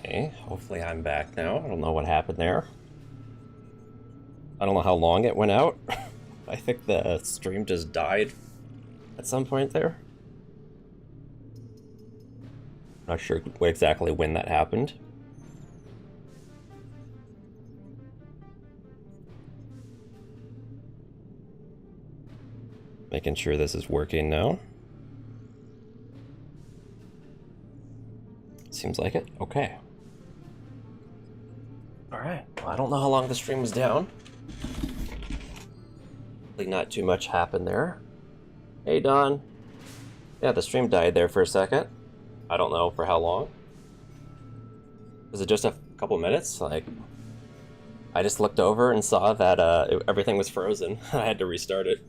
Okay, hopefully I'm back now. I don't know what happened there. I don't know how long it went out. I think the stream just died at some point there. Not sure exactly when that happened. Making sure this is working now. Seems like it. Okay. Alright. Well, I don't know how long the stream was down. Hopefully not too much happened there. Hey, Don. Yeah, the stream died there for a second. I don't know for how long. Was it just a couple minutes? Like, I just looked over and saw that everything was frozen. I had to restart it.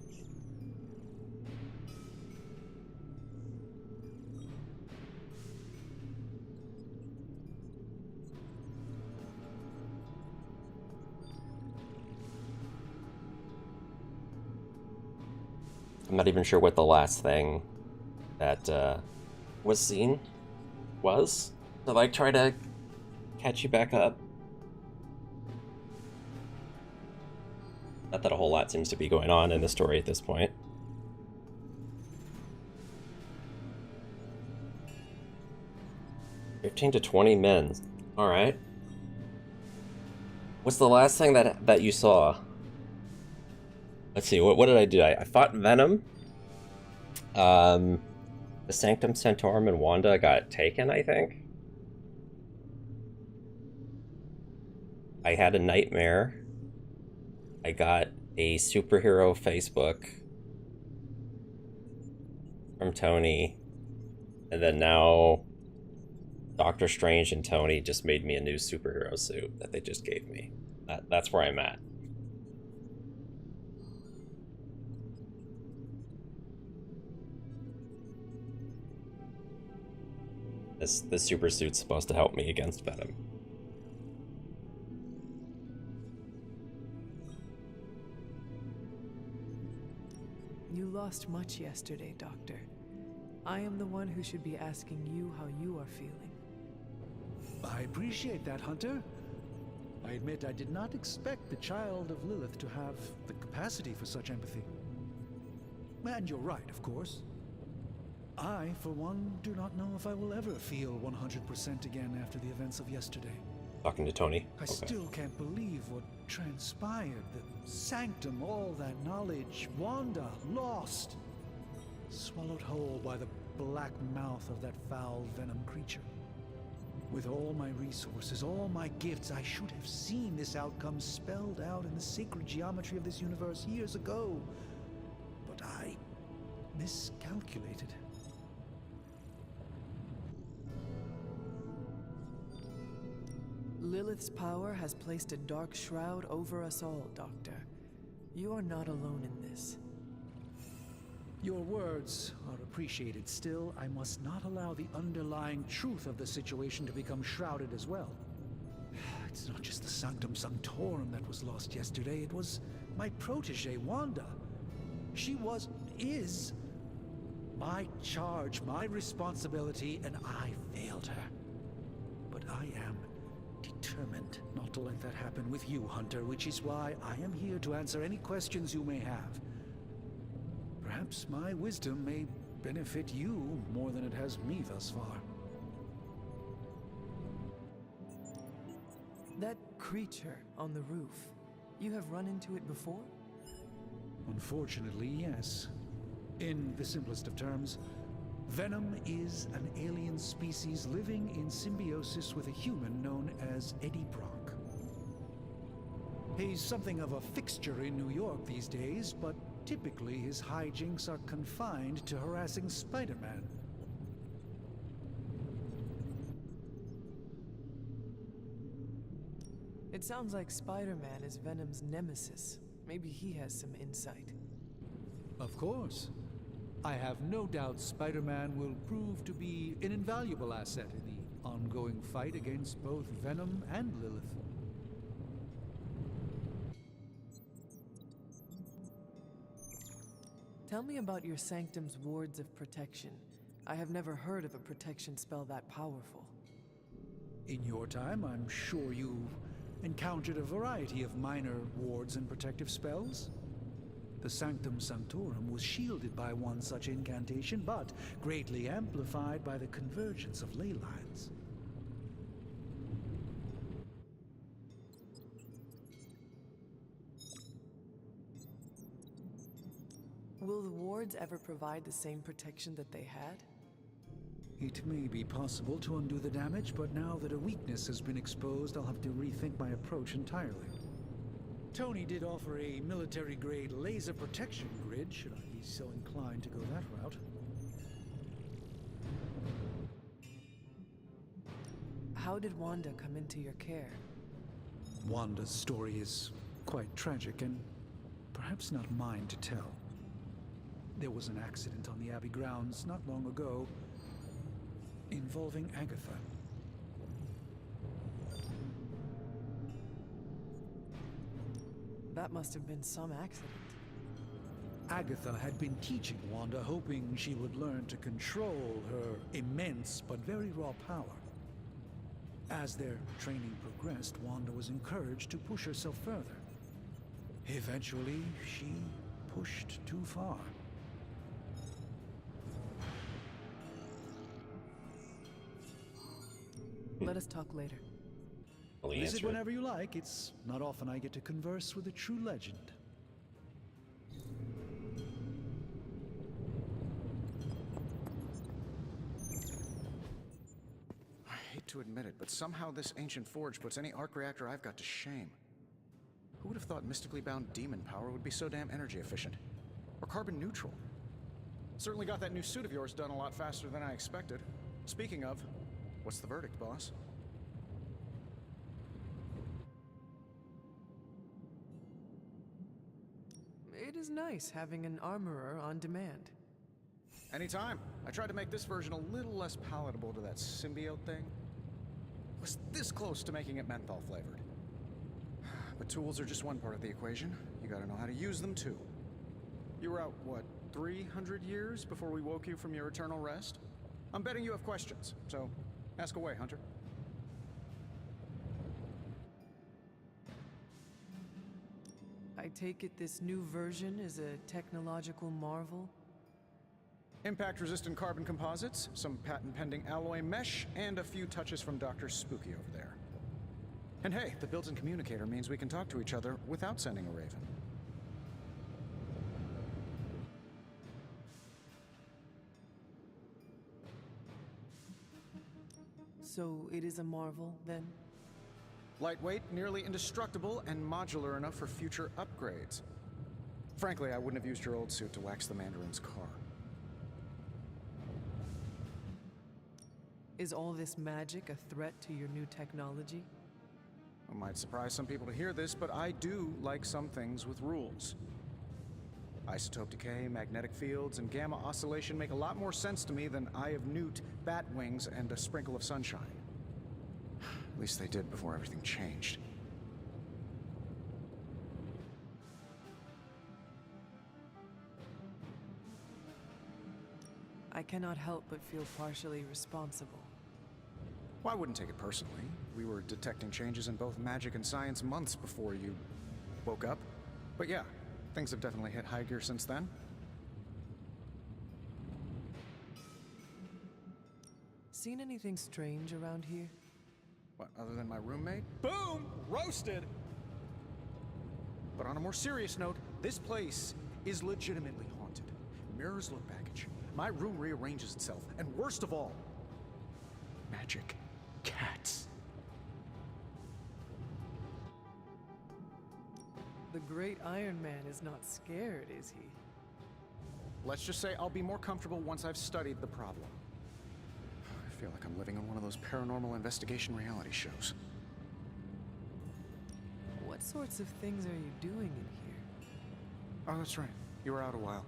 I'm not even sure what the last thing that was seen was. So like try to catch you back up. Not that a whole lot seems to be going on in the story at this point. $15 to 20 men. Alright. What's the last thing that you saw? Let's see, what did I do? I fought Venom. The Sanctum Sanctorum and Wanda got taken, I think. I had a nightmare. I got a superhero Facebook from Tony. And then now Doctor Strange and Tony just made me a new superhero suit that they just gave me. That's where I'm at. This super suit's supposed to help me against Venom. You lost much yesterday, Doctor. I am the one who should be asking you how you are feeling. I appreciate that, Hunter. I admit I did not expect the child of Lilith to have the capacity for such empathy. And you're right, of course. I, for one, do not know if I will ever feel 100% again after the events of yesterday. Talking to Tony. I still can't believe what transpired. The Sanctum, all that knowledge, Wanda, lost. Swallowed whole by the black mouth of that foul Venom creature. With all my resources, all my gifts, I should have seen this outcome spelled out in the sacred geometry of this universe years ago. But I miscalculated. Lilith's power has placed a dark shroud over us all, Doctor. You are not alone in this. Your words are appreciated. Still, I must not allow the underlying truth of the situation to become shrouded as well. It's not just the Sanctum Sanctorum that was lost yesterday. It was my protege, Wanda. She is my charge, my responsibility, and I failed her. But I am determined not to let that happen with you, Hunter, which is why I am here to answer any questions you may have. Perhaps my wisdom may benefit you more than it has me thus far. That creature on the roof, you have run into it before? Unfortunately, yes. In the simplest of terms, Venom is an alien species living in symbiosis with a human known as Eddie Brock. He's something of a fixture in New York these days, but typically his hijinks are confined to harassing Spider-Man. It sounds like Spider-Man is Venom's nemesis. Maybe he has some insight. Of course. I have no doubt Spider-Man will prove to be an invaluable asset in the ongoing fight against both Venom and Lilith. Tell me about your Sanctum's wards of protection. I have never heard of a protection spell that powerful. In your time, I'm sure you encountered a variety of minor wards and protective spells. The Sanctum Sanctorum was shielded by one such incantation, but greatly amplified by the convergence of ley lines. Will the wards ever provide the same protection that they had? It may be possible to undo the damage, but now that a weakness has been exposed, I'll have to rethink my approach entirely. Tony did offer a military-grade laser protection grid, should I be so inclined to go that route. How did Wanda come into your care? Wanda's story is quite tragic, and perhaps not mine to tell. There was an accident on the Abbey grounds not long ago, involving Agatha. That must have been some accident. Agatha had been teaching Wanda, hoping she would learn to control her immense but very raw power. As their training progressed, Wanda was encouraged to push herself further. Eventually, she pushed too far. Let us talk later. Well, Use it whenever you like. It's not often I get to converse with a true legend. I hate to admit it, but somehow this ancient forge puts any arc reactor I've got to shame. Who would have thought mystically bound demon power would be so damn energy efficient? Or carbon neutral? Certainly got that new suit of yours done a lot faster than I expected. Speaking of, what's the verdict, boss? It is nice having an armorer on demand. Anytime. I tried to make this version a little less palatable to that symbiote thing. Was this close to making it menthol flavored. But tools are just one part of the equation. You gotta know how to use them too. You were out, what, 300 years before we woke you from your eternal rest? I'm betting you have questions, so ask away, Hunter. I take it this new version is a technological marvel? Impact-resistant carbon composites, some patent-pending alloy mesh, and a few touches from Dr. Spooky over there. And hey, the built-in communicator means we can talk to each other without sending a raven. So it is a marvel, then? Lightweight, nearly indestructible, and modular enough for future upgrades. Frankly, I wouldn't have used your old suit to wax the Mandarin's car. Is all this magic a threat to your new technology? It might surprise some people to hear this, but I do like some things with rules. Isotope decay, magnetic fields, and gamma oscillation make a lot more sense to me than Eye of Newt, bat wings, and a sprinkle of sunshine. At least they did before everything changed. I cannot help but feel partially responsible. Well, I wouldn't take it personally. We were detecting changes in both magic and science months before you woke up. But yeah, things have definitely hit high gear since then. Seen anything strange around here? What, other than my roommate? Boom! Roasted! But on a more serious note, this place is legitimately haunted. Mirrors look back at you. My room rearranges itself. And worst of all, magic cats. The great Iron Man is not scared, is he? Let's just say I'll be more comfortable once I've studied the problem. I feel like I'm living in one of those paranormal investigation reality shows. What sorts of things are you doing in here? Oh, that's right. You were out a while.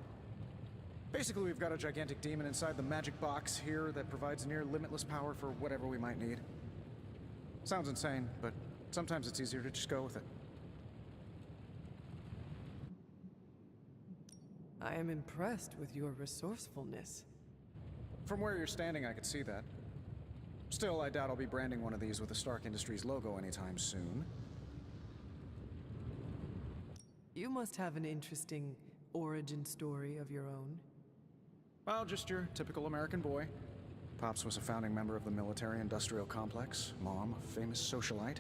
Basically, we've got a gigantic demon inside the magic box here that provides near limitless power for whatever we might need. Sounds insane, but sometimes it's easier to just go with it. I am impressed with your resourcefulness. From where you're standing, I could see that. Still, I doubt I'll be branding one of these with the Stark Industries logo anytime soon. You must have an interesting origin story of your own. Well, just your typical American boy. Pops was a founding member of the military-industrial complex. Mom, a famous socialite.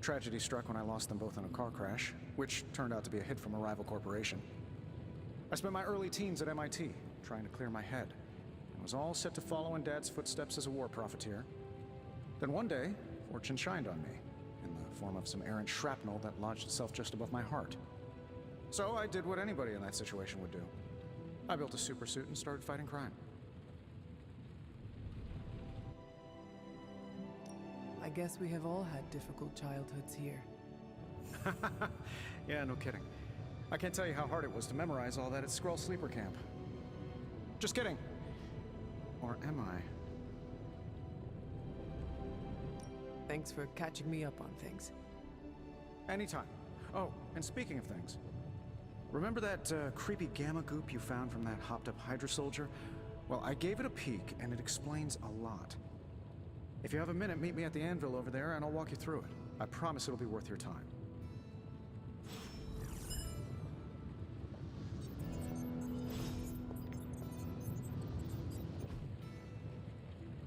Tragedy struck when I lost them both in a car crash, which turned out to be a hit from a rival corporation. I spent my early teens at MIT, trying to clear my head, and was all set to follow in Dad's footsteps as a war profiteer. Then one day, fortune shined on me, in the form of some errant shrapnel that lodged itself just above my heart. So I did what anybody in that situation would do. I built a super suit and started fighting crime. I guess we have all had difficult childhoods here. Yeah, no kidding. I can't tell you how hard it was to memorize all that at Skrull Sleeper Camp. Just kidding. Or am I? Thanks for catching me up on things. Anytime. Oh, and speaking of things, remember that creepy gamma goop you found from that hopped-up Hydra soldier? Well, I gave it a peek, and it explains a lot. If you have a minute, meet me at the anvil over there, and I'll walk you through it. I promise it'll be worth your time.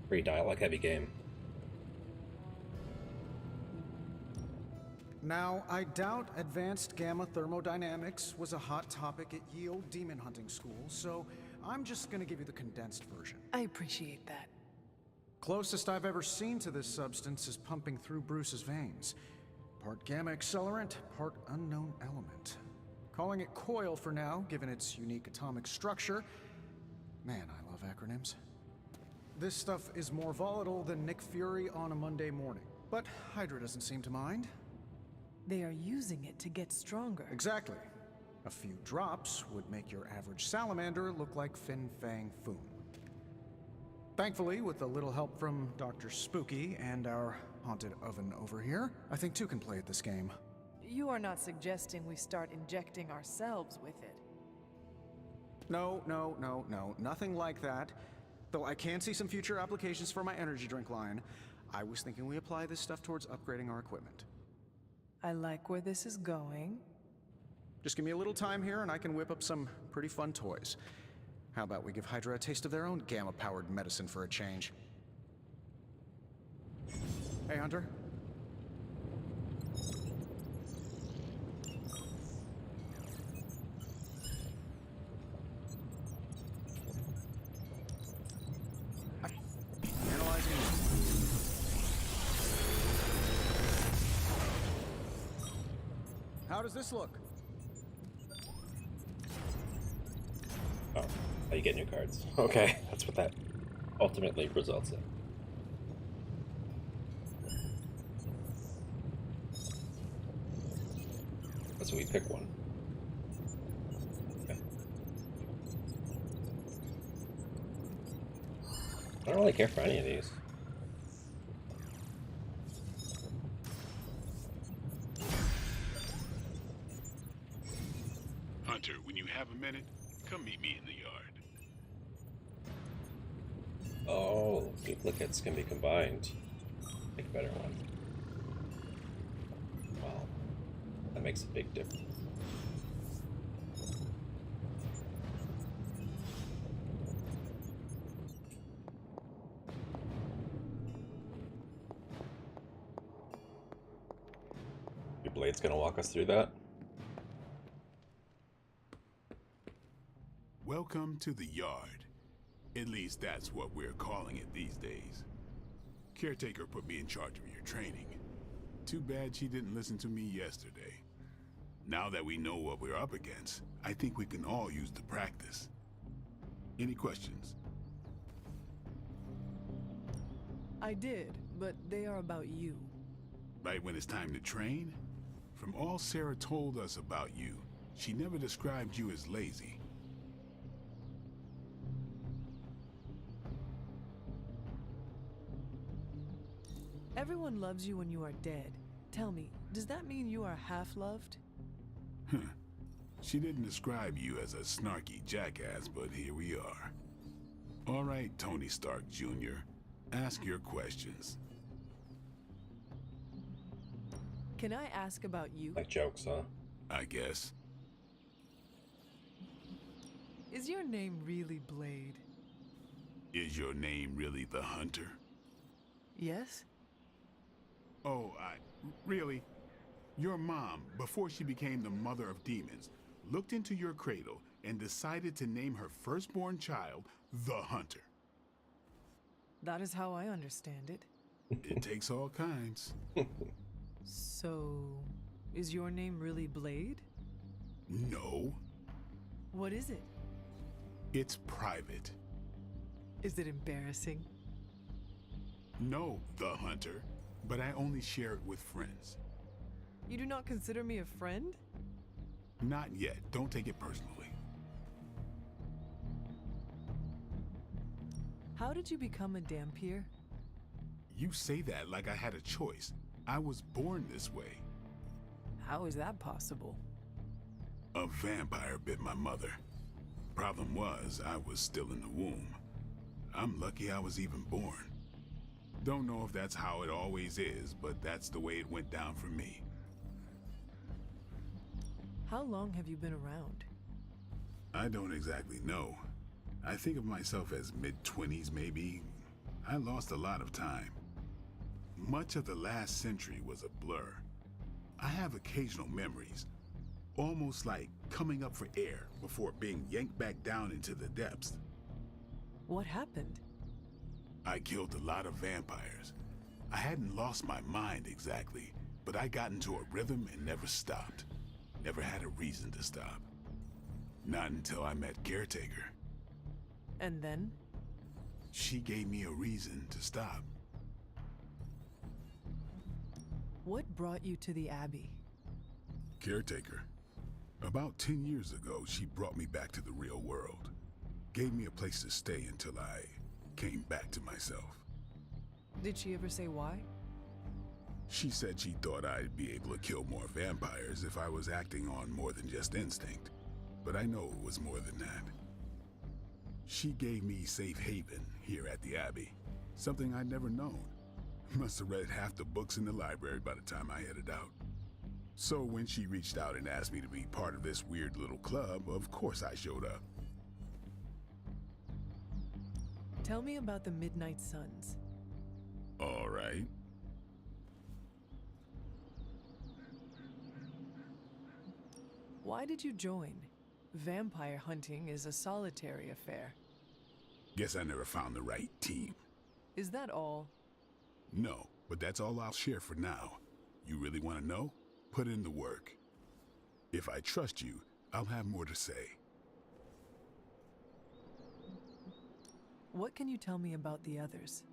Pretty dialogue-heavy game. Now, I doubt advanced gamma thermodynamics was a hot topic at ye old demon hunting school, so I'm just gonna give you the condensed version. I appreciate that. Closest I've ever seen to this substance is pumping through Bruce's veins. Part gamma accelerant, part unknown element. Calling it coil for now, given its unique atomic structure. Man, I love acronyms. This stuff is more volatile than Nick Fury on a Monday morning. But Hydra doesn't seem to mind. They are using it to get stronger. Exactly. A few drops would make your average salamander look like Fin Fang Foom. Thankfully, with a little help from Dr. Spooky and our haunted oven over here, I think two can play at this game. You are not suggesting we start injecting ourselves with it. No, nothing like that. Though I can see some future applications for my energy drink line. I was thinking we apply this stuff towards upgrading our equipment. I like where this is going. Just give me a little time here and I can whip up some pretty fun toys. How about we give Hydra a taste of their own gamma-powered medicine for a change? Hey, Hunter. Analyzing. How does this look? Oh, how you get new cards. Okay, that's what that ultimately results in. So we pick one. Okay. I don't really care for any of these. Hunter, when you have a minute, come meet me in the yard. Oh, duplicates can be combined. Pick a better one. Wow, that makes a big difference. Your blade's gonna walk us through that? Welcome to the yard. At least that's what we're calling it these days. Caretaker put me in charge of your training. Too bad she didn't listen to me yesterday. Now that we know what we're up against, I think we can all use the practice. Any questions? I did, but they are about you. Right when it's time to train? From all Sarah told us about you, she never described you as lazy. Everyone loves you when you are dead. Tell me, does that mean you are half-loved? She didn't describe you as a snarky jackass, but here we are. All right, Tony Stark Jr. Ask your questions. Can I ask about you? Like jokes, huh? I guess. Is your name really Blade? Is your name really the Hunter? Yes? Oh, really? Your mom, before she became the mother of demons, looked into your cradle and decided to name her firstborn child the Hunter. That is how I understand it. It takes all kinds. So, is your name really Blade? No, What is it? it's private. Is it embarrassing? No, the Hunter, but I only share it with friends. You do not consider me a friend? Not yet. Don't take it personally. How did you become a Dampier? You say that like I had a choice. I was born this way. How is that possible? A vampire bit my mother. Problem was, I was still in the womb. I'm lucky I was even born. Don't know if that's how it always is, but that's the way it went down for me. How long have you been around? I don't exactly know. I think of myself as mid-20s maybe. I lost a lot of time. Much of the last century was a blur. I have occasional memories, almost like coming up for air before being yanked back down into the depths. What happened? I killed a lot of vampires. I hadn't lost my mind exactly, but I got into a rhythm and never stopped. Never had a reason to stop. Not until I met Caretaker. And then? She gave me a reason to stop. What brought you to the Abbey? Caretaker. About 10 years ago, she brought me back to the real world. Gave me a place to stay until I came back to myself. Did she ever say why? She said she thought I'd be able to kill more vampires if I was acting on more than just instinct. But I know it was more than that. She gave me safe haven here at the Abbey. Something I'd never known. Must have read half the books in the library by the time I headed out. So when she reached out and asked me to be part of this weird little club, of course I showed up. Tell me about the Midnight Suns. All right. Why did you join? Vampire hunting is a solitary affair. Guess I never found the right team. Is that all? No, but that's all I'll share for now. You really want to know? Put in the work. If I trust you, I'll have more to say. What can you tell me about the others?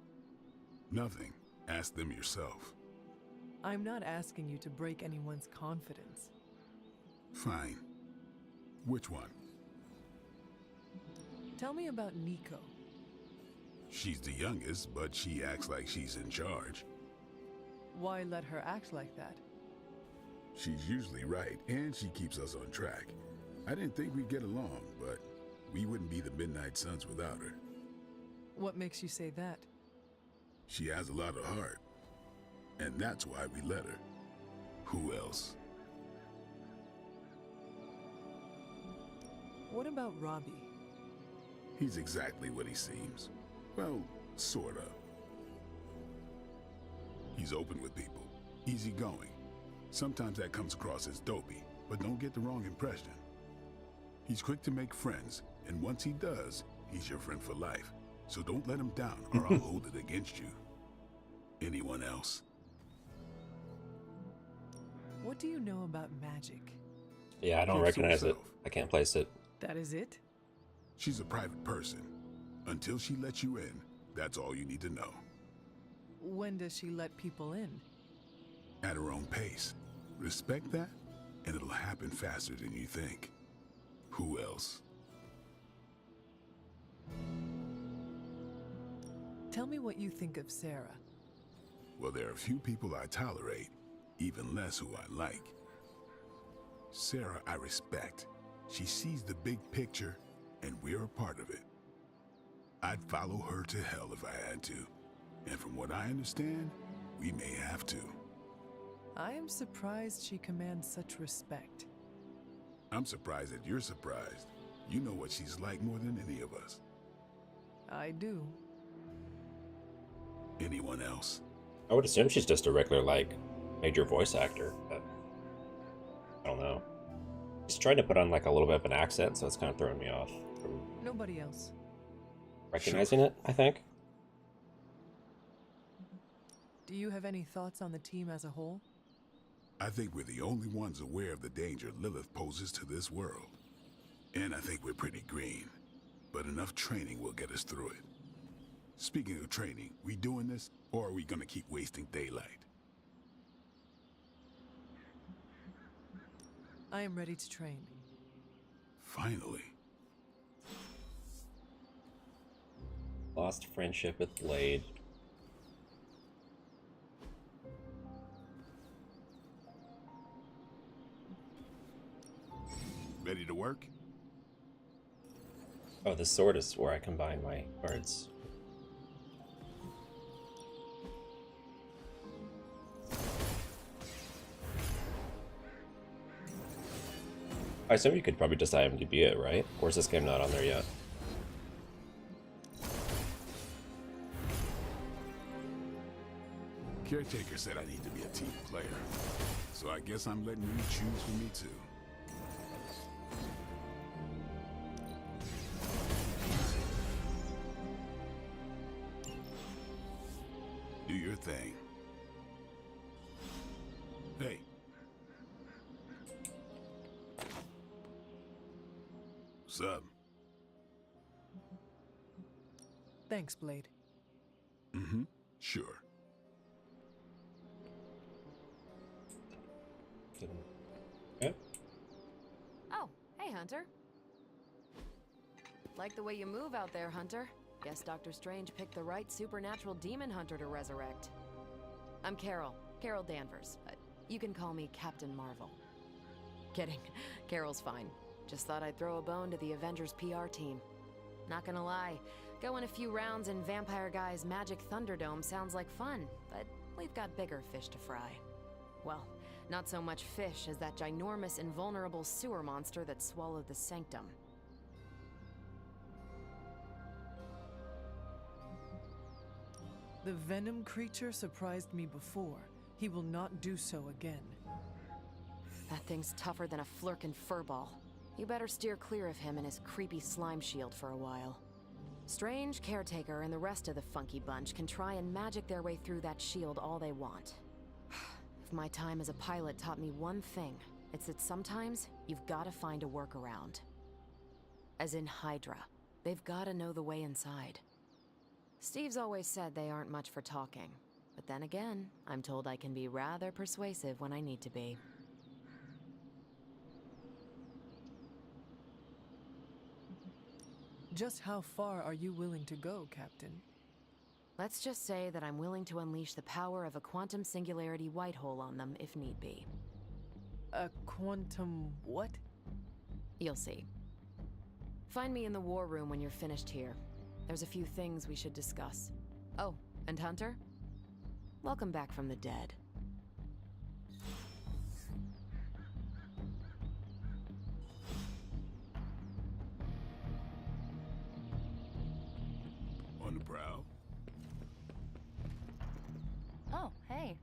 Nothing. Ask them yourself. I'm not asking you to break anyone's confidence. Fine. Which one? Tell me about Nico. She's the youngest, but she acts like she's in charge. Why let her act like that? She's usually right, and she keeps us on track. I didn't think we'd get along, but we wouldn't be the Midnight Suns without her. What makes you say that? She has a lot of heart, and that's why we let her. Who else? What about Robbie? He's exactly what he seems. Well, sort of. He's open with people, easygoing. Sometimes that comes across as dopey, but don't get the wrong impression. He's quick to make friends, and once he does, he's your friend for life. So don't let him down, or I'll hold it against you. Anyone else? What do you know about magic? Yeah, I don't Keeps to recognize it. herself. I can't place it. That is it? She's a private person. Until she lets you in, that's all you need to know. When does she let people in? At her own pace. Respect that, and it'll happen faster than you think. Who else? Tell me what you think of Sarah. Well, there are a few people I tolerate, even less who I like. Sarah, I respect. She sees the big picture, and we're a part of it. I'd follow her to hell if I had to. And from what I understand, we may have to. I am surprised she commands such respect. I'm surprised that you're surprised. You know what she's like more than any of us. I do. Anyone else? I would assume she's just a regular, like, major voice actor, but I don't know. She's trying to put on, like, a little bit of an accent, so it's kind of throwing me off from Nobody else. recognizing it, I think. Do you have any thoughts on the team as a whole? I think we're the only ones aware of the danger Lilith poses to this world. And I think we're pretty green. But enough training will get us through it. Speaking of training, we doing this, or are we gonna keep wasting daylight? I am ready to train. Finally. Lost friendship with Blade. Ready to work? Oh, the sword is where I combine my cards. I assume you could probably just IMDb it, right? Or is this game not on there yet? Caretaker said I need to be a team player. So I guess I'm letting you choose for me too. Do your thing. Hey. What's up? Thanks, Blade. Mm-hmm. Sure. Yeah. Oh, hey, Hunter. Like the way you move out there, Hunter. Guess Dr. Strange picked the right supernatural demon hunter to resurrect. I'm Carol Danvers. You can call me Captain Marvel. Kidding. Carol's fine. Just thought I'd throw a bone to the Avengers PR team. Not gonna lie, going a few rounds in Vampire Guy's Magic Thunderdome sounds like fun, but we've got bigger fish to fry. Well, not so much fish as that ginormous invulnerable sewer monster that swallowed the Sanctum. The venom creature surprised me before. He will not do so again. That thing's tougher than a flirkin' furball. You better steer clear of him and his creepy slime shield for a while. Strange, Caretaker, and the rest of the funky bunch can try and magic their way through that shield all they want. If my time as a pilot taught me one thing, it's that sometimes you've gotta find a workaround. As in Hydra. They've gotta know the way inside. Steve's always said they aren't much for talking. But then again, I'm told I can be rather persuasive when I need to be. Just how far are you willing to go, Captain? Let's just say that I'm willing to unleash the power of a quantum singularity white hole on them if need be. A quantum what? You'll see. Find me in the war room when you're finished here. There's a few things we should discuss. Oh, and Hunter? Welcome back from the dead. On the prowl. Oh, hey.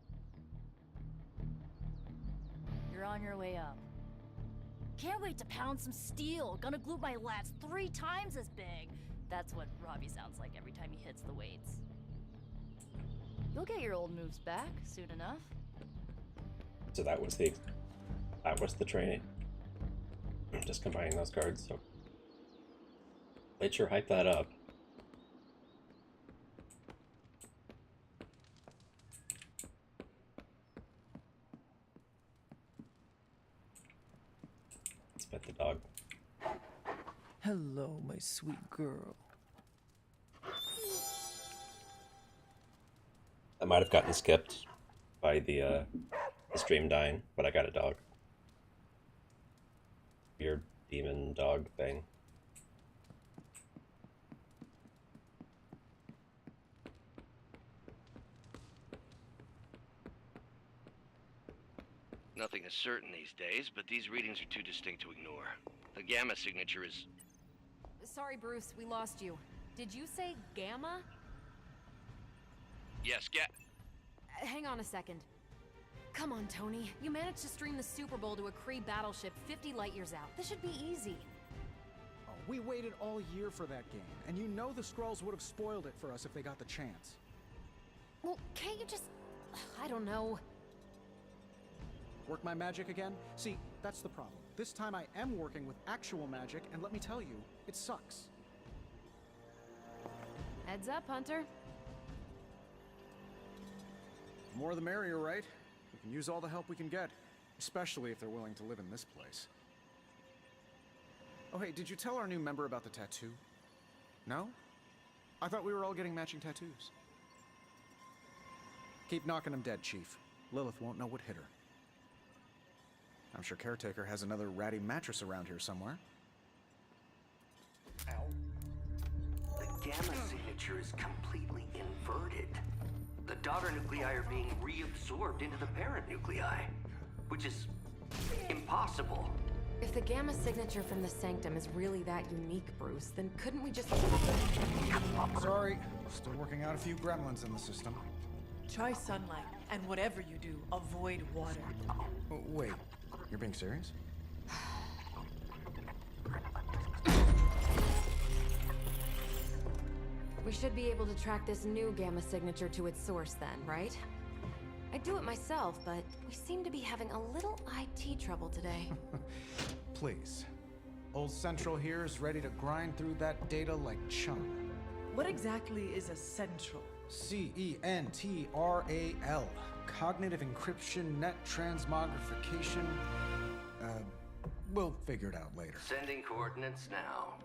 You're on your way up. Can't wait to pound some steel. Gonna glue my lats 3 times as big. That's what Robbie sounds like every time he hits the weights. You'll get your old moves back soon enough. So that was the training. Just combining those cards. So let's sure hype that up. Let's pet the dog. Hello, my sweet girl. I might have gotten skipped by the stream dying, but I got a dog. Weird demon dog thing. Nothing is certain these days, but these readings are too distinct to ignore. The gamma signature is... Sorry, Bruce, we lost you. Did you say Gamma? Yes, Hang on a second. Come on, Tony. You managed to stream the Super Bowl to a Kree battleship 50 light years out. This should be easy. Oh, we waited all year for that game, and you know the Skrulls would have spoiled it for us if they got the chance. Well, can't you just... I don't know. Work my magic again? See, that's the problem. This time I am working with actual magic, and let me tell you, it sucks. Heads up, Hunter. The more the merrier, right? We can use all the help we can get, especially if they're willing to live in this place. Oh hey, did you tell our new member about the tattoo? No? I thought we were all getting matching tattoos. Keep knocking them dead, Chief. Lilith won't know what hit her. I'm sure Caretaker has another ratty mattress around here somewhere. Ow. The gamma signature is completely inverted. The daughter nuclei are being reabsorbed into the parent nuclei, which is impossible. If the Gamma signature from the Sanctum is really that unique, Bruce, then couldn't we just... Sorry, still working out a few gremlins in the system. Try sunlight, and whatever you do, avoid water. Oh, wait, you're being serious? We should be able to track this new Gamma signature to its source then, right? I'd do it myself, but we seem to be having a little IT trouble today. Please. Old Central here is ready to grind through that data like chum. What exactly is a central? CENTRAL. Cognitive encryption, net transmogrification. We'll figure it out later. Sending coordinates now.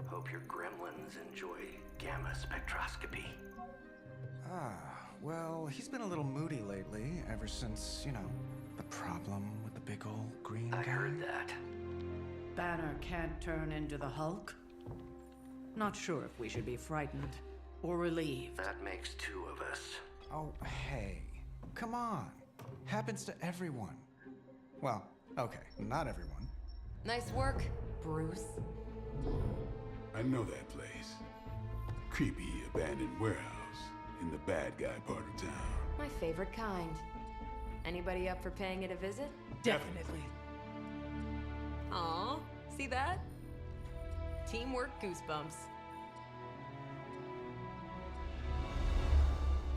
Hope your gremlins enjoy gamma spectroscopy. Well, he's been a little moody lately, ever since, you know, the problem with the big old green guy. I heard that. Banner can't turn into the Hulk? Not sure if we should be frightened or relieved. That makes two of us. Oh, hey. Come on. Happens to everyone. Well, okay, not everyone. Nice work, Bruce. I know that place. Creepy abandoned warehouse in the bad guy part of town. My favorite kind. Anybody up for paying it a visit? Definitely. Aw, see that? Teamwork goosebumps.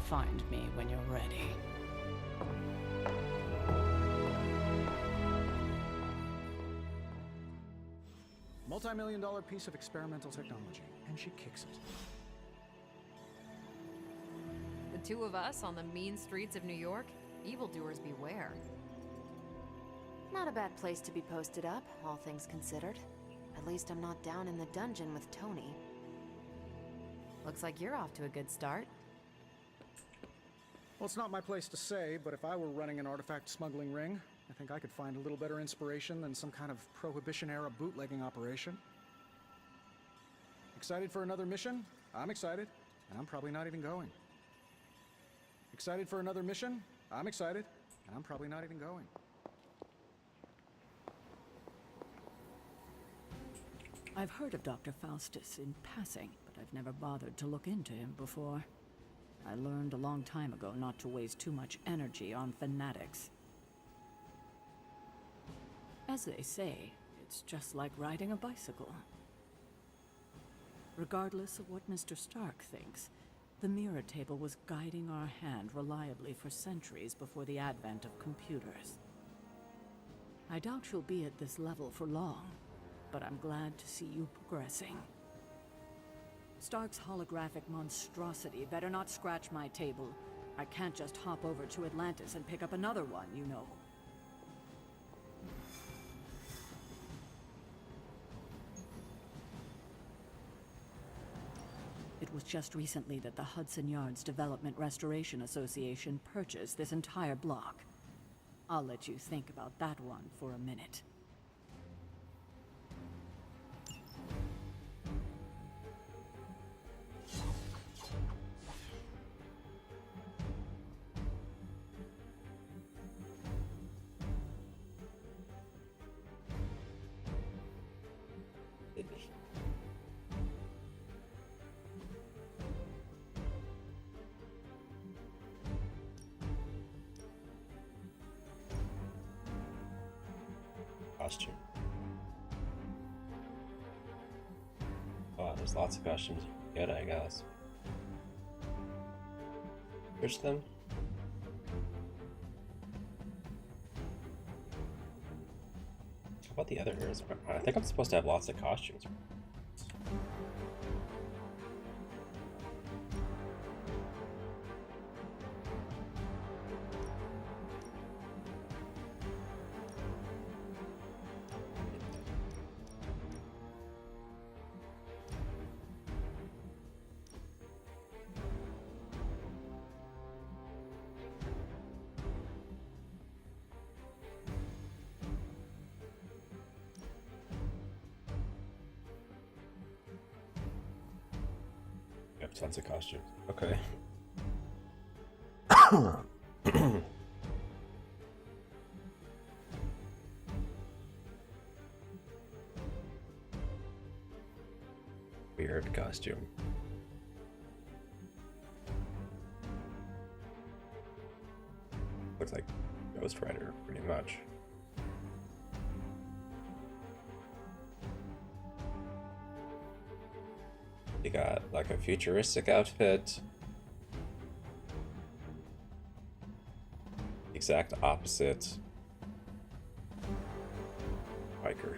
Find me when you're ready. Multi-million-dollar piece of experimental technology, and she kicks it. The two of us on the mean streets of New York? Evildoers beware. Not a bad place to be posted up, all things considered. At least I'm not down in the dungeon with Tony. Looks like you're off to a good start. Well, it's not my place to say, but if I were running an artifact smuggling ring, I think I could find a little better inspiration than some kind of Prohibition-era bootlegging operation. Excited for another mission? I'm excited, and I'm probably not even going. Excited for another mission? I'm excited, and I'm probably not even going. I've heard of Dr. Faustus in passing, but I've never bothered to look into him before. I learned a long time ago not to waste too much energy on fanatics. As they say, it's just like riding a bicycle. Regardless of what Mr. Stark thinks, the mirror table was guiding our hand reliably for centuries before the advent of computers. I doubt you'll be at this level for long, but I'm glad to see you progressing. Stark's holographic monstrosity better not scratch my table. I can't just hop over to Atlantis and pick up another one, you know. It was just recently that the Hudson Yards Development Restoration Association purchased this entire block. I'll let you think about that one for a minute. There's lots of costumes you can get, I guess. Search them. How about the other heroes? I think I'm supposed to have lots of costumes. Tons of costumes. Okay. Weird costume. Looks like Ghost Rider, pretty much. You got like a futuristic outfit. Exact opposite. Biker.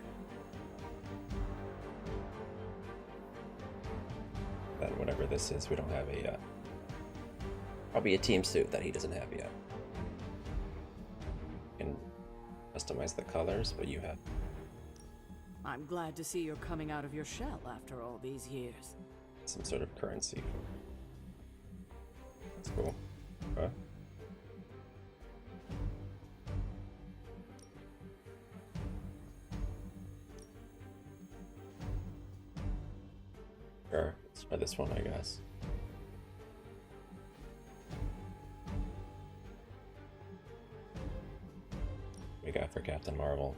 Then whatever this is, we don't have a probably a team suit that he doesn't have yet. You can customize the colors, but you have. I'm glad to see you're coming out of your shell after all these years. Some sort of currency. That's cool. Okay. Sure, let's try this one, I guess. We got for Captain Marvel.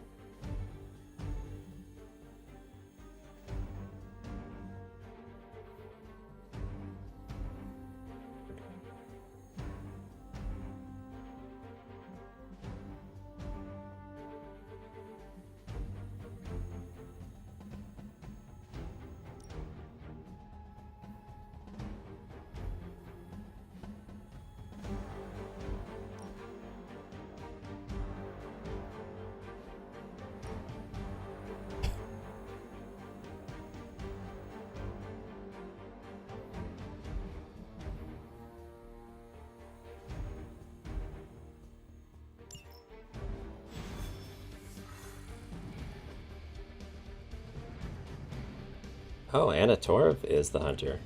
Oh, Anna Torv is the hunter.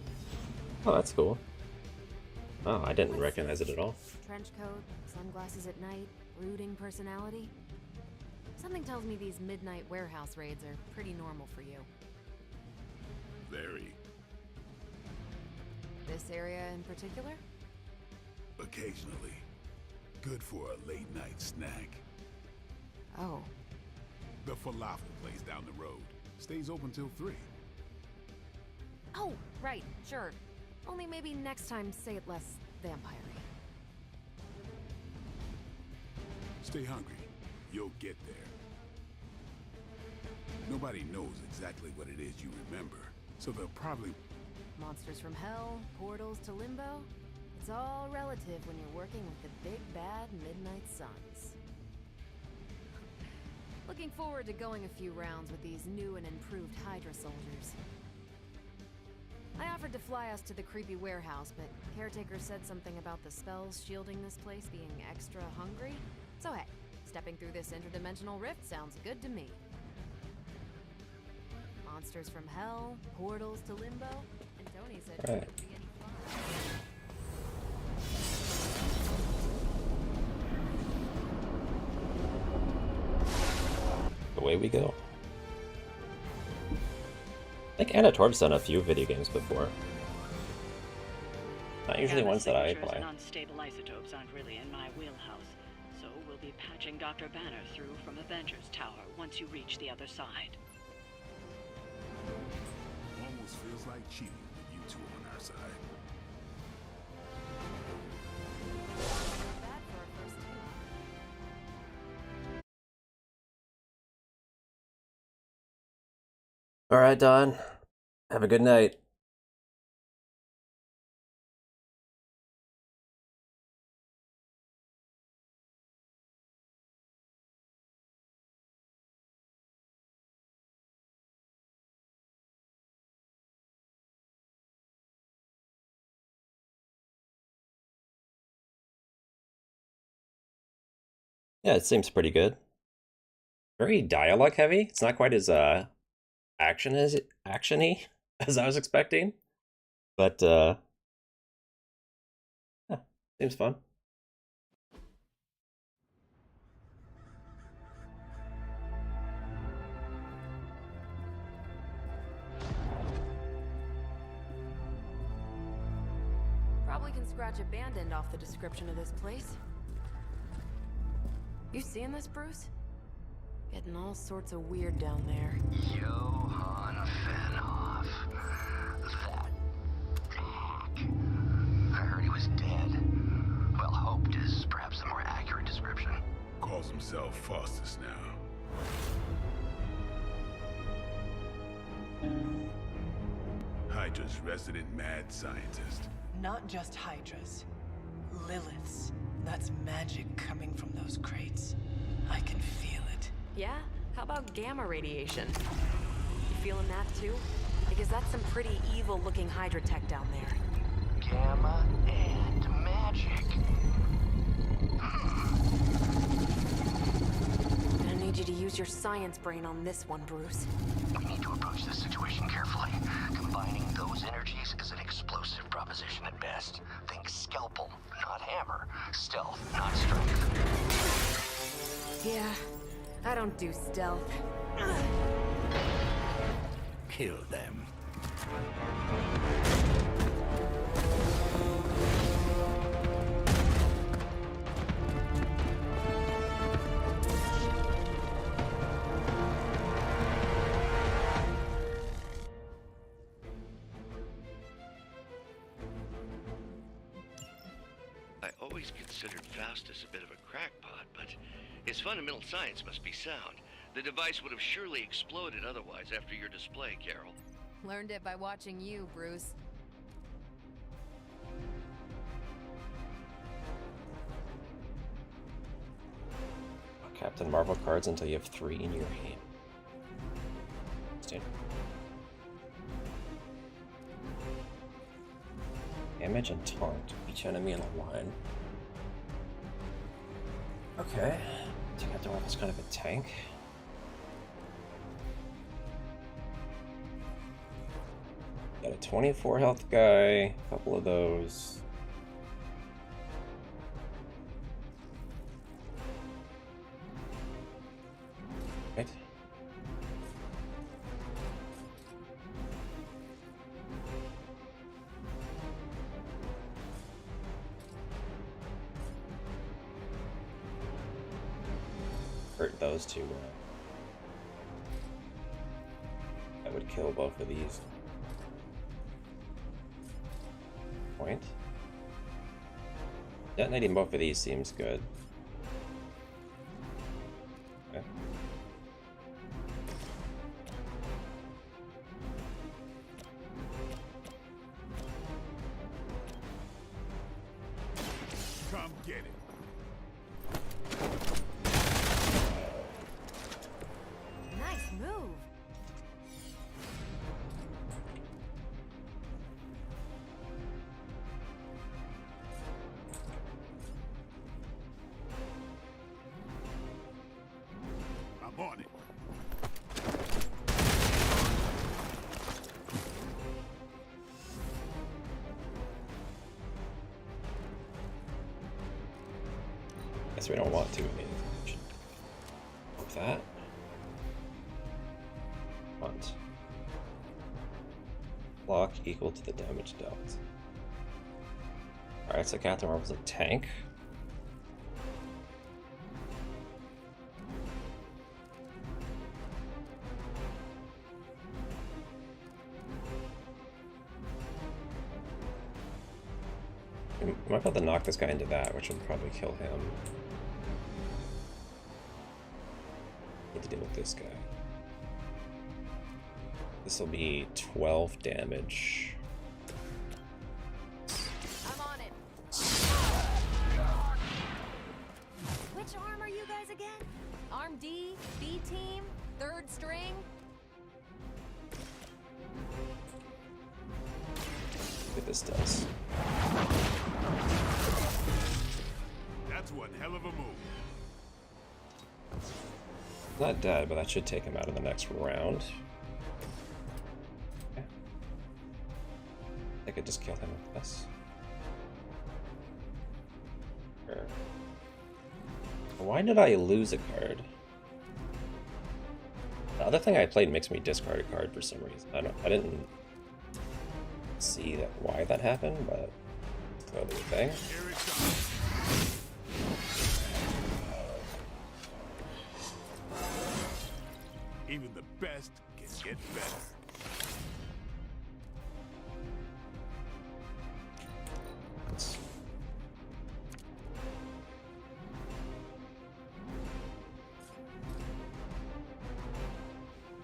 Oh, that's cool. Oh, I didn't recognize it at all. Trench coat, sunglasses at night, brooding personality. Something tells me these midnight warehouse raids are pretty normal for you. Very. This area in particular? Occasionally. Good for a late night snack. Oh. The falafel place down the road. Stays open till 3. Oh, right, sure. Only maybe next time say it less vampire-y. Stay hungry. You'll get there. Nobody knows exactly what it is you remember, so they'll probably... Monsters from hell, portals to limbo. It's all relative when you're working with the big bad Midnight Suns. Looking forward to going a few rounds with these new and improved Hydra soldiers. I offered to fly us to the creepy warehouse, but Caretaker said something about the spells shielding this place being extra hungry. So hey, stepping through this interdimensional rift sounds good to me. Monsters from hell, portals to limbo, and Tony said it wouldn't be any fun. Away we go. I think Anna Torv's done a few video games before. Not usually ones that I play. And unstable isotopes aren't really in my wheelhouse, so we'll be patching Dr. Banner through from Avengers Tower once you reach the other side. Almost feels like cheating with you two on our side. Bad for a first team. Alright, Don. Have a good night. Yeah, it seems pretty good. Very dialogue heavy. It's not quite as actiony as I was expecting, but yeah, seems fun. Probably can scratch a band end off the description of this place. You seeing this, Bruce? Getting all sorts of weird down there. Johann Fenhoff. That hack. I heard he was dead. Well, hoped is perhaps the more accurate description. Calls himself Faustus now. Hydra's resident mad scientist. Not just Hydras. Liliths. That's magic coming from those crates. I can feel it. Yeah? How about gamma radiation? You feeling that too? Because that's some pretty evil-looking Hydra tech down there. Gamma and magic. Gonna need you to use your science brain on this one, Bruce. We need to approach this situation carefully. Combining those energies is an explosive proposition at best. Think scalpel, not hammer. Stealth, not strength. Yeah, I don't do stealth. Kill them. I always considered Faustus a bit of a crackpot, but his fundamental science must be sound. The device would have surely exploded otherwise after your display, Carol. Learned it by watching you, Bruce. Captain Marvel cards until you have 3 in your hand. Standard. Damage and taunt each enemy in a line. Okay. Captain Marvel's kind of a tank. Got a 24 health guy, a couple of those. Right. Hurt those two. That would kill both of these. Point. Detonating both of these seems good. Okay. Come get it. Nice move. I'm on it. Guess we don't want to. With that. Hunt. Block equal to the damage dealt. Alright, so Captain Marvel's a tank. I might be able to knock this guy into that, which will probably kill him. Need to deal with this guy. This will be 12 damage. I'm on it. Which arm are you guys again? Arm D, B team, third string? What this does. That's one hell of a move. Not dead, but that should take him out of the next round. Okay. I could just kill him with this. Sure. Why did I lose a card? The other thing I played makes me discard a card for some reason. I didn't see why that happened, but it's totally a thing. Here it comes. Even the best can get better.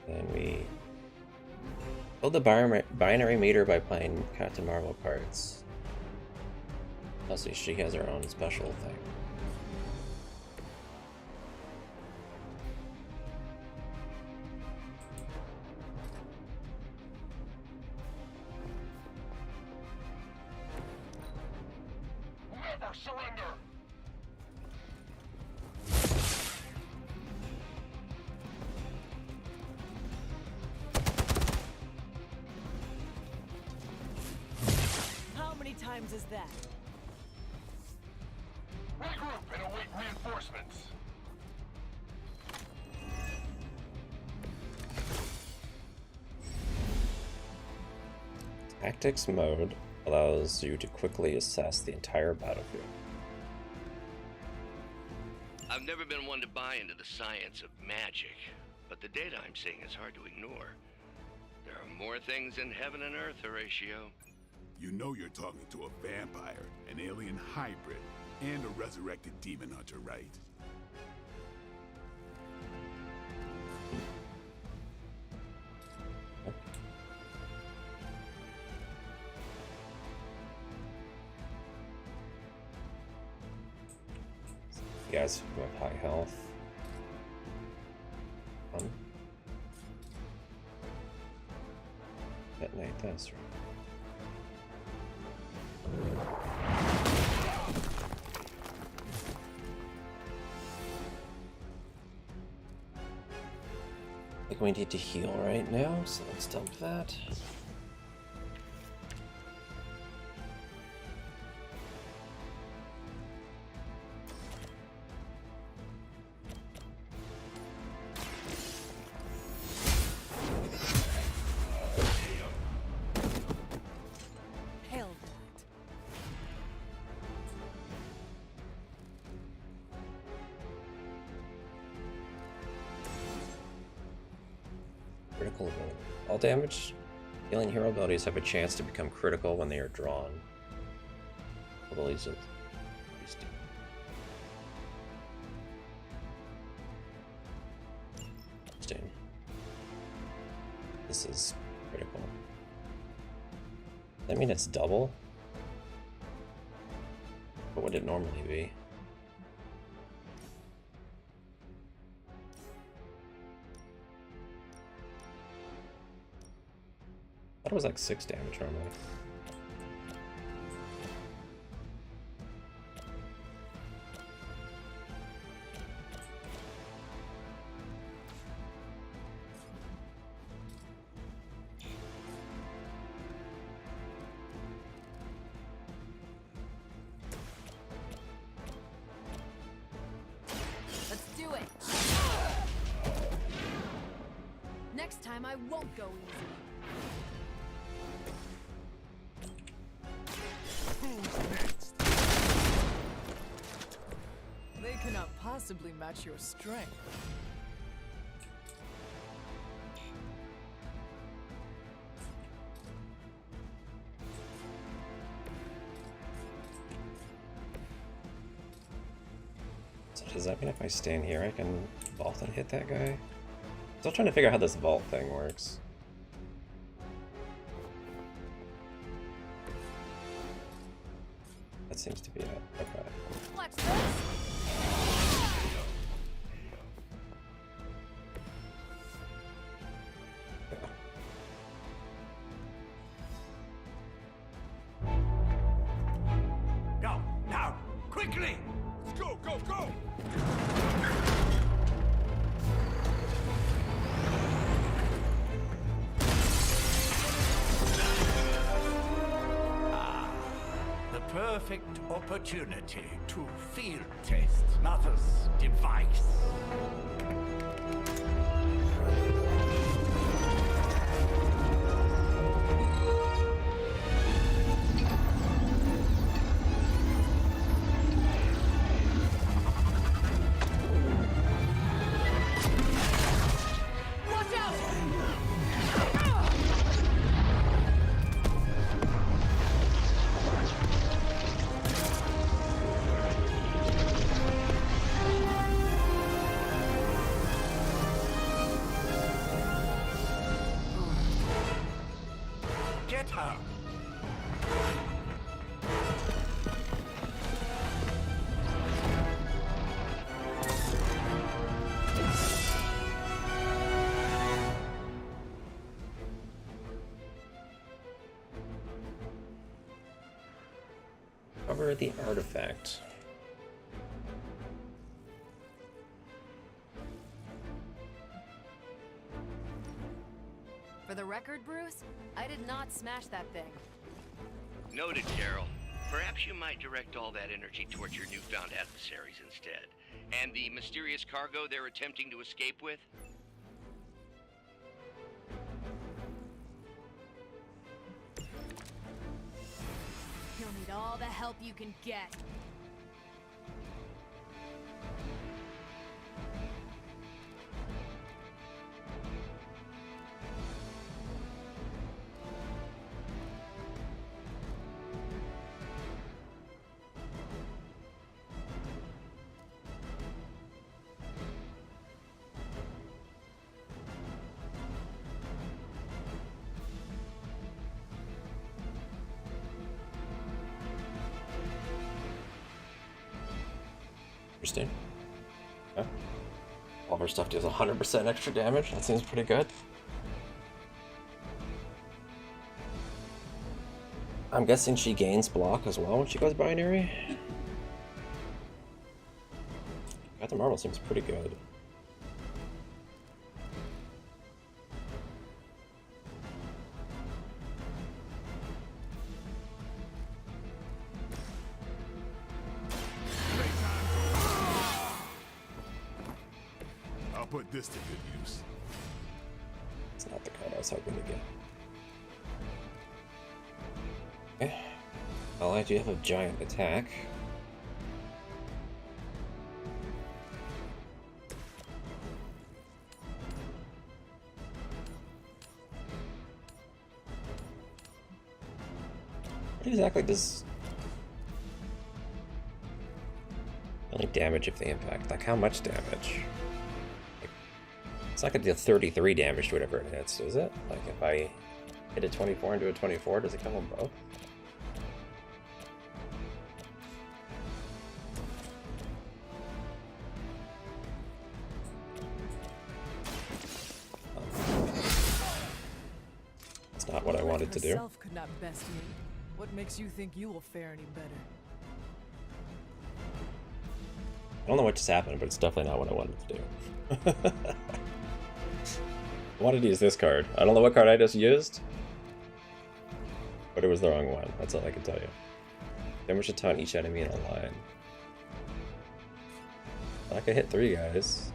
Then we build the binary meter by playing Captain Marvel cards. Also, she has her own special thing. Never surrender! How many times is that? Regroup and await reinforcements. Tactics mode allows you to quickly assess the entire battlefield. I've never been one to buy into the science of magic, but the data I'm seeing is hard to ignore. There are more things in heaven and earth, Horatio. You know you're talking to a vampire, an alien hybrid, and a resurrected demon hunter, right? You guys who have high health. Detonate this, right? I think we need to heal right now, so let's dump that. Hell that. Critical ability. All damage healing hero abilities have a chance to become critical when they are drawn. Abilities of interesting. This is critical. Does that mean it's double? What would it normally be? I thought it was like 6 damage normally. Let's do it. Next time I won't go easy. They cannot possibly match your strength. So does that mean if I stand here I can vault and hit that guy? Still trying to figure out how this vault thing works. seems to be it. Okay. Watch this. Go, now, quickly! Let's go, go, go! The perfect opportunity to field test Mother's device. Watch out! Get her! Cover the artifact. For the record, Bruce, I did not smash that thing. Noted, Carol. Perhaps you might direct all that energy towards your newfound adversaries instead. And the mysterious cargo they're attempting to escape with? You'll need all the help you can get. Interesting. Okay. All of our stuff deals 100% extra damage. That seems pretty good. I'm guessing she gains block as well when she goes binary. Captain Marvel seems pretty good. I'll put this to good use. It's not the card I was hoping to get. Okay. Well, I do have a giant attack. What exactly does... only damage if they impact? Like, how much damage? Like, it's not gonna do 33 damage to whatever it hits, is it? Like, if I hit a 24 into a 24, does it come on both? That's not what I wanted to do. Herself could not best me. What makes you think you will fare any better? I don't know what just happened, but it's definitely not what I wanted to do. I wanted to use this card. I don't know what card I just used, but it was the wrong one. That's all I can tell you. Damage to taunt each enemy in a line. I could hit 3 guys.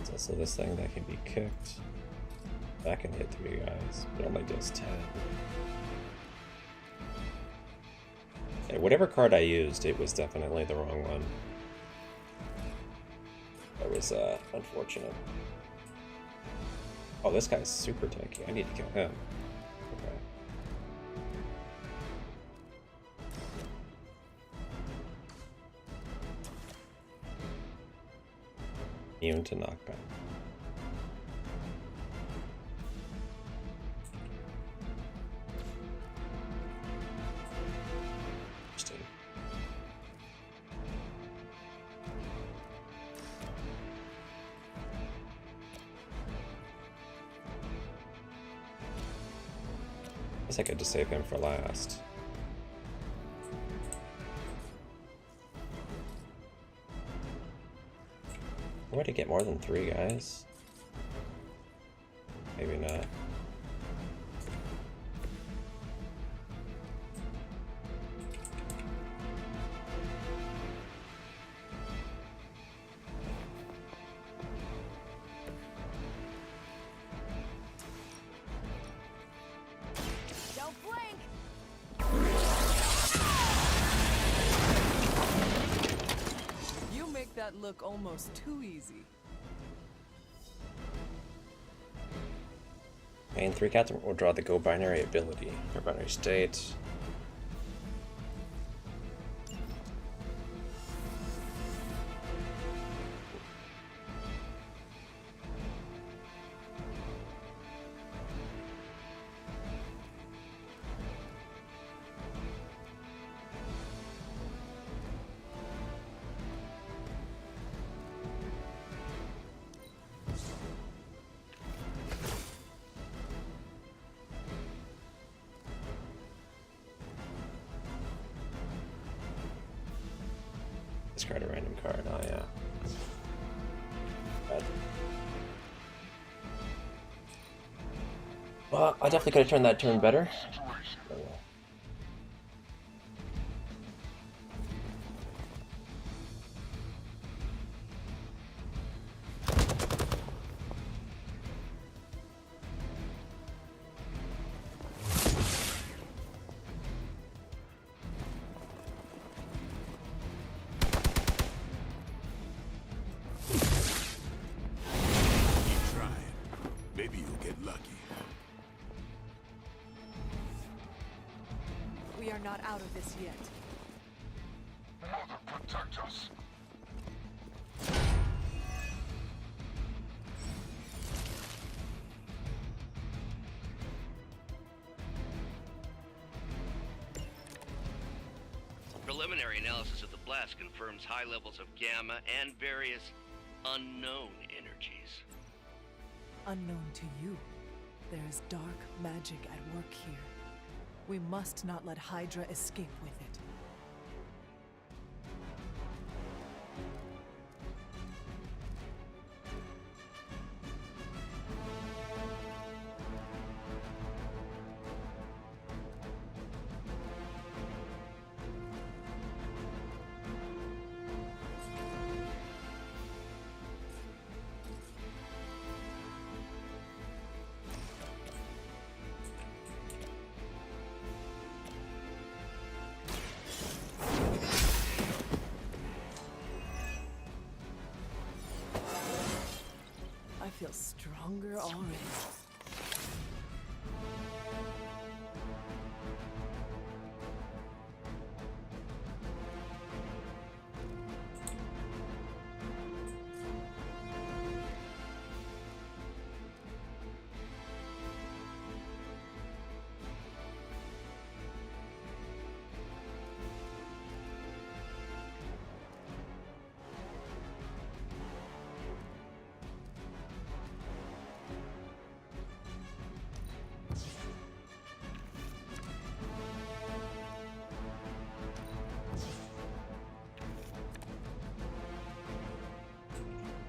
It's also this thing that can be kicked. That can hit 3 guys, but only does 10. Yeah, whatever card I used, it was definitely the wrong one. That was unfortunate. Oh, this guy's super tanky. I need to kill him. Okay. immune to knockback. Interesting. Guess I could just save him for last. Where to get more than 3 guys? Maybe not. Don't blink! You make that look almost too easy. Main 3 cats will draw the Go Binary ability or binary state. Discard a random card. Oh yeah. Bad. Well, I definitely could have turned that turn better. Oh, well. Keep trying. Maybe you'll get lucky. We are not out of this yet. Mother, protect us. Preliminary analysis of the blast confirms high levels of gamma and various unknown energies. Unknown to you, there is dark magic at work here. We must not let Hydra escape with it. I feel stronger already.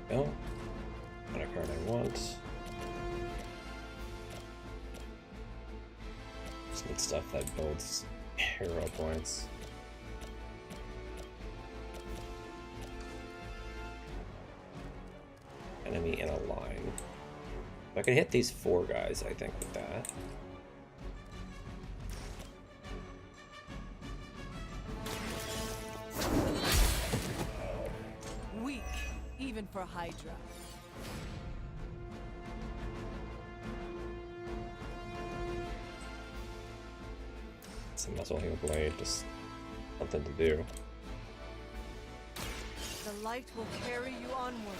Go. Not a card I want. Just need stuff that builds hero points. Enemy in a line. I could hit these 4 guys, I think, with that. Weak, even for Hydra. Some muscle heal blade, just something to do. The The light will carry you onward.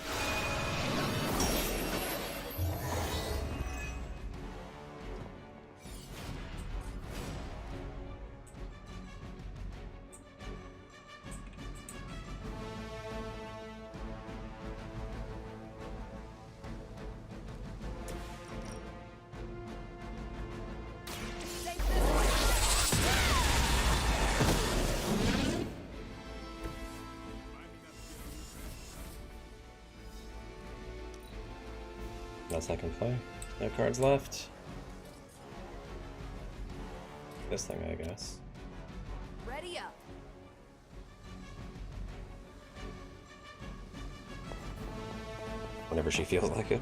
Else I can play. No cards left. This thing, I guess. Ready up. Whenever she feels like it.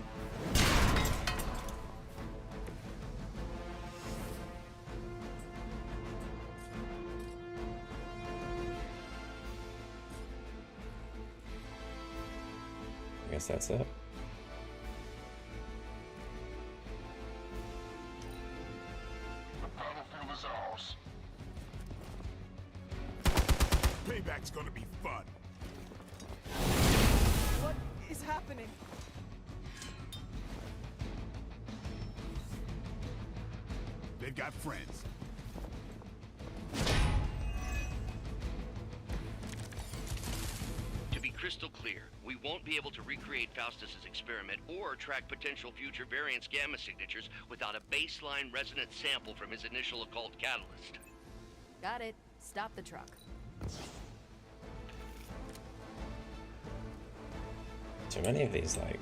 I guess that's it. Payback's gonna be fun. What is happening? They've got friends. To be crystal clear, we won't be able to recreate Faustus's experiment or track potential future variance gamma signatures without a baseline resonant sample from his initial occult catalyst. Got it. Stop the truck. Too many of these, like,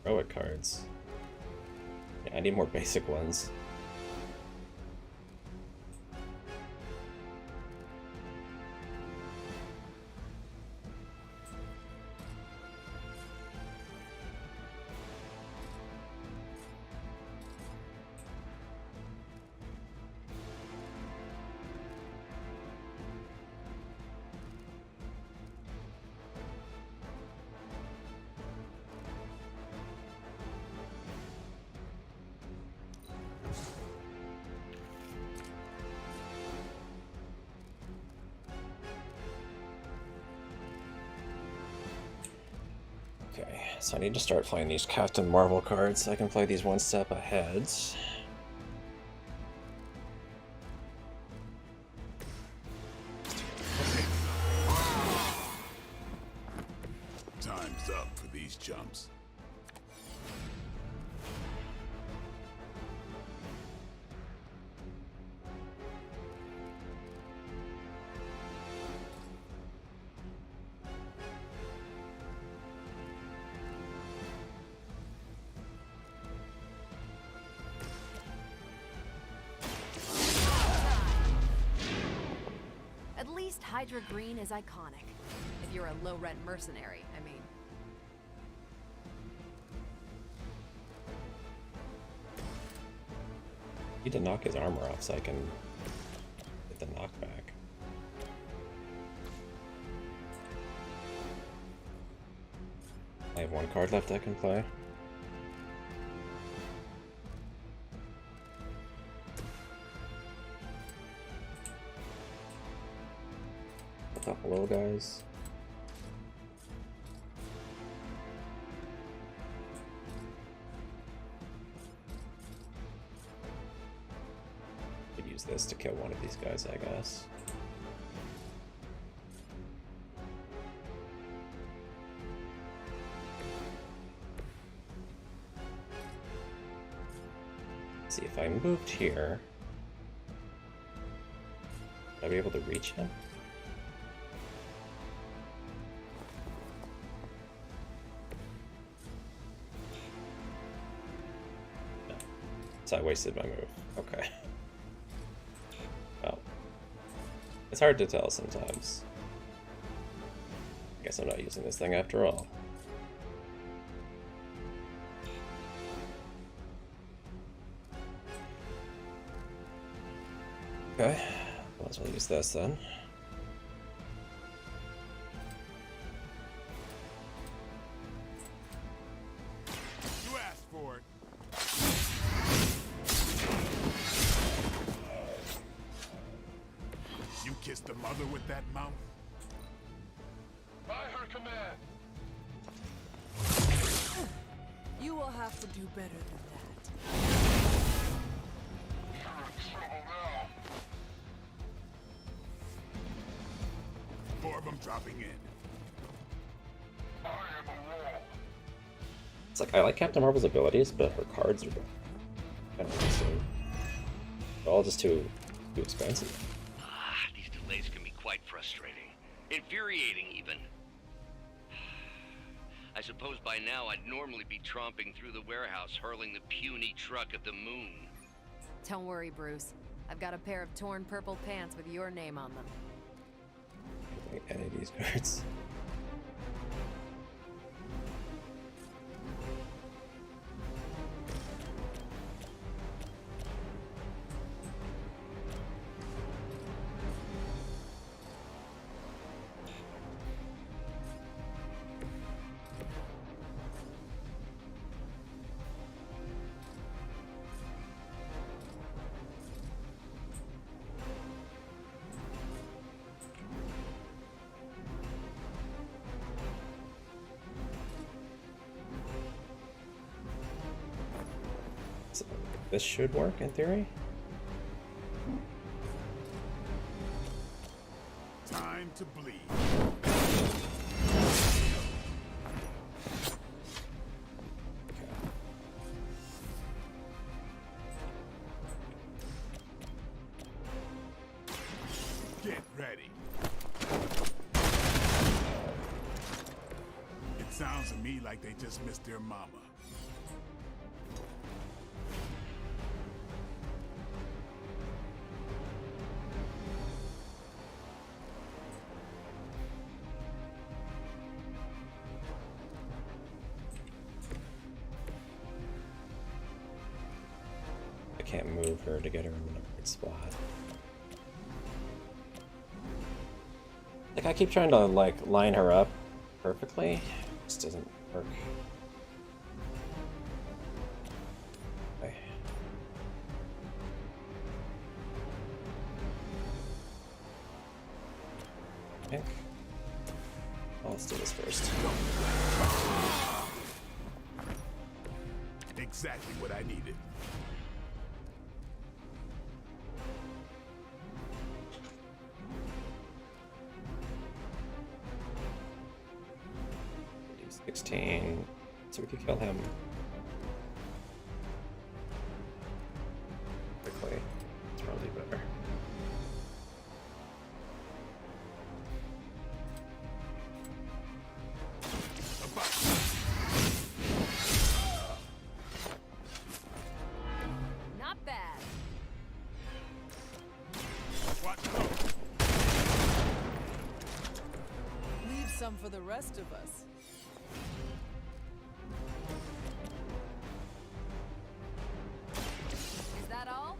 heroic cards. Yeah, I need more basic ones. Okay, so I need to start playing these Captain Marvel cards so I can play these one step ahead. Time's up for these chumps. At least Hydra Green is iconic. If you're a low-rent mercenary, I mean. I need to knock his armor off so I can get the knockback. I have one card left I can play. A couple little guys. Could use this to kill one of these guys, I guess. See, if I moved here, would I be able to reach him? No. So I wasted my move. Okay. Well, it's hard to tell sometimes. I guess I'm not using this thing after all. Okay, might as well use this then. You asked for it. You kissed the mother with that mouth? I'll have to do better than that. Four of them dropping in. It's like, I like Captain Marvel's abilities, but her cards are kind of insane. They're all just too expensive. These delays can be quite frustrating. Infuriating, even. I suppose by now I'd normally be tromping through the warehouse, hurling the puny truck at the moon. Don't worry, Bruce. I've got a pair of torn purple pants with your name on them. Any of these cards. So this should work in theory. Time to bleed. Get ready. It sounds to me like they just missed their mama. I can't move her to get her in the right spot. Like, I keep trying to, like, line her up perfectly. It just doesn't work. Okay. Okay. Well, let's do this first. Exactly what I needed. Do 16, so we can kill him quickly. It's probably better. Not bad. Leave some for the rest of us. Is that all?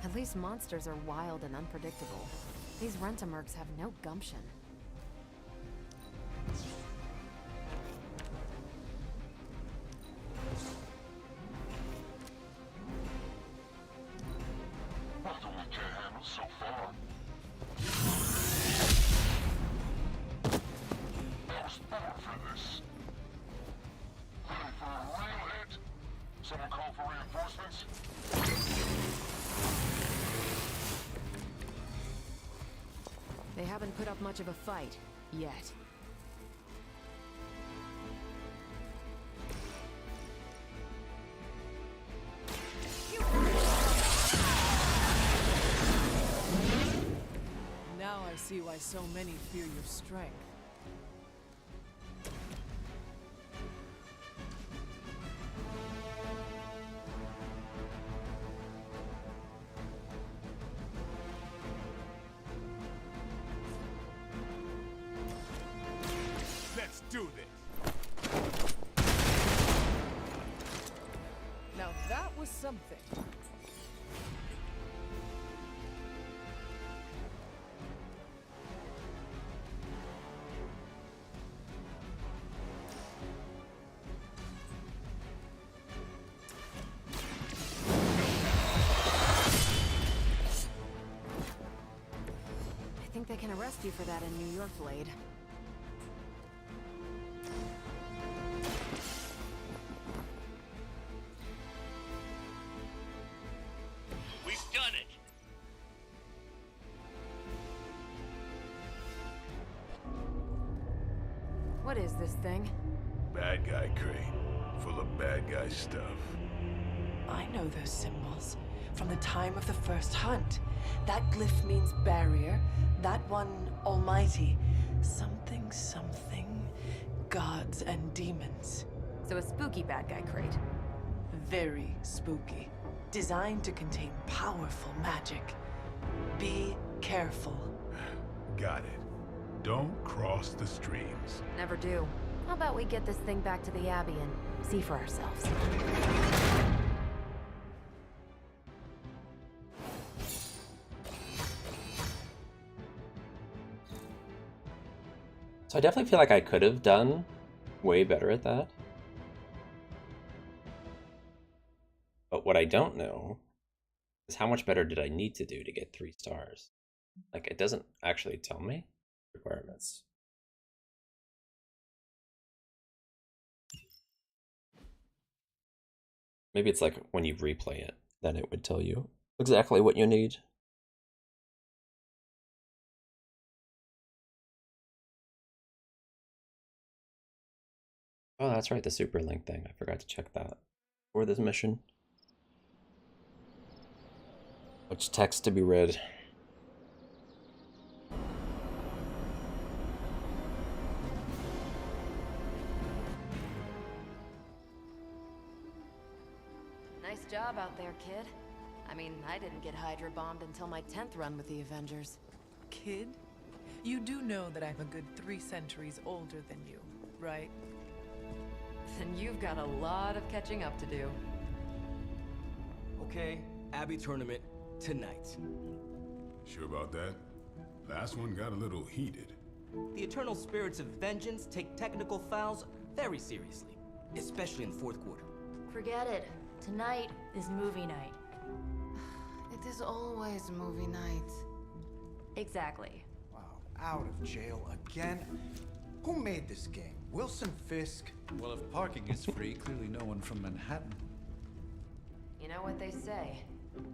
At least monsters are wild and unpredictable. These Rent-A-Mercs have no gumption. Someone call for reinforcements? They haven't put up much of a fight, yet. Now I see why so many fear your strength. Let's do this. Now that was something. I think they can arrest you for that in New York, Blade. What is this thing? Bad guy crate, full of bad guy stuff. I know those symbols from the time of the first hunt. That glyph means barrier, that one almighty. Something, something, gods and demons. So a spooky bad guy crate. Very spooky. Designed to contain powerful magic. Be careful. Got it. Don't cross the streams. Never do. How about we get this thing back to the Abbey and see for ourselves? So I definitely feel like I could have done way better at that. But what I don't know is how much better did I need to do to get 3 stars? Like, it doesn't actually tell me requirements. Maybe it's like when you replay it, then it would tell you exactly what you need. Oh, that's right, the super link thing. I forgot to check that for this mission. Which text to be read? Nice job out there, kid. I mean, I didn't get Hydra bombed until my 10th run with the Avengers. Kid, you do know that I'm a good 3 centuries older than you, right? Then you've got a lot of catching up to do. Okay, Abbey tournament tonight. Sure about that? Last one got a little heated. The eternal spirits of vengeance take technical fouls very seriously, especially in the fourth quarter. Forget it. Tonight is movie night. It is always movie night. Exactly. Wow, out of jail again? Who made this game? Wilson Fisk? Well, if parking is free, clearly no one from Manhattan. You know what they say?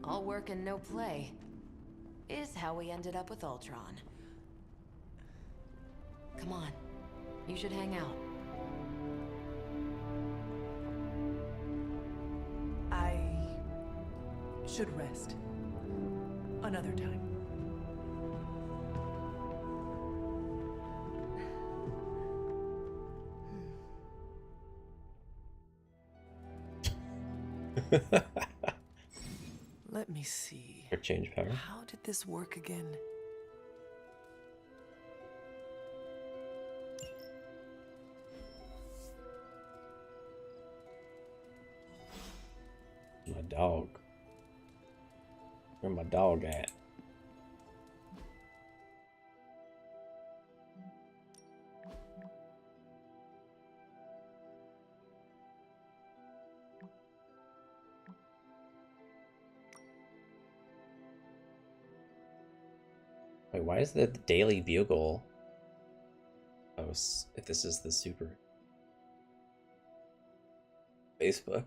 All work and no play is how we ended up with Ultron. Come on, you should hang out. I should rest. Another time. Let me see. Or change power. How did this work again? My dog. Where my dog at? Wait, why is the Daily Bugle? Oh, if this is the super Facebook.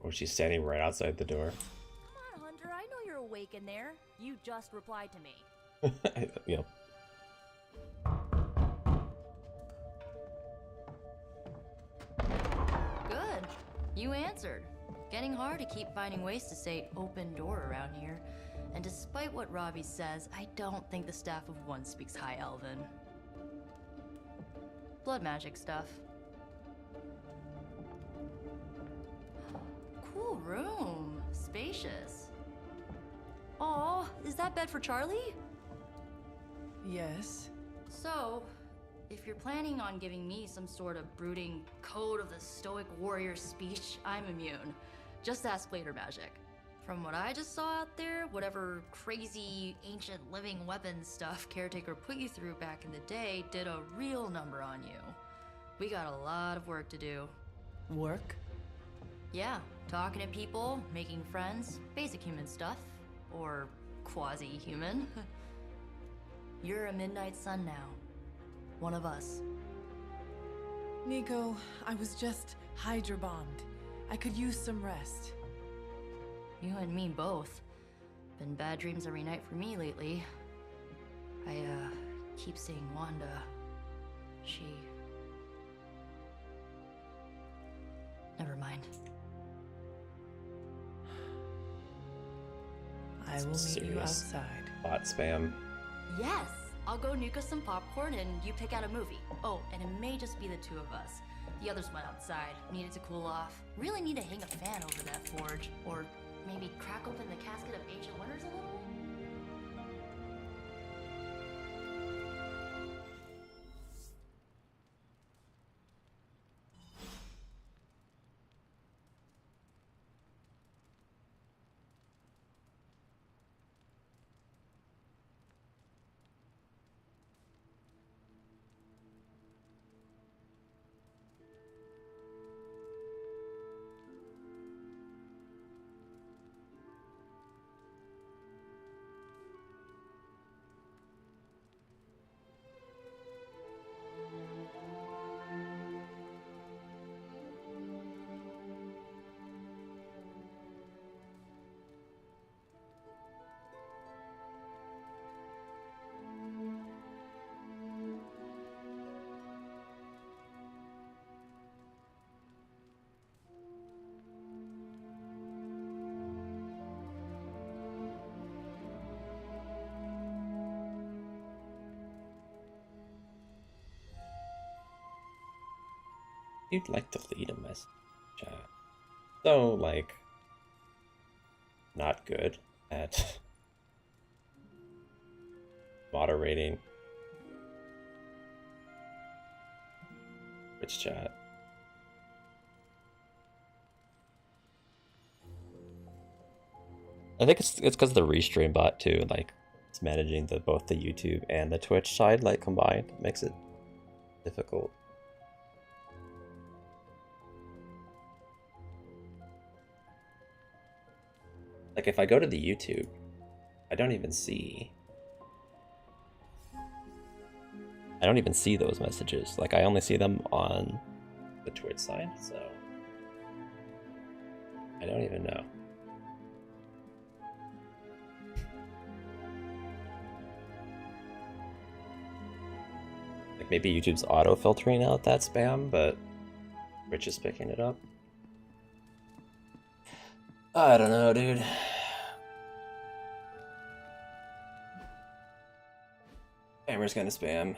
Oh, she's standing right outside the door. Come on, Hunter, I know you're awake in there. You just replied to me. Yep. Good. You answered. Getting hard to keep finding ways to say open door around here. And despite what Robbie says, I don't think the staff of One speaks High Elven. Blood magic stuff. Cool room. Spacious. Aw, is that bed for Charlie? Yes. So, if you're planning on giving me some sort of brooding code of the stoic warrior speech, I'm immune. Just ask later, Magic. From what I just saw out there, whatever crazy ancient living weapons stuff Caretaker put you through back in the day did a real number on you. We got a lot of work to do. Work? Yeah, talking to people, making friends, basic human stuff. Or quasi-human. You're a Midnight Sun now. One of us. Nico, I was just Hydra bombed. I could use some rest. You and me both. Been bad dreams every night for me lately. I, keep seeing Wanda. She... Never mind. I will meet you outside. Bot spam. Yes! I'll go nuke us some popcorn and you pick out a movie. Oh, and it may just be the two of us. The others went outside, needed to cool off. Really need to hang a fan over that forge. Or maybe crack open the casket of ancient wonders a little? You'd like to lead a message chat. So, like, not good at moderating Twitch chat. I think it's because of the restream bot too. Like, it's managing both the YouTube and the Twitch side like combined. It makes it difficult. Like, if I go to the YouTube, I don't even see those messages. Like, I only see them on the Twitch side, so I don't even know. Like, maybe YouTube's auto-filtering out that spam, but Twitch is picking it up. I don't know, dude. Spammer's gonna spam.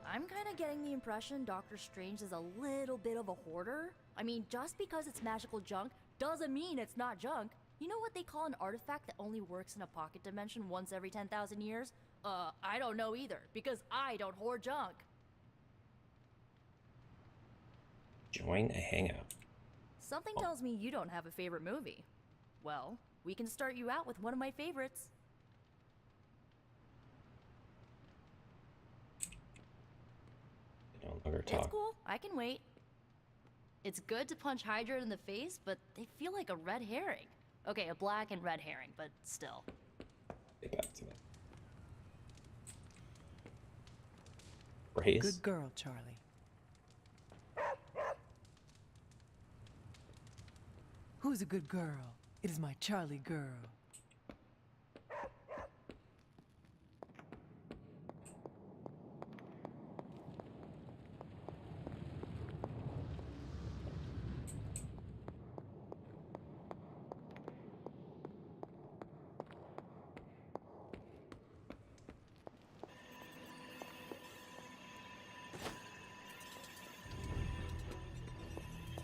I'm kind of getting the impression Doctor Strange is a little bit of a hoarder. I mean, just because it's magical junk doesn't mean it's not junk. You know what they call an artifact that only works in a pocket dimension once every 10,000 years? I don't know either, because I don't hoard junk. Join a hangout. Something tells me you don't have a favorite movie. Well, we can start you out with one of my favorites. They no longer talk. It's cool, I can wait. It's good to punch Hydra in the face, but they feel like a red herring. Okay, a black and red herring, but still. Get back to that. Raise? Good girl, Charlie. Who's a good girl? It is my Charlie girl.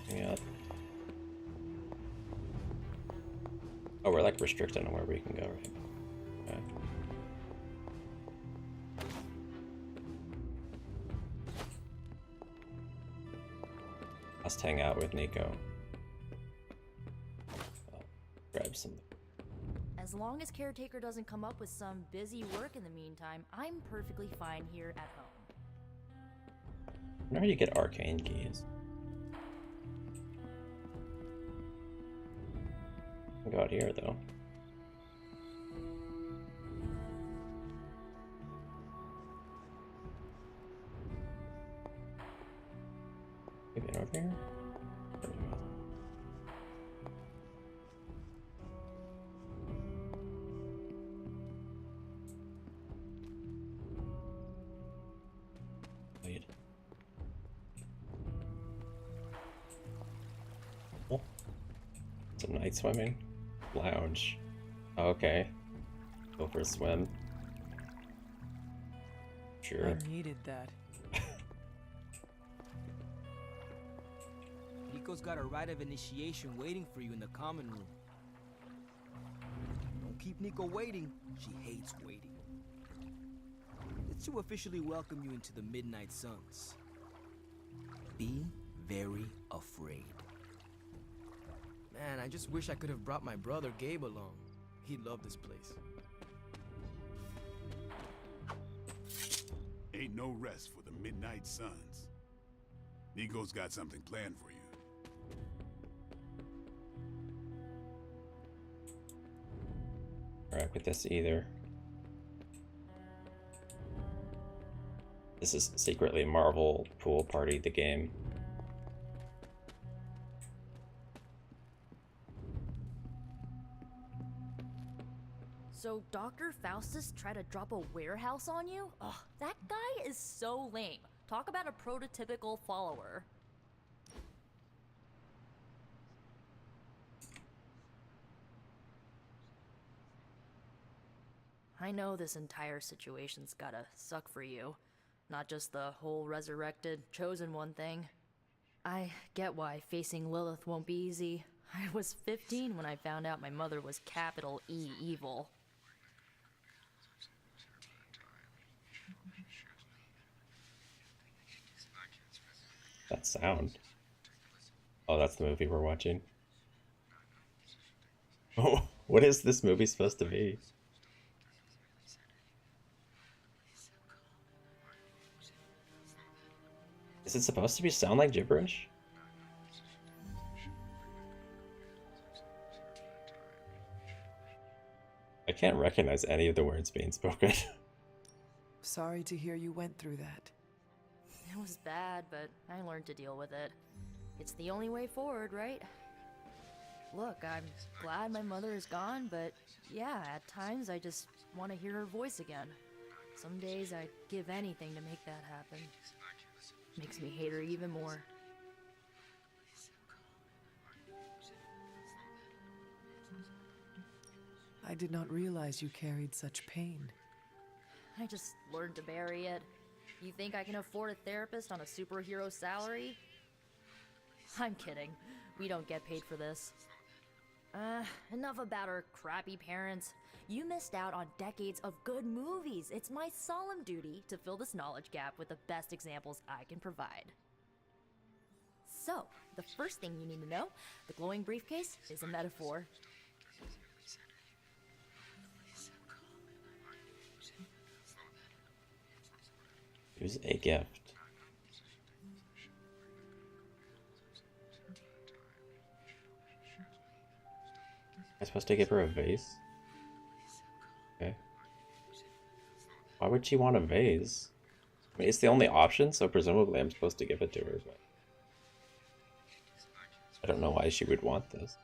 Yeah. Oh, we're like restricted on where we can go, right? Okay. Let's hang out with Nico. I'll grab some. As long as Caretaker doesn't come up with some busy work in the meantime, I'm perfectly fine here at home. I wonder how you get arcane keys. I can go out here though. Maybe over here? Wait. Oh. It's a night swimming lounge. Oh, okay. Go for a swim. Sure. I needed that. Nico's got a rite of initiation waiting for you in the common room. Don't keep Nico waiting. She hates waiting. It's to officially welcome you into the Midnight Suns. Be very afraid. Man, I just wish I could have brought my brother Gabe along. He'd love this place. Ain't no rest for the Midnight Suns. Nico's got something planned for you. Alright, with this either. This is secretly Marvel Pool Party, the game. So Dr. Faustus tried to drop a warehouse on you? Ugh, that guy is so lame. Talk about a prototypical follower. I know this entire situation's gotta suck for you. Not just the whole resurrected, chosen one thing. I get why facing Lilith won't be easy. I was 15 when I found out my mother was capital E evil. That sound. Oh, that's the movie we're watching. Oh, what is this movie supposed to be? Is it supposed to be sound like gibberish? I can't recognize any of the words being spoken. Sorry to hear you went through that. It was bad, but I learned to deal with it. It's the only way forward, right? Look, I'm glad my mother is gone, but yeah, at times I just want to hear her voice again. Some days I'd give anything to make that happen. Makes me hate her even more. I did not realize you carried such pain. I just learned to bury it. You think I can afford a therapist on a superhero salary? I'm kidding. We don't get paid for this. Enough about our crappy parents. You missed out on decades of good movies. It's my solemn duty to fill this knowledge gap with the best examples I can provide. So, the first thing you need to know, the glowing briefcase is a metaphor. Use a gift. Am I supposed to give her a vase? Okay. Why would she want a vase? I mean, it's the only option, so presumably I'm supposed to give it to her, but I don't know why she would want this.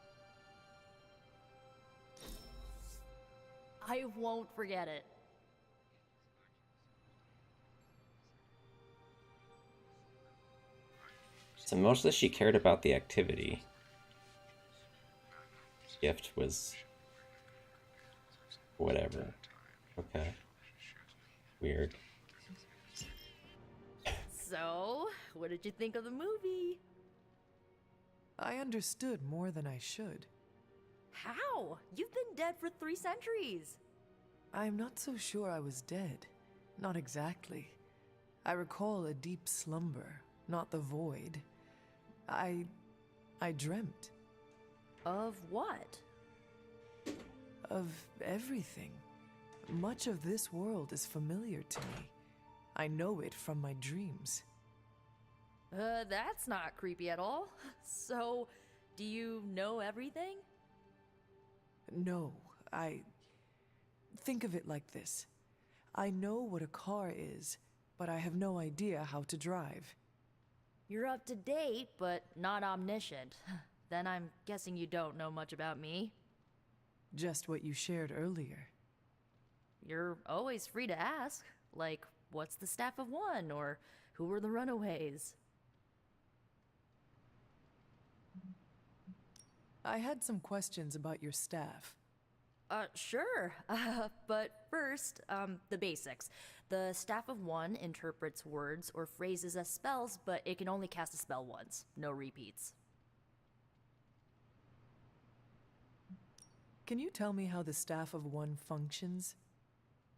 I won't forget it. So mostly she cared about the activity. Gift was whatever. Okay. Weird. So, what did you think of the movie? I understood more than I should. How? You've been dead for 3 centuries. I'm not so sure I was dead. Not exactly. I recall a deep slumber, not the void. I dreamt. Of what? Of everything. Much of this world is familiar to me. I know it from my dreams. That's not creepy at all. So, do you know everything? No, Think of it like this. I know what a car is, but I have no idea how to drive. You're up to date, but not omniscient. Then I'm guessing you don't know much about me. Just what you shared earlier. You're always free to ask. Like, what's the Staff of One? Or who were the Runaways? I had some questions about your staff. Sure. But first, the basics. The Staff of One interprets words or phrases as spells, but it can only cast a spell once. No repeats. Can you tell me how the Staff of One functions?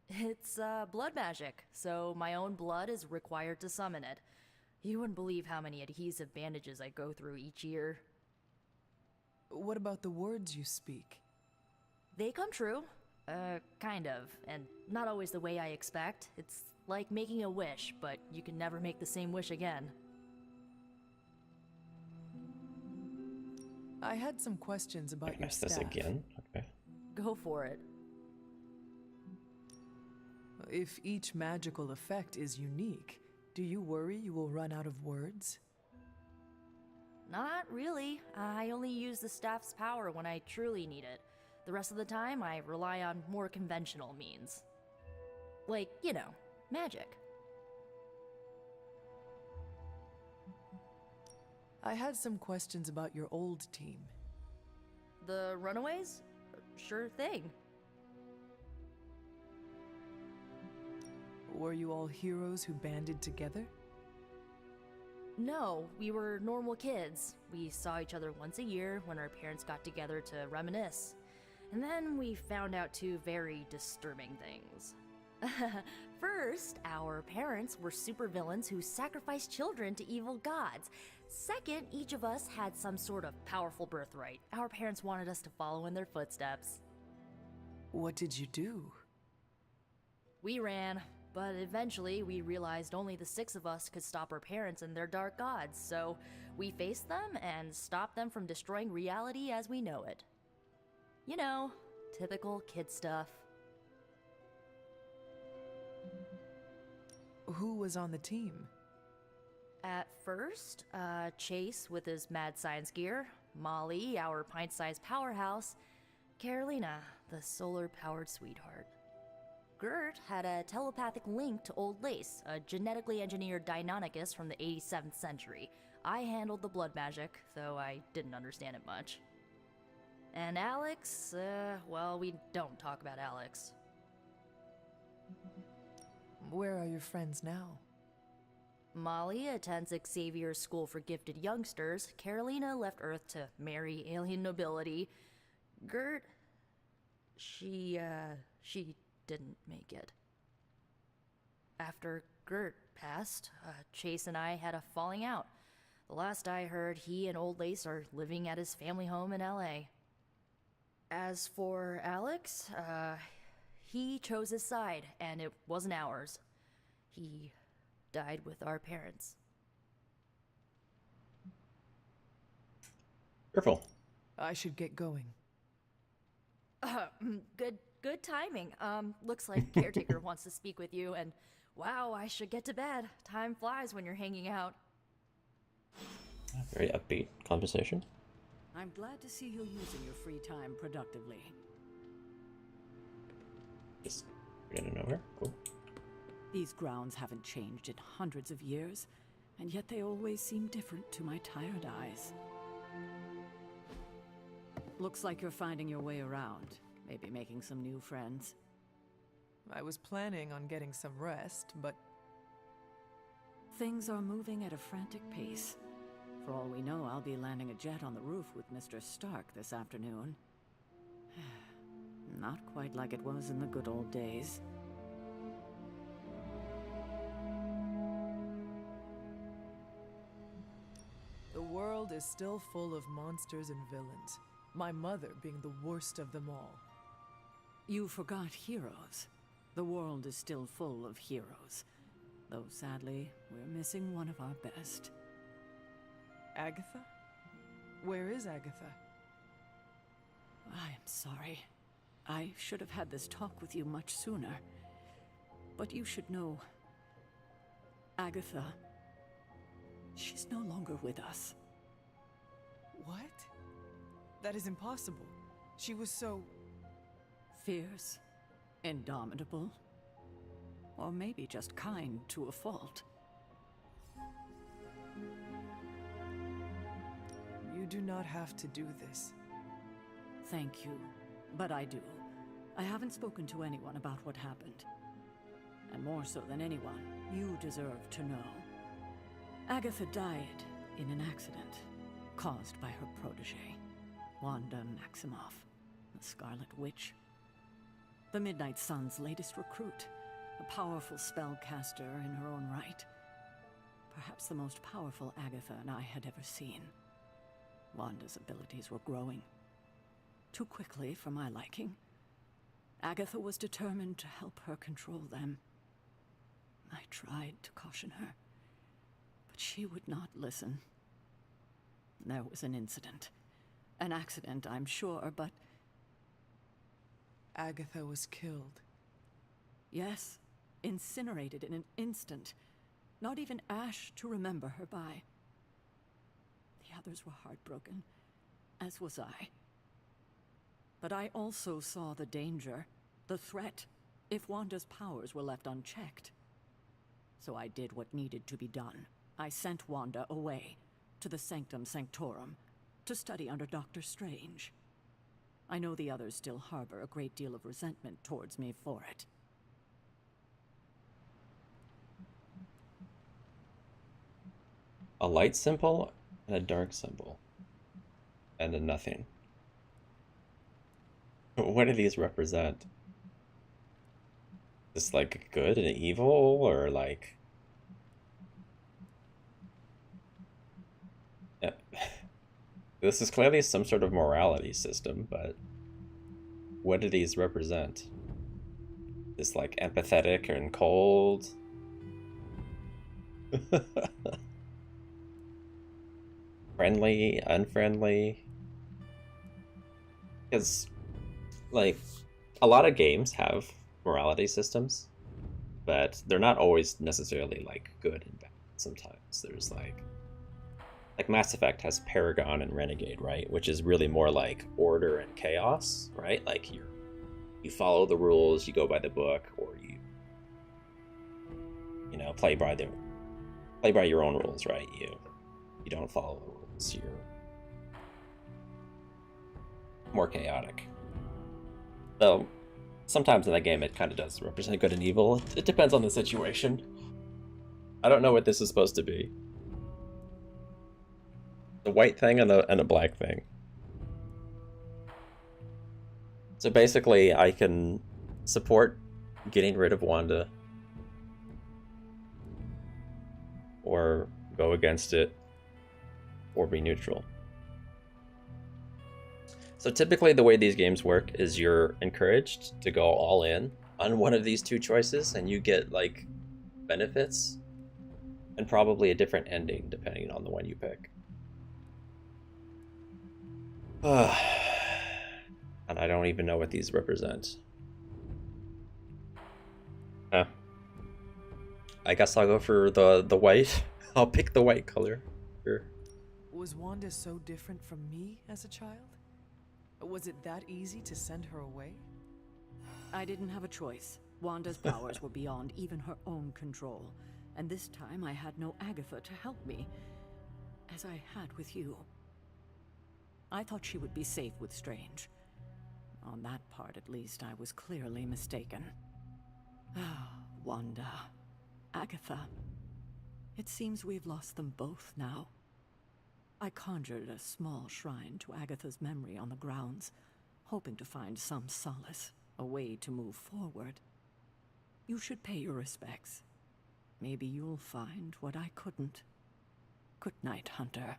It's, blood magic, so my own blood is required to summon it. You wouldn't believe how many adhesive bandages I go through each year. What about the words you speak? They come true. Kind of. And not always the way I expect. It's like making a wish, but you can never make the same wish again. I had some questions about your Missed this staff. again? Okay. Go for it. If each magical effect is unique, do you worry you will run out of words? Not really. I only use the staff's power when I truly need it. The rest of the time, I rely on more conventional means. Like, you know, magic. I had some questions about your old team. The Runaways? Sure thing. Were you all heroes who banded together? No, we were normal kids. We saw each other once a year when our parents got together to reminisce. And then we found out 2 very disturbing things. First, our parents were supervillains who sacrificed children to evil gods. Second, each of us had some sort of powerful birthright. Our parents wanted us to follow in their footsteps. What did you do? We ran, but eventually we realized only the 6 of us could stop our parents and their dark gods, so we faced them and stopped them from destroying reality as we know it. You know, typical kid stuff. Who was on the team? At first, Chase with his mad science gear, Molly, our pint-sized powerhouse, Carolina, the solar-powered sweetheart. Gert had a telepathic link to Old Lace, a genetically engineered Deinonychus from the 87th century. I handled the blood magic, though I didn't understand it much. And Alex, well, we don't talk about Alex. Where are your friends now? Molly attends Xavier's School for Gifted Youngsters. Carolina left Earth to marry alien nobility. Gert, she didn't make it. After Gert passed, Chase and I had a falling out. The last I heard, he and Old Lace are living at his family home in LA. As for Alex, he chose his side, and it wasn't ours. He died with our parents. Careful. I should get going. Good timing. Looks like Caretaker wants to speak with you, and wow, I should get to bed. Time flies when you're hanging out. Very upbeat conversation. I'm glad to see you're using your free time productively. Just get to know her. Cool. These grounds haven't changed in hundreds of years, and yet they always seem different to my tired eyes. Looks like you're finding your way around. Maybe making some new friends. I was planning on getting some rest, but Things are moving at a frantic pace. For all we know, I'll be landing a jet on the roof with Mr. Stark this afternoon. Not quite like it was in the good old days. the world is still full of monsters and villains, my mother being the worst of them all. You forgot heroes. The world is still full of heroes. Though sadly, we're missing one of our best. Agatha? Where is Agatha? I am sorry. I should have had this talk with you much sooner. But you should know... Agatha... she's no longer with us. What? That is impossible. She was so... fierce, indomitable, or maybe just kind to a fault. You do not have to do this. Thank you, but I do. I haven't spoken to anyone about what happened. And more so than anyone, you deserve to know. Agatha died in an accident caused by her protege, Wanda Maximoff, the Scarlet Witch. The Midnight Sun's latest recruit, a powerful spellcaster in her own right. Perhaps the most powerful Agatha and I had ever seen. Wanda's abilities were growing. Too quickly for my liking. Agatha was determined to help her control them. I tried to caution her, but she would not listen. There was an incident. An accident, I'm sure, but... Agatha was killed. Yes, incinerated in an instant. Not even ash to remember her by. The others were heartbroken, as was I. But I also saw the danger, the threat, if Wanda's powers were left unchecked. So I did what needed to be done. I sent Wanda away, to the Sanctum Sanctorum, to study under Dr. Strange. I know the others still harbor a great deal of resentment towards me for it. A light symbol and a dark symbol. And a nothing. What do these represent? Just like good and evil, or like... Yeah. This is clearly some sort of morality system, but what do these represent? Just like empathetic and cold? Friendly, unfriendly? Because, like, a lot of games have morality systems, but they're not always necessarily, like, good and bad. Sometimes there's, like Mass Effect has Paragon and Renegade, right? Which is really more like order and chaos, right? Like, you follow the rules, you go by the book, or you know, play by your own rules, right? You don't follow the rules. You're more chaotic. So sometimes in that game it kind of does represent good and evil. It depends on the situation. I don't know what this is supposed to be. The white thing and a black thing. So basically I can support getting rid of Wanda, or go against it, or be neutral. So typically the way these games work is you're encouraged to go all in on one of these two choices, and you get like benefits and probably a different ending depending on the one you pick. And I don't even know what these represent. I guess I'll go for the white. I'll pick the white color. Sure. Was Wanda so different from me as a child? Was it that easy to send her away? I didn't have a choice. Wanda's powers were beyond even her own control. And this time I had no Agatha to help me, as I had with you. I thought she would be safe with Strange. On that part, at least, I was clearly mistaken. Ah, Wanda. Agatha. It seems we've lost them both now. I conjured a small shrine to Agatha's memory on the grounds, hoping to find some solace, a way to move forward. You should pay your respects. Maybe you'll find what I couldn't. Good night, Hunter.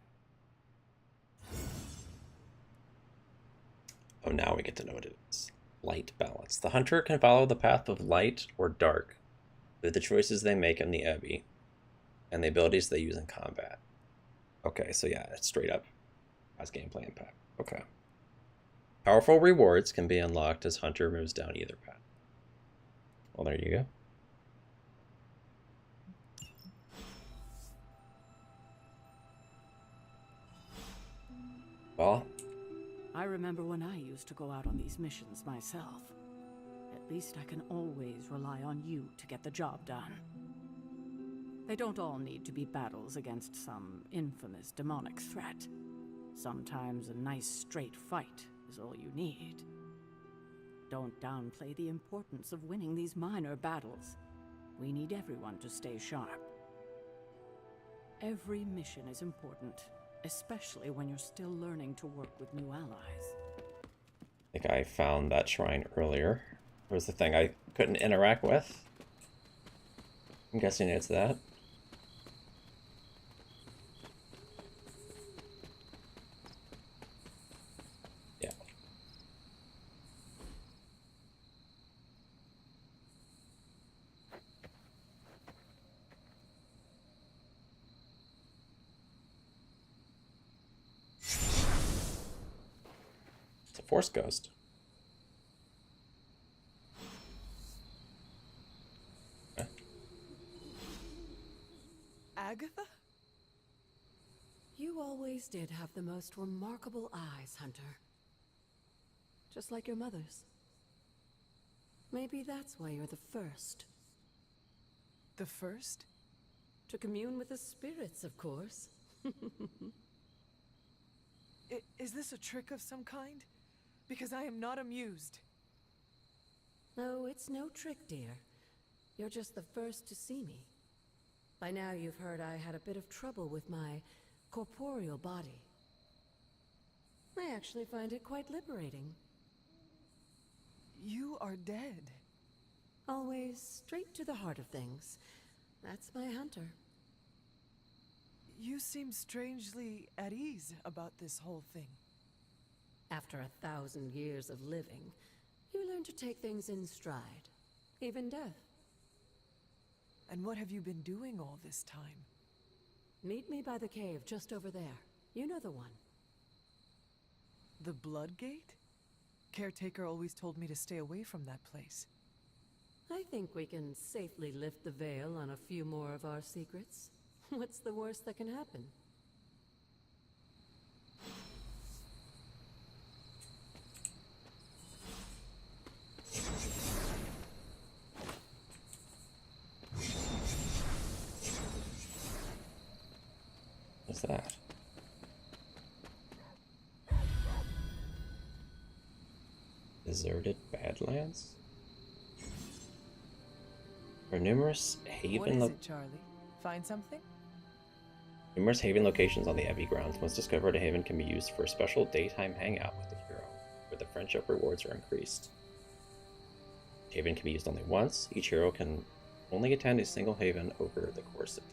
Oh, now we get to know what it is. Light balance. The hunter can follow the path of light or dark with the choices they make in the Abbey and the abilities they use in combat. Okay, so yeah, it's straight up as gameplay impact. Okay. Powerful rewards can be unlocked as Hunter moves down either path. Well, there you go. Well, I remember when I used to go out on these missions myself. At least I can always rely on you to get the job done. They don't all need to be battles against some infamous demonic threat. Sometimes a nice straight fight is all you need. Don't downplay the importance of winning these minor battles. We need everyone to stay sharp. Every mission is important, especially when you're still learning to work with new allies. I think I found that shrine earlier. There was the thing I couldn't interact with. I'm guessing it's that. Yeah. It's a Force Ghost. Agatha? You always did have the most remarkable eyes, Hunter. Just like your mother's. Maybe that's why you're the first. The first? To commune with the spirits, of course. Is this a trick of some kind? Because I am not amused. No, it's no trick, dear. You're just the first to see me. By now you've heard I had a bit of trouble with my corporeal body. I actually find it quite liberating. You are dead. Always straight to the heart of things. That's my Hunter. You seem strangely at ease about this whole thing. After 1,000 years of living, you learn to take things in stride. Even death. And what have you been doing all this time? Meet me by the cave just over there. You know the one. The Blood Gate? Caretaker always told me to stay away from that place. I think we can safely lift the veil on a few more of our secrets. What's the worst that can happen? What's that? Deserted Badlands? There are numerous haven What is it, Charlie? Find something? Numerous haven locations on the Abbey grounds. Once discovered, a haven can be used for a special daytime hangout with the hero, where the friendship rewards are increased. Haven can be used only once. Each hero can only attend a single haven over the course of time.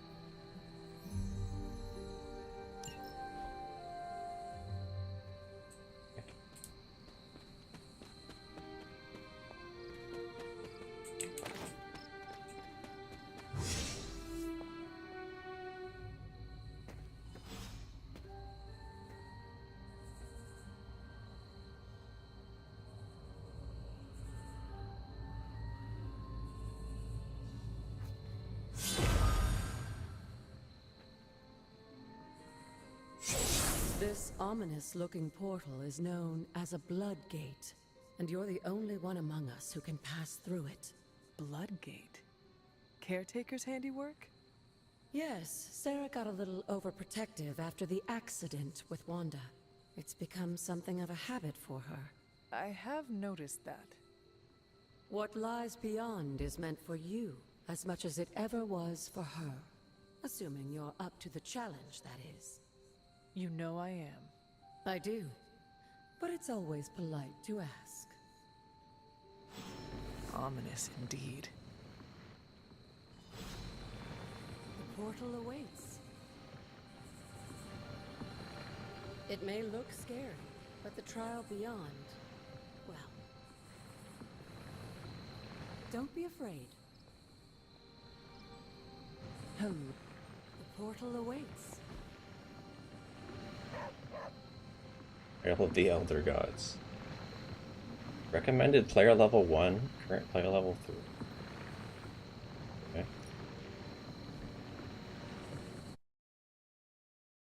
This ominous-looking portal is known as a blood gate, and you're the only one among us who can pass through it. Bloodgate? Caretaker's handiwork? Yes, Sarah got a little overprotective after the accident with Wanda. It's become something of a habit for her. I have noticed that. What lies beyond is meant for you as much as it ever was for her. Assuming you're up to the challenge, that is. You know I am. I do. But it's always polite to ask. Ominous indeed. The portal awaits. It may look scary, but the trial beyond, well... Don't be afraid. The portal awaits. Trail of the Elder Gods. Recommended player level 1, current player level 3. Okay.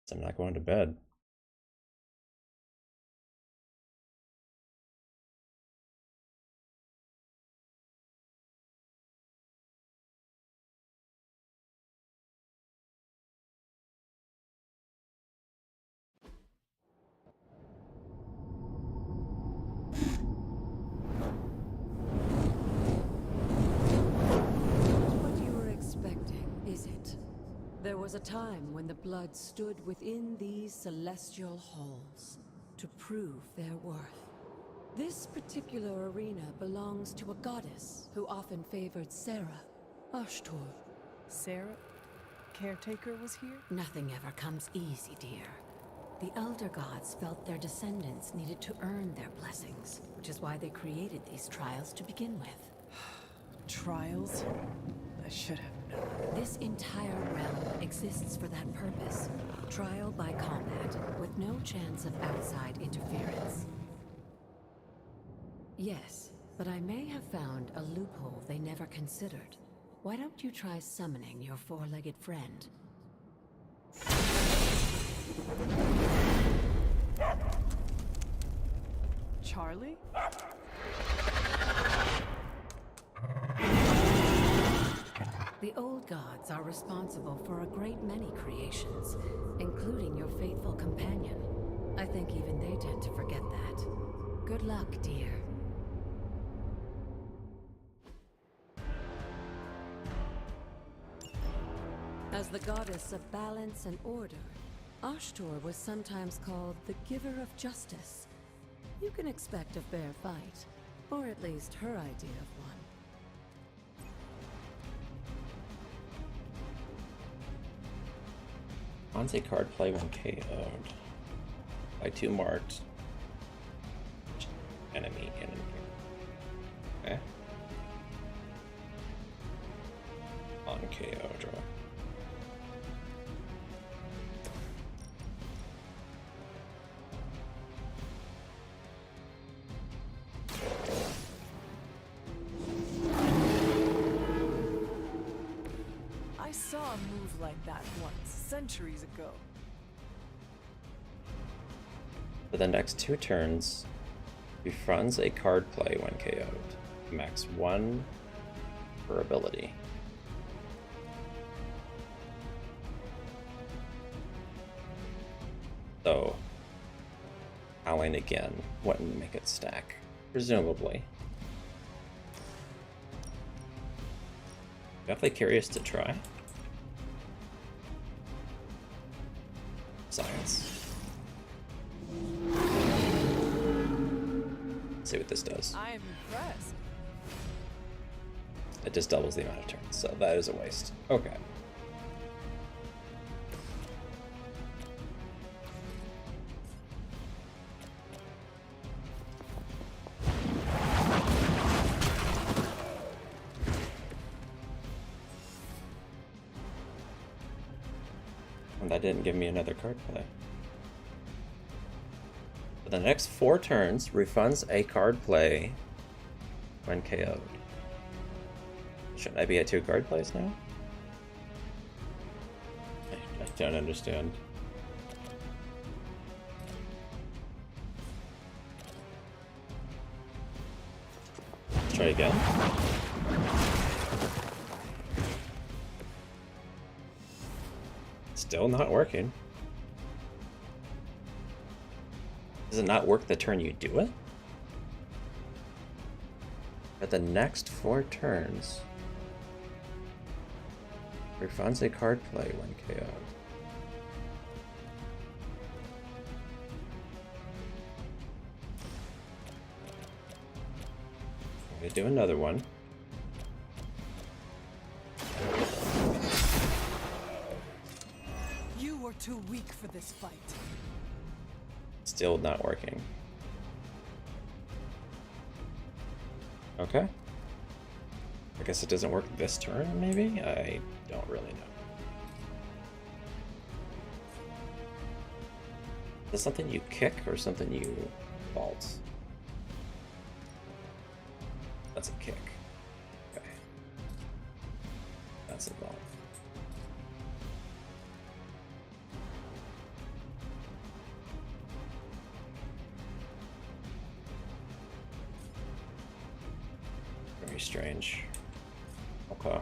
So I'm not going to bed. There was a time when the blood stood within these celestial halls to prove their worth. This particular arena belongs to a goddess who often favored Sarah, Ashtor. Sarah? Caretaker was here? Nothing ever comes easy, dear. The Elder Gods felt their descendants needed to earn their blessings, which is why they created these trials to begin with. Trials? I should have known. This entire realm exists for that purpose. Trial by combat, with no chance of outside interference. Yes, but I may have found a loophole they never considered. Why don't you try summoning your four-legged friend? Charlie? The old gods are responsible for a great many creations, including your faithful companion. I think even they tend to forget that. Good luck, dear. As the goddess of balance and order, Ashtor was sometimes called the giver of justice. You can expect a fair fight, or at least her idea of one. Once a card play when KO'd by 2 marked enemy. Okay. On KO draw. I saw a move like that once, centuries ago. For the next 2 turns, refunds a card play when KO'd. Max 1 per ability. So, howling again wouldn't make it stack, presumably. Definitely curious to try. Science. See what this does. I am impressed. It just doubles the amount of turns, so that is a waste. Okay. And that didn't give me another card play. For the next 4 turns, refunds a card play when KO'd. Shouldn't I be at 2 card plays now? I don't understand. try again. Still not working. Does it not work the turn you do it? At the next 4 turns, refunds a card play when KO'd. I'm gonna do another one. You were too weak for this fight. Still not working. Okay. I guess it doesn't work this turn, maybe? I don't really know. Is this something you kick or something you vault? That's a kick. Okay. That's a vault. Very strange. Okay.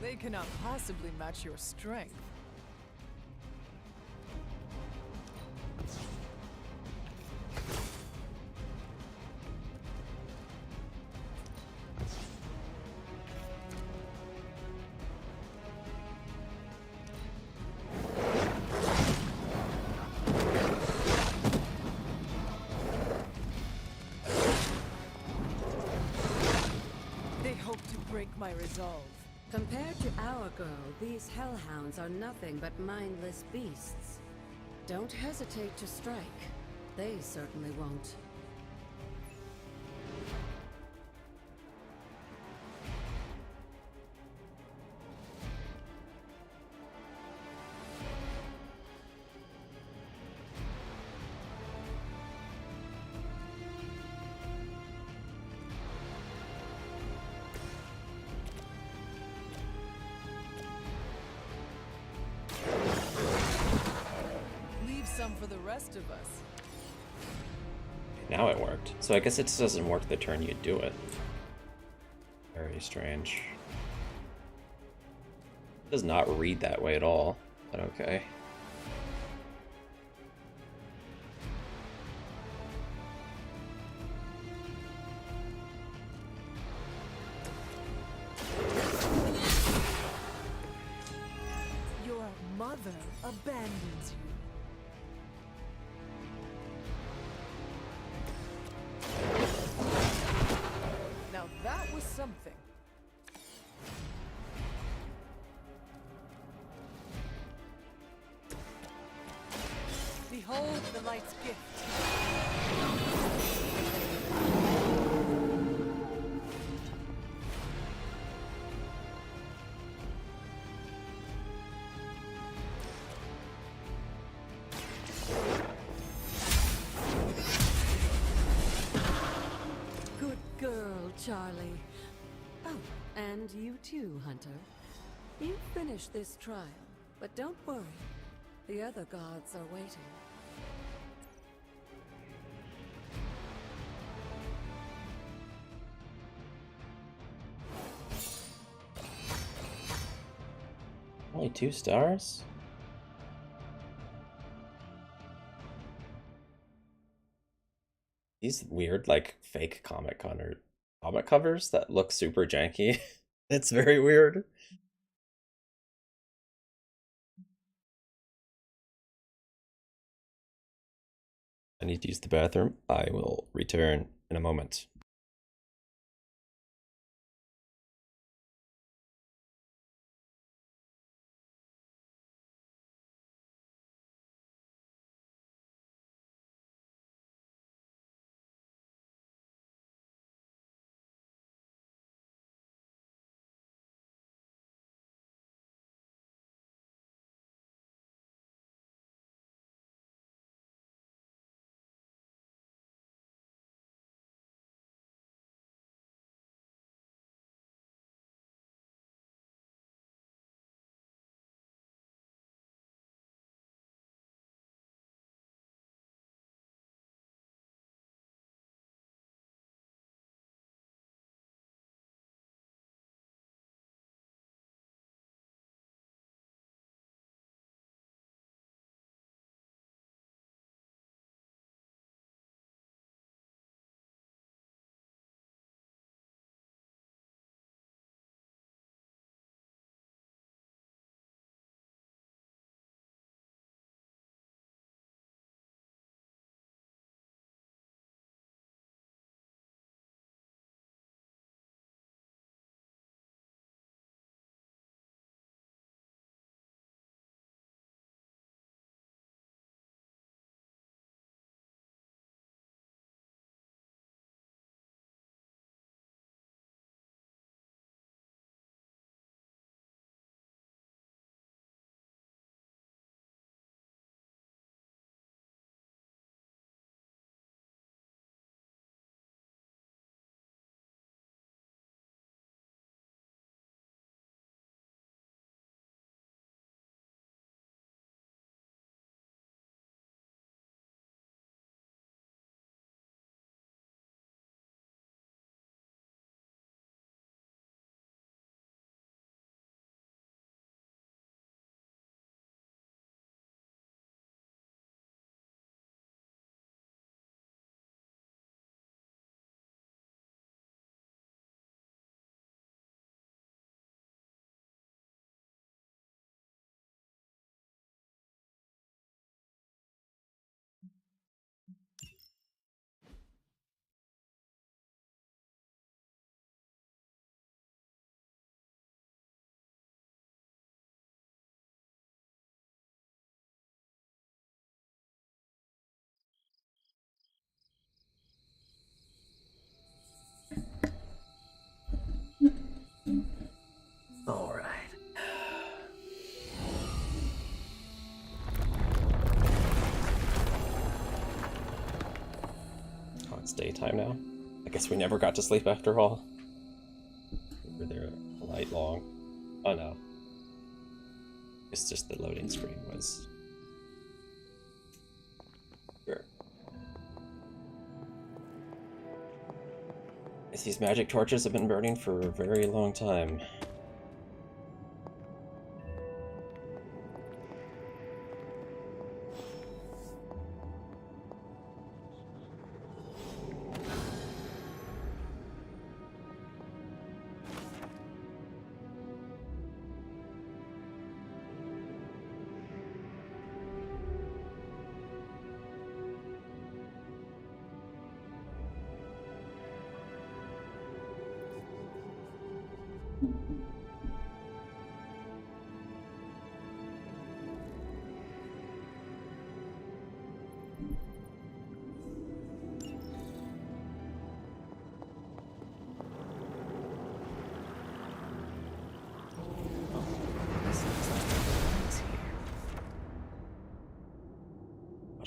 They cannot possibly match your strength. They hope to break my resolve. Compared to our girl, these hellhounds are nothing but mindless beasts. Don't hesitate to strike. They certainly won't. Leave some for the rest of us. Now it worked. So I guess it just doesn't work the turn you do it. Very strange. It does not read that way at all, but okay. Your mother abandons you. Now that was something. Behold the light's gift. Good girl, Charlie. Oh, and you too, Hunter. You finished this trial, but don't worry. The other gods are waiting. Only 2 stars? These weird, like, fake comic covers that look super janky. It's very weird. I need to use the bathroom. I will return in a moment. All right. Oh, it's daytime now. I guess we never got to sleep after all. We were there all night long. Oh no. It's just the loading screen was... Sure. Guess these magic torches have been burning for a very long time.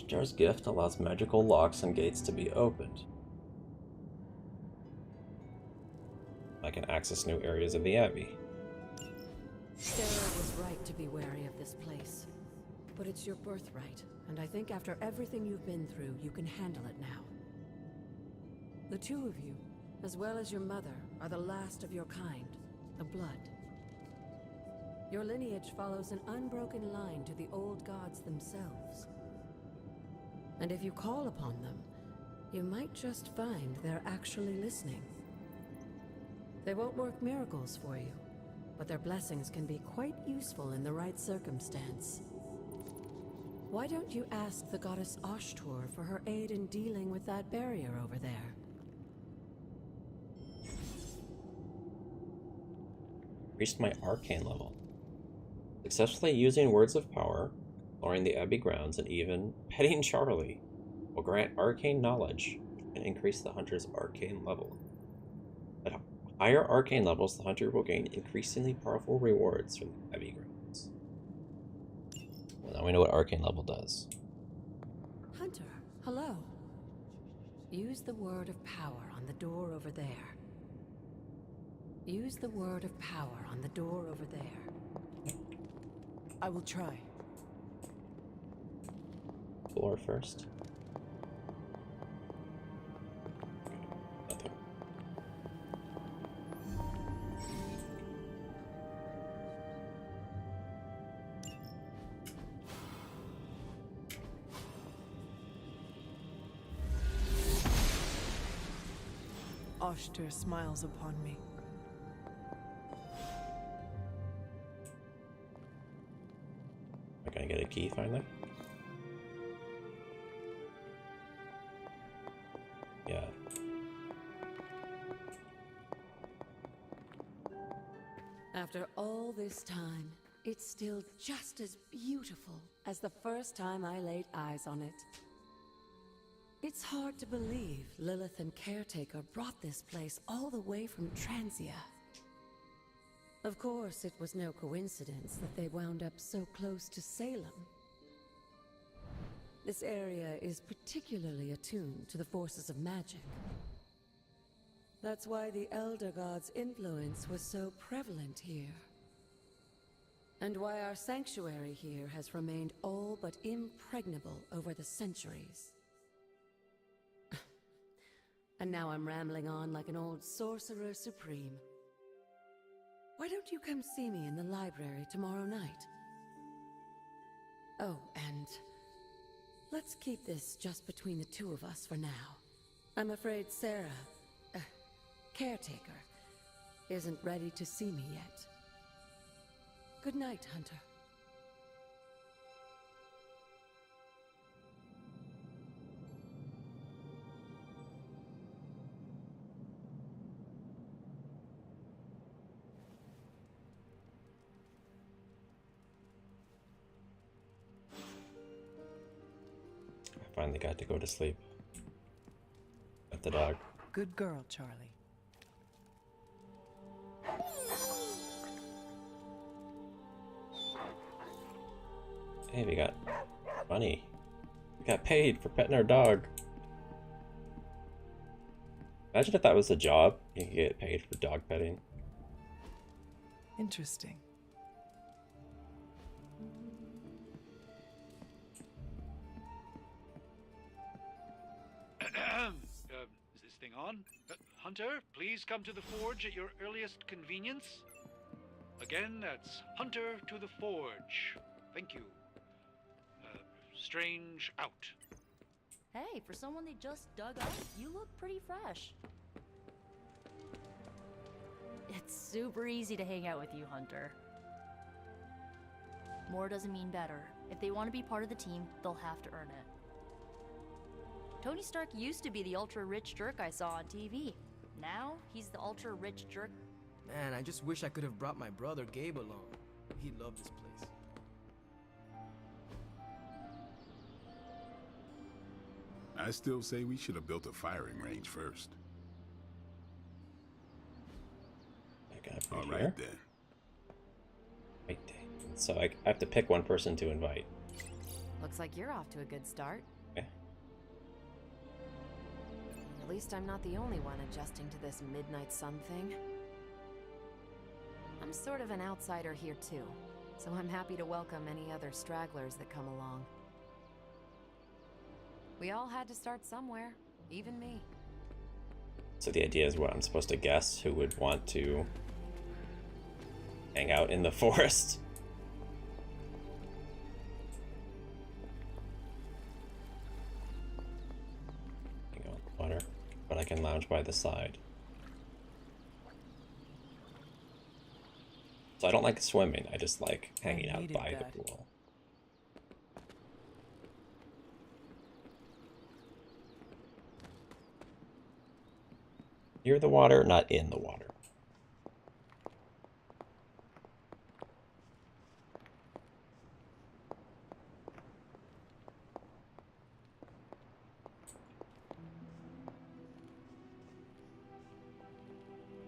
Jar's gift allows magical locks and gates to be opened. I can access new areas of the Abbey. Sarah was right to be wary of this place. But it's your birthright, and I think after everything you've been through, you can handle it now. The two of you, as well as your mother, are the last of your kind, the Blood. Your lineage follows an unbroken line to the old gods themselves. And if you call upon them, you might just find they're actually listening. They won't work miracles for you, but their blessings can be quite useful in the right circumstance. Why don't you ask the goddess Ashtur for her aid in dealing with that barrier over there? Increased my arcane level. Successfully using words of power, exploring the Abbey grounds, and even petting Charlie will grant arcane knowledge and increase the hunter's arcane level. At higher arcane levels, the hunter will gain increasingly powerful rewards from the Abbey grounds. Well, now we know what arcane level does. Hunter, hello. Use the word of power on the door over there. Use the word of power on the door over there. I will try. Floor first. Nothing. Ashtur smiles upon me. Am I gonna get a key finally? Yeah. After all this time, it's still just as beautiful as the first time I laid eyes on it. It's hard to believe Lilith and Caretaker brought this place all the way from Transia. Of course, it was no coincidence that they wound up so close to Salem. This area is particularly attuned to the forces of magic. That's why the Elder God's influence was so prevalent here. And why our sanctuary here has remained all but impregnable over the centuries. And now I'm rambling on like an old sorcerer supreme. Why don't you come see me in the library tomorrow night? Oh, and let's keep this just between the two of us for now. I'm afraid Sarah, Caretaker, isn't ready to see me yet. Good night, Hunter. I finally got to go to sleep. At the dog. Good girl, Charlie. Hey, we got money. We got paid for petting our dog. Imagine if that was a job. You could get paid for dog petting. Interesting. Is this thing on? Hunter, please come to the forge at your earliest convenience. Again, that's Hunter to the forge. Thank you. Strange out. Hey, for someone they just dug up, you look pretty fresh. It's super easy to hang out with you, Hunter. More doesn't mean better. If they want to be part of the team, they'll have to earn it. Tony Stark used to be the ultra-rich jerk I saw on TV. Now, he's the ultra-rich jerk. Man, I just wish I could have brought my brother Gabe along. He'd love this place. I still say we should have built a firing range first. All right then. Right there. So I have to pick one person to invite. Looks like you're off to a good start. Okay. At least I'm not the only one adjusting to this midnight sun thing. I'm sort of an outsider here too, so I'm happy to welcome any other stragglers that come along. We all had to start somewhere, even me. So the idea is what I'm supposed to guess who would want to hang out in the forest. Hang on, water, but I can lounge by the side. So I don't like swimming, I just like hanging out by the pool. Near the water, not in the water.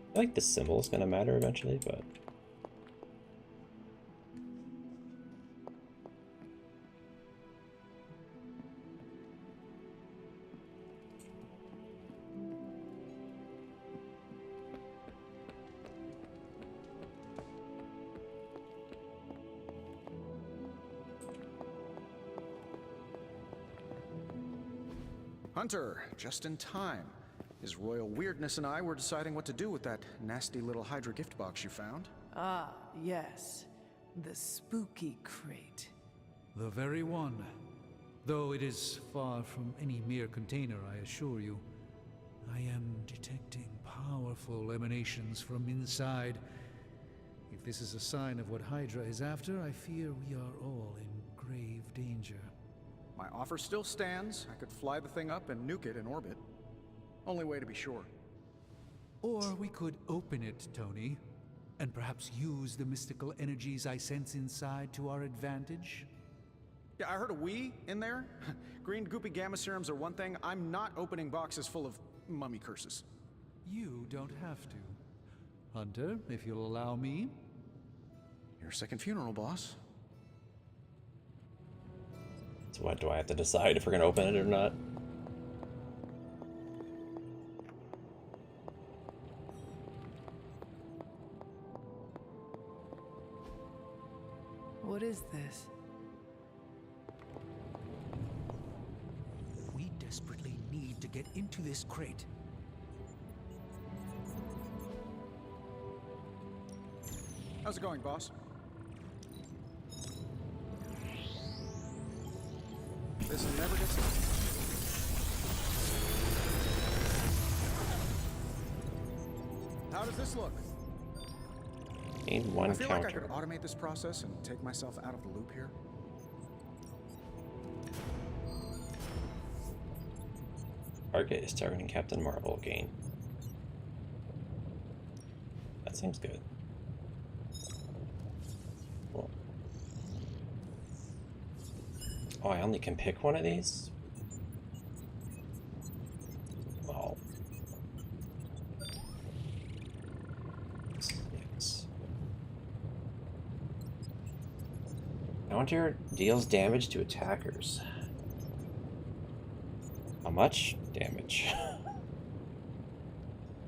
I feel like the symbol is going to matter eventually, but... Hunter, just in time. His royal weirdness and I were deciding what to do with that nasty little Hydra gift box you found. Ah, yes. The spooky crate. The very one. Though it is far from any mere container, I assure you. I am detecting powerful emanations from inside. If this is a sign of what Hydra is after, I fear we are all in grave danger. My offer still stands. I could fly the thing up and nuke it in orbit. Only way to be sure. Or we could open it, Tony, and perhaps use the mystical energies I sense inside to our advantage. Yeah, I heard a we in there. Green goopy gamma serums are one thing. I'm not opening boxes full of mummy curses. You don't have to. Hunter, if you'll allow me. Your second funeral, boss. So what, do I have to decide if we're going to open it or not? What is this? We desperately need to get into this crate. How's it going, boss? This never gets old. How does this look? Gain one I feel counter. like I could automate this process and take myself out of the loop here. Target is targeting Captain Marvel. Gain. That seems good. Cool. Oh, I only can pick one of these? Oh. Yes. Counter deals damage to attackers. How much damage?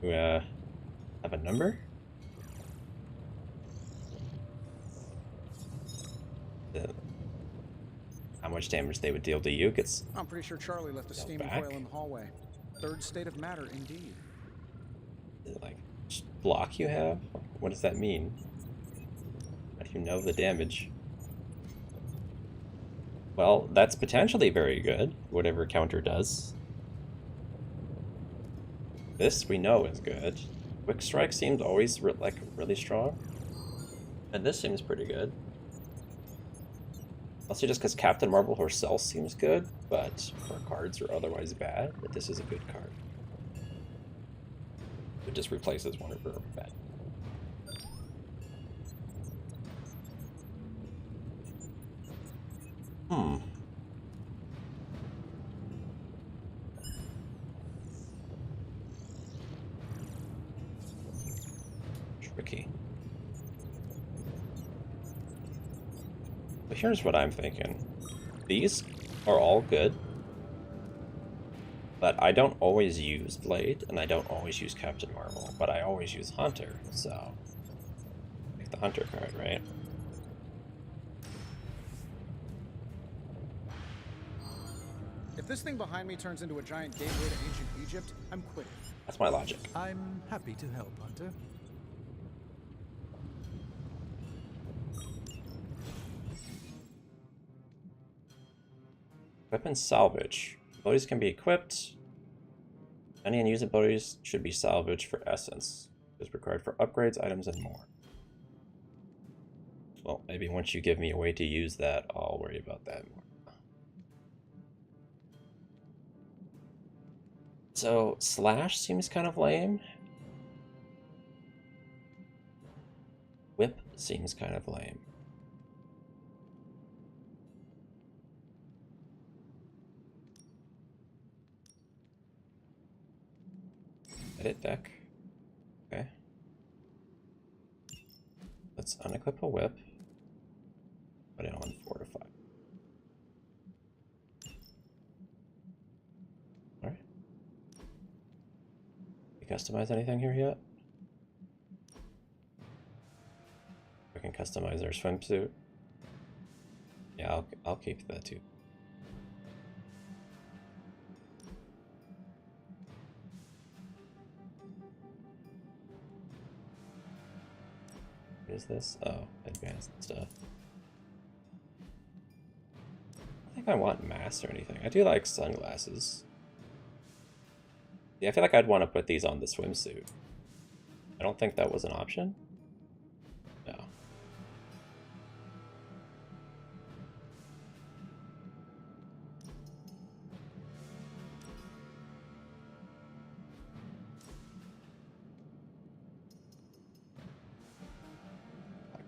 Do have a number? How much damage they would deal to you gets... I'm pretty sure Charlie left a steaming back. coil in the hallway. Third state of matter, indeed. Like, block you have? What does that mean? How do you know the damage? Well, that's potentially very good, whatever counter does. This we know is good. Quick Strike seems always like really strong. And this seems pretty good. Also just because Captain Marvel herself seems good, but her cards are otherwise bad, but this is a good card. It just replaces one of her bad. Tricky. But here's what I'm thinking. These are all good, but I don't always use Blade, and I don't always use Captain Marvel, but I always use Hunter, so... Pick the Hunter card, right? If this thing behind me turns into a giant gateway to ancient Egypt, I'm quitting. That's my logic. I'm happy to help, Hunter. Weapon salvage. Abilities can be equipped. Any unused abilities should be salvaged for essence. It is required for upgrades, items, and more. Well, maybe once you give me a way to use that, I'll worry about that more. So, Slash seems kind of lame, Seems kind of lame. Edit deck. Okay. Let's unequip a whip. Put it on fortify. Alright. You customize anything here yet? We can customize our swimsuit. Yeah, I'll keep that too. What is this? Oh, advanced stuff. I don't think I want masks or anything. I do like sunglasses. Yeah, I feel like I'd want to put these on the swimsuit. I don't think that was an option. No.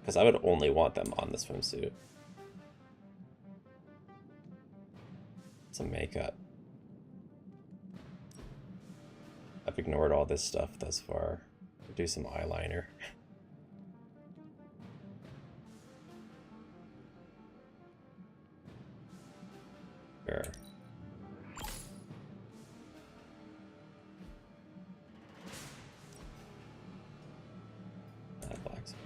Because I would only want them on the swimsuit. Some makeup. I've ignored all this stuff thus far. Do some eyeliner. Sure. Black spot.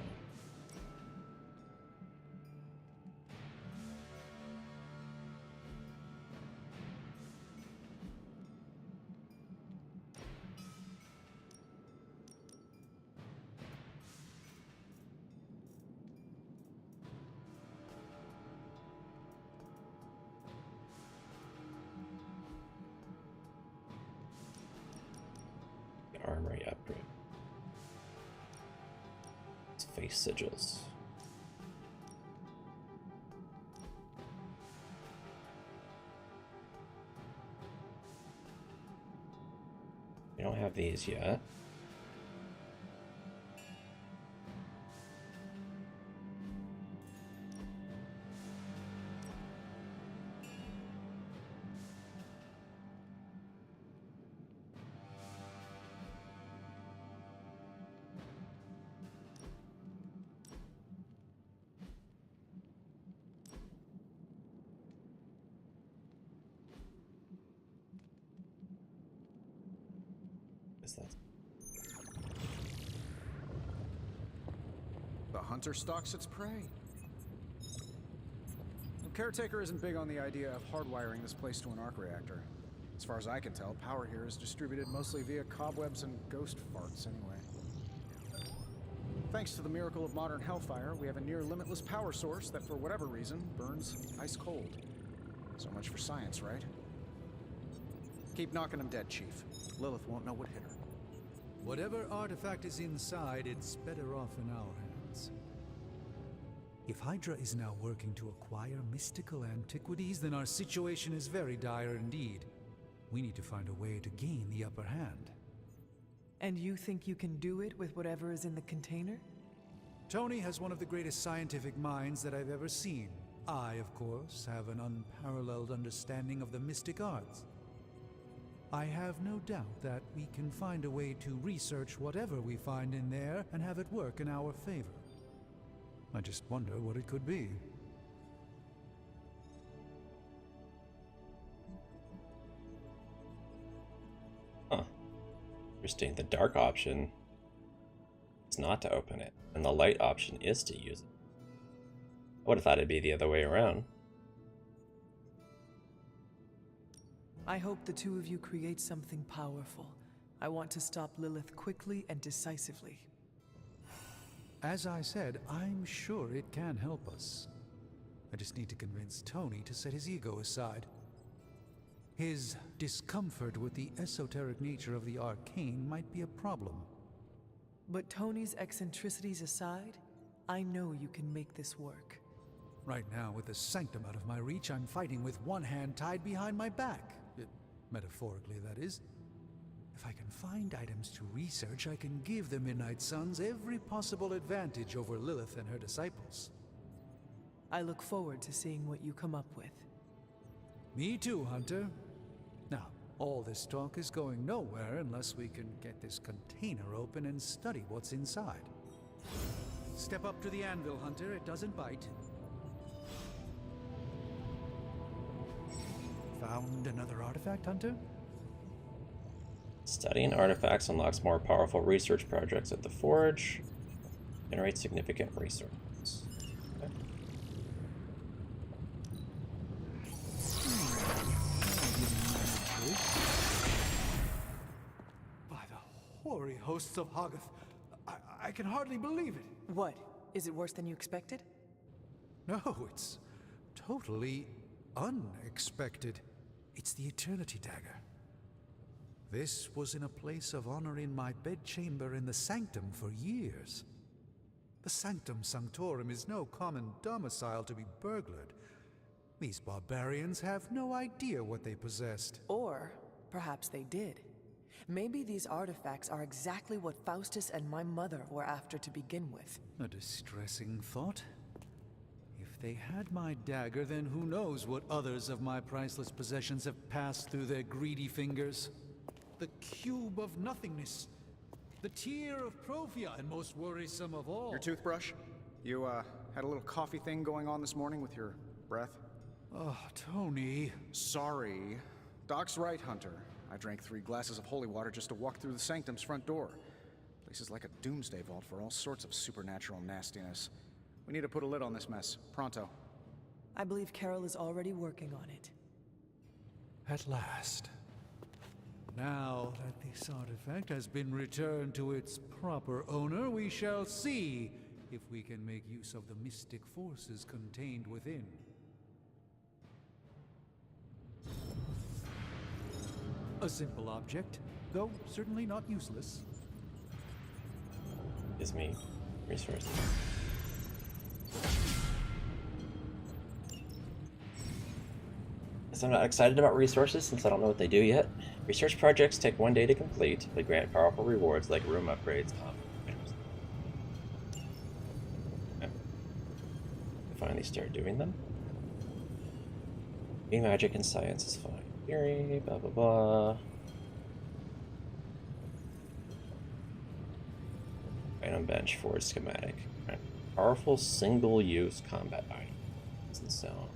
Armory upgrade. It's face sigils. We don't have these yet. The hunter stalks its prey. The caretaker isn't big on the idea of hardwiring this place to an arc reactor. As far as I can tell, power here is distributed mostly via cobwebs and ghost farts anyway. Thanks to the miracle of modern hellfire, we have a near limitless power source that, for whatever reason, burns ice cold. So much for science, right? Keep knocking them dead, Chief. Lilith won't know what hit her. Whatever artifact is inside, it's better off in our hands. If Hydra is now working to acquire mystical antiquities, then our situation is very dire indeed. We need to find a way to gain the upper hand. And you think you can do it with whatever is in the container? Tony has one of the greatest scientific minds that I've ever seen. I, of course, have an unparalleled understanding of the mystic arts. I have no doubt that we can find a way to research whatever we find in there and have it work in our favor. I just wonder what it could be. Huh. Interesting. The dark option is not to open it, and the light option is to use it. I would have thought it'd be the other way around. I hope the two of you create something powerful. I want to stop Lilith quickly and decisively. As I said, I'm sure it can help us. I just need to convince Tony to set his ego aside. His discomfort with the esoteric nature of the arcane might be a problem. But Tony's eccentricities aside, I know you can make this work. Right now, with the sanctum out of my reach, I'm fighting with one hand tied behind my back. Metaphorically, that is. If I can find items to research, I can give the Midnight Suns every possible advantage over Lilith and her disciples. I look forward to seeing what you come up with. Me too, Hunter. Now, all this talk is going nowhere unless we can get this container open and study what's inside. Step up to the anvil, Hunter. It doesn't bite. Found another artifact, Hunter? Studying artifacts unlocks more powerful research projects at the Forge. Generate significant resources. Okay. By the hoary hosts of Hoggoth, I can hardly believe it. What? Is it worse than you expected? No, it's totally unexpected. It's the Eternity Dagger. This was in a place of honor in my bedchamber in the Sanctum for years. The Sanctum Sanctorum is no common domicile to be burglared. These barbarians have no idea what they possessed. Or perhaps they did. Maybe these artifacts are exactly what Faustus and my mother were after to begin with. A distressing thought. If they had my dagger, then who knows what others of my priceless possessions have passed through their greedy fingers. The cube of nothingness. The tear of Profia, and most worrisome of all. Your toothbrush? You, had a little coffee thing going on this morning with your breath? Oh, Tony. Sorry. Doc's right, Hunter. I drank 3 glasses of holy water just to walk through the Sanctum's front door. Place is like a doomsday vault for all sorts of supernatural nastiness. We need to put a lid on this mess. Pronto. I believe Carol is already working on it. At last. Now that this artifact has been returned to its proper owner, we shall see if we can make use of the mystic forces contained within. A simple object, though certainly not useless. Gives me resources. Guess I'm not excited about resources since I don't know what they do yet. Research projects take 1 day to complete, but grant powerful rewards like room upgrades. Okay. Finally start doing them. Being magic and science is fine. Theory, blah blah blah. Item bench for schematic. Right. Powerful single-use combat item. Doesn't sound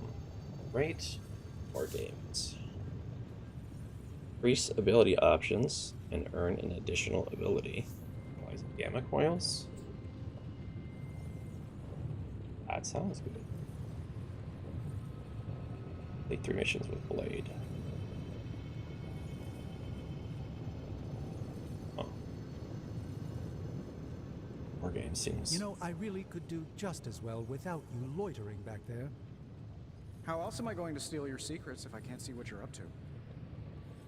great. More games. Increase ability options and earn an additional ability. Analyze gamma coils. That sounds good. Complete 3 missions with Blade. More game seems. You know, I really could do just as well without you loitering back there. How else am I going to steal your secrets if I can't see what you're up to?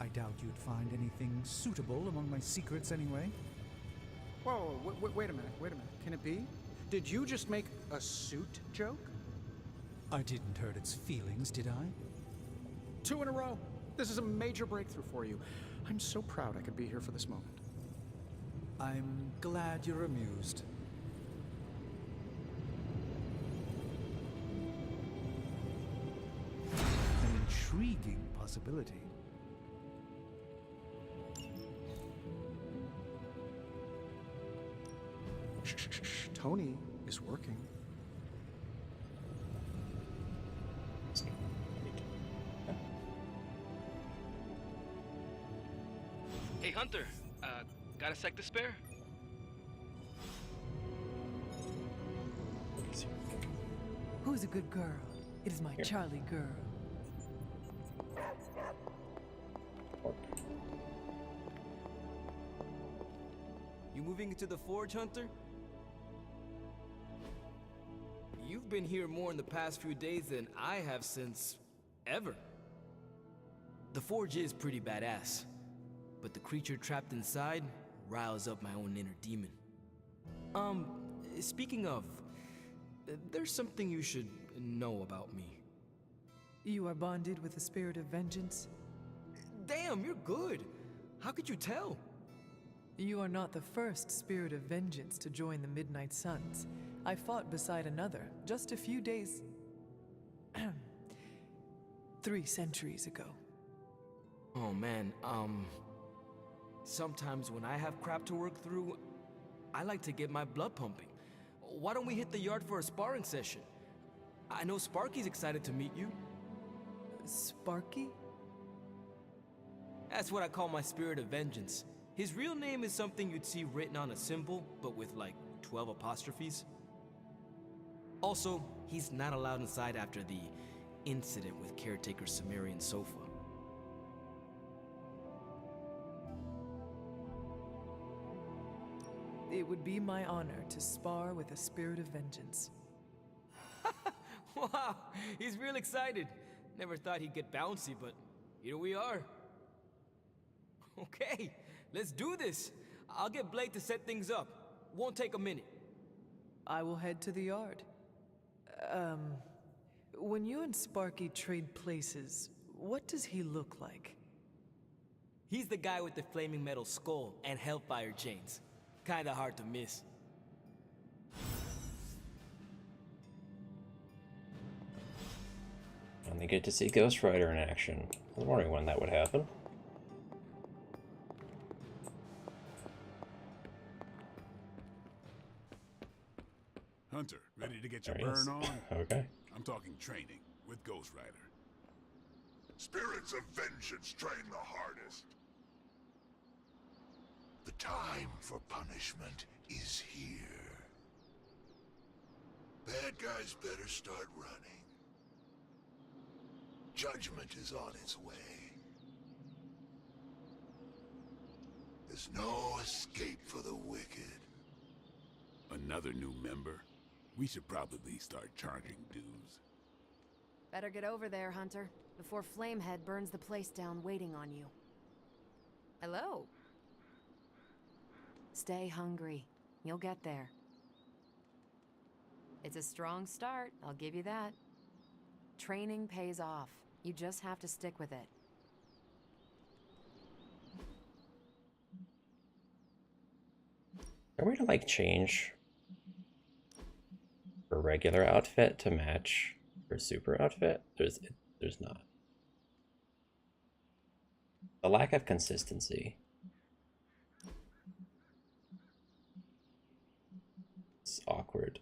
I doubt you'd find anything suitable among my secrets anyway. Whoa, wait a minute, Can it be? Did you just make a suit joke? I didn't hurt its feelings, did I? 2 in a row. This is a major breakthrough for you. I'm so proud I could be here for this moment. I'm glad you're amused. An intriguing possibility. Shh. Tony is working. Hey, Hunter. Got a sec to spare? Who's a good girl? It is my Charlie girl. You moving into the Forge, Hunter? You've been here more in the past few days than I have since ever. The Forge is pretty badass, but the creature trapped inside riles up my own inner demon. Speaking of, there's something you should know about me. You are bonded with the spirit of vengeance? Damn, you're good. How could you tell? You are not the first spirit of vengeance to join the Midnight Suns. I fought beside another just a few days... 3 centuries ago. Oh man, sometimes when I have crap to work through, I like to get my blood pumping. Why don't we hit the yard for a sparring session? I know Sparky's excited to meet you. Sparky? That's what I call my spirit of vengeance. His real name is something you'd see written on a symbol, but with like 12 apostrophes. Also, he's not allowed inside after the incident with caretaker Sumerian sofa. It would be my honor to spar with a spirit of vengeance. Wow, he's real excited. Never thought he'd get bouncy, but here we are. Okay, let's do this. I'll get Blake to set things up. Won't take a minute. I will head to the yard. When you and Sparky trade places, what does he look like? He's the guy with the flaming metal skull and hellfire chains. Kinda hard to miss. And they get to see Ghost Rider in action. I was wondering when that would happen. Hunter, ready to get your There he is. burn on? Okay. I'm talking training with Ghost Rider. Spirits of vengeance train the hardest. The time for punishment is here. Bad guys better start running. Judgment is on its way. There's no escape for the wicked. Another new member? We should probably start charging dues. Better get over there, Hunter, before Flamehead burns the place down waiting on you. Hello. Stay hungry. You'll get there. It's a strong start, I'll give you that. Training pays off. You just have to stick with it. Are we to like change her regular outfit to match her super outfit? There's not. The lack of consistency. It's awkward.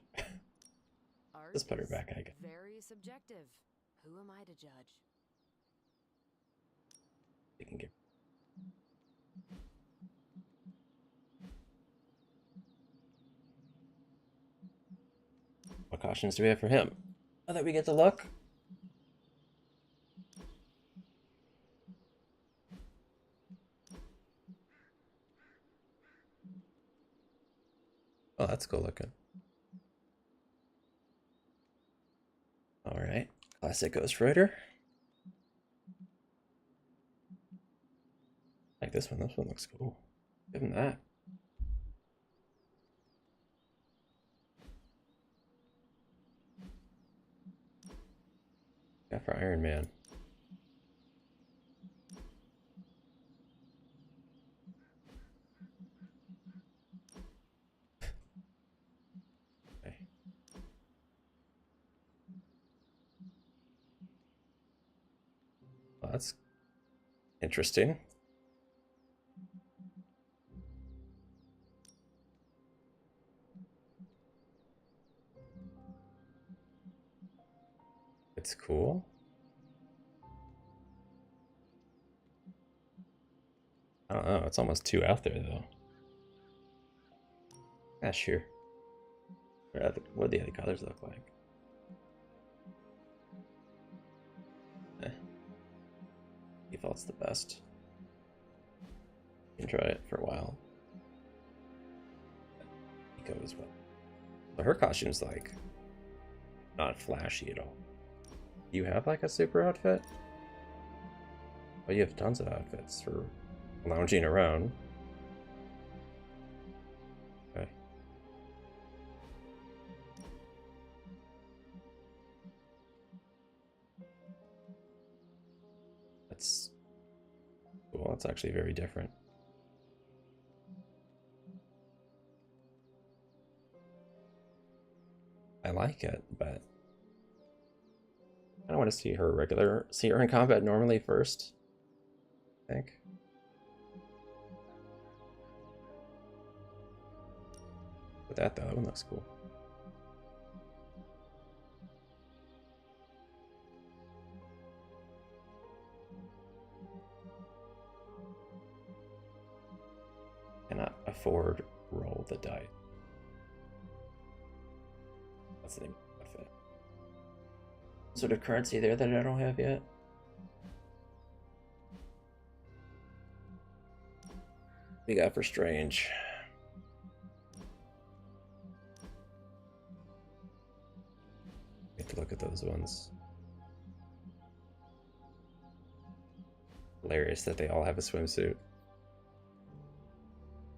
Let's put her back, I guess. Very subjective. Who am I to judge? We can get. What costumes do we have for him? Now that we get to look. Oh, that's cool looking. Alright. Classic Ghost Rider. Like this one. This one looks cool. Give him that. Yeah, for Iron Man. Okay. Well, that's interesting. It's cool. I don't know, it's almost too out there though. Ah, sure. What do the other colors look like? Default's the best. You can try it for a while. Eco as well. But her costume's like not flashy at all. Do you have like a super outfit? Well, you have tons of outfits for lounging around. Okay. That's cool. That's actually very different. I like it, but I don't want to see her in combat normally first, I think. But that one looks cool. Cannot afford roll the die. That's the name of it. Sort of currency there that I don't have yet. We got for Strange. Have to look at those ones. Hilarious that they all have a swimsuit.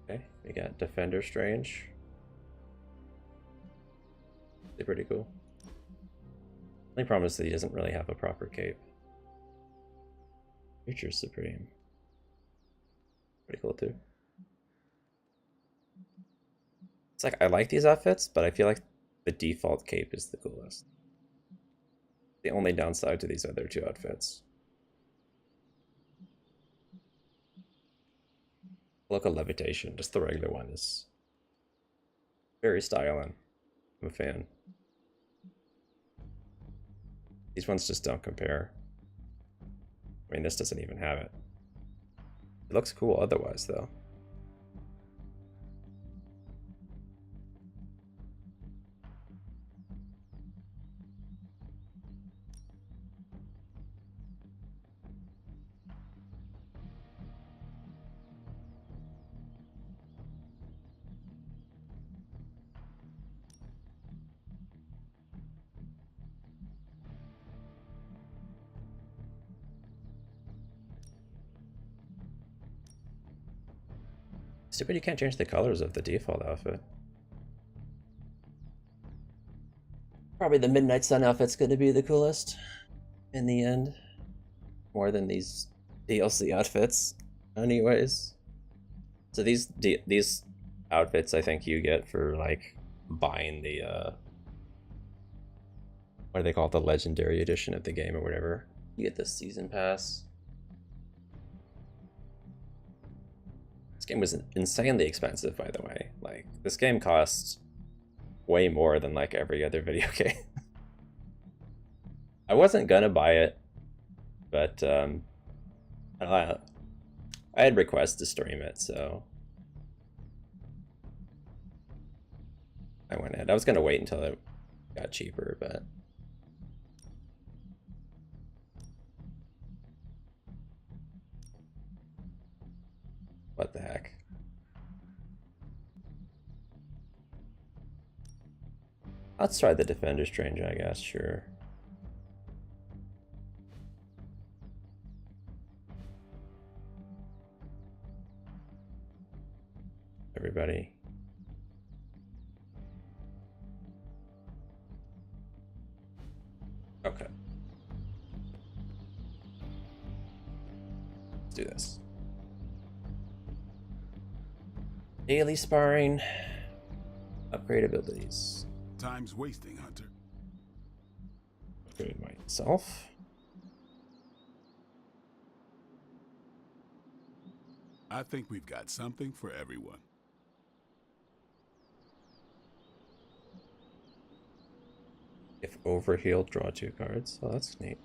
Okay, we got Defender Strange. They're pretty cool. Only problem is that he doesn't really have a proper cape. Creature Supreme. Pretty cool too. It's like, I like these outfits, but I feel like the default cape is the coolest. The only downside to these other two outfits. Look at Levitation, just the regular one is very styling. I'm a fan. These ones just don't compare. I mean, this doesn't even have it. It looks cool otherwise, though. Stupid you can't change the colors of the default outfit. Probably the Midnight Sun outfit's gonna be the coolest in the end. More than these DLC outfits, anyways. So these outfits I think you get for like buying the what do they call it, the legendary edition of the game or whatever. You get the season pass. This game was insanely expensive, by the way. Like, this game costs way more than like every other video game. I wasn't gonna buy it, but I had requests to stream it, so I went ahead. I was gonna wait until it got cheaper, but what the heck. Let's try the Defender Strange, I guess, sure. Everybody. Okay. Let's do this. Daily sparring. Upgrade abilities. Time's wasting, Hunter. Upgrade myself. I think we've got something for everyone. If overhealed, draw 2 cards. Oh, that's neat.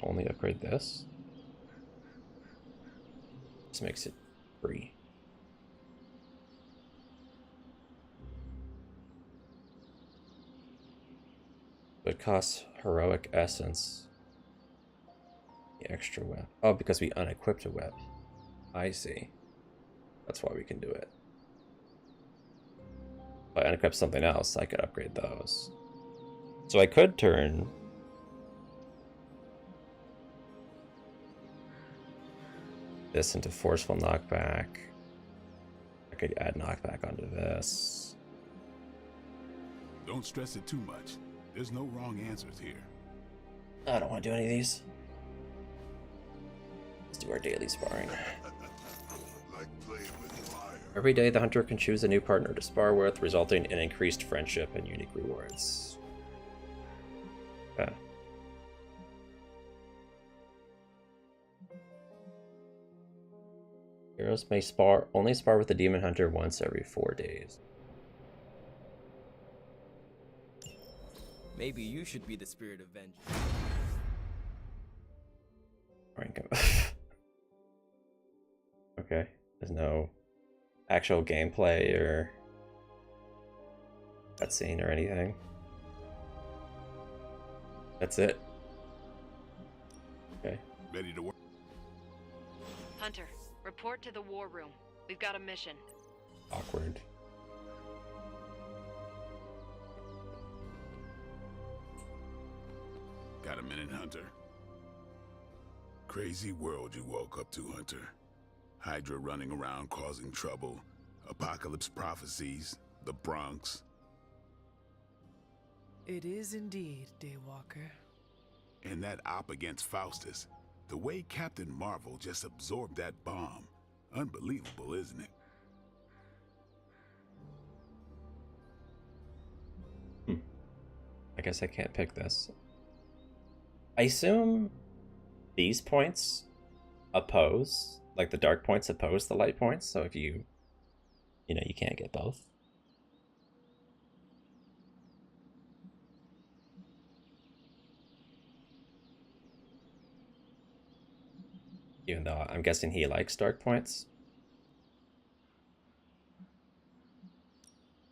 Only upgrade this. This makes it free. It costs heroic essence. The extra whip. Oh, because we unequipped a whip. I see. That's why we can do it. If I unequip something else, I could upgrade those. So I could turn this into forceful knockback. I could add knockback onto this. Don't stress it too much. There's no wrong answers here. I don't want to do any of these. Let's do our daily sparring. Like playing with fire. Every day, the hunter can choose a new partner to spar with, resulting in increased friendship and unique rewards. Okay. Heroes may only spar with the demon hunter once every 4 days. Maybe you should be the spirit of vengeance. Okay, there's no actual gameplay or cutscene or anything. That's it. Okay. Ready to work? Hunter, report to the war room. We've got a mission. Awkward. Got a minute, Hunter? Crazy world you woke up to, Hunter. Hydra running around causing trouble, apocalypse prophecies, the Bronx. It is indeed, Daywalker. And that op against Faustus. The way Captain Marvel just absorbed that bomb. Unbelievable, isn't it? I guess I can't pick this. I assume these points oppose, like the dark points oppose the light points, so if you can't get both. Even though I'm guessing he likes dark points.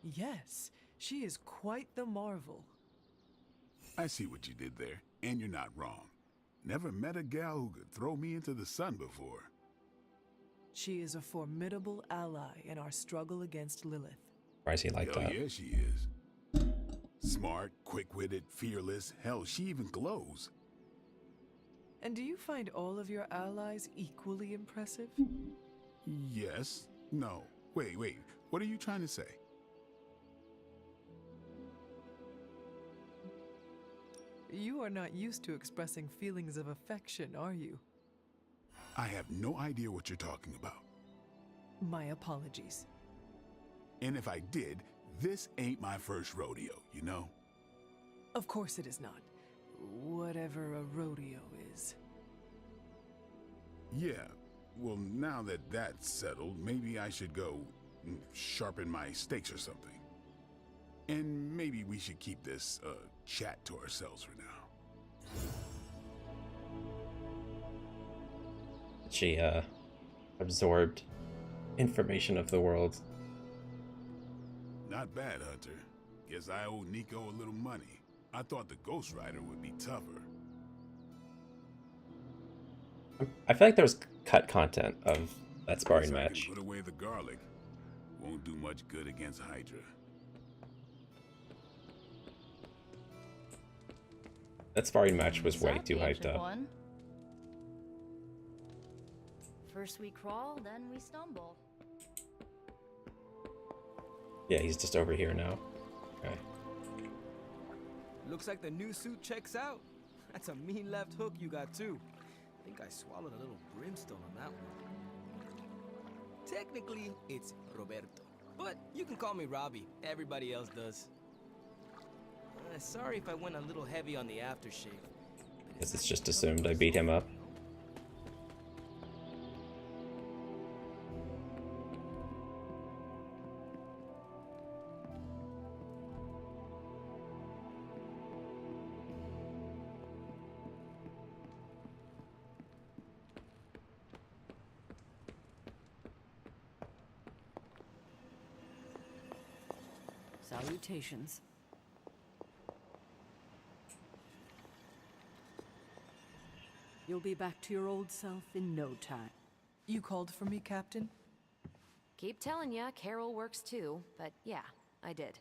Yes, she is quite the marvel. I see what you did there, and you're not wrong. Never met a gal who could throw me into the sun before. She is a formidable ally in our struggle against Lilith. Why is he like Hell that? yeah, she is. Smart, quick-witted, fearless. Hell, she even glows. And do you find all of your allies equally impressive? Yes. No. Wait. What are you trying to say? You are not used to expressing feelings of affection, are you? I have no idea what you're talking about. My apologies. And if I did, this ain't my first rodeo, you know? Of course it is not. Whatever a rodeo is. Yeah. Well, now that that's settled, maybe I should go sharpen my stakes or something. And maybe we should keep this chat to ourselves for now. She absorbed information of the world. Not bad, Hunter. Guess I owe Nico a little money. I thought the Ghost Rider would be tougher. I feel like there was cut content of that sparring Guess I match. can put away the garlic. Won't do much good against Hydra. That sparring match was way Sup, too hyped Ancient up. One? First we crawl, then we stumble. Yeah, he's just over here now. Okay. Looks like the new suit checks out. That's a mean left hook you got too. I think I swallowed a little brimstone on that one. Technically, it's Roberto. But you can call me Robbie. Everybody else does. Sorry if I went a little heavy on the aftershave. Guess it's just assumed I beat him up. Salutations. You'll be back to your old self in no time. You called for me, Captain? Keep telling ya, Carol works too, but yeah, I did.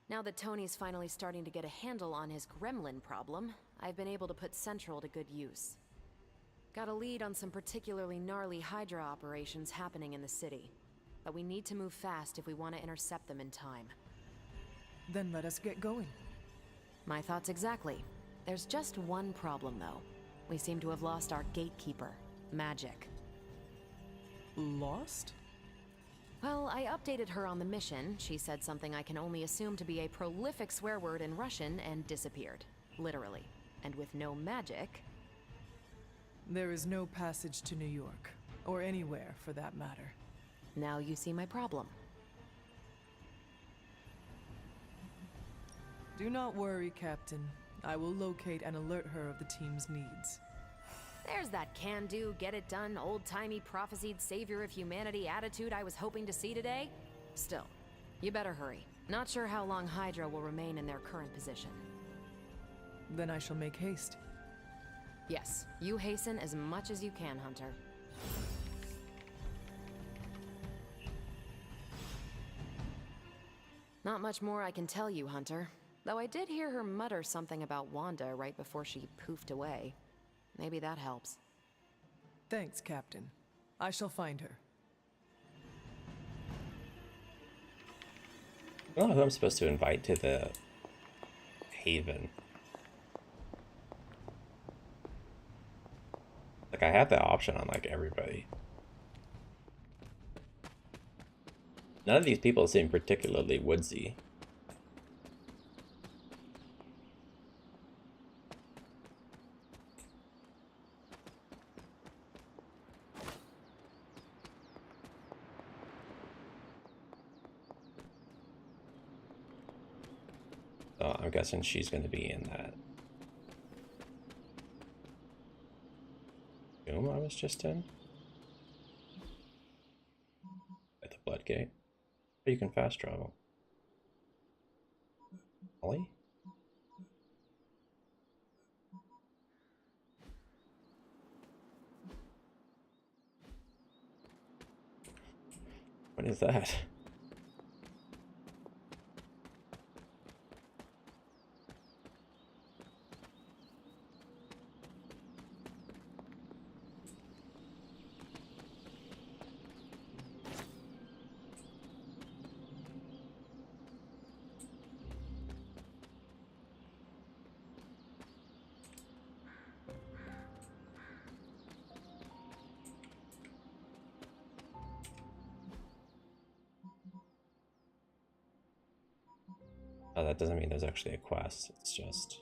Now that Tony's finally starting to get a handle on his gremlin problem, I've been able to put Central to good use. Got a lead on some particularly gnarly Hydra operations happening in the city. But we need to move fast if we want to intercept them in time. Then let us get going. My thoughts exactly. There's just one problem, though. We seem to have lost our gatekeeper, Magic. Lost? Well, I updated her on the mission. She said something I can only assume to be a prolific swear word in Russian and disappeared. Literally. And with no magic... There is no passage to New York. Or anywhere, for that matter. Now you see my problem. Do not worry, Captain. I will locate and alert her of the team's needs. There's that can-do, get-it-done, old-timey prophesied savior of humanity attitude I was hoping to see today. Still, you better hurry. Not sure how long Hydra will remain in their current position. Then I shall make haste. Yes, you hasten as much as you can, Hunter. Not much more I can tell you, Hunter. Though I did hear her mutter something about Wanda right before she poofed away. Maybe that helps. Thanks, Captain. I shall find her. I don't know who I'm supposed to invite to the Haven. Like, I have that option on, like, everybody. None of these people seem particularly woodsy. So I'm guessing she's going to be in that room I was just in. At the Bloodgate. But you can fast travel. Ollie? What is that? Oh, that doesn't mean there's actually a quest. It's just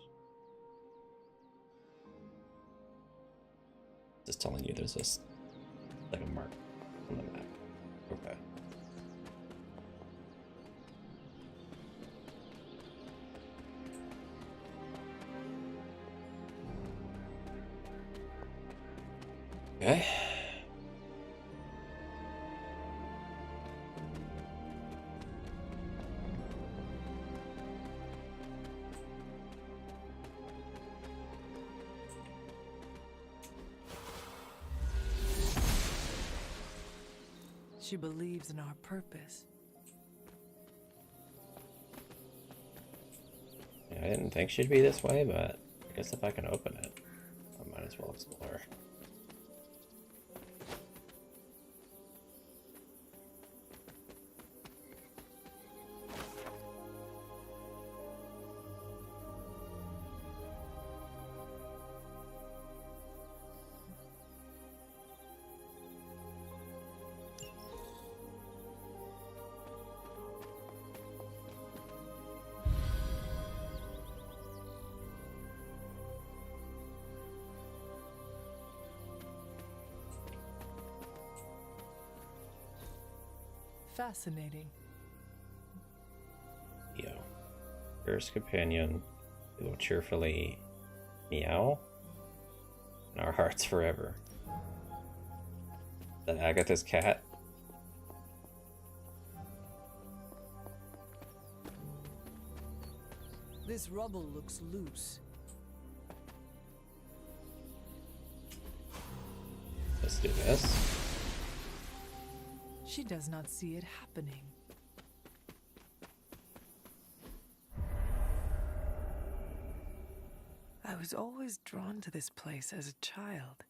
telling you there's this, like, a mark on the map. Okay. Okay. She believes in our purpose. Yeah, I didn't think she'd be this way, but I guess if I can open it, I might as well explore. Fascinating. Yo. First companion, we will cheerfully meow in our hearts forever. That Agatha's cat. This rubble looks loose. Let's do this. She does not see it happening. I was always drawn to this place as a child,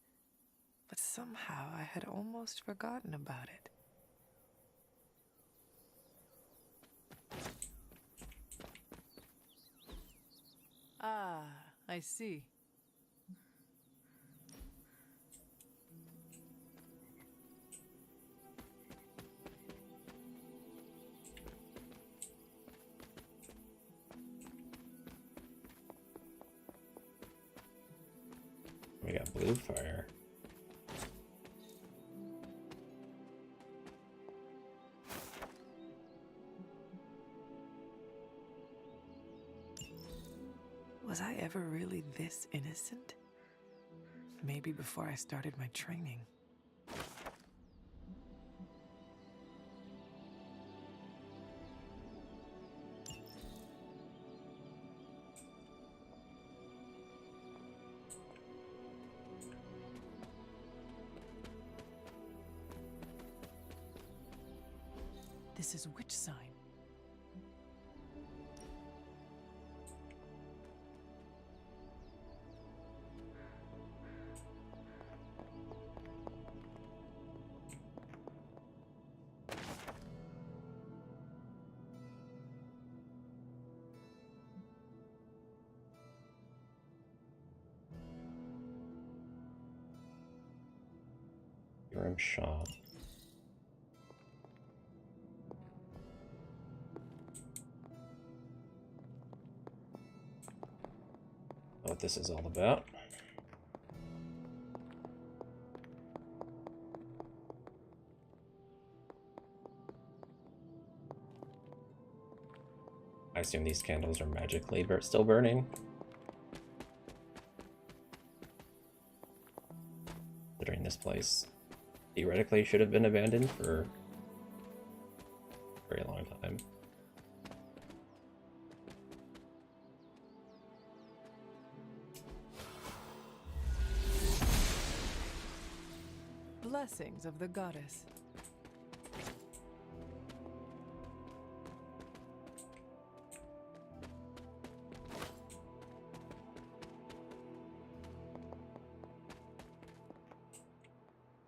but somehow I had almost forgotten about it. Ah, I see. we got blue fire. Was I ever really this innocent? Maybe before I started my training. This is which sign? Room shop. What this is all about. I assume these candles are magically still burning. Considering this place theoretically should have been abandoned for a very long time. Blessings of the goddess.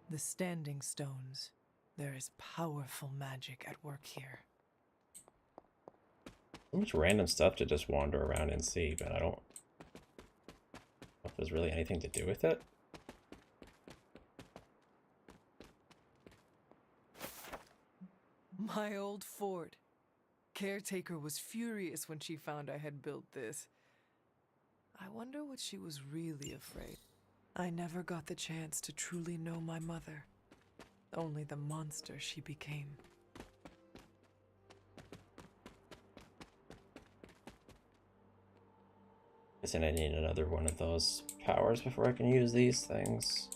The standing stones. There is powerful magic at work here. So much random stuff to just wander around and see, but I don't know if there's really anything to do with it. My old fort. Caretaker was furious when she found I had built this. I wonder what she was really afraid. I never got the chance to truly know my mother. Only the monster she became. Guessing I need another one of those powers before I can use these things.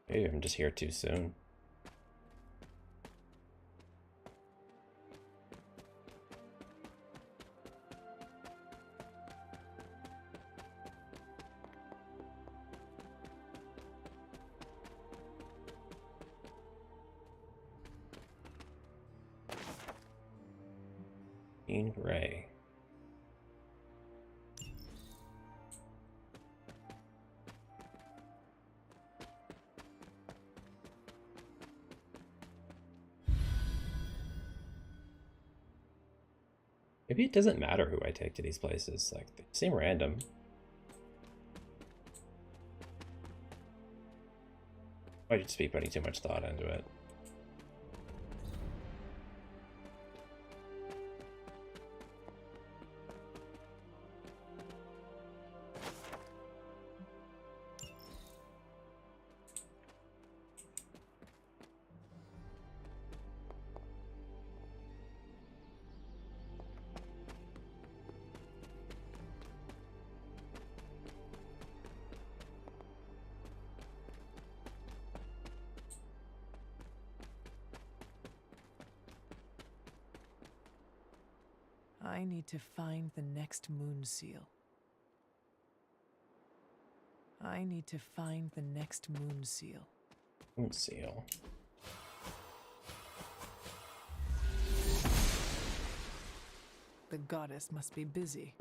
Maybe I'm just here too soon. Gray. Maybe it doesn't matter who I take to these places, like, they seem random. I just be putting too much thought into it. I need to find the next moon seal. I need to find the next moon seal. Moon seal. The goddess must be busy.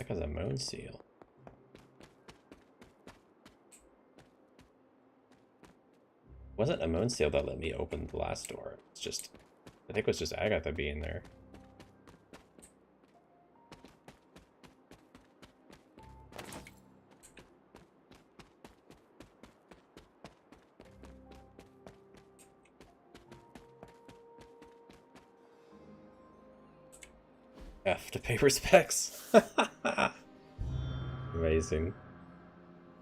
heck is a moon seal? It wasn't a moon seal that let me open the last door. It's just, I think it was just Agatha being there. F to pay respects. Amazing.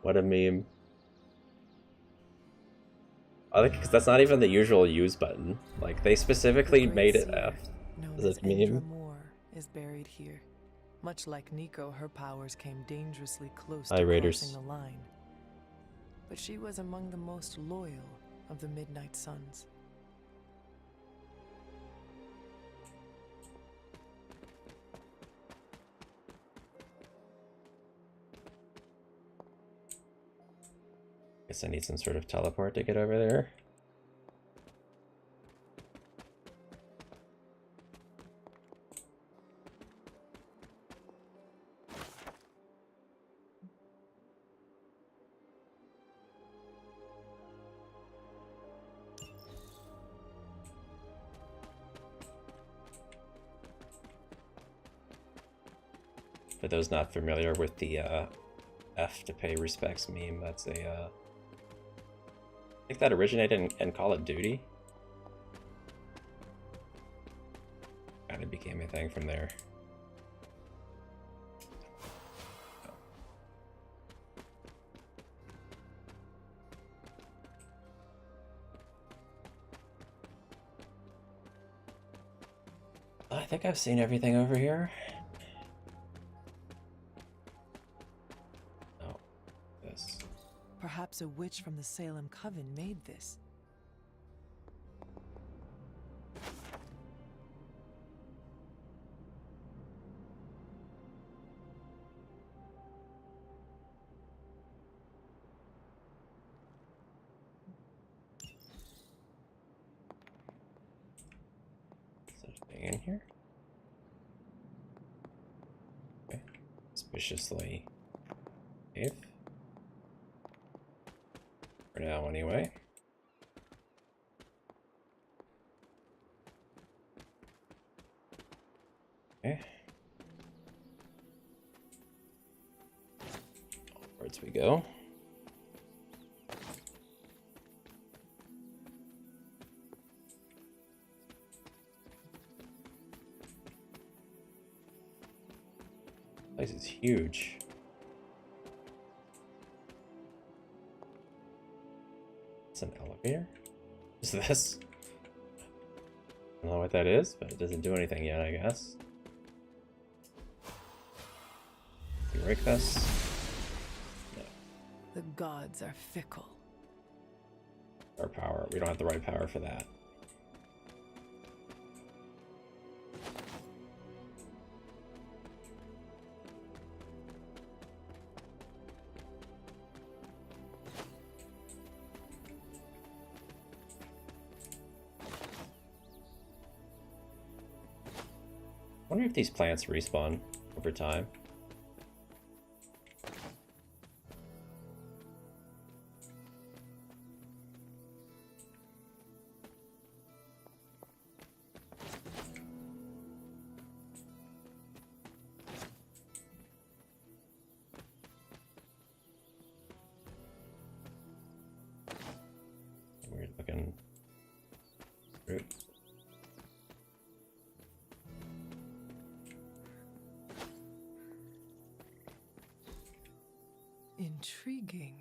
What a meme. I think because that's not even the usual use button. Like, they specifically made it F as a meme. Moore is buried here. Much like Nico, her powers came dangerously close Hi, to Raiders. crossing the line. But she was among the most loyal of the Midnight Suns. Guess I need some sort of teleport to get over there. For those not familiar with the F to pay respects meme, that's a I think that originated in Call of Duty. Kind of became a thing from there. I think I've seen everything over here. Oh, this. Perhaps a witch from the Salem Coven made this. Is there anything in here? Okay. Suspiciously safe. For now, anyway. Okay. Onwards we go. This place is huge. It's an elevator? Is this? I don't know what that is, but it doesn't do anything yet, I guess. Can we break this? No. The gods are fickle. Our power. We don't have the right power for that. I wonder if these plants respawn over time. Weird looking fruit. Intriguing.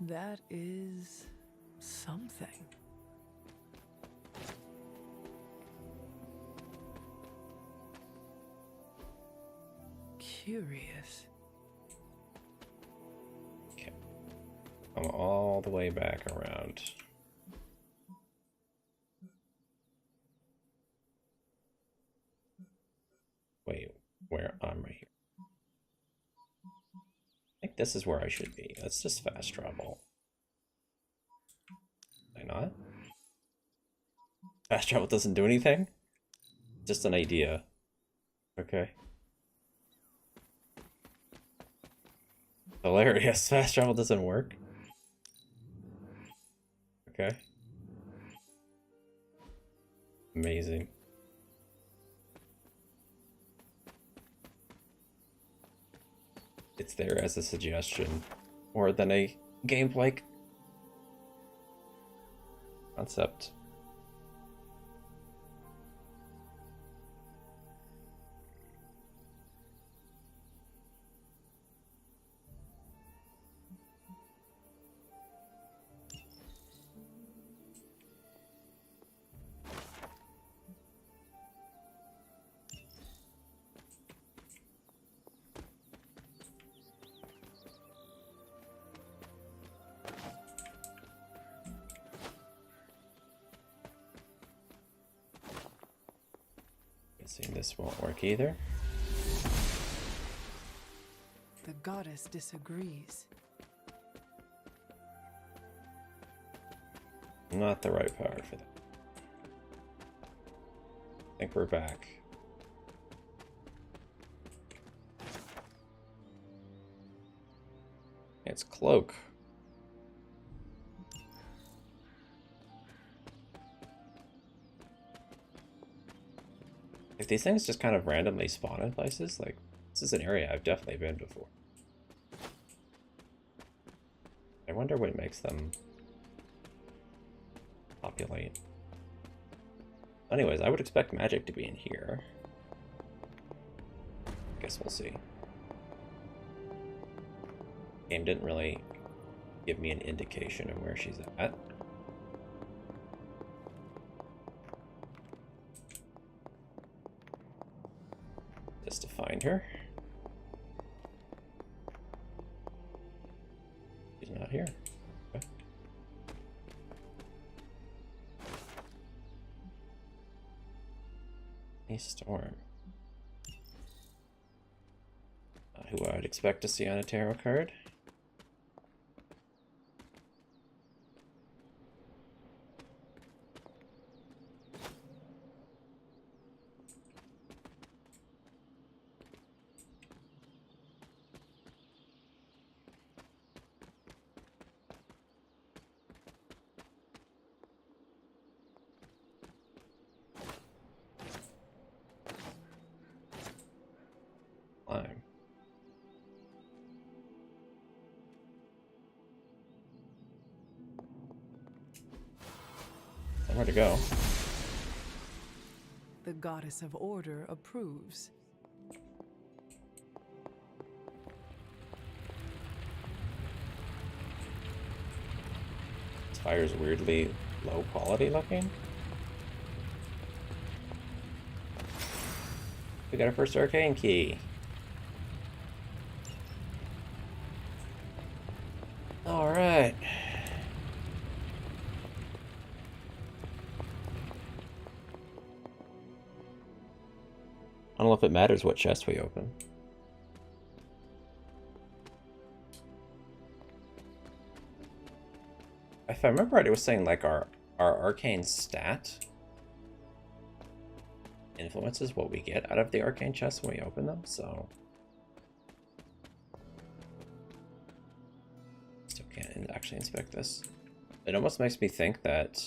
That is something. Curious. Okay. I'm all the way back around. where I'm right here. I think this is where I should be. Let's just fast travel. Why not? Fast travel doesn't do anything? Just an idea. Okay. Hilarious. Fast travel doesn't work. Okay. Amazing. It's there as a suggestion more than a gameplay concept. Guessing this won't work either. The goddess disagrees. Not the right power for that. I think we're back. It's cloak. If these things just kind of randomly spawn in places, like, this is an area I've definitely been before. I wonder what makes them populate. Anyways, I would expect magic to be in here. Guess we'll see. Game didn't really give me an indication of where she's at. Just to find her. She's not here. Okay. A storm. Who I would expect to see on a tarot card. Climb. Somewhere to go. The goddess of order approves. This fire's weirdly low quality looking. We got our first arcane key. Alright. I don't know if it matters what chest we open. If I remember right, it was saying like our arcane stat influences what we get out of the arcane chests when we open them, so still can't actually inspect this. It almost makes me think that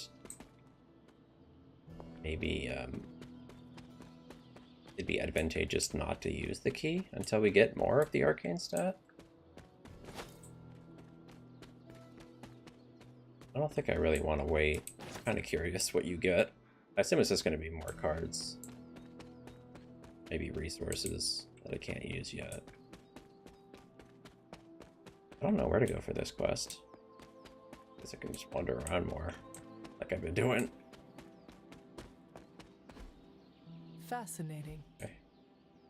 maybe it'd be advantageous not to use the key until we get more of the arcane stat. I don't think I really want to wait. I'm kind of curious what you get. I assume it's just going to be more cards. Maybe resources that I can't use yet. I don't know where to go for this quest. Guess I can just wander around more, like I've been doing. Fascinating. Okay.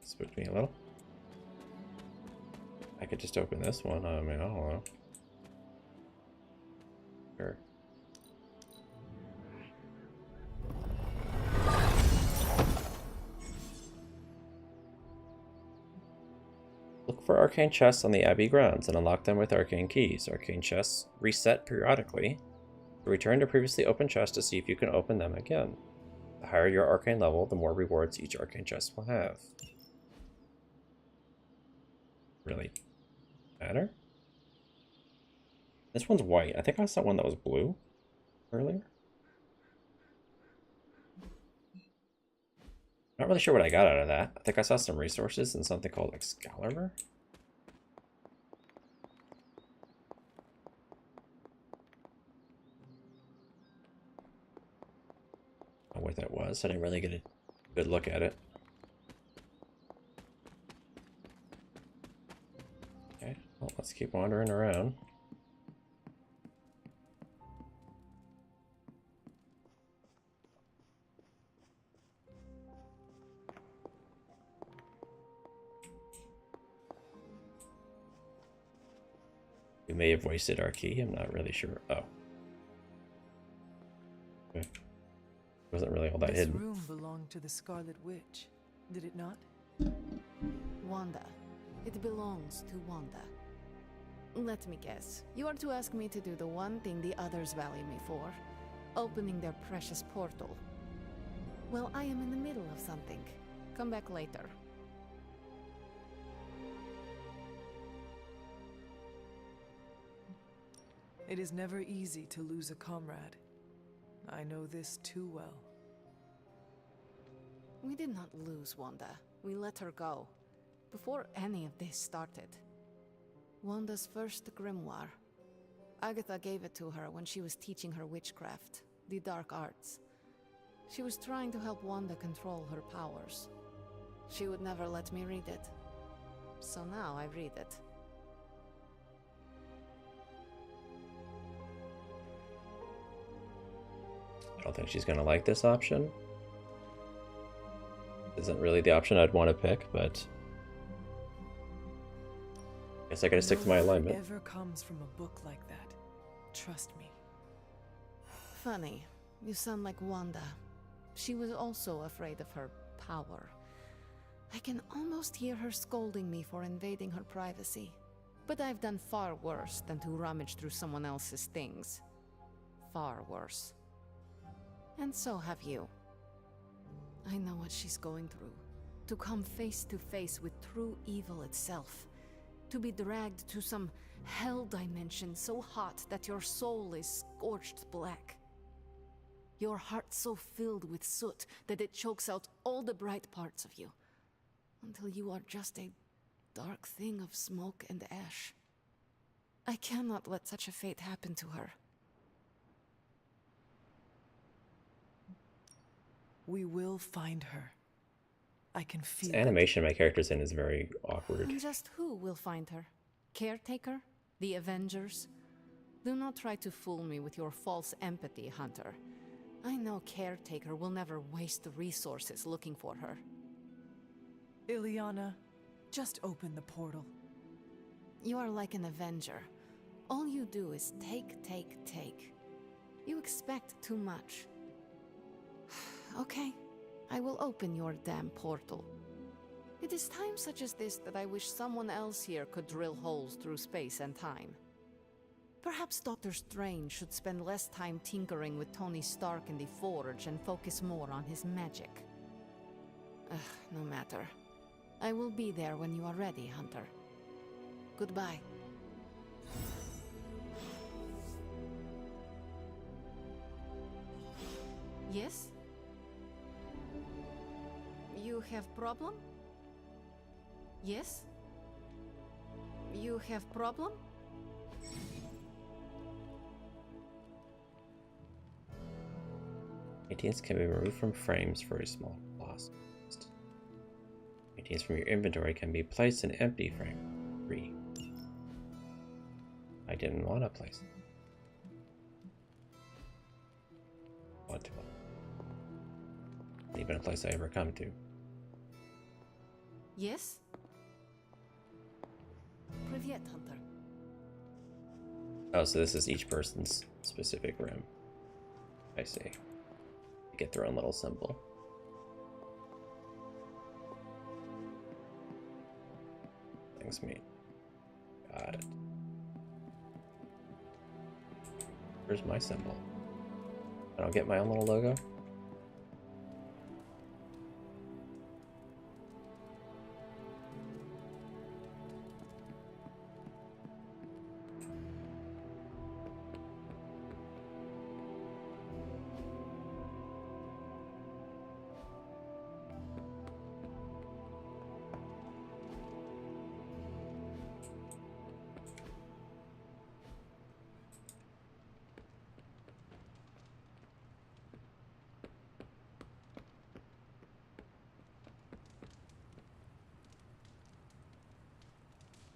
Spooked me a little. I could just open this one. I mean, I don't know. Sure. Look for arcane chests on the Abbey grounds and unlock them with arcane keys. Arcane chests reset periodically. Return to previously opened chests to see if you can open them again. The higher your arcane level, the more rewards each arcane chest will have. Really matter? This one's white. I think I saw one that was blue earlier. Not really sure what I got out of that. I think I saw some resources and something called Excalibur. I don't know what that was. I didn't really get a good look at it. Okay, well, let's keep wandering around. We may have wasted our key, I'm not really sure. Oh. Okay. Wasn't really all that This hidden. room belonged to the Scarlet Witch, did it not? Wanda. It belongs to Wanda. Let me guess. You are to ask me to do the one thing the others value me for. Opening their precious portal. Well, I am in the middle of something. Come back later. It is never easy to lose a comrade. I know this too well. We did not lose Wanda. We let her go. Before any of this started. Wanda's first grimoire. Agatha gave it to her when she was teaching her witchcraft, the dark arts. She was trying to help Wanda control her powers. She would never let me read it. So now I read it. I don't think she's gonna like this option. Isn't really the option I'd want to pick, but I guess I gotta stick to my alignment. Ever comes from a book like that. Trust me. Funny, you sound like Wanda. She was also afraid of her power. I can almost hear her scolding me for invading her privacy. But I've done far worse than to rummage through someone else's things. Far worse. And so have you. I know what she's going through. To come face to face with true evil itself. To be dragged to some hell dimension so hot that your soul is scorched black. Your heart so filled with soot that it chokes out all the bright parts of you. Until you are just a dark thing of smoke and ash. I cannot let such a fate happen to her. We will find her. I can feel The animation my character's in is very awkward. And just who will find her? Caretaker? The Avengers? Do not try to fool me with your false empathy, Hunter. I know Caretaker will never waste the resources looking for her. Ileana, just open the portal. You are like an Avenger. All you do is take, take, take. You expect too much. Okay, I will open your damn portal. It is times such as this that I wish someone else here could drill holes through space and time. Perhaps Doctor Strange should spend less time tinkering with Tony Stark in the Forge and focus more on his magic. No matter. I will be there when you are ready, Hunter. Goodbye. Yes? You have problem? Yes? You have problem? Paintings can be removed from frames for a small cost. Paintings from your inventory can be placed in an empty frame. Free. I didn't want to place it. Want to. Not even a place I ever come to. Yes? Привет, Hunter. Oh, so this is each person's specific room. I see. They get their own little symbol. things mean. Got it. Where's my symbol? I don't get my own little logo?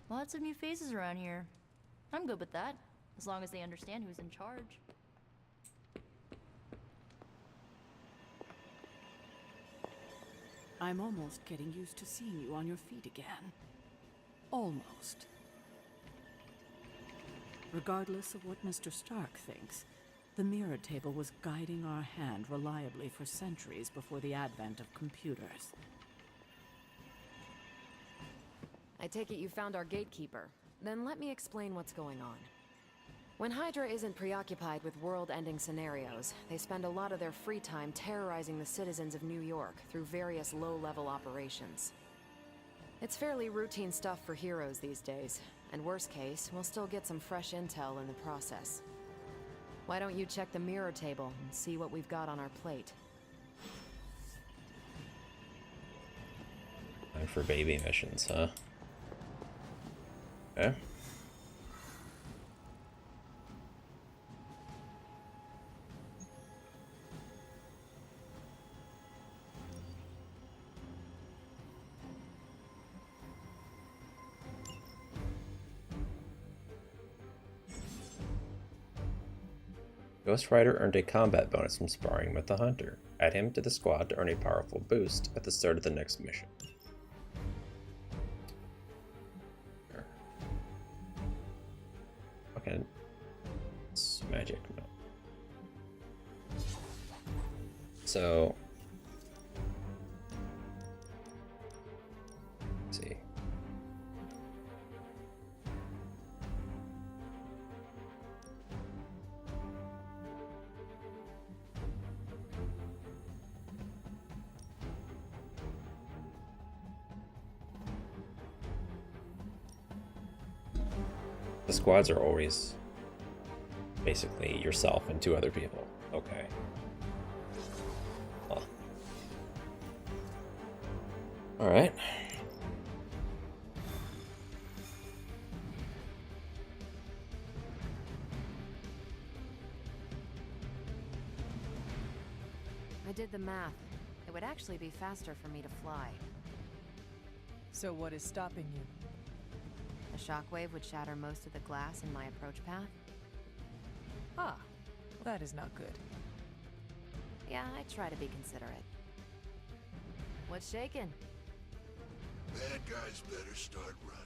Lots of new faces around here. I'm good with that, as long as they understand who's in charge. I'm almost getting used to seeing you on your feet again. Almost. Regardless of what Mr. Stark thinks, the mirror table was guiding our hand reliably for centuries before the advent of computers. I take it you found our gatekeeper. Then let me explain what's going on. When Hydra isn't preoccupied with world-ending scenarios, they spend a lot of their free time terrorizing the citizens of New York through various low-level operations. It's fairly routine stuff for heroes these days, and worst case, we'll still get some fresh intel in the process. Why don't you check the mirror table and see what we've got on our plate? Time for baby missions, huh? Okay. Ghost Rider earned a combat bonus from sparring with the Hunter. Add him to the squad to earn a powerful boost at the start of the next mission. Okay. It's magic. No. So... let's see. The squads are always basically yourself and two other people. Okay. Huh. Alright. I did the math. It would actually be faster for me to fly. So what is stopping you? A shockwave would shatter most of the glass in my approach path. Ah, that is not good. Yeah, I try to be considerate. What's shaking? Bad guys better start running.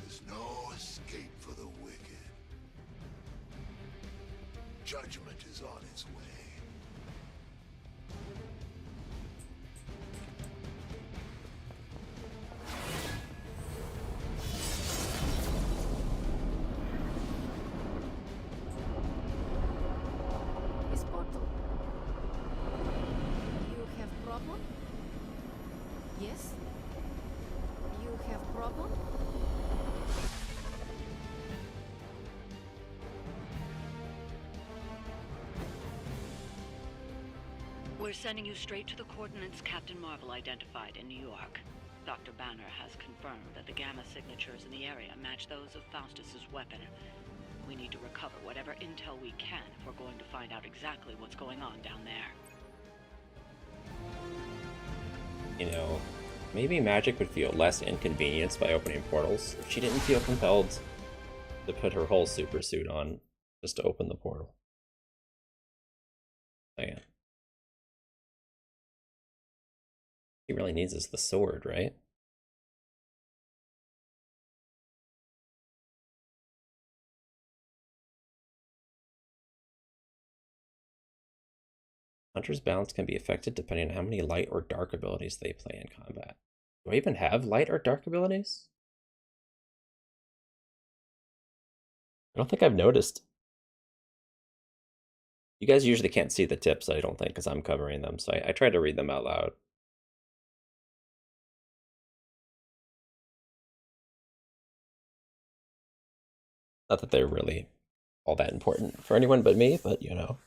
There's no escape for the wicked. Judgment is on its way. You have problem? Yes? You have problem? We're sending you straight to the coordinates Captain Marvel identified in New York. Dr. Banner has confirmed that the gamma signatures in the area match those of Faustus's weapon. We need to recover whatever intel we can if we're going to find out exactly what's going on down there. You know, maybe Magic would feel less inconvenienced by opening portals if she didn't feel compelled to put her whole super suit on just to open the portal. Man. He really needs is the sword, right? Hunter's balance can be affected depending on how many light or dark abilities they play in combat. Do I even have light or dark abilities? I don't think I've noticed. You guys usually can't see the tips, I don't think, because I'm covering them, so I try to read them out loud. Not that they're really all that important for anyone but me, but you know.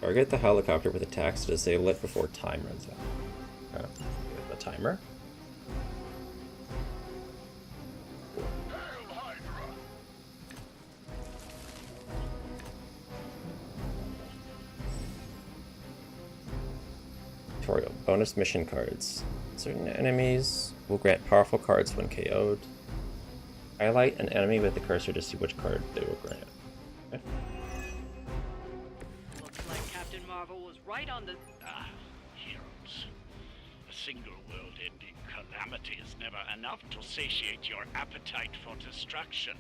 Target the helicopter with attacks to disable it before time runs out. Okay. The timer. Tutorial. Bonus mission cards. Certain enemies will grant powerful cards when KO'd. Highlight an enemy with the cursor to see which card they will grant. Okay. Looks like Captain Marvel was right on the... Heroes. A single world-ending calamity is never enough to satiate your appetite for destruction.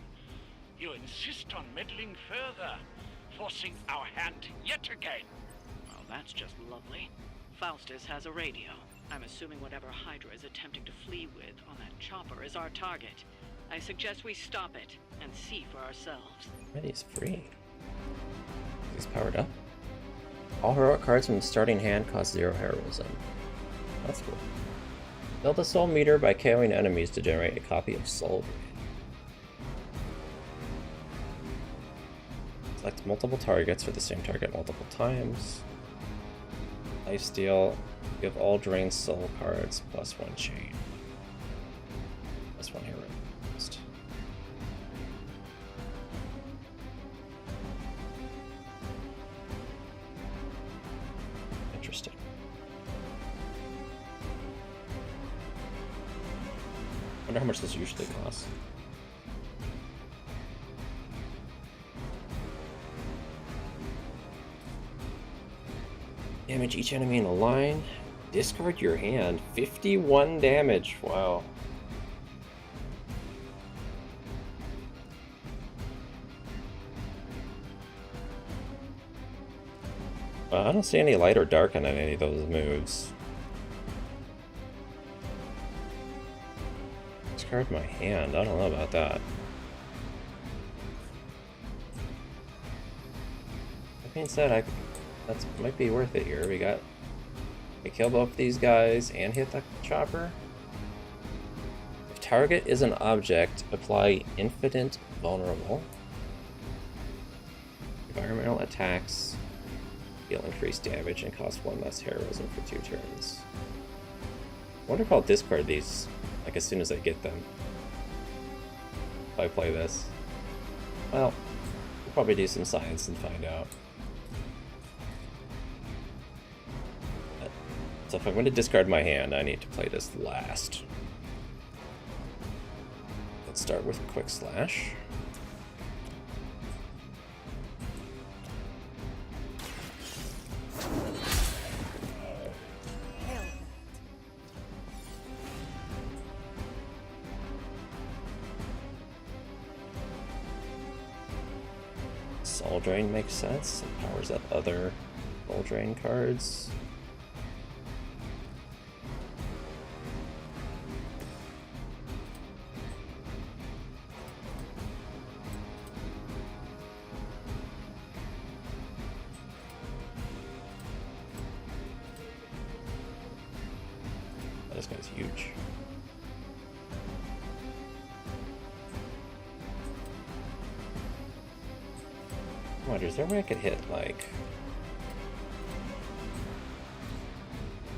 You insist on meddling further, forcing our hand yet again. Well, that's just lovely. Faustus has a radio. I'm assuming whatever Hydra is attempting to flee with on that chopper is our target. I suggest we stop it and see for ourselves. He's free. He's powered up. All heroic cards from the starting hand cost 0 heroism. That's cool. Build the soul meter by KOing enemies to generate a copy of Soul. Select multiple targets for the same target multiple times. Lifesteal. Give all drained soul cards +1 chain. +1 hero. Interesting. Wonder how much this usually costs. Damage each enemy in a line. Discard your hand. 51 damage. Wow. I don't see any light or dark on any of those moves. Discard my hand. I don't know about that. That being said, that might be worth it here. We kill both these guys and hit the chopper. If target is an object, apply infinite vulnerable. Environmental attacks deal increased damage and cost 1 less heroism for 2 turns. I wonder if I'll discard these like as soon as I get them. If I play this. Well, we'll probably do some science and find out. So if I'm going to discard my hand, I need to play this last. Let's start with Quick Slash. Soul Drain makes sense. It powers up other Soul Drain cards. This guy's huge. I wonder, is there a way I could hit, like...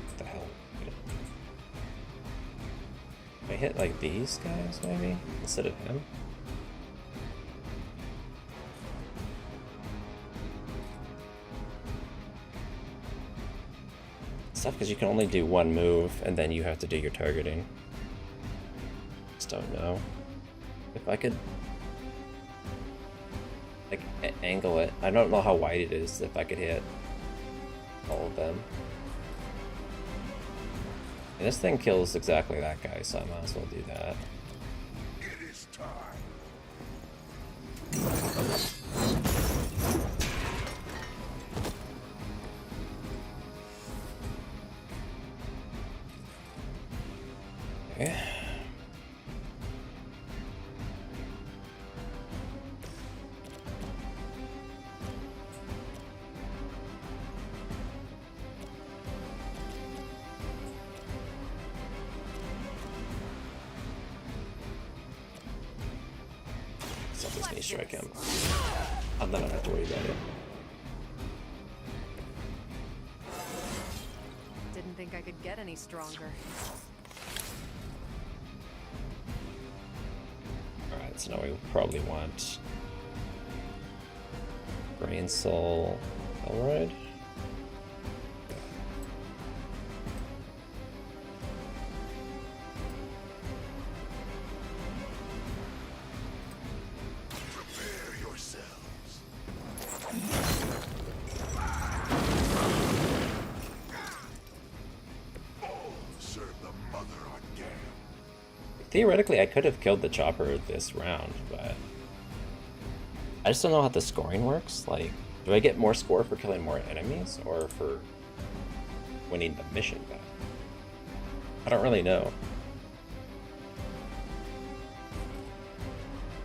What the hell? Can I hit, like, these guys, maybe? Instead of him? It's tough because you can only do one move, and then you have to do your targeting. Just don't know. If I could... like, angle it. I don't know how wide it is, if I could hit all of them. And this thing kills exactly that guy, so I might as well do that. It is Okay. Something's gonna strike him. And then I don't have to worry about it. Didn't think I could get any stronger. Alright, so now we probably want Brain Soul Elroyd. Prepare yourselves. Oh, serve the mother on damn. Theoretically, I could have killed the chopper this round, but I just don't know how the scoring works. Like, do I get more score for killing more enemies or for winning the mission back? I don't really know.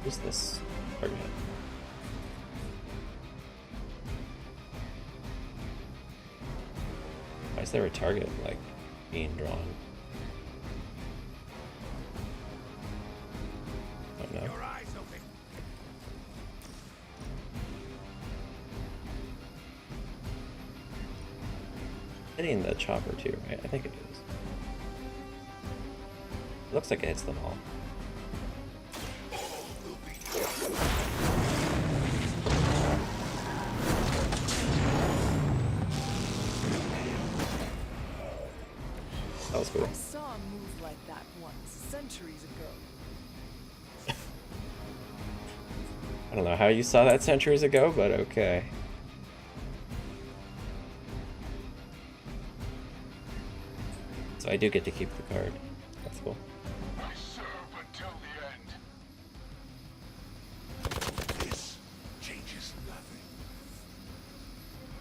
Who's this target? Why is there a target, like, being drawn? I don't know. Your eyes open. Hitting the chopper too, right? I think it is. It looks like it hits them all. That was cool. I saw a move like that once, centuries ago. I don't know how you saw that centuries ago, but okay. So I do get to keep the card. That's cool. I serve until the end. This changes nothing.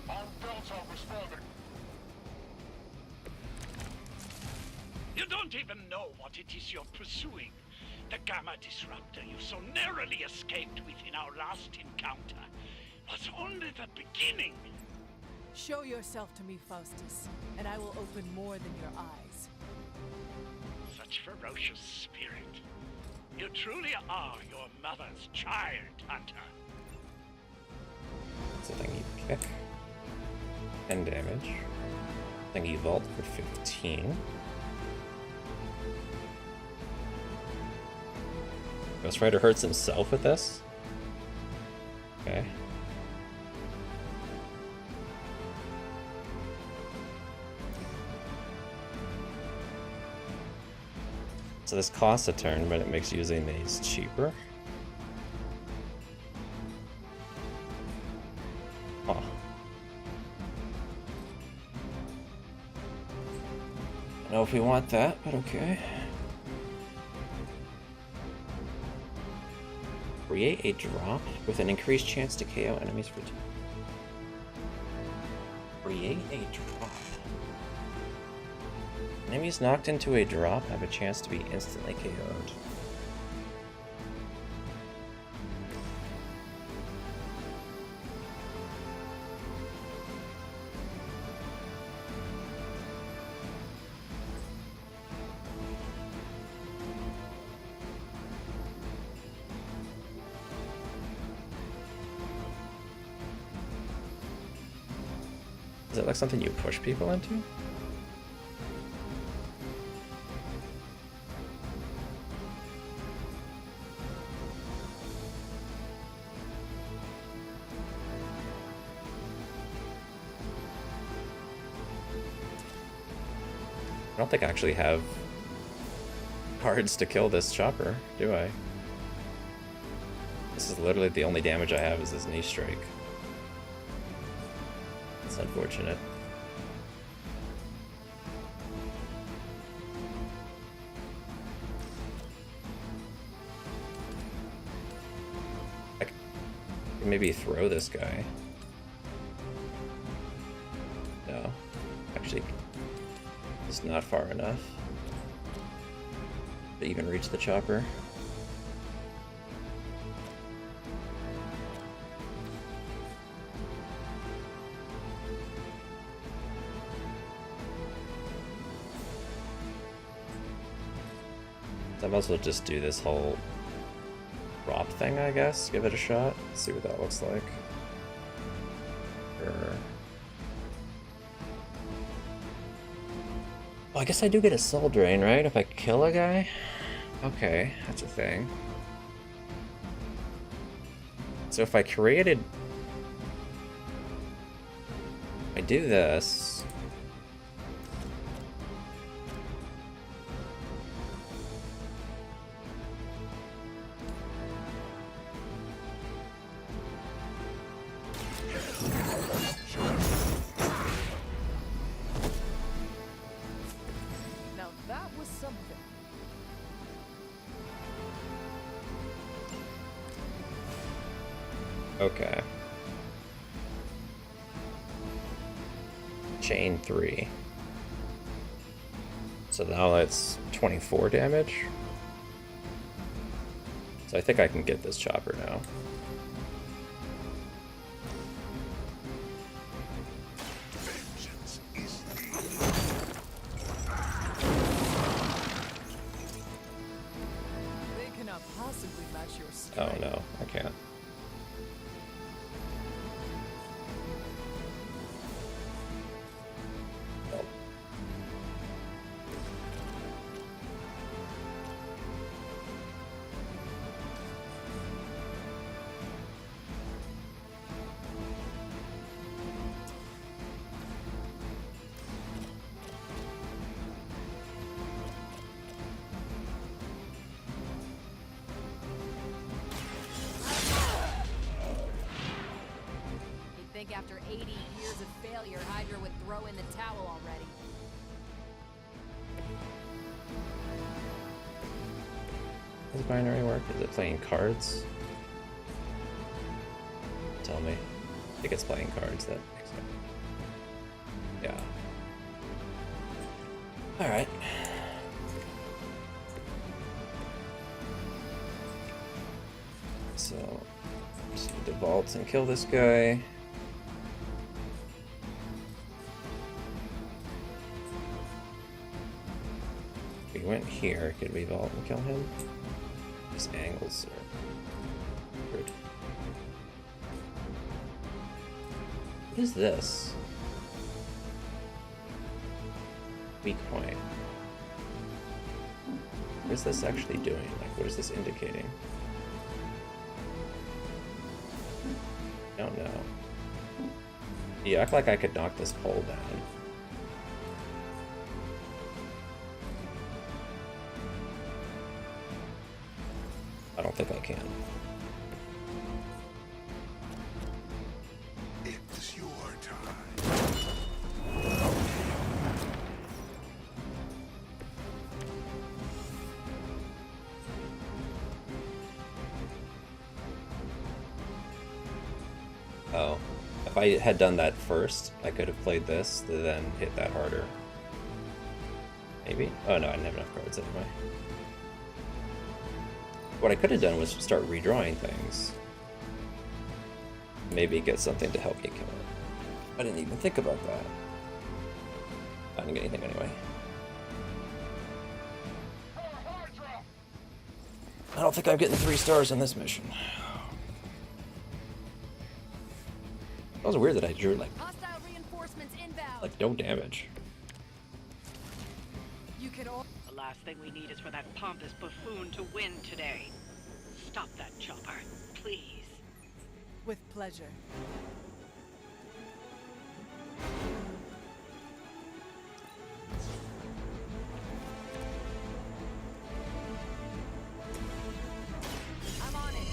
Our belts are responding. You don't even know what it is you're pursuing. The Gamma Disruptor you so narrowly escaped with in our last encounter was only the beginning. Show yourself to me, Faustus, and I will open more than your eyes. Such ferocious spirit. You truly are your mother's child, Hunter. It's a thingy kick. 10 damage. Thingy vault for 15. Ghost Rider hurts himself with this? Okay. So this costs a turn, but it makes using these cheaper. Huh. I don't know if we want that, but okay. Create a drop with an increased chance to KO enemies for 2. Create a drop. Enemies knocked into a drop have a chance to be instantly KO'd. Is it like something you push people into? I don't think I actually have cards to kill this chopper, do I? This is literally the only damage I have is this knee strike. It's unfortunate. Maybe throw this guy. No. Actually, it's not far enough to even reach the chopper. I might as well just do this whole drop thing, I guess. Give it a shot. See what that looks like. Well, I guess I do get a soul drain, right? If I kill a guy? Okay, that's a thing. So if I created... I do this... Now that was something. Okay. Chain 3. So now that's 24 damage. So I think I can get this chopper now. They cannot possibly match your strength. Oh no, I can't. You'd think after 80 years of failure, Hydra would throw in the towel already. How does binary work? Is it playing cards? Tell me. I think it's playing cards, that makes sense. Yeah. Alright. So, just need to vault and kill this guy. We went here. Could we vault and kill him? These angles are weird. What is this? Weak point. What is this actually doing? Like, what is this indicating? I don't know. You act like I could knock this pole down. I don't think I can. It's your time. Oh. If I had done that first, I could have played this to then hit that harder. Maybe? Oh no, I didn't have enough cards anyway. What I could have done was start redrawing things. Maybe get something to help me kill it. I didn't even think about that. I didn't get anything anyway. I don't think I'm getting 3 stars in this mission. That was weird that I drew like no damage. You can all. The last thing we need is for that pompous buffoon to win today. Stop that chopper, please. With pleasure. I'm on it.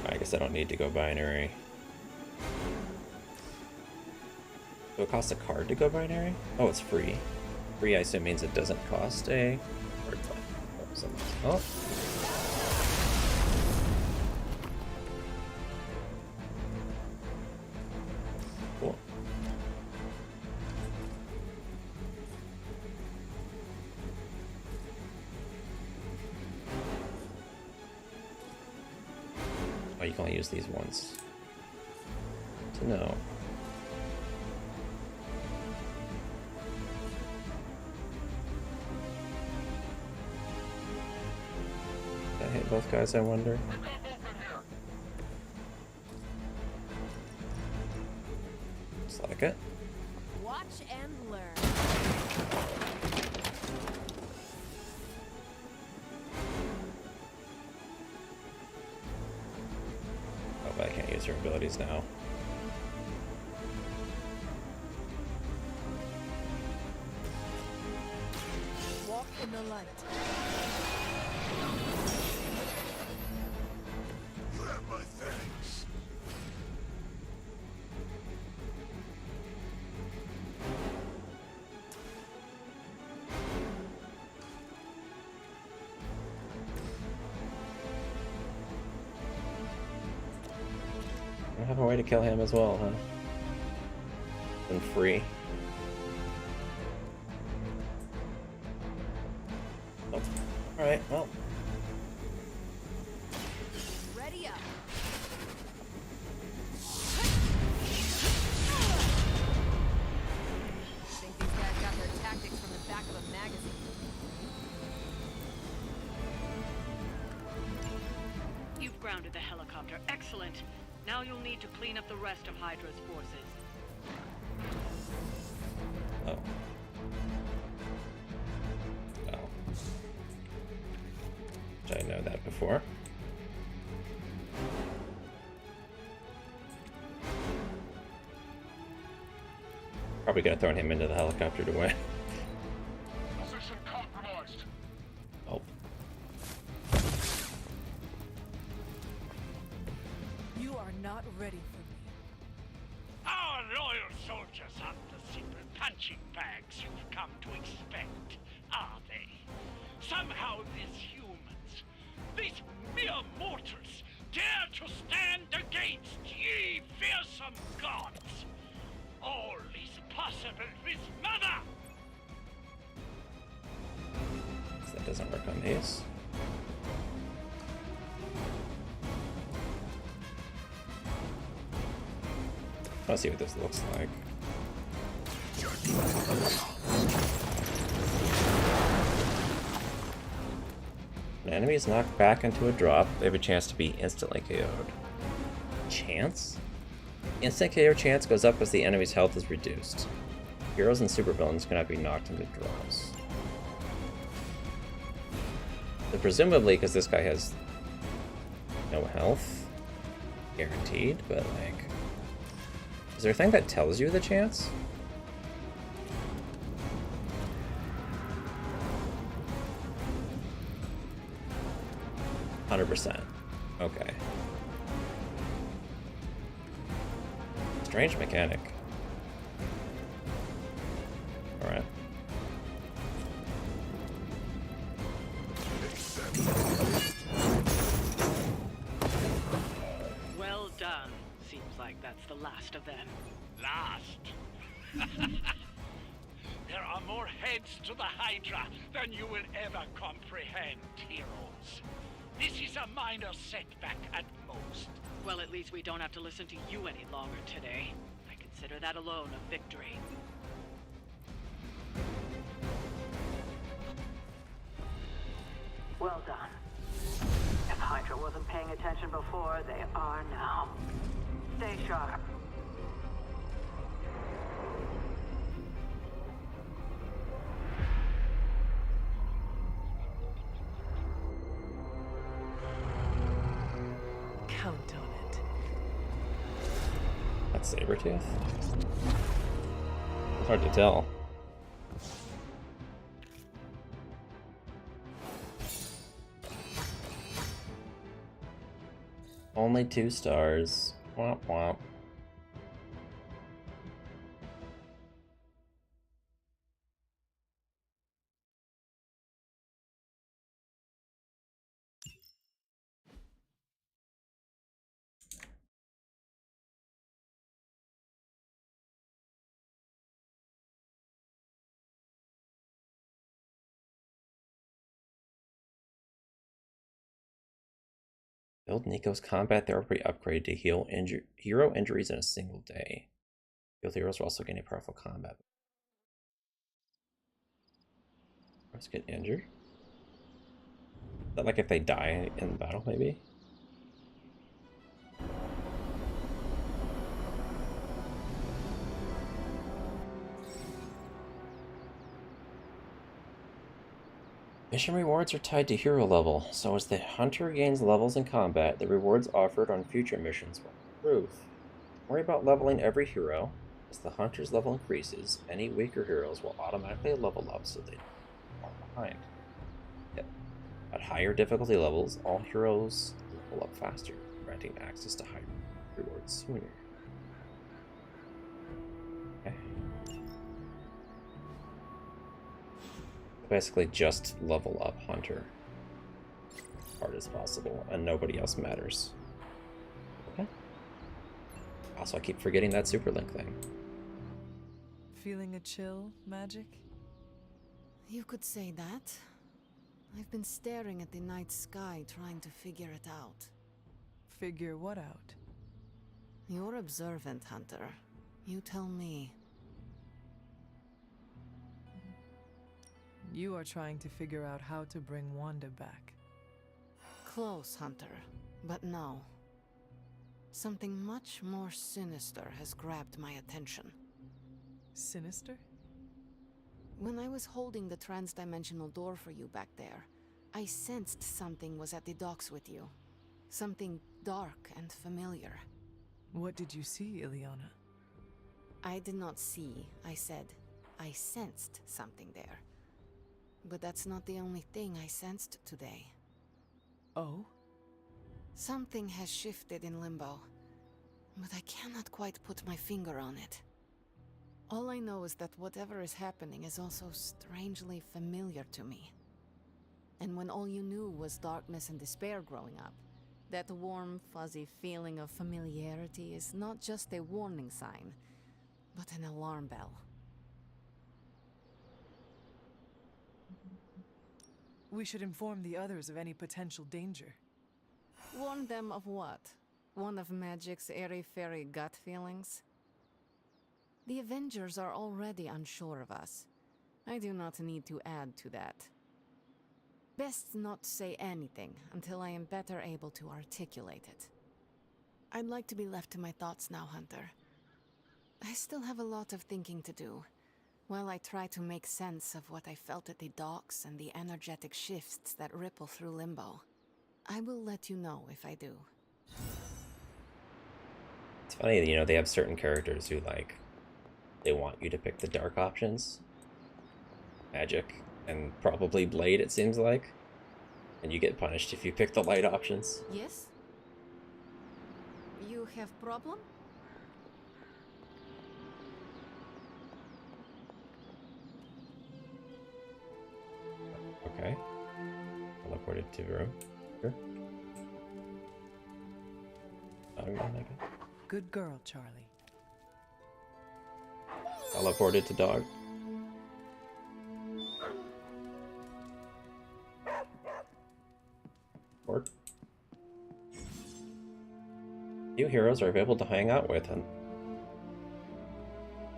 I guess I don't need to go binary. So it costs a card to go binary? Oh, it's free. Free, I assume, means it doesn't cost a card fund. Oh. Cool. Oh, you can only use these once. To know. Did I hit both guys, I wonder? Looks like it. Watch and learn. Oh, but I can't use her abilities now. Walk in the light. You have my thanks. I have a way to kill him as well, huh? And free. Oh. Alright, well. Ready up. Think these guys got their tactics from the back of a magazine. You've grounded the helicopter. Excellent. Now you'll need to clean up the rest of Hydra's forces. Oh. Oh. Did I know that before? Probably gonna throw him into the helicopter to win. Position compromised. Oh. You are not ready for me. Our loyal soldiers aren't the simple punching bags you've come to expect, are they? Somehow these humans, these mere mortals, dare to stand against ye fearsome gods. All is possible with Mother! So that doesn't work on these. I want to see what this looks like. When an enemy is knocked back into a drop, they have a chance to be instantly KO'd. Chance? Instant KO chance goes up as the enemy's health is reduced. Heroes and supervillains cannot be knocked into drops. So presumably, because this guy has no health, guaranteed, but like, is there a thing that tells you the chance? %. Okay. Strange mechanic. Alright. Well done. Seems like that's the last of them. Last? There are more heads to the Hydra than you will ever comprehend, heroes. This is a minor setback at most. Well, at least we don't have to listen to you any longer today. I consider that alone a victory. Well done. If Hydra wasn't paying attention before, they are now. Stay sharp. Count on it. That's Sabretooth? It's hard to tell. Only 2 stars. Womp womp. Build Nico's combat therapy upgrade to heal hero injuries in a single day. Healed heroes will also gain a powerful combat. Let's get injured. Is that like if they die in battle, maybe? Mission rewards are tied to hero level, so as the hunter gains levels in combat, the rewards offered on future missions will improve. Don't worry about leveling every hero. As the hunter's level increases, any weaker heroes will automatically level up so they don't fall behind. Yep. At higher difficulty levels, all heroes level up faster, granting access to higher rewards sooner. Okay. Basically just level up Hunter as hard as possible, and nobody else matters. Okay. Also, I keep forgetting that superlink thing. Feeling a chill, Magic? You could say that. I've been staring at the night sky trying to figure it out. Figure what out? You're observant, Hunter. You tell me. You are trying to figure out how to bring Wanda back. Close, Hunter, but no. Something much more sinister has grabbed my attention. Sinister? When I was holding the transdimensional door for you back there, I sensed something was at the docks with you. Something dark and familiar. What did you see, Ileana? I did not see, I said. I sensed something there. But that's not the only thing I sensed today. Oh? Something has shifted in Limbo, but I cannot quite put my finger on it. All I know is that whatever is happening is also strangely familiar to me. And when all you knew was darkness and despair growing up, that warm, fuzzy feeling of familiarity is not just a warning sign, but an alarm bell. We should inform the others of any potential danger. Warn them of what? One of Magic's airy-fairy gut feelings? The Avengers are already unsure of us. I do not need to add to that. Best not say anything until I am better able to articulate it. I'd like to be left to my thoughts now, Hunter. I still have a lot of thinking to do, while I try to make sense of what I felt at the docks and the energetic shifts that ripple through Limbo. I will let you know if I do. It's funny, you know, they have certain characters who, like, they want you to pick the dark options. Magic, and probably Blade, it seems like. And you get punished if you pick the light options. Yes? You have problem? Okay. Teleported to room. Sure. Good girl, Charlie. Teleported to dog. Port. New heroes are available to hang out with him.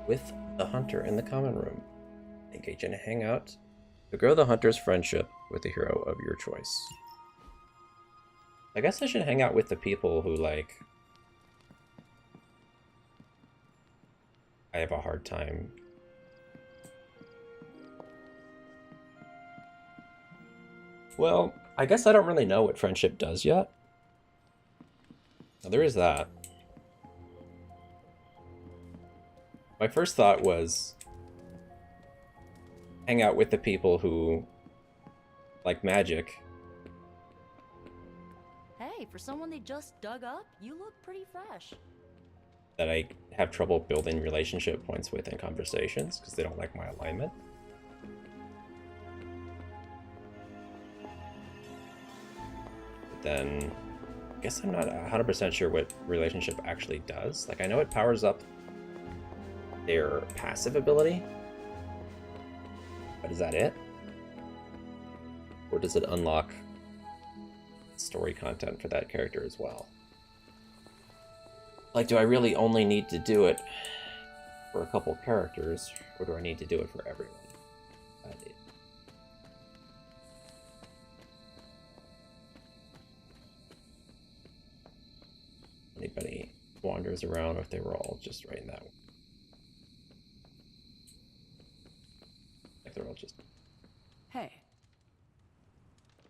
With the hunter in the common room. Engage in a hangout to grow the hunter's friendship with the hero of your choice. I guess I should hang out with the people who, like, I have a hard time. Well, I guess I don't really know what friendship does yet. Now, there is that. My first thought was hang out with the people who like magic. Hey, for someone they just dug up, you look pretty fresh. That I have trouble building relationship points with in conversations because they don't like my alignment. But then I guess I'm not 100% sure what relationship actually does. Like, I know it powers up their passive ability, but is that it? Or does it unlock story content for that character as well. Like, do I really only need to do it for a couple characters, or do I need to do it for everyone? Anybody wanders around, or if they were all just right in that one. If they're all just... Hey.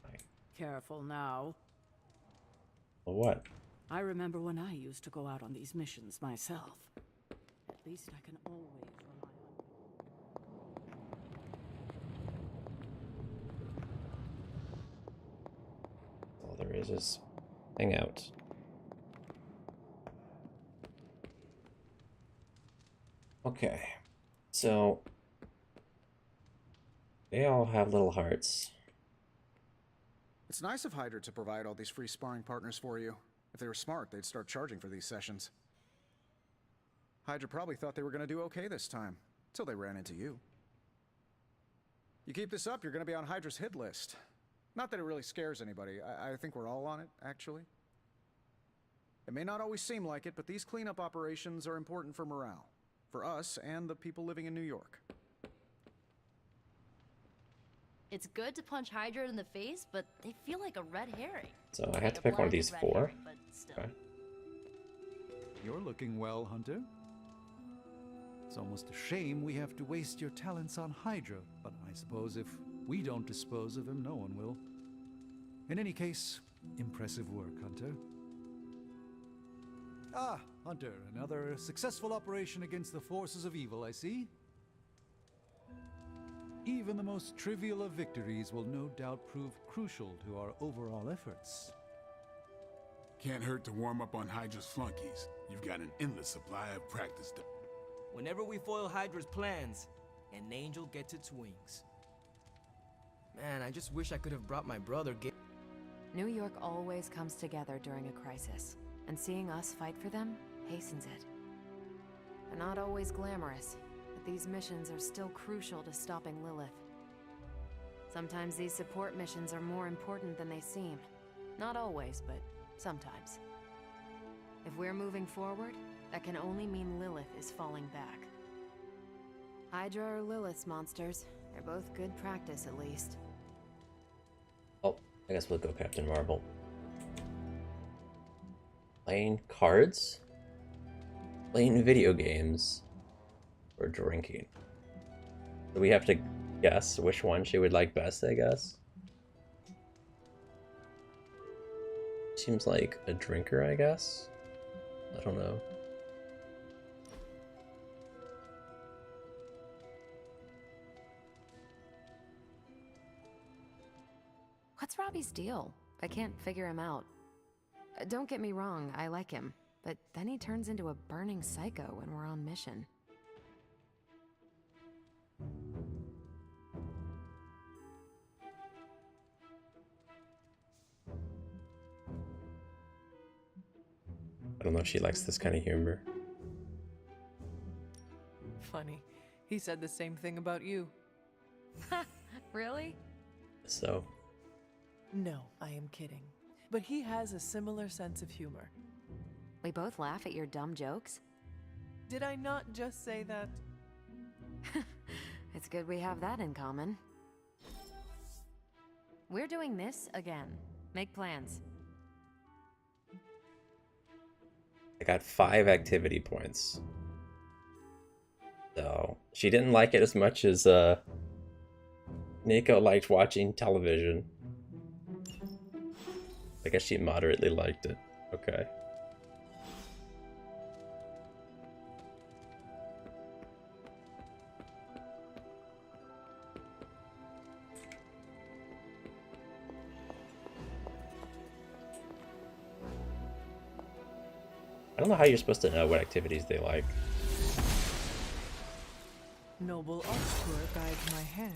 Hi. Careful now. Well, what? I remember when I used to go out on these missions myself. At least I can always rely on... All there is hang out. Okay, so they all have little hearts. It's nice of Hydra to provide all these free sparring partners for you. If they were smart, they'd start charging for these sessions. Hydra probably thought they were going to do okay this time, till they ran into you. You keep this up, you're going to be on Hydra's hit list. Not that it really scares anybody. I think we're all on it, actually. It may not always seem like it, but these cleanup operations are important for morale. For us and the people living in New York. It's good to punch Hydra in the face, but they feel like a red herring. So I have to pick one of these four. Okay. You're looking well, Hunter. It's almost a shame we have to waste your talents on Hydra, but I suppose if we don't dispose of him, no one will. In any case, impressive work, Hunter. Ah, Hunter, another successful operation against the forces of evil, I see. Even the most trivial of victories will no doubt prove crucial to our overall efforts. Can't hurt to warm up on Hydra's flunkies. You've got an endless supply of practice to... Whenever we foil Hydra's plans, an angel gets its wings. Man, I just wish I could have brought my brother. New York always comes together during a crisis, and seeing us fight for them hastens it. They're not always glamorous, but these missions are still crucial to stopping Lilith. Sometimes these support missions are more important than they seem. Not always, but sometimes. If we're moving forward, that can only mean Lilith is falling back. Hydra or Lilith's monsters, they're both good practice at least. Oh, I guess we'll go Captain Marvel. Playing cards? Playing video games? Or drinking? Do we have to guess which one she would like best, I guess? Seems like a drinker, I guess? I don't know. What's Robbie's deal? I can't figure him out. Don't get me wrong, I like him, but then he turns into a burning psycho when we're on mission. I don't know if she likes this kind of humor. Funny. He said the same thing about you. Really? So... No, I am kidding. But he has a similar sense of humor. We both laugh at your dumb jokes? Did I not just say that? It's good we have that in common. We're doing this again. Make plans. I got 5 activity points. So, she didn't like it as much as Nico liked watching television. I guess she moderately liked it. Okay. I don't know how you're supposed to know what activities they like. Noble Arctur guides my hand.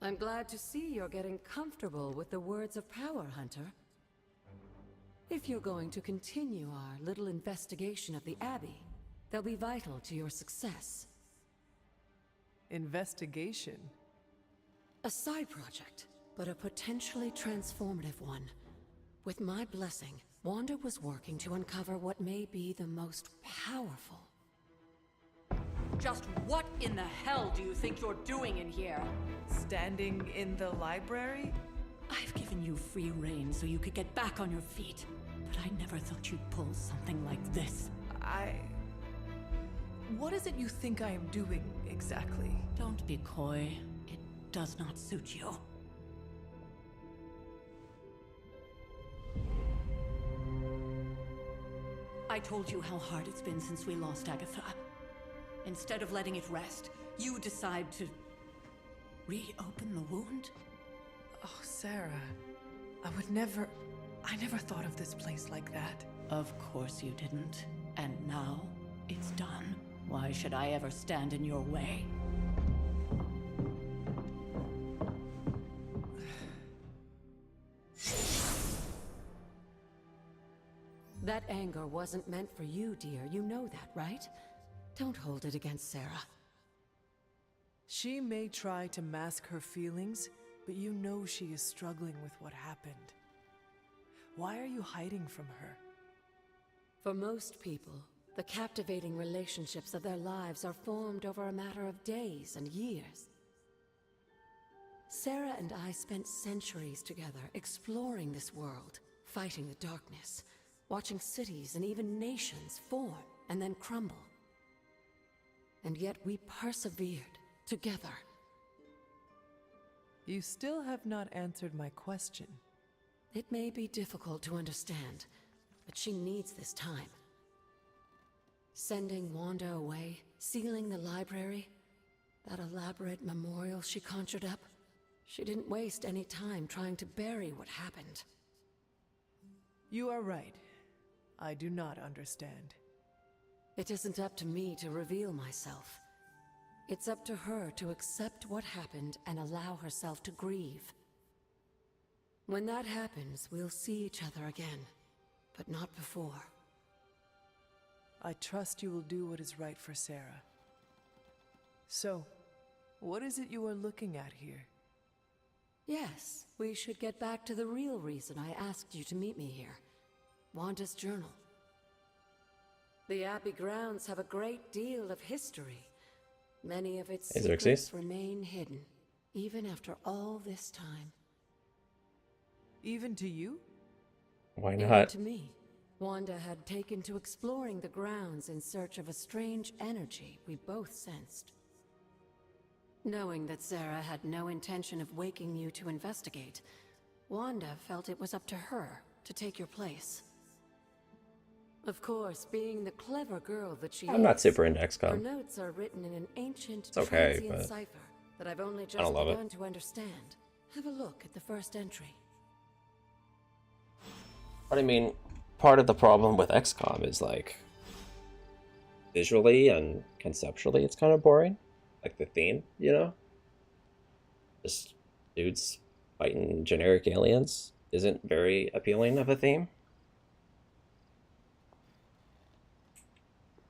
I'm glad to see you're getting comfortable with the words of power, Hunter. If you're going to continue our little investigation of the Abbey, they'll be vital to your success. Investigation? A side project, but a potentially transformative one. With my blessing, Wanda was working to uncover what may be the most powerful. Just what in the hell do you think you're doing in here? Standing in the library? I've given you free rein so you could get back on your feet. But I never thought you'd pull something like this. What is it you think I am doing, exactly? Don't be coy. It does not suit you. I told you how hard it's been since we lost Agatha. Instead of letting it rest, you decide to reopen the wound? Oh, Sarah. I never thought of this place like that. Of course you didn't. And now, it's done. Why should I ever stand in your way? That anger wasn't meant for you, dear. You know that, right? Don't hold it against Sarah. She may try to mask her feelings, but you know she is struggling with what happened. Why are you hiding from her? For most people, the captivating relationships of their lives are formed over a matter of days and years. Sarah and I spent centuries together exploring this world, fighting the darkness, watching cities and even nations form and then crumble. And yet we persevered together. You still have not answered my question. It may be difficult to understand, but she needs this time. Sending Wanda away, sealing the library, that elaborate memorial she conjured up, she didn't waste any time trying to bury what happened. You are right. I do not understand. It isn't up to me to reveal myself. It's up to her to accept what happened and allow herself to grieve. When that happens, we'll see each other again, but not before. I trust you will do what is right for Sarah. So, what is it you are looking at here? Yes, we should get back to the real reason I asked you to meet me here. Wanda's journal. The Abbey grounds have a great deal of history. Many of its secrets remain hidden, even after all this time. Even to you? Why Even not? to me. Wanda had taken to exploring the grounds in search of a strange energy we both sensed. Knowing that Sarah had no intention of waking you to investigate, Wanda felt it was up to her to take your place. Of course, being the clever girl that she is, I'm not super into her XCOM. notes are written in an ancient It's okay, Transian but cipher that I've only I just don't love begun it. to understand. Have a look at the first entry. But I mean, part of the problem with XCOM is like visually and conceptually it's kind of boring. Like the theme, you know? Just dudes fighting generic aliens isn't very appealing of a theme.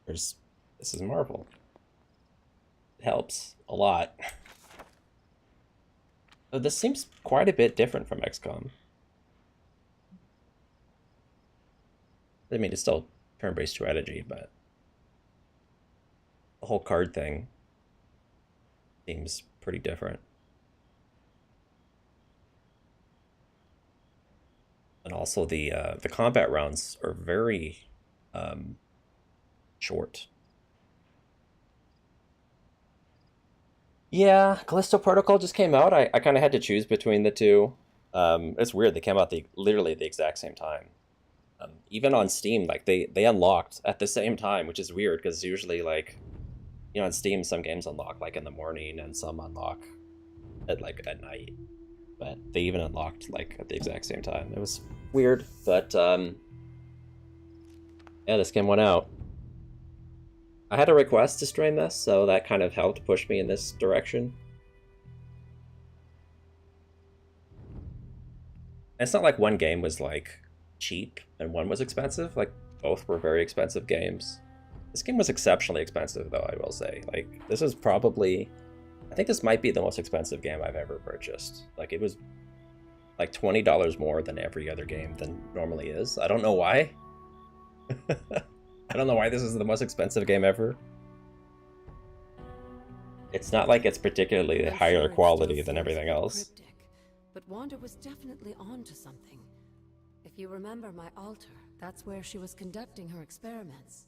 This is Marvel. It helps a lot. So this seems quite a bit different from XCOM. I mean, it's still turn-based strategy, but the whole card thing seems pretty different. And also the combat rounds are very short. Yeah, Callisto Protocol just came out. I kind of had to choose between the two. It's weird. They came out literally the exact same time. Even on Steam, like they unlocked at the same time, which is weird because usually, like, you know, on Steam some games unlock like in the morning and some unlock at night. But they even unlocked like at the exact same time. It was weird, but yeah, this game went out. I had a request to stream this, so that kind of helped push me in this direction. And it's not like one game was like cheap and one was expensive. Like both were very expensive games. This game was exceptionally expensive though, I will say. Like this is probably I think this might be the most expensive game I've ever purchased. Like, it was like $20 more than every other game than normally is. I don't know why. I don't know why this is the most expensive game ever. It's not like it's particularly higher quality than everything else. Cryptic, but Wanda was definitely onto something. If you remember my altar, that's where she was conducting her experiments.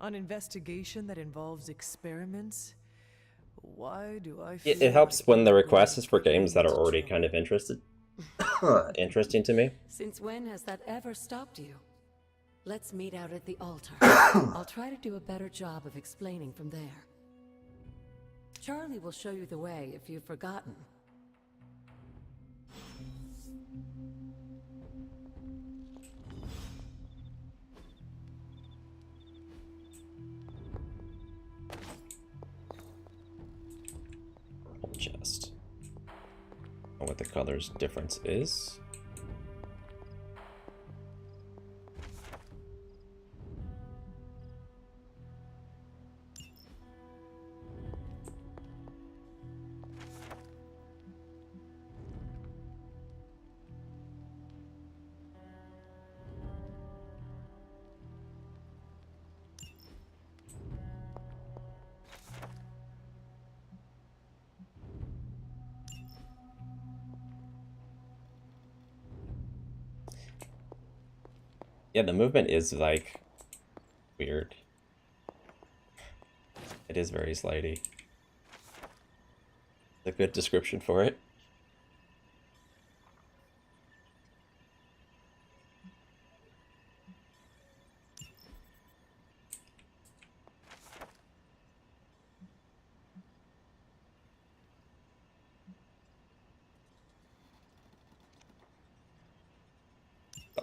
An investigation that involves experiments? Why do I feel It helps like when the you're request is for going games that are into already trouble? kind of interesting to me. Since when has that ever stopped you? Let's meet out at the altar. I'll try to do a better job of explaining from there. Charlie will show you the way if you've forgotten. Chest. And what the colors difference is. Yeah, the movement is, like, weird. It is very slidey. A good description for it.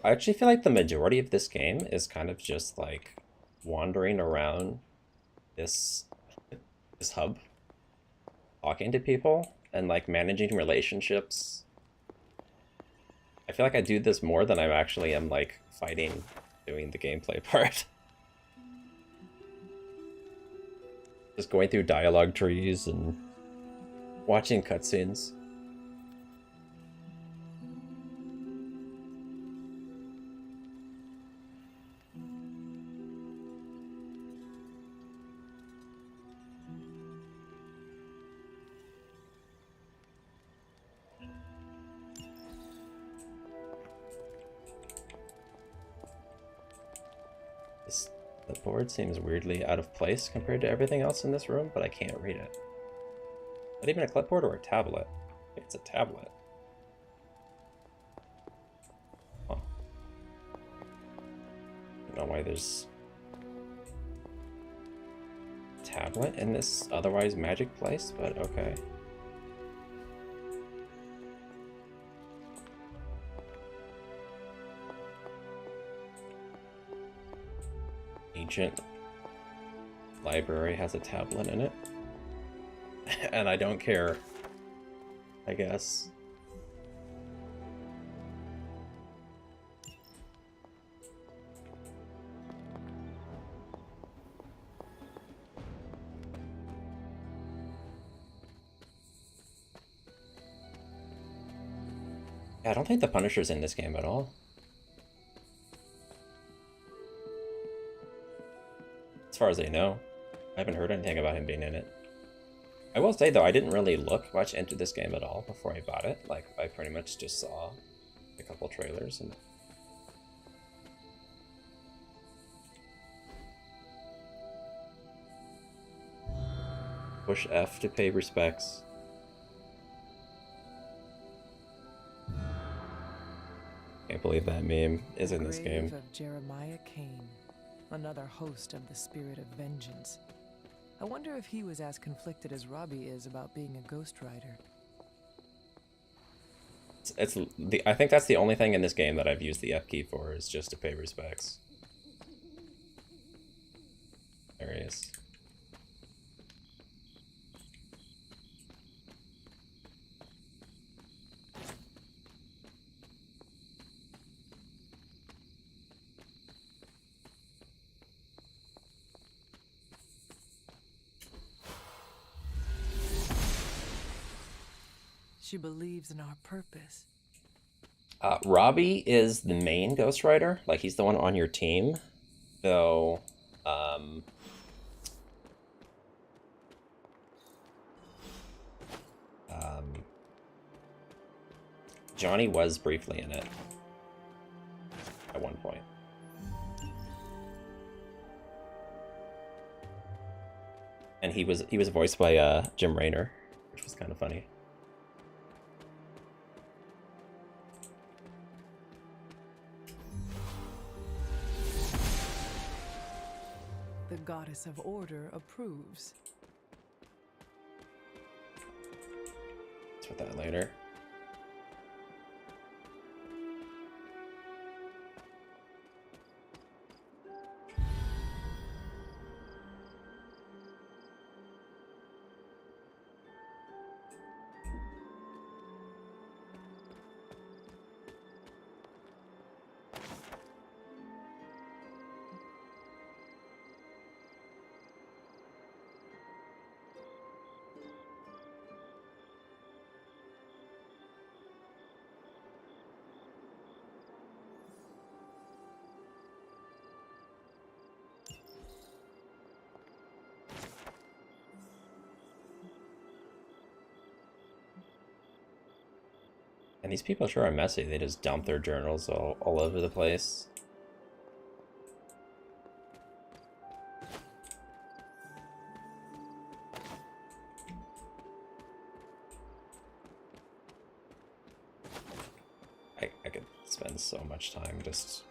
I actually feel like the majority of this game is kind of just like wandering around this hub, talking to people and like managing relationships. I feel like I do this more than I actually am like fighting, doing the gameplay part. Just going through dialogue trees and watching cutscenes. The board seems weirdly out of place compared to everything else in this room, but I can't read it. Not even a clipboard or a tablet. I think it's a tablet. Huh. I don't know why there's a tablet in this otherwise magic place, but okay. Ancient library has a tablet in it. And I don't care, I guess. Yeah, I don't think the Punisher's in this game at all. As far as I know. I haven't heard anything about him being in it. I will say, though, I didn't really look much into this game at all before I bought it. Like, I pretty much just saw a couple trailers and... Push F to pay respects. Can't believe that meme is in this game. Grave of Jeremiah Kane, another host of the spirit of vengeance. I wonder if he was as conflicted as Robbie is about being a Ghost Rider. I think that's the only thing in this game that I've used the F key for, is just to pay respects. There he is. She believes in our purpose. Robbie is the main Ghost Rider. Like, he's the one on your team. Though, Johnny was briefly in it at one point. And he was voiced by Jim Raynor, which was kind of funny. The goddess of order approves. Let's put that later. And these people sure are messy. They just dump their journals all over the place. I could spend so much time just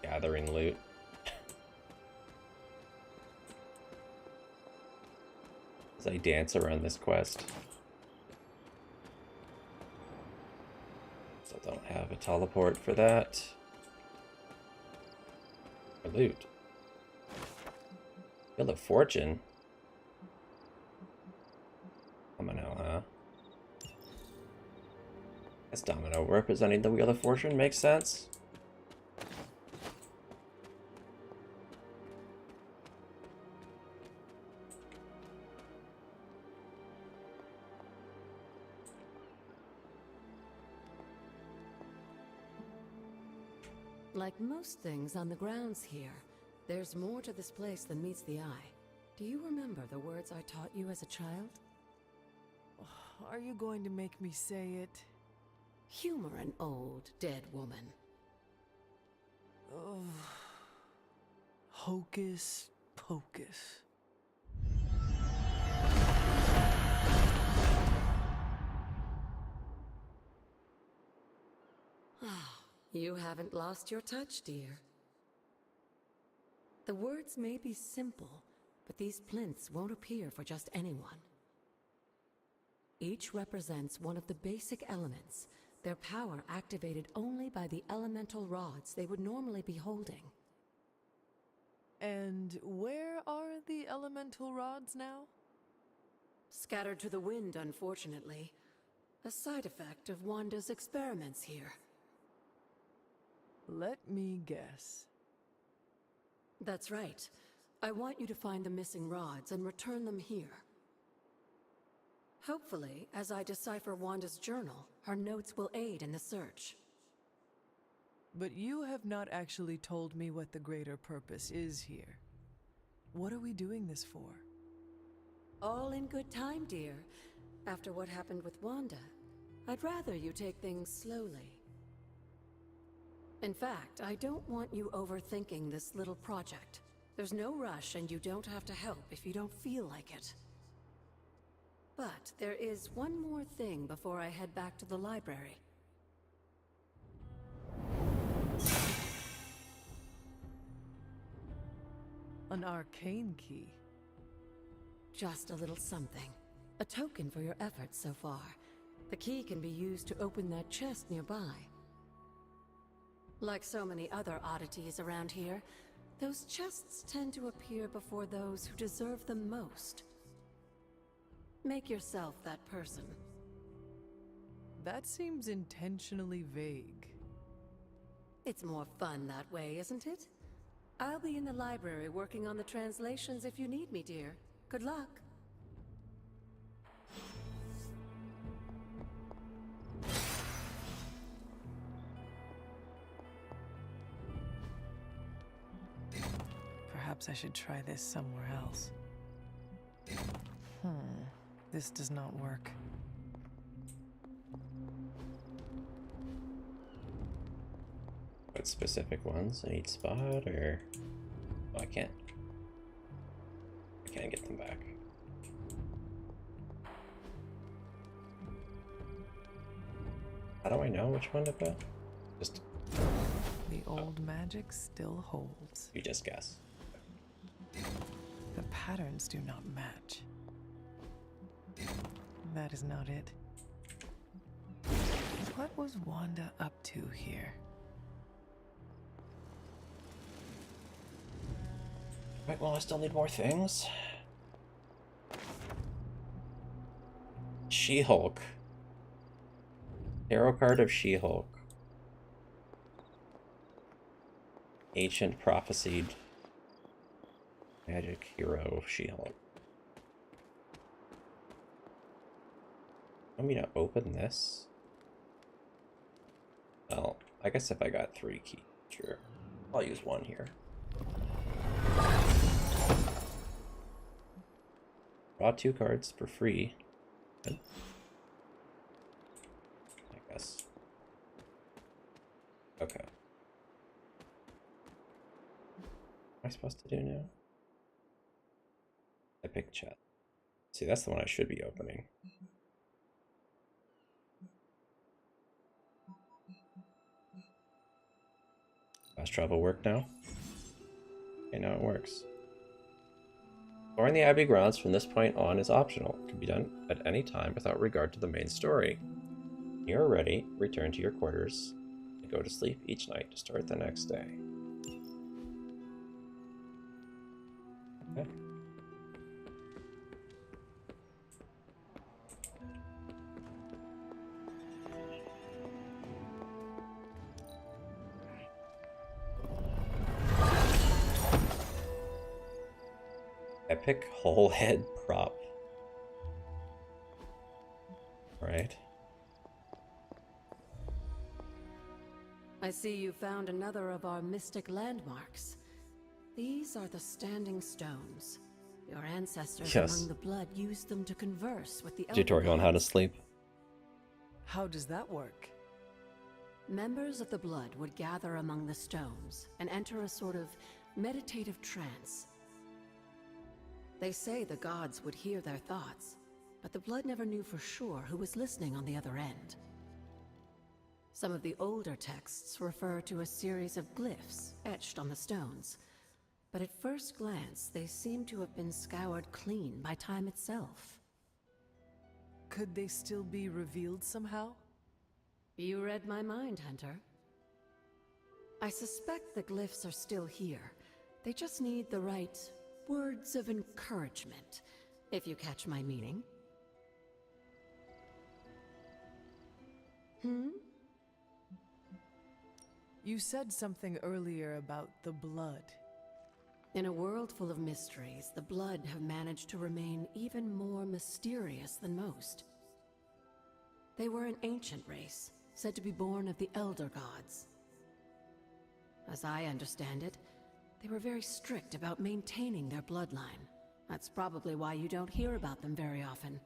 gathering loot. As I dance around this quest. Still don't have a teleport for that. Or loot. Wheel of Fortune? Domino, huh? That's Domino representing the Wheel of Fortune, makes sense. Like most things on the grounds here, there's more to this place than meets the eye. Do you remember the words I taught you as a child? Are you going to make me say it? Humor an old, dead woman. Oh, hocus pocus. You haven't lost your touch, dear. The words may be simple, but these plinths won't appear for just anyone. Each represents one of the basic elements, their power activated only by the elemental rods they would normally be holding. And where are the elemental rods now? Scattered to the wind, unfortunately. A side effect of Wanda's experiments here. Let me guess. That's right. I want you to find the missing rods and return them here. Hopefully, as I decipher Wanda's journal, her notes will aid in the search. But you have not actually told me what the greater purpose is here. What are we doing this for? All in good time, dear. After what happened with Wanda, I'd rather you take things slowly. In fact, I don't want you overthinking this little project. There's no rush and you don't have to help if you don't feel like it. But there is one more thing before I head back to the library. An arcane key. Just a little something. A token for your efforts so far. The key can be used to open that chest nearby. Like so many other oddities around here, those chests tend to appear before those who deserve them most. Make yourself that person. That seems intentionally vague. It's more fun that way, isn't it? I'll be in the library working on the translations if you need me, dear. Good luck. Perhaps I should try this somewhere else. This does not work. What specific ones in each spot, or oh, I can't get them back. How do I know which one to put? Just The old magic still holds. you just guess. The patterns do not match. That is not it. What was Wanda up to here? Right, well, I still need more things. She-Hulk. Tarot card of She-Hulk. Ancient prophesied magic hero She-Hulk. Want me to open this? Well, I guess if I got 3 keys, sure. I'll use 1 here. Draw 2 cards for free. Good. I guess. Okay. What am I supposed to do now? Epic chat. See, that's the one I should be opening. Fast travel work now? Okay, now it works. Exploring the Abbey grounds from this point on is optional. It can be done at any time without regard to the main story. When you are ready, return to your quarters and go to sleep each night to start the next day. Okay. Epic whole head prop. Right. I see you found another of our mystic landmarks. These are the standing stones. Your ancestors among the blood used them to converse with the elder Tutorial on how to sleep. How does that work? Members of the blood would gather among the stones and enter a sort of meditative trance. They say the gods would hear their thoughts, but the blood never knew for sure who was listening on the other end. Some of the older texts refer to a series of glyphs etched on the stones, but at first glance they seem to have been scoured clean by time itself. Could they still be revealed somehow? You read my mind, Hunter. I suspect the glyphs are still here. They just need the right words of encouragement, if you catch my meaning. You said something earlier about the blood. In a world full of mysteries, the blood have managed to remain even more mysterious than most. They were an ancient race, said to be born of the Elder Gods. As I understand it, they were very strict about maintaining their bloodline. That's probably why you don't hear about them very often.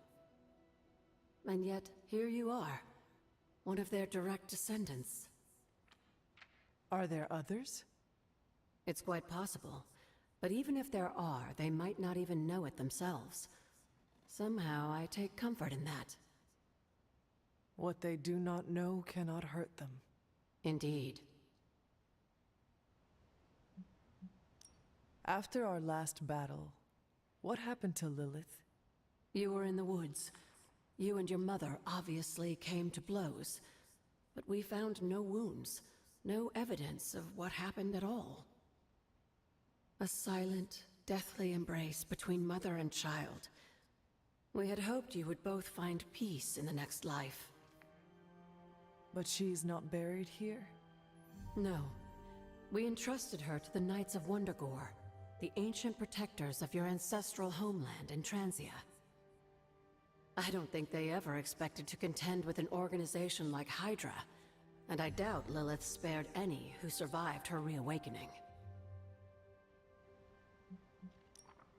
And yet, here you are, one of their direct descendants. Are there others? It's quite possible. But even if there are, they might not even know it themselves. Somehow, I take comfort in that. What they do not know cannot hurt them. Indeed. After our last battle, what happened to Lilith? You were in the woods. You and your mother obviously came to blows. But we found no wounds, no evidence of what happened at all. A silent, deathly embrace between mother and child. We had hoped you would both find peace in the next life. But she's not buried here? No. We entrusted her to the Knights of Wondergore, the ancient protectors of your ancestral homeland in Transia. I don't think they ever expected to contend with an organization like Hydra, and I doubt Lilith spared any who survived her reawakening.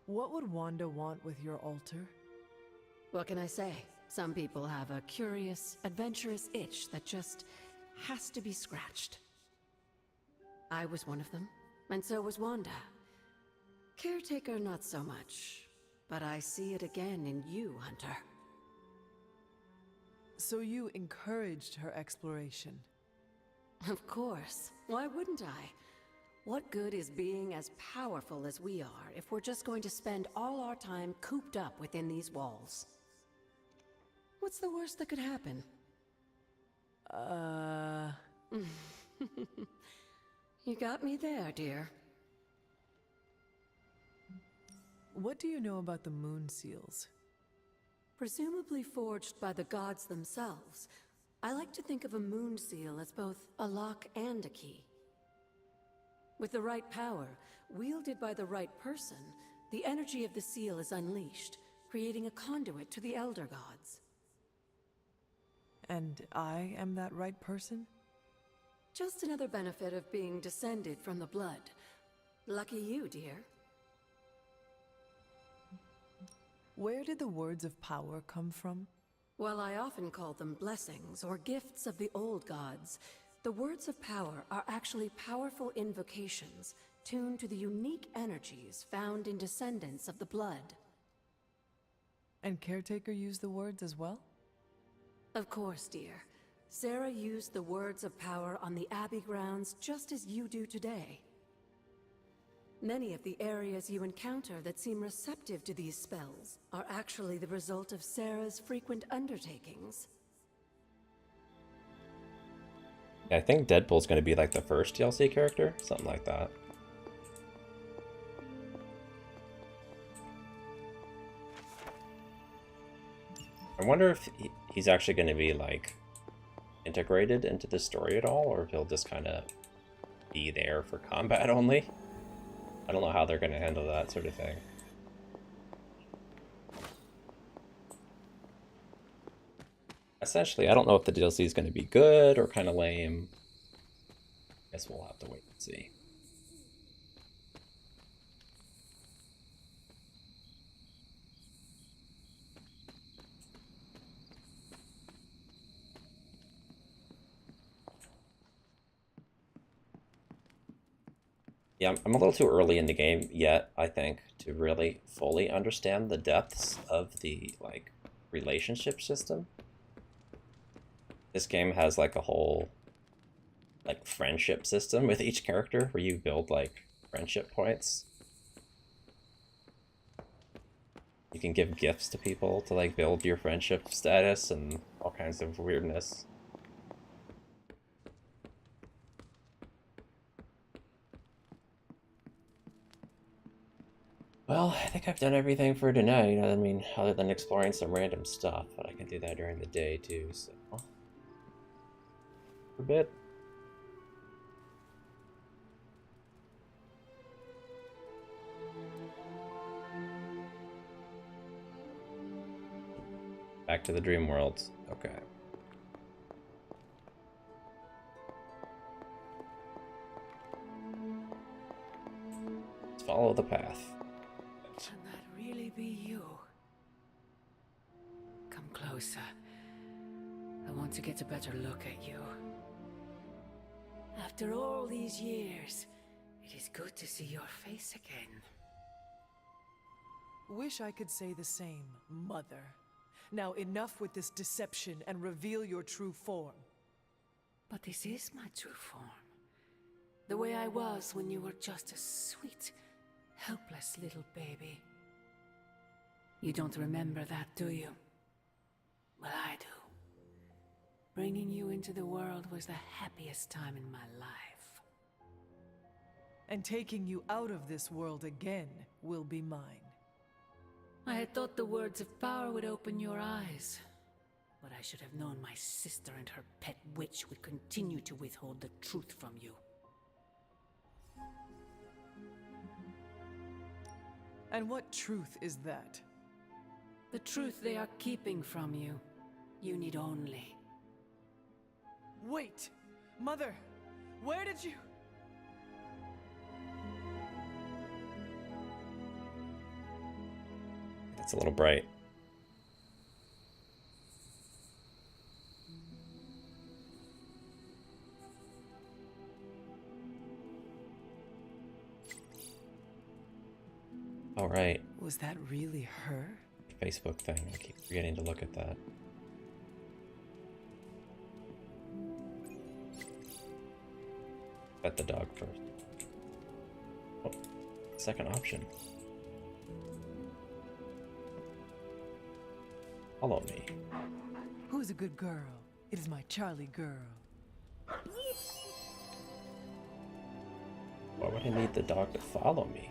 What would Wanda want with your altar? What can I say? Some people have a curious, adventurous itch that just has to be scratched. I was one of them, and so was Wanda. Caretaker, not so much. But I see it again in you, Hunter. So you encouraged her exploration? Of course. Why wouldn't I? What good is being as powerful as we are if we're just going to spend all our time cooped up within these walls? What's the worst that could happen? You got me there, dear. What do you know about the moon seals? Presumably forged by the gods themselves, I like to think of a moon seal as both a lock and a key. With the right power, wielded by the right person, the energy of the seal is unleashed, creating a conduit to the Elder Gods. And I am that right person? Just another benefit of being descended from the blood. Lucky you, dear. Where did the words of power come from? While I often call them blessings or gifts of the old gods, the words of power are actually powerful invocations tuned to the unique energies found in descendants of the blood. And Caretaker used the words as well? Of course, dear. Sarah used the words of power on the Abbey grounds just as you do today. Many of the areas you encounter that seem receptive to these spells are actually the result of Sarah's frequent undertakings. Yeah, I think Deadpool's going to be like the first DLC character, something like that. I wonder if he's actually going to be like integrated into the story at all, or if he'll just kind of be there for combat only. I don't know how they're going to handle that sort of thing. Essentially, I don't know if the DLC is going to be good or kind of lame. Guess we'll have to wait and see. Yeah, I'm a little too early in the game yet, I think, to really fully understand the depths of the, like, relationship system. This game has, like, a whole, like, friendship system with each character where you build, like, friendship points. You can give gifts to people to, like, build your friendship status and all kinds of weirdness. Well, I think I've done everything for tonight. I mean, other than exploring some random stuff, but I can do that during the day too, so... For a bit. Back to the dream world. Okay. Let's follow the path. Can that really be you? Come closer. I want to get a better look at you. After all these years, it is good to see your face again. Wish I could say the same, Mother. Now enough with this deception and reveal your true form. But this is my true form. The way I was when you were just a sweet, helpless little baby. You don't remember that, do you? Well, I do. Bringing you into the world was the happiest time in my life. And taking you out of this world again will be mine. I had thought the words of power would open your eyes. But I should have known my sister and her pet witch would continue to withhold the truth from you. And what truth is that? The truth they are keeping from you. You need only. Wait! Mother! Where did you... It's a little bright. All right. Was that really her? Facebook thing. I keep forgetting to look at that. Pet the dog first. Oh, second option. Follow me. Who's a good girl? It is my Charlie girl. Why would I need the dog to follow me?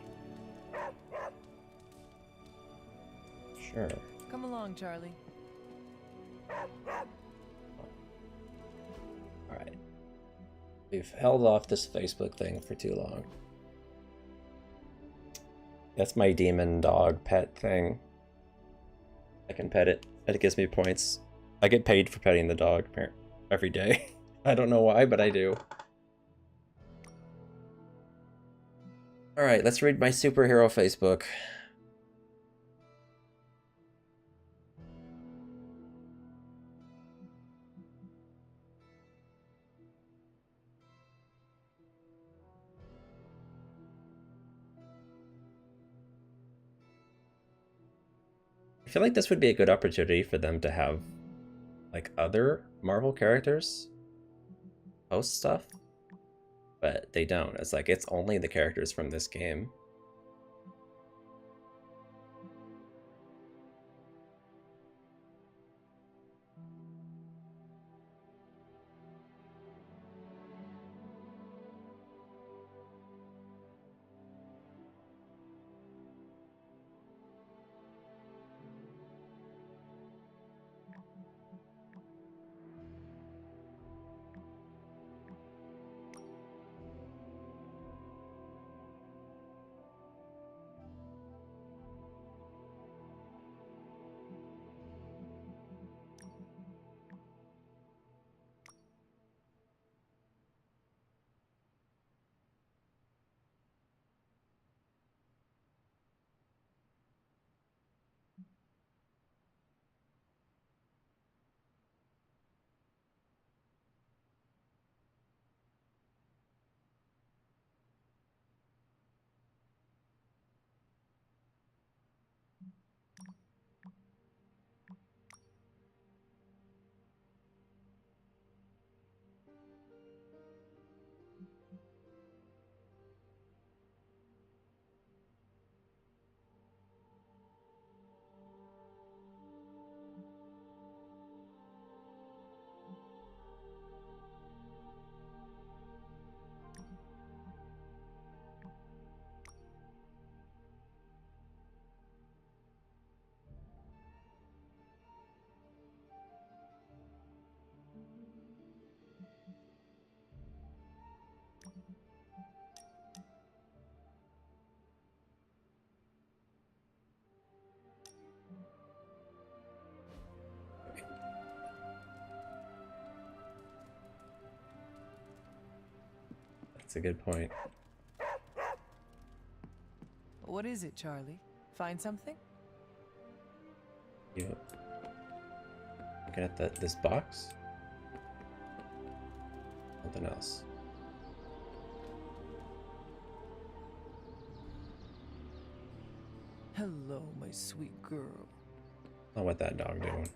Sure. Come along, Charlie. Alright. We've held off this Facebook thing for too long. That's my demon dog pet thing. I can pet it. It gives me points. I get paid for petting the dog every day. I don't know why, but I do. Alright, let's read my superhero Facebook. I feel like this would be a good opportunity for them to have like other Marvel characters post stuff, but they don't. It's like it's only the characters from this game. That's a good point. What is it, Charlie? Find something? You looking at this box? Something else. Hello, my sweet girl. Not what that dog doing.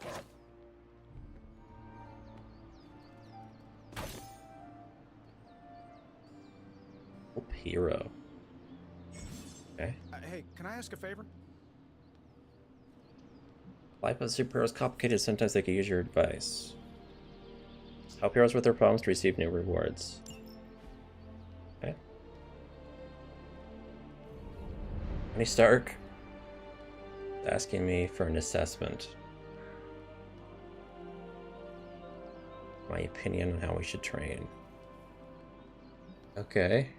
Hope hero. Okay. Hey, can I ask a favor? Life as a superhero is complicated. Sometimes they could use your advice. Help heroes with their problems to receive new rewards. Okay. Tony Stark asking me for an assessment. My opinion on how we should train. Okay.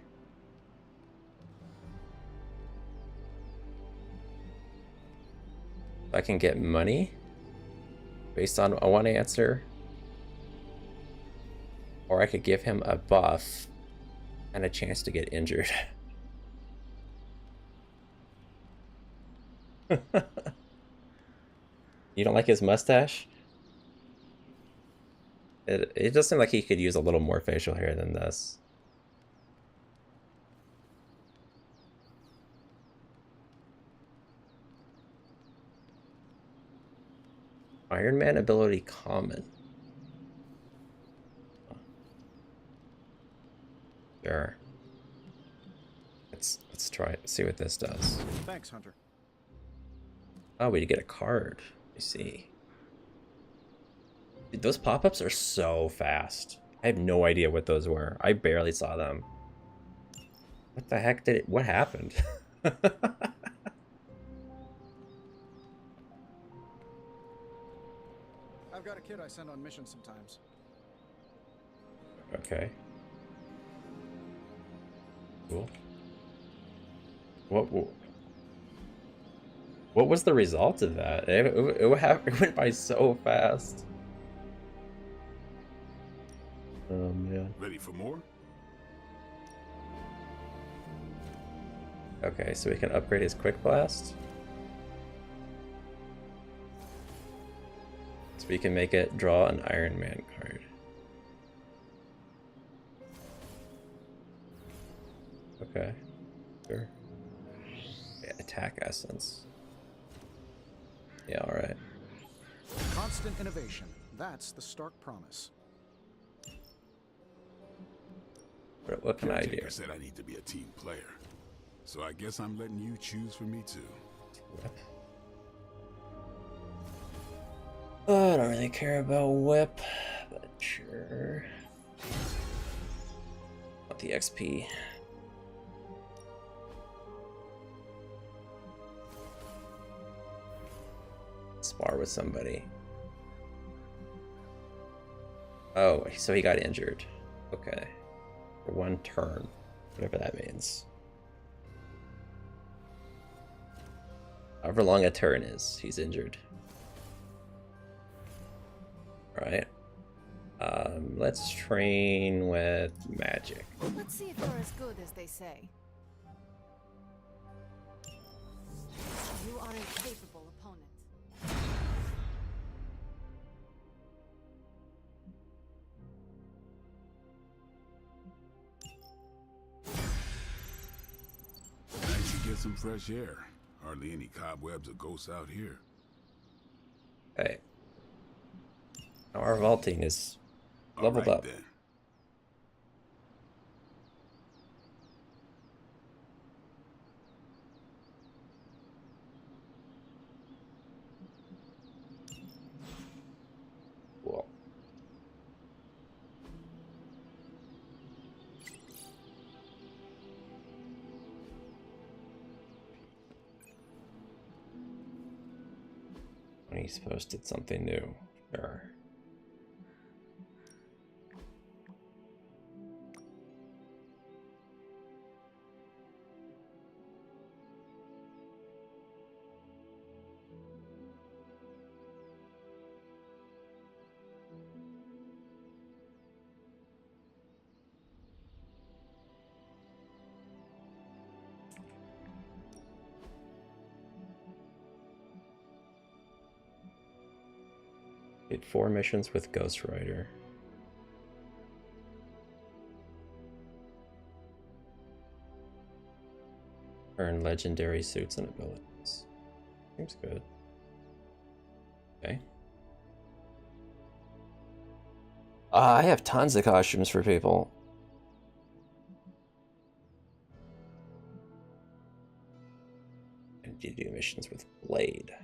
I can get money based on one answer, or I could give him a buff and a chance to get injured. You don't like his mustache? It does seem like he could use a little more facial hair than this. Iron Man ability common. Sure. Let's try it. See what this does. Thanks, Hunter. Oh, we get a card. I see. Dude, those pop-ups are so fast. I have no idea what those were. I barely saw them. What the heck did it? What happened? I've got a kid I send on missions sometimes. Okay. Cool. What was the result of that? It went by so fast. Oh man. Ready for more? Okay, so we can upgrade his quick blast. So we can make it draw an Iron Man card. Okay. Sure. Yeah, attack essence. Yeah, alright. Constant innovation. That's the Stark promise. What can I do? Caretaker said I need to be a team player. So I guess I'm letting you choose for me too. Oh, I don't really care about whip, but sure. Want the XP. Spar with somebody. Oh, so he got injured. Okay. For 1 turn. Whatever that means. However long a turn is, he's injured. Alright. Let's train with magic. Let's see if you're as good as they say. You are a capable opponent. I should get some fresh air. Hardly any cobwebs or ghosts out here. Okay. Our vaulting is leveled up. Then. Cool. When he's posted something new. Sure. Did 4 missions with Ghost Rider. Earn legendary suits and abilities. Seems good. Okay. I have tons of costumes for people. And you do missions with Blade.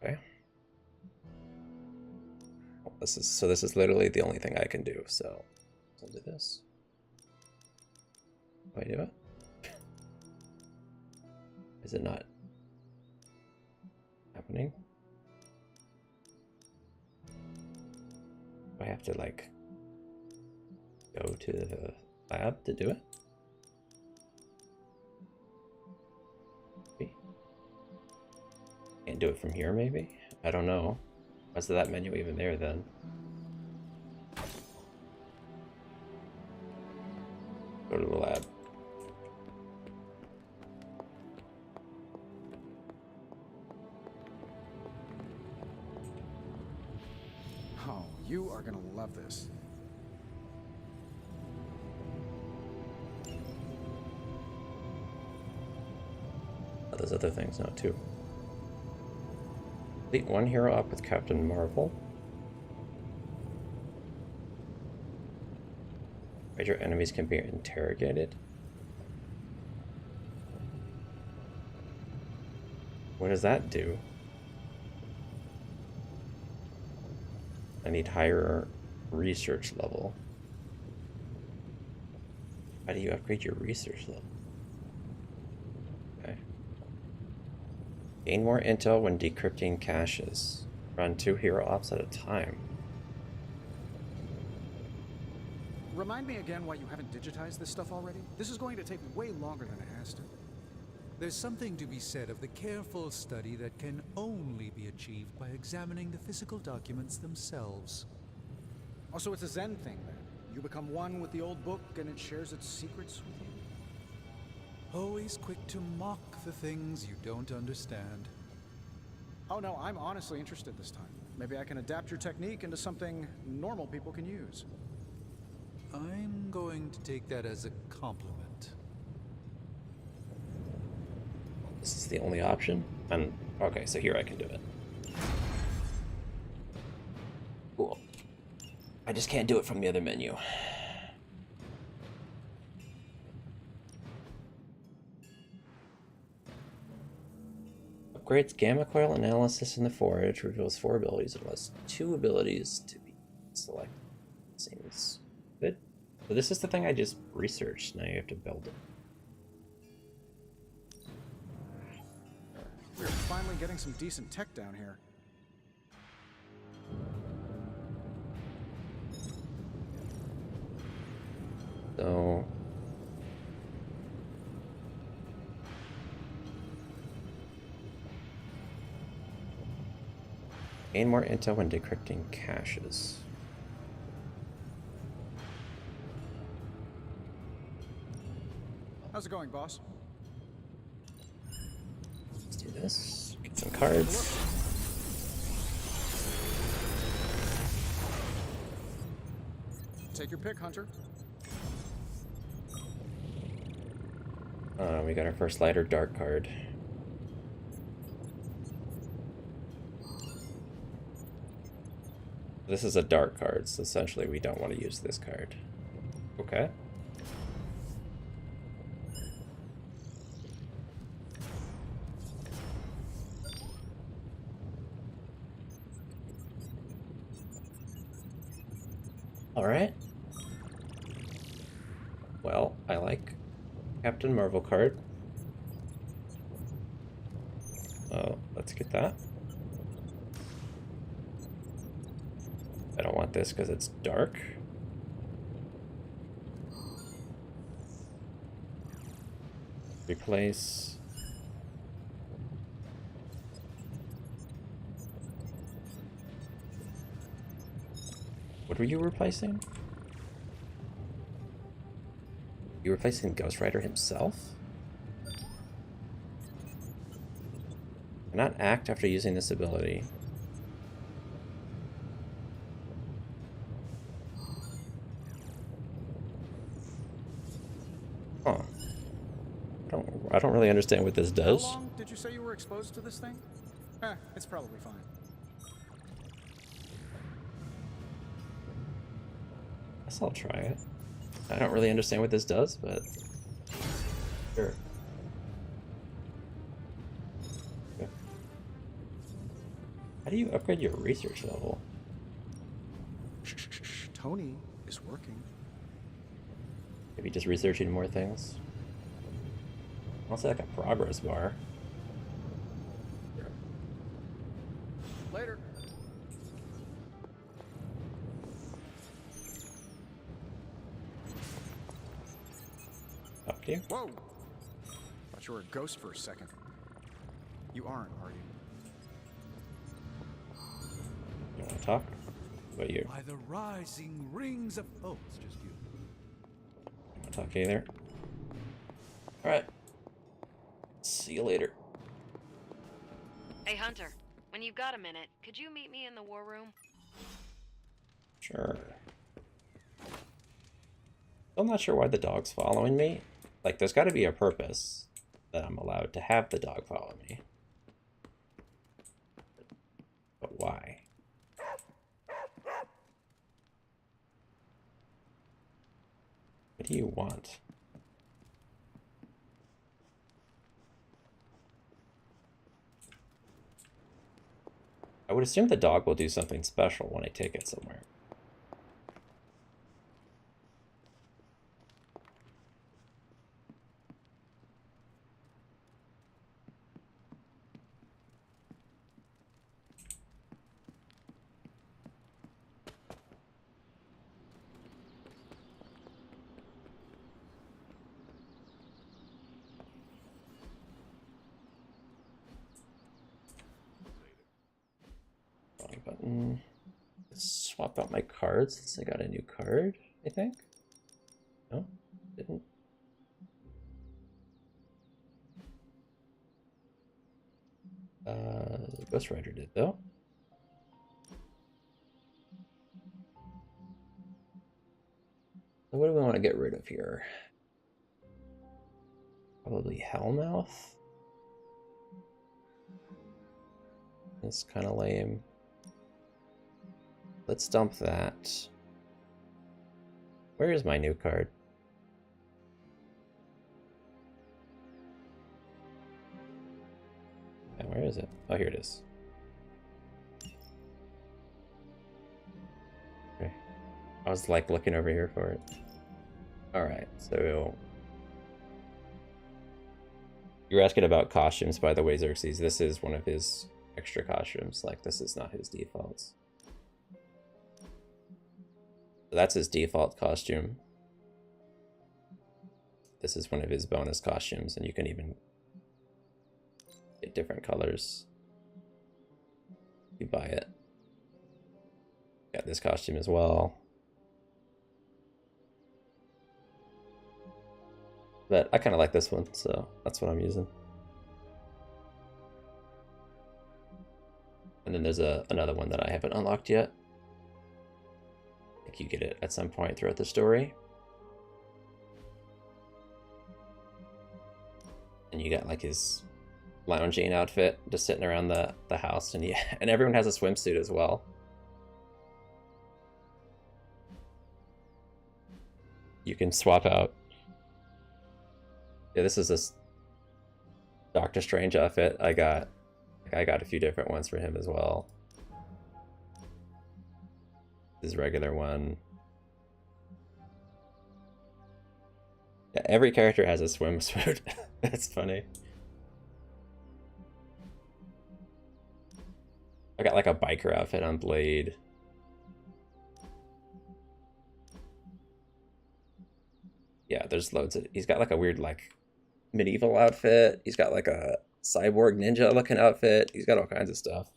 Okay. This is literally the only thing I can do, so I'll do this. Do I do it? Is it not happening? Do I have to like go to the lab to do it? Maybe. Can't do it from here maybe? I don't know. Why is that menu even there then? Go to the lab. Oh, you are gonna love this. Oh, there's other things now too. Complete one hero up with Captain Marvel. Major enemies can be interrogated. What does that do? I need higher research level. How do you upgrade your research level? Okay. Gain more intel when decrypting caches. Run 2 hero ops at a time. Remind me again why you haven't digitized this stuff already? This is going to take way longer than it has to. There's something to be said of the careful study that can only be achieved by examining the physical documents themselves. Also, it's a Zen thing then. You become one with the old book and it shares its secrets with you. Always quick to mock the things you don't understand. Oh no, I'm honestly interested this time. Maybe I can adapt your technique into something normal people can use. I'm going to take that as a compliment. This is the only option? Okay, so here I can do it. Cool. I just can't do it from the other menu. Upgrades gamma coil analysis in the forge, reveals 4 abilities unless 2 abilities to be selected. Seems good. So this is the thing I just researched. Now you have to build it. We're finally getting some decent tech down here. So gain more intel when decrypting caches. How's it going, boss? Let's do this. Get some cards. Take your pick, Hunter. We got our first lighter dark card. This is a dark card, so essentially we don't want to use this card. Okay. Alright. Well, I like Captain Marvel card. Let's get that. I don't want this because it's dark. Replace. What were you replacing? You replacing Ghost Rider himself? Cannot act after using this ability. Huh. I don't really understand what this does. How long did you say you were exposed to this thing? It's probably fine. Guess I'll try it. I don't really understand what this does, but sure. Okay. How do you upgrade your research level? Shh. Tony is working. Maybe just researching more things. Also like a progress bar. Later. Up to you. Whoa! Thought you were a ghost for a second. You aren't, are you? You want to talk? What about you? By the rising rings of... Oh, it's just you. You want to talk either? Alright. See you later. Hey, Hunter. When you've got a minute, could you meet me in the war room? Sure. I'm not sure why the dog's following me. Like, there's got to be a purpose that I'm allowed to have the dog follow me. But why? What do you want? I would assume the dog will do something special when I take it somewhere. Wrong button. Let's swap out my cards since I got a new card, I think. No, didn't. Ghost Rider did though. So what do we want to get rid of here? Probably Hellmouth. It's kind of lame. Let's dump that. Where is my new card? And where is it? Oh, here it is. Okay. I was like looking over here for it. Alright, so you're asking about costumes, by the way, Xerxes. This is one of his extra costumes. Like, this is not his defaults. So that's his default costume. This is one of his bonus costumes, and you can even get different colors. You buy it. Got this costume as well. But I kind of like this one, so that's what I'm using. And then there's another one that I haven't unlocked yet. I think you get it at some point throughout the story. And you got like his lounging outfit just sitting around the house, and yeah, and everyone has a swimsuit as well. You can swap out. Yeah, this is this Doctor Strange outfit. I got a few different ones for him as well. His regular one. Yeah, every character has a swimsuit. That's funny. I got like a biker outfit on Blade. Yeah, there's loads of. He's got like a weird like medieval outfit. He's got like a cyborg ninja looking outfit. He's got all kinds of stuff.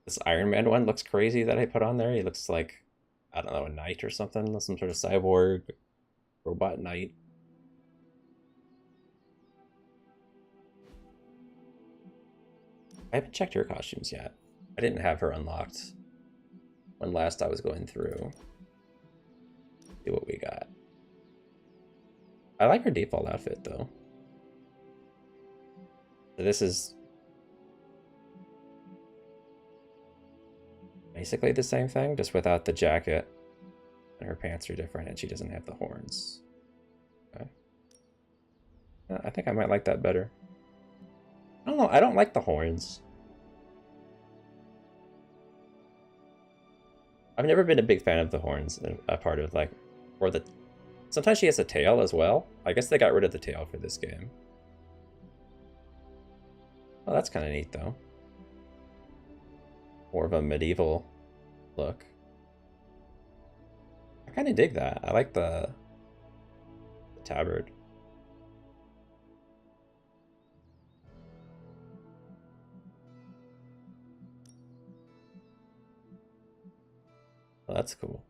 This Iron Man one looks crazy that I put on there. He looks like, I don't know, a knight or something, some sort of cyborg robot knight. I haven't checked her costumes yet. I didn't have her unlocked when last I was going through. See what we got. I like her default outfit though. So this is basically the same thing, just without the jacket. And her pants are different and she doesn't have the horns. Okay. I think I might like that better. I don't know, I don't like the horns. I've never been a big fan of the horns, a part of like, or the, sometimes she has a tail as well. I guess they got rid of the tail for this game. Oh, that's kind of neat though. More of a medieval look. I kind of dig that. I like the tabard. Oh, that's cool.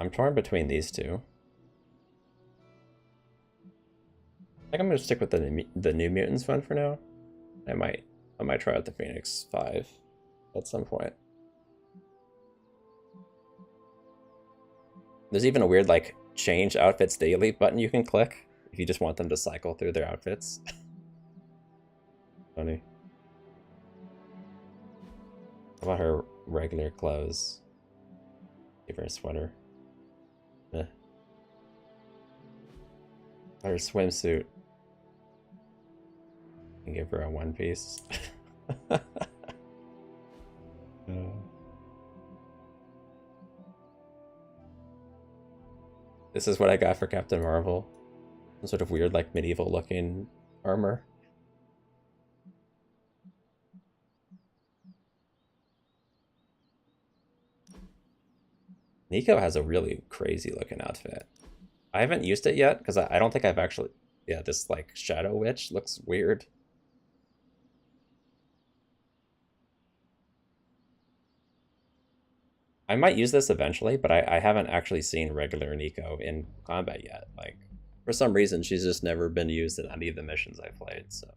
I'm torn between these two. I think I'm gonna stick with the New Mutants one for now. I might try out the Phoenix 5 at some point. There's even a weird like change outfits daily button you can click if you just want them to cycle through their outfits. Funny. How about her regular clothes? Give her a sweater. Eh. Her swimsuit. And give her a one piece. This is what I got for Captain Marvel. Some sort of weird, like, medieval looking armor. Nico has a really crazy looking outfit. I haven't used it yet because I don't think I've actually... Yeah, this like Shadow Witch looks weird. I might use this eventually, but I haven't actually seen regular Nico in combat yet. Like, for some reason, she's just never been used in any of the missions I've played, so...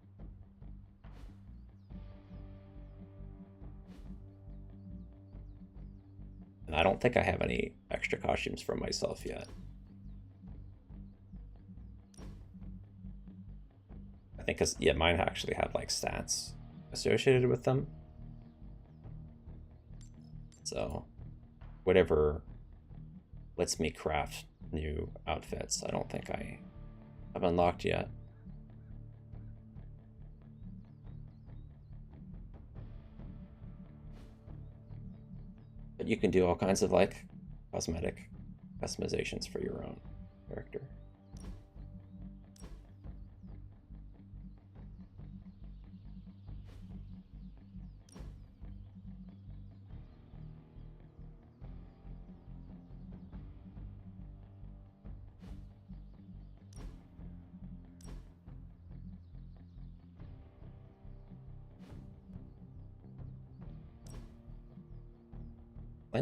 And I don't think I have any extra costumes for myself yet. I think because, yeah, mine actually have like stats associated with them. So, whatever lets me craft new outfits, I don't think I have unlocked yet. But you can do all kinds of like cosmetic customizations for your own character.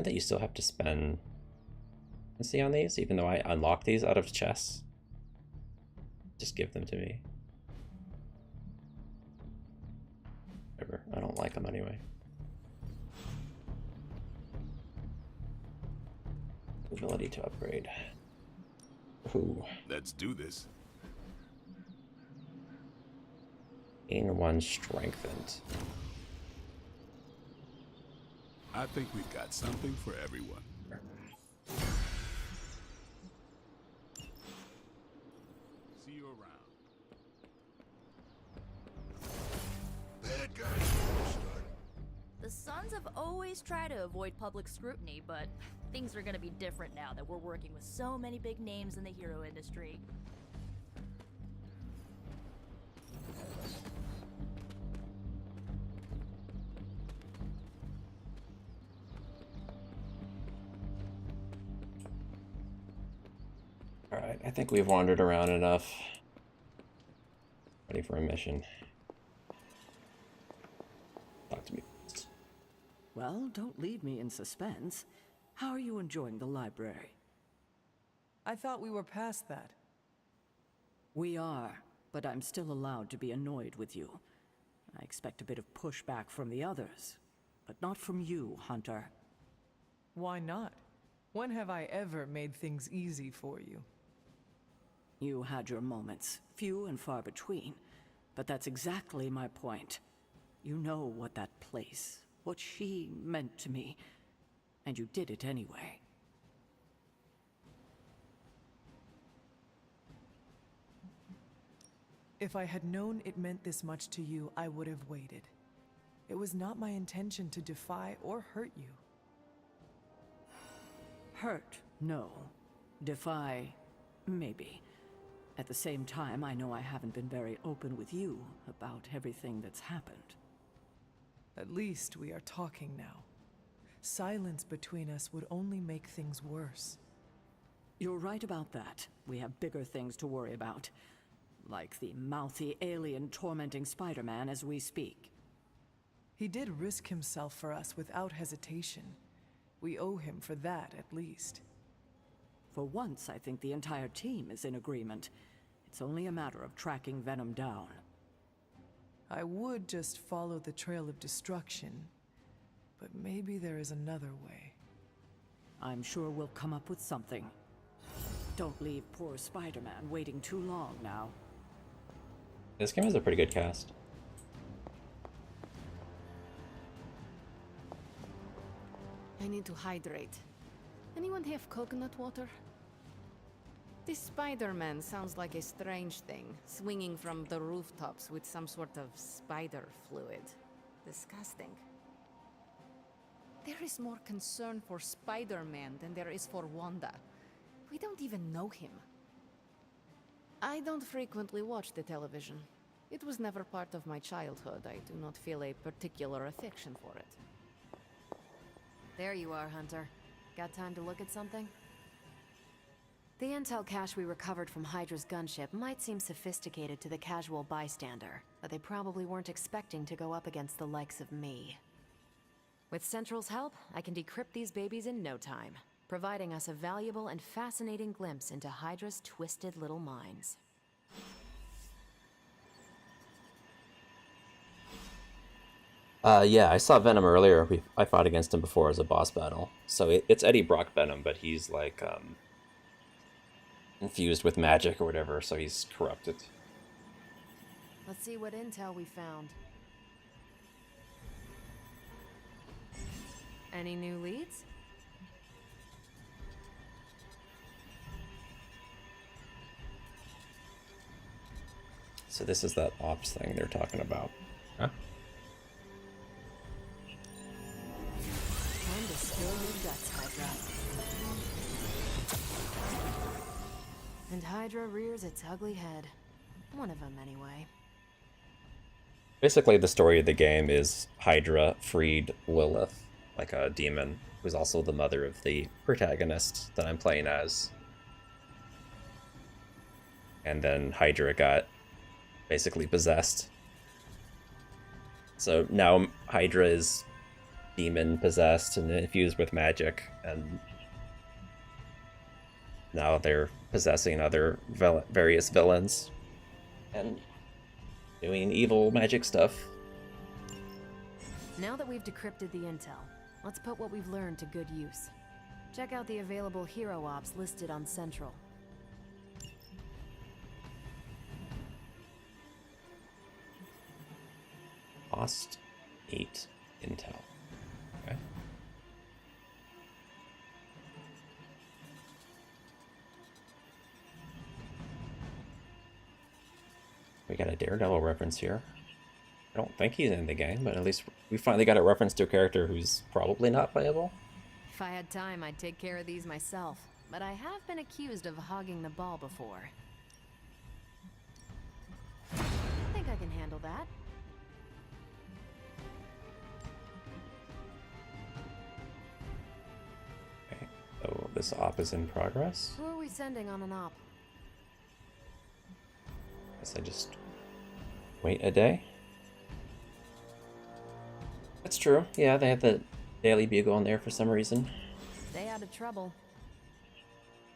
That you still have to spend currency on these, even though I unlock these out of chests. Just give them to me. Whatever, I don't like them anyway. Ability to upgrade. Ooh. Let's do this. Gain 1 strengthened. I think we've got something for everyone. See you around. Bad guys start. The Sons have always tried to avoid public scrutiny, but things are gonna be different now that we're working with so many big names in the hero industry. Alright, I think we've wandered around enough. Ready for a mission. Talk to me. Well, don't leave me in suspense. How are you enjoying the library? I thought we were past that. We are, but I'm still allowed to be annoyed with you. I expect a bit of pushback from the others, but not from you, Hunter. Why not? When have I ever made things easy for you? You had your moments, few and far between, but that's exactly my point. You know what that place, what she meant to me, and you did it anyway. If I had known it meant this much to you, I would have waited. It was not my intention to defy or hurt you. Hurt, no. Defy, maybe. At the same time, I know I haven't been very open with you about everything that's happened. At least we are talking now. Silence between us would only make things worse. You're right about that. We have bigger things to worry about. Like the mouthy alien tormenting Spider-Man as we speak. He did risk himself for us without hesitation. We owe him for that, at least. For once, I think the entire team is in agreement. It's only a matter of tracking Venom down. I would just follow the trail of destruction, but maybe there is another way. I'm sure we'll come up with something. Don't leave poor Spider-Man waiting too long now. This game has a pretty good cast. I need to hydrate. Anyone have coconut water? This Spider-Man sounds like a strange thing, swinging from the rooftops with some sort of spider fluid. Disgusting. There is more concern for Spider-Man than there is for Wanda. We don't even know him. I don't frequently watch the television. It was never part of my childhood. I do not feel a particular affection for it. There you are, Hunter. Got time to look at something? The intel cache we recovered from Hydra's gunship might seem sophisticated to the casual bystander, but they probably weren't expecting to go up against the likes of me. With Central's help, I can decrypt these babies in no time, providing us a valuable and fascinating glimpse into Hydra's twisted little minds. Yeah, I saw Venom earlier. I fought against him before as a boss battle. So it's Eddie Brock Venom, but he's like infused with magic or whatever, so he's corrupted. Let's see what intel we found. Any new leads? So this is that ops thing they're talking about. Huh? Time to spill your guts, Hydra. And Hydra rears its ugly head. One of them, anyway. Basically, the story of the game is Hydra freed Lilith, like a demon, who's also the mother of the protagonist that I'm playing as. And then Hydra got basically possessed. So now Hydra is demon possessed and infused with magic, and now they're possessing other various villains and doing evil magic stuff. Now that we've decrypted the intel, let's put what we've learned to good use. Check out the available hero ops listed on Central. Lost 8 intel. Okay. We got a Daredevil reference here. I don't think he's in the game, but at least we finally got a reference to a character who's probably not playable. If I had time, I'd take care of these myself, but I have been accused of hogging the ball before. I think I can handle that. Okay, so this op is in progress. Who are we sending on an op? Guess I just wait a day. That's true. Yeah, they have the Daily Bugle in there for some reason. Stay out of trouble.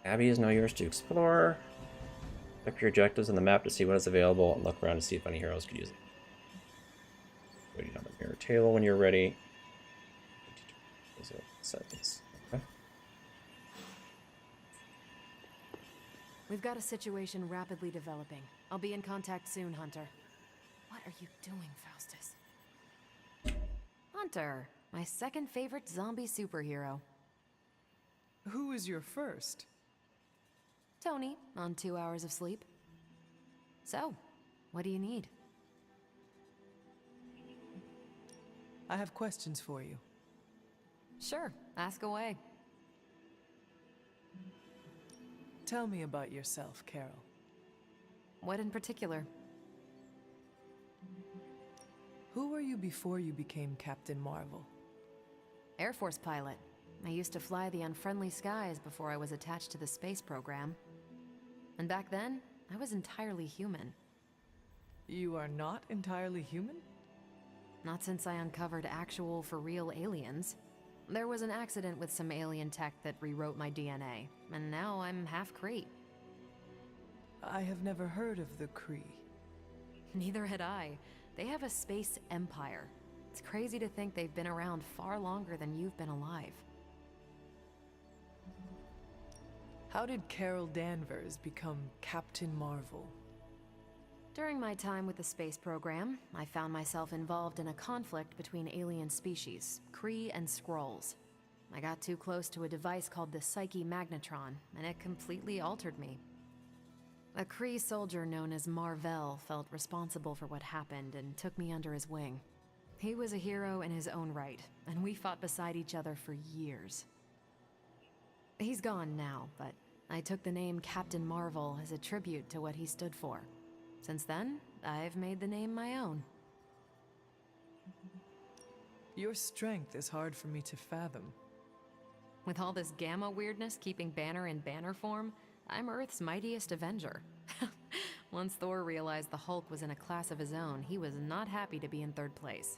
Abby is now yours to explore. Check your objectives on the map to see what is available and look around to see if any heroes could use it. Waiting on the mirror table when you're ready. Seconds. Okay. We've got a situation rapidly developing. I'll be in contact soon, Hunter. What are you doing, Faustus? Hunter, my second favorite zombie superhero. Who is your first? Tony, on 2 hours of sleep. So, what do you need? I have questions for you. Sure, ask away. Tell me about yourself, Carol. What in particular? Who were you before you became Captain Marvel? Air Force pilot. I used to fly the unfriendly skies before I was attached to the space program. And back then, I was entirely human. You are not entirely human? Not since I uncovered actual, for real aliens. There was an accident with some alien tech that rewrote my DNA, and now I'm half Kree. I have never heard of the Kree. Neither had I. They have a space empire. It's crazy to think they've been around far longer than you've been alive. How did Carol Danvers become Captain Marvel? During my time with the space program, I found myself involved in a conflict between alien species, Kree and Skrulls. I got too close to a device called the Psyche Magnetron, and it completely altered me. A Kree soldier known as Marvel felt responsible for what happened and took me under his wing. He was a hero in his own right, and we fought beside each other for years. He's gone now, but I took the name Captain Marvel as a tribute to what he stood for. Since then, I've made the name my own. Your strength is hard for me to fathom. With all this gamma weirdness keeping Banner in banner form, I'm Earth's mightiest Avenger. Once Thor realized the Hulk was in a class of his own, he was not happy to be in third place.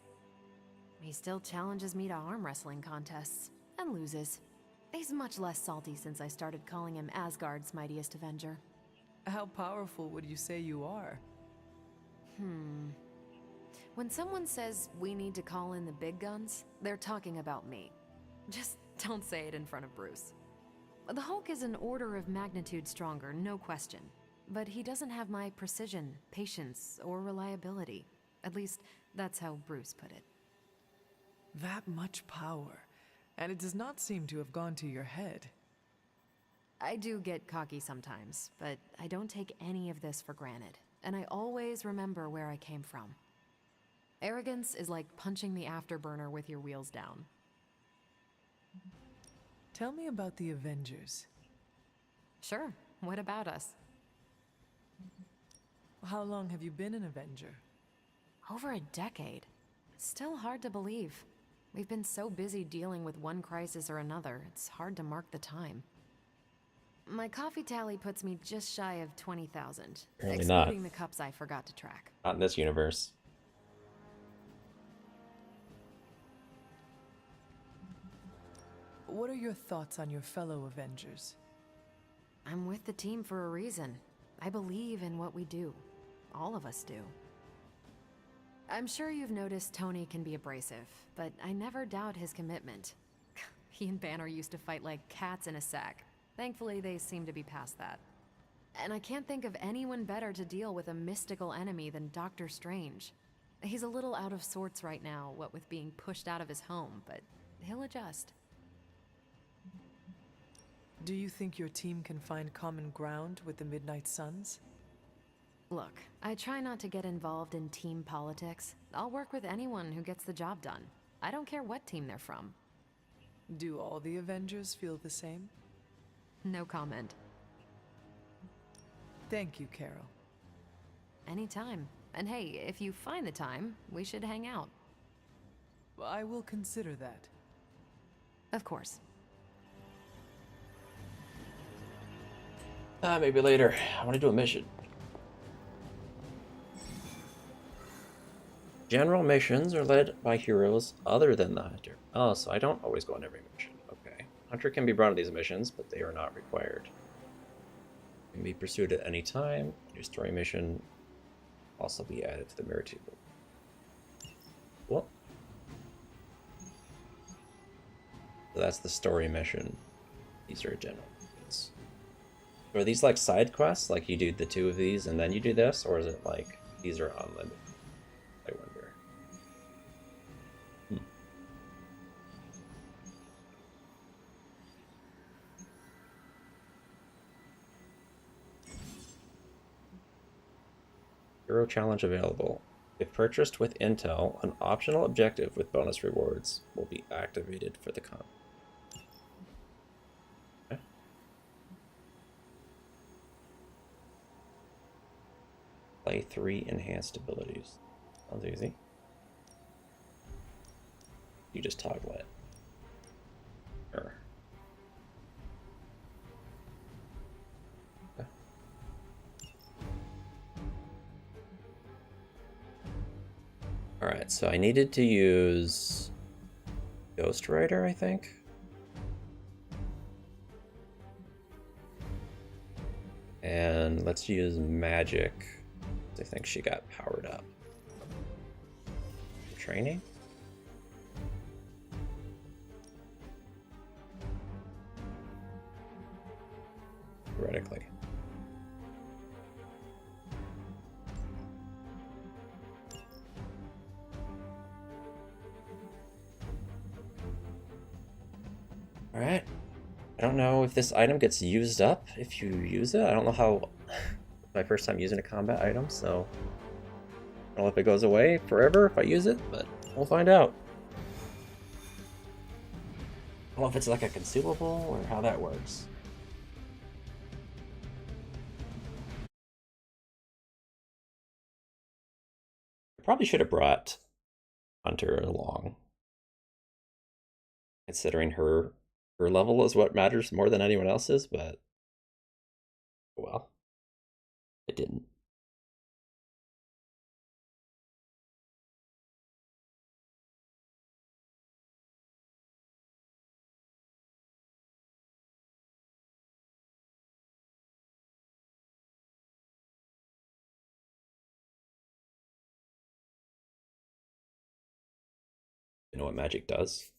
He still challenges me to arm wrestling contests, and loses. He's much less salty since I started calling him Asgard's mightiest Avenger. How powerful would you say you are? When someone says we need to call in the big guns, they're talking about me. Just don't say it in front of Bruce. The Hulk is an order of magnitude stronger, no question. But he doesn't have my precision, patience, or reliability. At least, that's how Bruce put it. That much power, and it does not seem to have gone to your head. I do get cocky sometimes, but I don't take any of this for granted, and I always remember where I came from. Arrogance is like punching the afterburner with your wheels down. Tell me about the Avengers. Sure, what about us? How long have you been an Avenger? Over a decade. Still hard to believe. We've been so busy dealing with one crisis or another, it's hard to mark the time. My coffee tally puts me just shy of 20,000, Apparently not. excluding the cups I forgot to track. Not in this universe. What are your thoughts on your fellow Avengers? I'm with the team for a reason. I believe in what we do. All of us do. I'm sure you've noticed Tony can be abrasive, but I never doubt his commitment. He and Banner used to fight like cats in a sack. Thankfully, they seem to be past that. And I can't think of anyone better to deal with a mystical enemy than Doctor Strange. He's a little out of sorts right now, what with being pushed out of his home, but he'll adjust. Do you think your team can find common ground with the Midnight Suns? Look, I try not to get involved in team politics. I'll work with anyone who gets the job done. I don't care what team they're from. Do all the Avengers feel the same? No comment. Thank you, Carol. Anytime. And hey, if you find the time, we should hang out. I will consider that. Of course. Maybe later. I want to do a mission. General missions are led by heroes other than the Hunter. Oh, so I don't always go on every mission. Okay. Hunter can be brought on these missions, but they are not required. Can be pursued at any time. Your story mission also be added to the mirror table. Cool. So that's the story mission. These are general missions. Are these like side quests? Like you do the two of these and then you do this? Or is it like these are unlimited? I wonder. Hero challenge available. If purchased with Intel, an optional objective with bonus rewards will be activated for the con. Okay. Play 3 enhanced abilities. Sounds easy. You just toggle it. Sure. Alright, so I needed to use Ghost Rider, I think. And let's use magic. I think she got powered up. Training? Theoretically. Alright. I don't know if this item gets used up if you use it. I don't know how... my first time using a combat item, so... I don't know if it goes away forever if I use it, but we'll find out. I don't know if it's like a consumable or how that works. I probably should have brought Hunter along. Considering her level is what matters more than anyone else's, but well, it didn't. You know what magic does?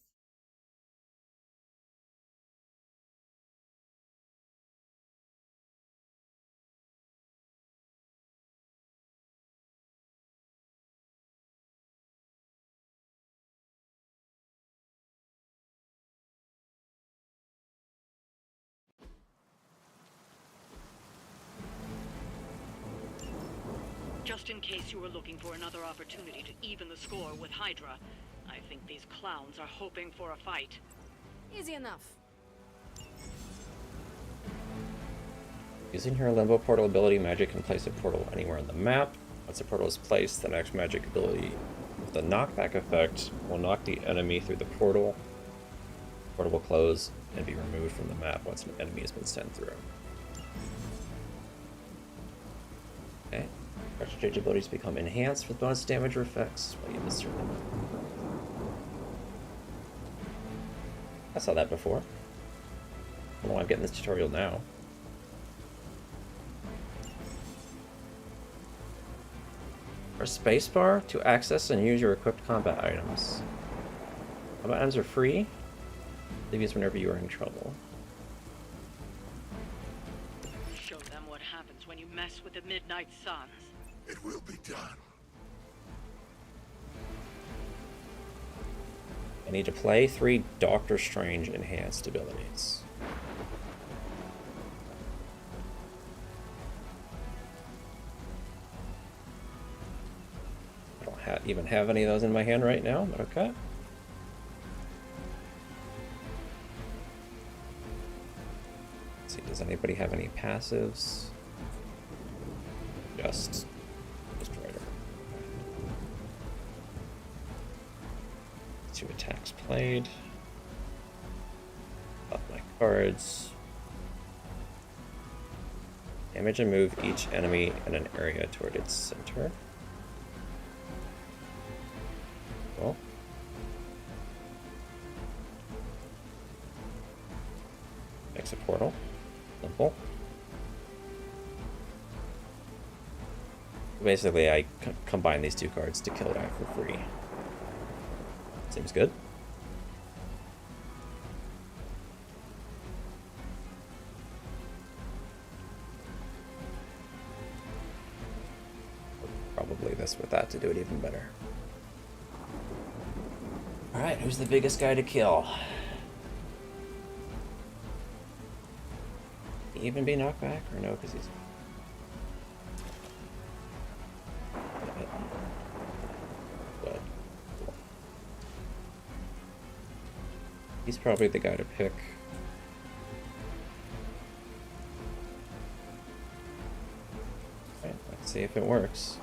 Just in case you were looking for another opportunity to even the score with Hydra, I think these clowns are hoping for a fight. Easy enough. Using her limbo portal ability, magic can place a portal anywhere on the map. Once a portal is placed, the next magic ability with the knockback effect will knock the enemy through the portal. The portal will close and be removed from the map once an enemy has been sent through. Okay. Exchange abilities become enhanced with bonus damage or effects while you miss her limit. I saw that before. I don't know why I'm getting this tutorial now. Press spacebar to access and use your equipped combat items. Combat items are free. Leave these whenever you are in trouble. Show them what happens when you mess with the Midnight Suns. It will be done. I need to play 3 Doctor Strange enhanced abilities. I don't even have any of those in my hand right now, but okay. Let's see, does anybody have any passives? Just Rider. 2 attacks played. Up my cards. Damage and move each enemy in an area toward its center. Cool. Makes a portal. Simple. Basically, I combine these 2 cards to kill that for free. Seems good. Probably this with that to do it even better. Alright, who's the biggest guy to kill? Can he even be knocked back? Or no, because he's... Good. Cool. He's probably the guy to pick. Alright, let's see if it works.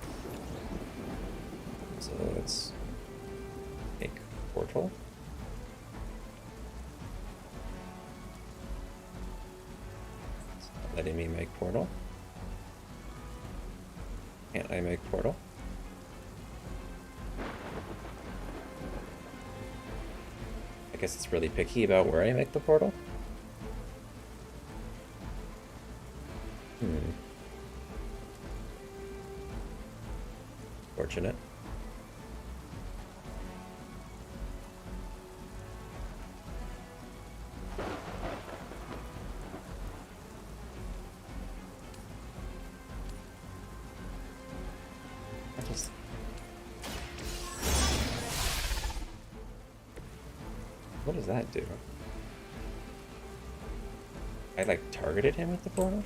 So let's make portal. It's not letting me make portal. Can't I make portal? guess it's really picky about where I make the portal. Fortunate. What does that do? I like targeted him with the portal?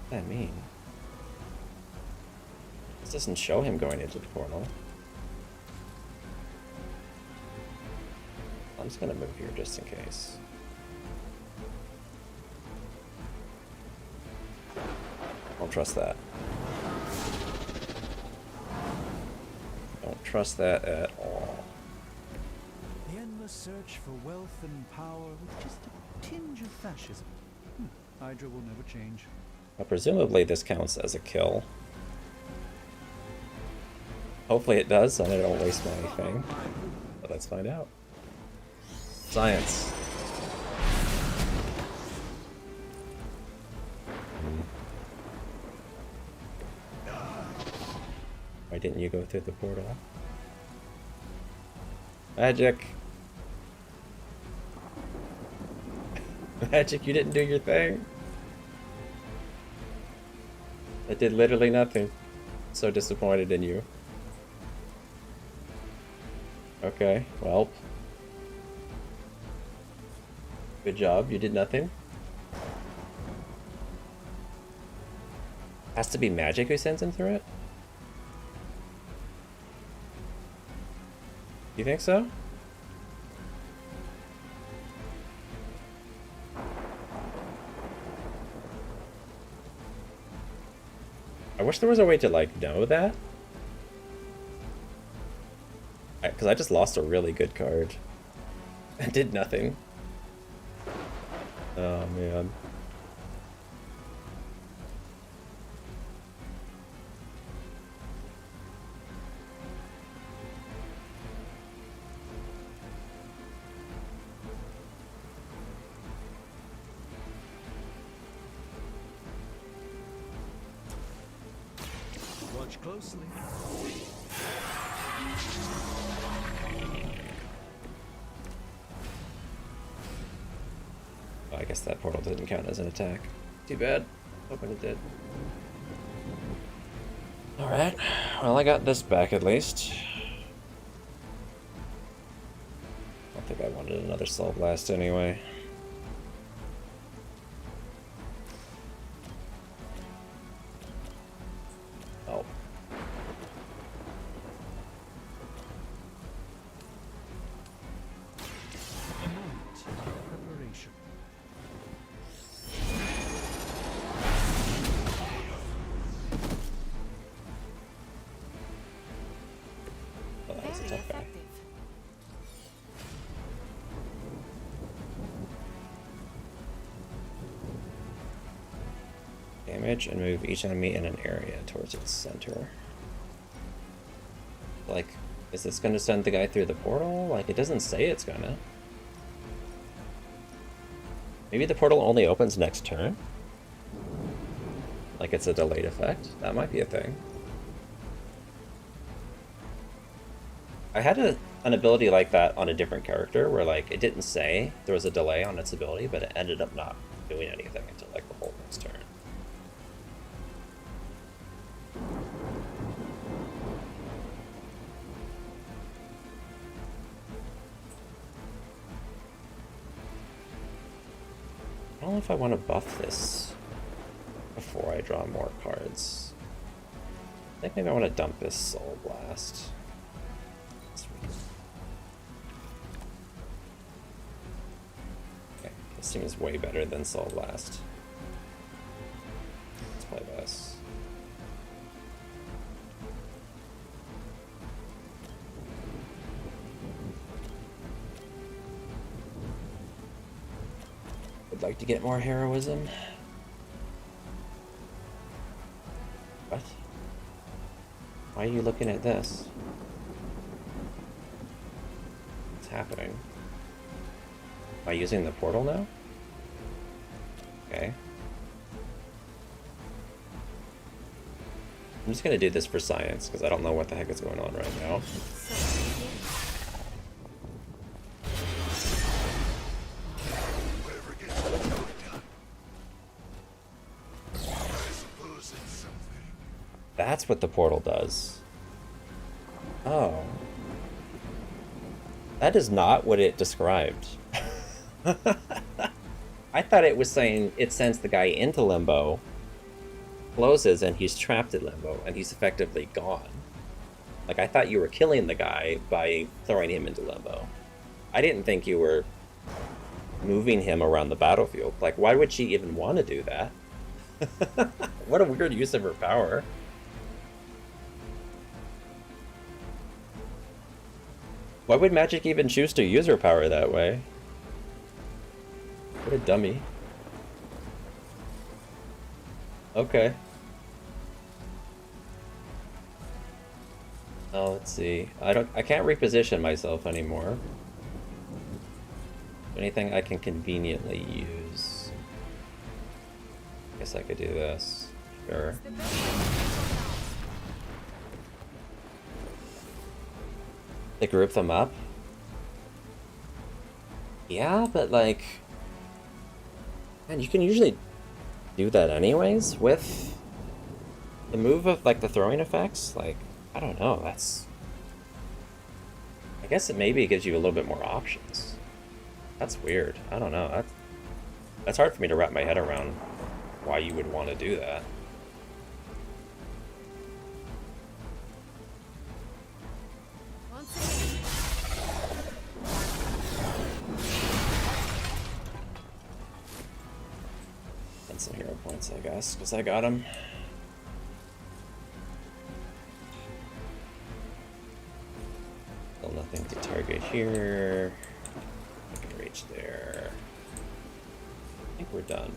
What does that mean? This doesn't show him going into the portal. I'm just gonna move here just in case. Don't trust that. Don't trust that at all. The endless search for wealth and power with just a tinge of fascism. Hydra will never change. Well, presumably this counts as a kill. Hopefully it does, so I don't waste my thing. But let's find out. Science. Why didn't you go through the portal? Magic! Magic, you didn't do your thing! I did literally nothing. So disappointed in you. Okay, well. Good job, you did nothing. Has to be Magic who sends him through it? You think so? I wish there was a way to, like, know that. Because I just lost a really good card. I did nothing. Oh, man. Watch closely. Oh, I guess that portal didn't count as an attack. Too bad. Hoping it did. Alright. Well, I got this back at least. I don't think I wanted another Soul Blast anyway. Oh. A moment of preparation. Oh, that was a tough guy. Damage and move each enemy in an area towards its center. Like, is this gonna send the guy through the portal? Like, it doesn't say it's gonna. Maybe the portal only opens next turn? Like it's a delayed effect? That might be a thing. I had an ability like that on a different character where, like, it didn't say there was a delay on its ability, but it ended up not doing anything until, like, the whole next turn. I don't know if I want to buff this before I draw more cards. I think maybe I want to dump this Soul Blast. Okay, this seems way better than Soul Blast. Let's play this. Would like to get more heroism. What? Why are you looking at this? What's happening? Am I using the portal now? Okay. I'm just gonna do this for science, because I don't know what the heck is going on right now. That's what the portal does. Oh. That is not what it described. I thought it was saying it sends the guy into limbo, closes, and he's trapped in limbo, and he's effectively gone. Like, I thought you were killing the guy by throwing him into limbo. I didn't think you were moving him around the battlefield. Like, why would she even want to do that? What a weird use of her power. Why would Magic even choose to use her power that way? What a dummy. Okay. Oh, let's see. I can't reposition myself anymore. Anything I can conveniently use. Guess I could do this. Sure. To group them up? Yeah, but like... Man, you can usually do that anyways with the move of like the throwing effects. Like, I don't know, that's... I guess it maybe gives you a little bit more options. That's weird. I don't know. That's hard for me to wrap my head around why you would want to do that. And some hero points, I guess, because I got him. Still nothing to target here. I can reach there. I think we're done.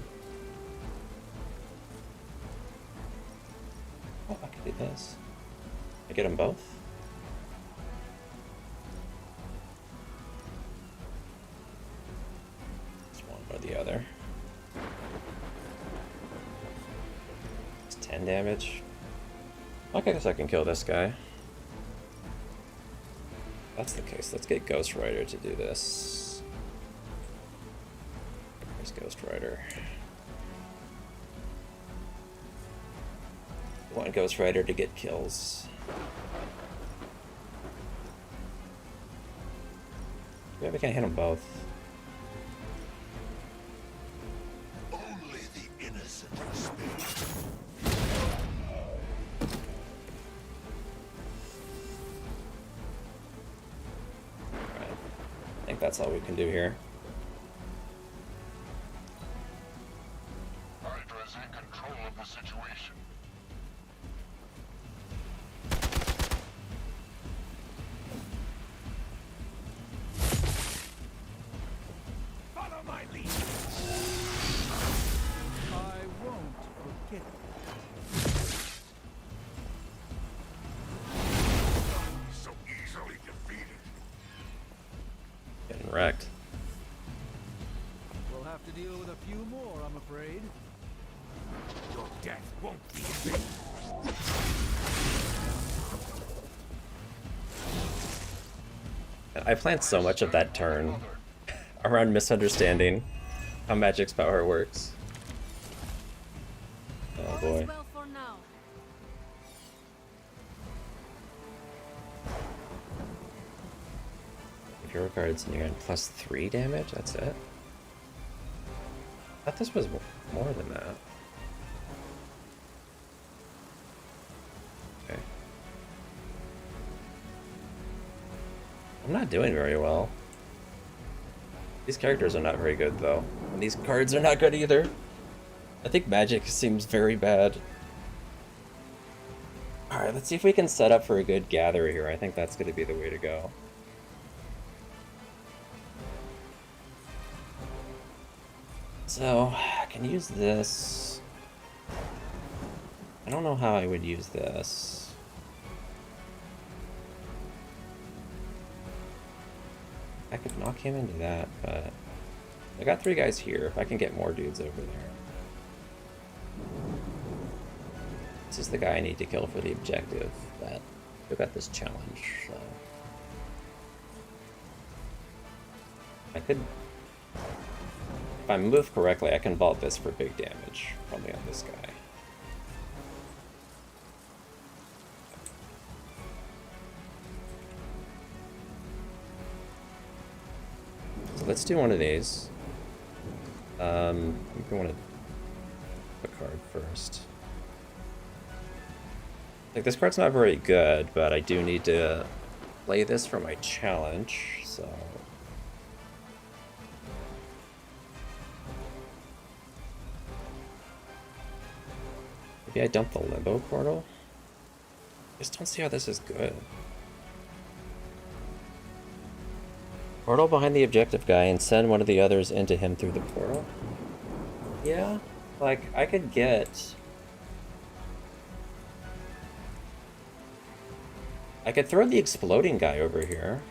Oh, I can do this. I get them both? It's one or the other. It's 10 damage. Okay, I guess I can kill this guy. If that's the case, let's get Ghost Rider to do this. Where's Ghost Rider? I want Ghost Rider to get kills. Maybe we can hit them both. Only the innocent are spared. Alright. I think that's all we can do here. Hydra's in control of the situation. Follow my lead. I won't forget So easily defeated. Getting wrecked. We'll have to deal with a few more, I'm afraid. Your death won't be in vain. I planned so much of that turn around misunderstanding how Magic's power works. Oh boy. Well for now. If your cards and you're at +3 damage, that's it? I thought this was more than that. Okay. I'm not doing very well. These characters are not very good, though. And these cards are not good either. I think Magic seems very bad. Alright, let's see if we can set up for a good gather here. I think that's going to be the way to go. So, I can use this. I don't know how I would use this. I could knock him into that, but I got 3 guys here. If I can get more dudes over there. This is the guy I need to kill for the objective, but I got this challenge, so... I could... If I move correctly, I can vault this for big damage, probably on this guy. So let's do one of these. I'm going to put a card first. Like, this card's not very good, but I do need to play this for my challenge, so... Maybe I dump the Limbo Portal? I just don't see how this is good. Portal behind the objective guy and send one of the others into him through the portal? Yeah, like, I could get... I could throw the exploding guy over here.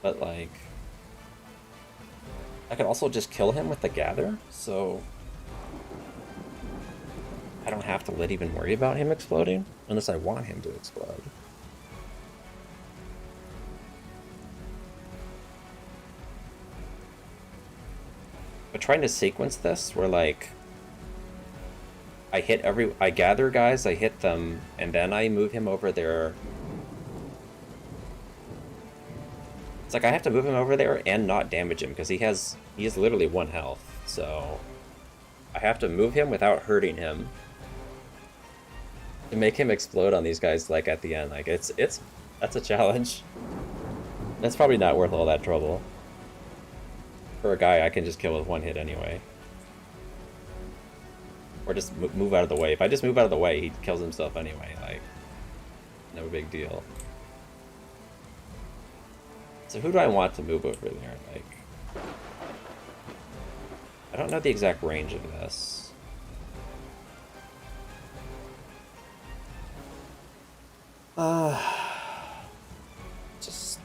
But, like... I could also just kill him with the gather, so... I don't have to even worry about him exploding, unless I want him to explode. But trying to sequence this, where like I gather guys, I hit them, and then I move him over there. It's like I have to move him over there and not damage him, because he has literally 1 health, so I have to move him without hurting him. To make him explode on these guys, like, at the end. Like, that's a challenge. That's probably not worth all that trouble. For a guy I can just kill with 1 hit anyway. Or just move out of the way. If I just move out of the way, he kills himself anyway. Like, no big deal. So who do I want to move over there? Like, I don't know the exact range of this. Just...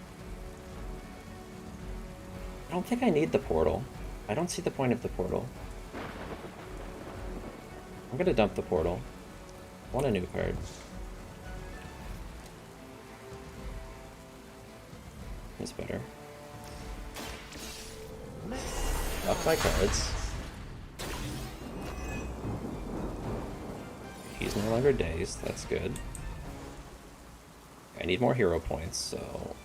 I don't think I need the portal. I don't see the point of the portal. I'm gonna dump the portal. I want a new card. It's better. Up my cards. He's no longer dazed, that's good. I need more hero points, so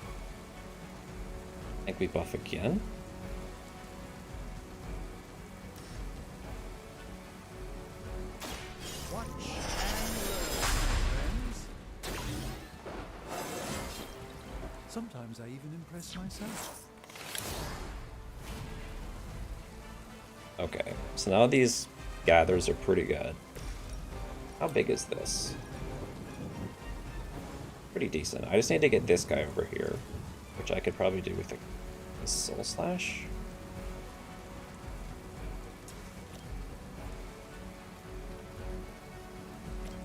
I think we buff again. Watch and learn, friends. Sometimes I even impress myself. Okay, so now these gathers are pretty good. How big is this? Pretty decent. I just need to get this guy over here, which I could probably do with a Soul Slash.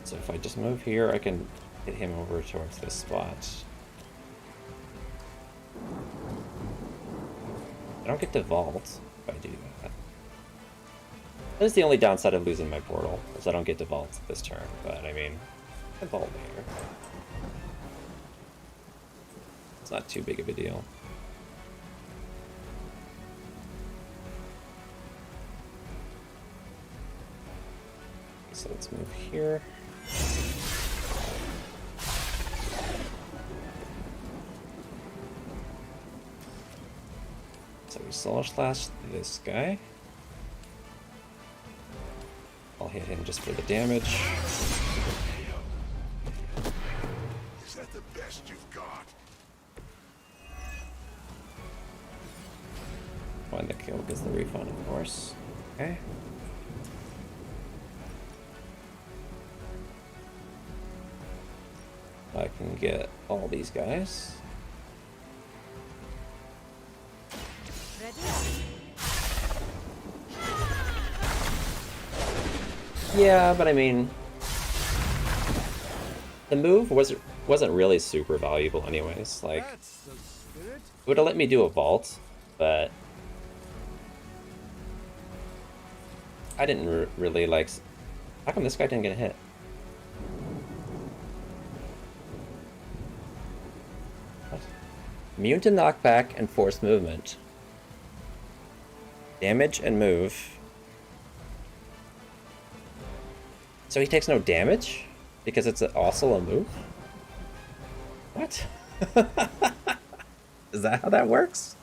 So if I just move here, I can get him over towards this spot. I don't get to vault if I do that. That is the only downside of losing my portal, is I don't get to vault this turn, but I mean, I can vault later. It's not too big of a deal. So let's move here. So we Soul Slash this guy. I'll hit him just for the damage. Is that the best you've got? Find the kill gets the refund, of course. Okay. I can get all these guys. Yeah, but I mean, the move wasn't really super valuable anyways. Like, would have let me do a vault, but I didn't really like... How come this guy didn't get hit? What? Immune to knockback and forced movement. Damage and move. So he takes no damage? Because it's also a move? What? Is that how that works?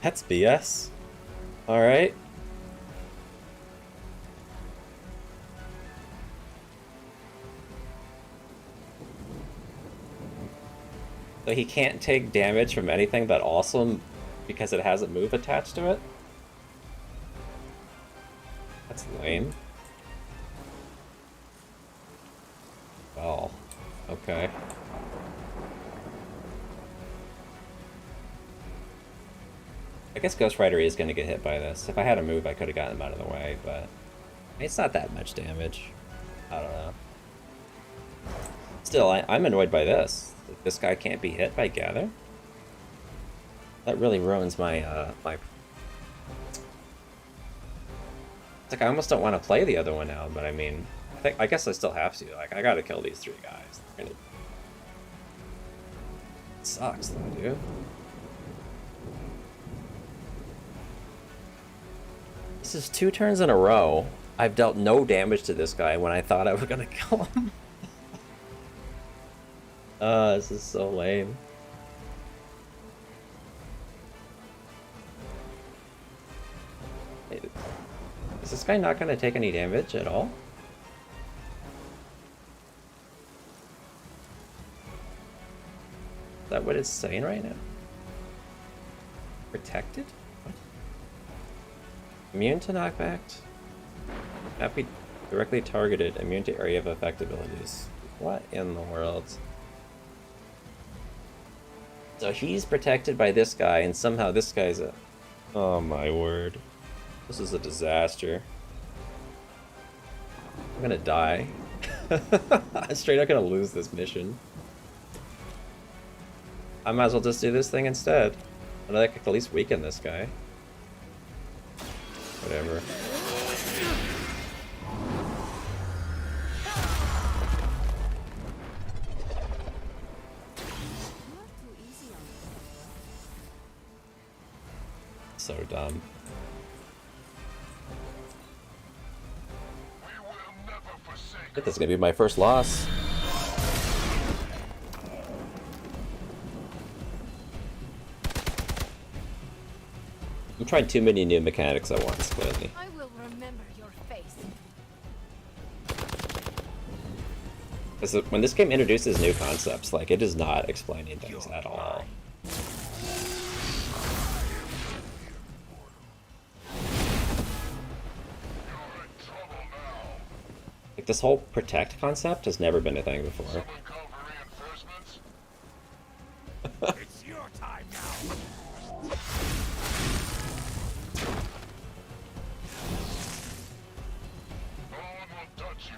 That's BS. Alright. So he can't take damage from anything but also because it has a move attached to it? That's lame. Well, okay. I guess Ghost Rider is going to get hit by this. If I had a move, I could have gotten him out of the way, but it's not that much damage. I don't know. Still, I'm annoyed by this. This guy can't be hit by Gather? That really ruins my, my... It's like, I almost don't want to play the other one now, but I mean, I guess I still have to. Like, I gotta kill these 3 guys. It sucks, though, dude. This is 2 turns in a row. I've dealt no damage to this guy when I thought I was gonna kill him. This is so lame. Is this guy not gonna take any damage at all? Is that what it's saying right now? Protected? What? Immune to knockback. Not be directly targeted. Immune to area of effect abilities. What in the world? So he's protected by this guy, and somehow this guy's a... Oh my word. This is a disaster. I'm gonna die. I'm straight up gonna lose this mission. I might as well just do this thing instead. I know I could at least weaken this guy. Whatever. So dumb. I think this is gonna be my first loss. I'm trying too many new mechanics at once, clearly. I will remember your face. Because when this game introduces new concepts, like, it is not explaining things at all. Like, this whole protect concept has never been a thing before. It's your time now. No one will touch you.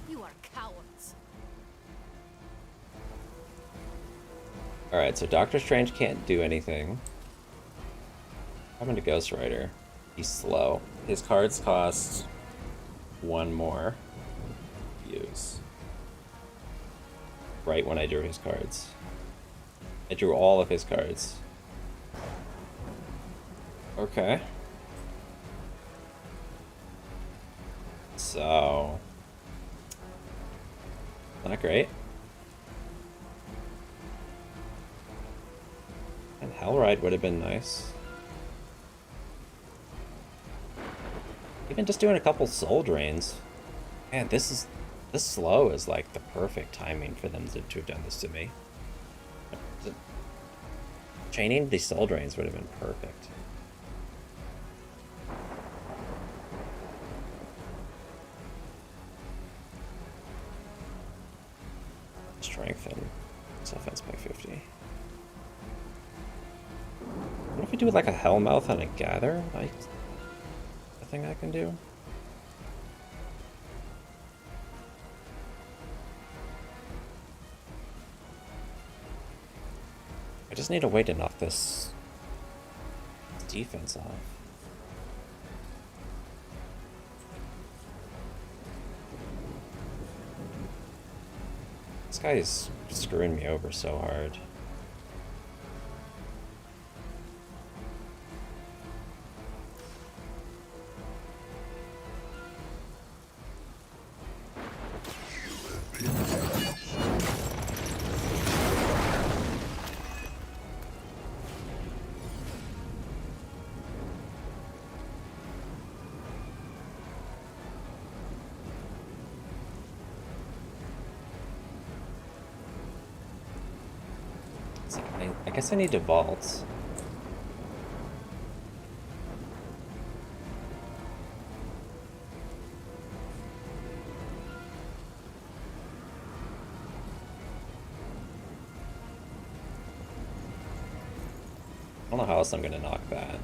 You are cowards. Alright, so Doctor Strange can't do anything. I'm into Ghost Rider. He's slow. His cards cost 1 more. Use. Right when I drew his cards. I drew all of his cards. Okay. So... not great. And Hellride would have been nice. Even just doing a couple soul drains. Man, this slow is like the perfect timing for them to have done this to me. Chaining these soul drains would have been perfect. Strengthen. It's offense by 50. if we do like a Hellmouth and a Gather? Like, a thing I can do? I just need a way to knock this defense off. This guy is screwing me over so hard. I guess I need to vault. I don't know how else I'm gonna knock that.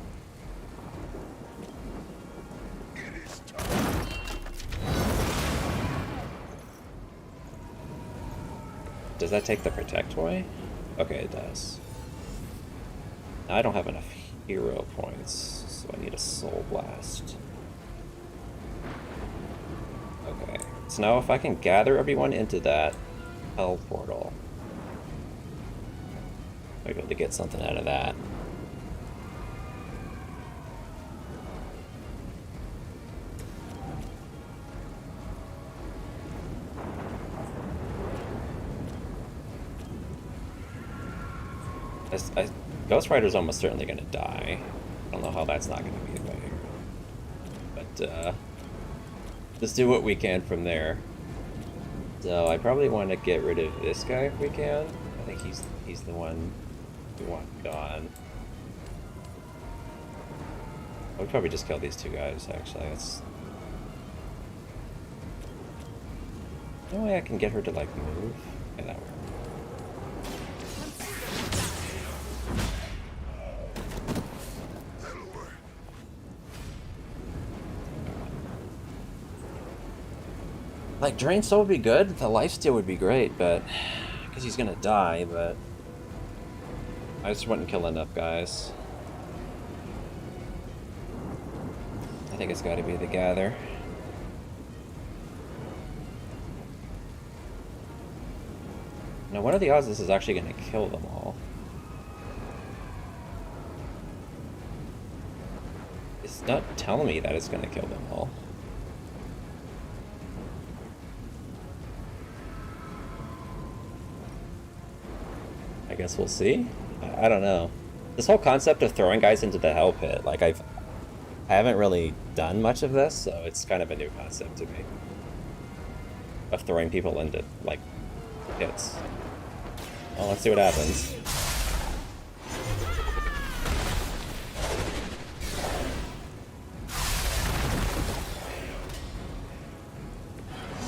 Does that take the protect away? Okay, it does. I don't have enough hero points, so I need a soul blast. Okay, so now if I can gather everyone into that hell portal, I'll be able to get something out of that. Ghost Rider's almost certainly gonna die. I don't know how that's not gonna be a thing. But, let's do what we can from there. So, I probably want to get rid of this guy if we can. I think he's the one we want gone. I would probably just kill these two guys, actually. That's... No way I can get her to, like, move? Yeah, that works. Like, Drain Soul would be good, the lifesteal would be great, but... Because he's gonna die, but... I just wouldn't kill enough guys. I think it's gotta be the Gather. Now, what are the odds this is actually gonna kill them all? It's not telling me that it's gonna kill them all. I guess we'll see. I don't know. This whole concept of throwing guys into the hell pit, like I haven't really done much of this, so it's kind of a new concept to me. Of throwing people into, like, pits. Well, let's see what happens.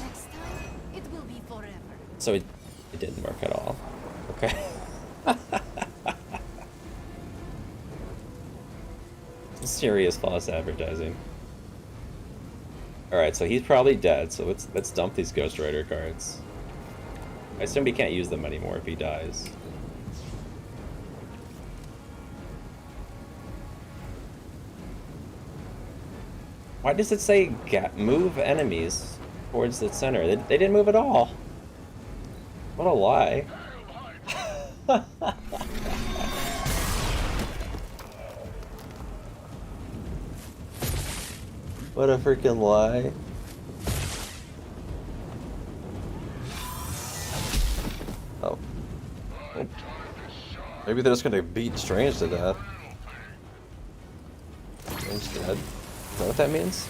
Next time, it will be forever. So it didn't work at all. Okay. Serious false advertising. Alright, so he's probably dead, so let's dump these Ghost Rider cards. I assume we can't use them anymore if he dies. Why does it say move enemies towards the center? They didn't move at all. What a lie. What a freaking lie. Oh. Maybe they're just gonna beat Strange to death. Strange dead. Is that what that means?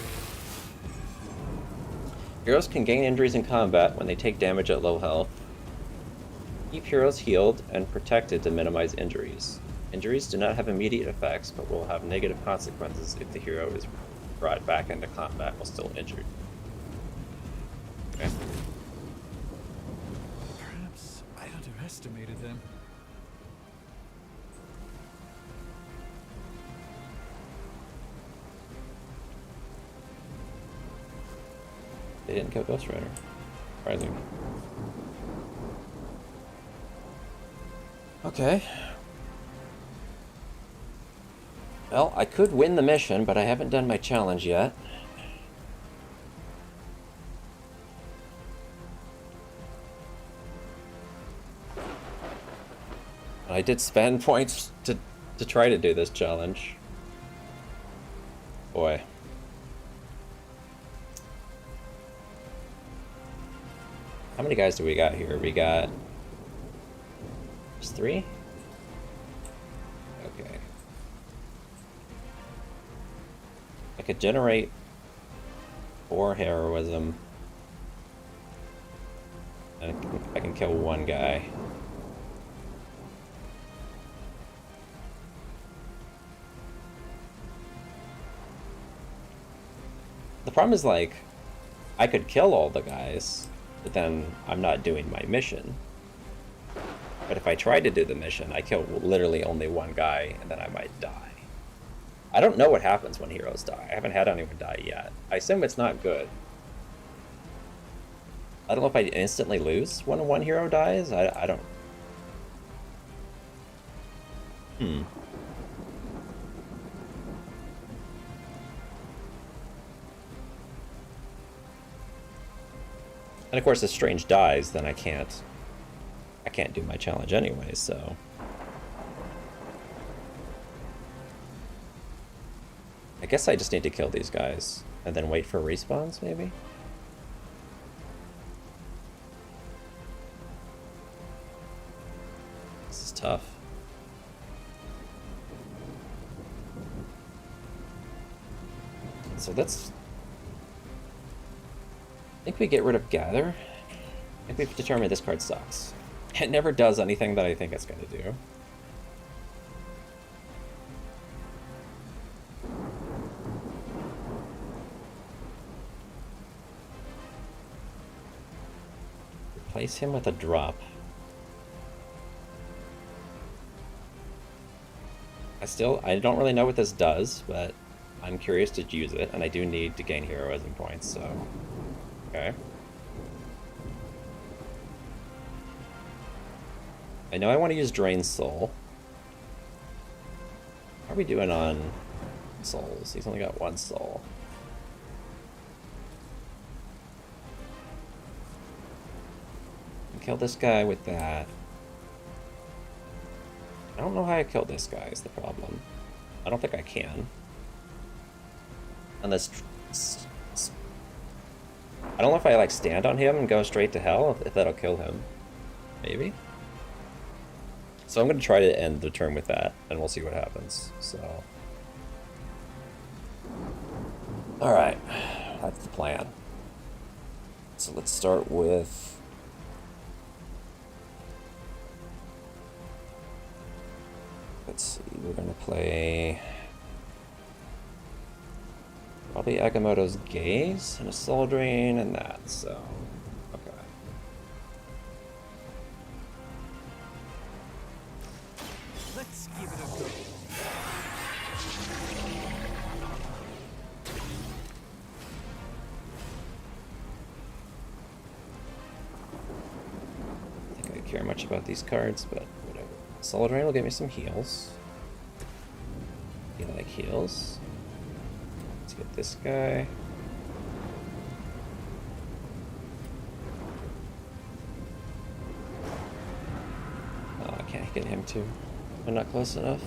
Heroes can gain injuries in combat when they take damage at low health. Keep heroes healed and protected to minimize injuries. Injuries do not have immediate effects, but will have negative consequences if the hero is brought back into combat while still injured. Okay. Perhaps I underestimated them. They didn't kill Ghost Rider. Surprising. Okay. Well, I could win the mission, but I haven't done my challenge yet. I did spend points to try to do this challenge. Boy. How many guys do we got here? We got... just 3? Okay. I could generate 4 heroism. And I can kill 1 guy. The problem is, like, I could kill all the guys, but then I'm not doing my mission. But if I try to do the mission, I kill literally only 1 guy, and then I might die. I don't know what happens when heroes die. I haven't had anyone die yet. I assume it's not good. I don't know if I instantly lose when 1 hero dies. I don't... And of course, if Strange dies, then I can't do my challenge anyway, so... I guess I just need to kill these guys, and then wait for respawns, maybe? This is tough. So that's... I think we get rid of Gather. I think we've determined this card sucks. It never does anything that I think it's going to do. Replace him with a drop. I don't really know what this does, but I'm curious to use it, and I do need to gain heroism points, so... Okay. I know I want to use Drain Soul. How are we doing on souls? He's only got 1 soul. Kill this guy with that. I don't know how I kill this guy is the problem. I don't think I can. Unless... I don't know if I like stand on him and go straight to hell, if that'll kill him. Maybe? So I'm going to try to end the turn with that, and we'll see what happens. So... Alright, that's the plan. So let's start with... Let's see, we're going to play... probably Agamotto's Gaze, and a Soul Drain, and that, so... okay. Let's give it a go. I don't think I care much about these cards, but whatever. Soul Drain will get me some heals. You like heals? Let's get this guy. Oh, I can't get him too. I'm not close enough.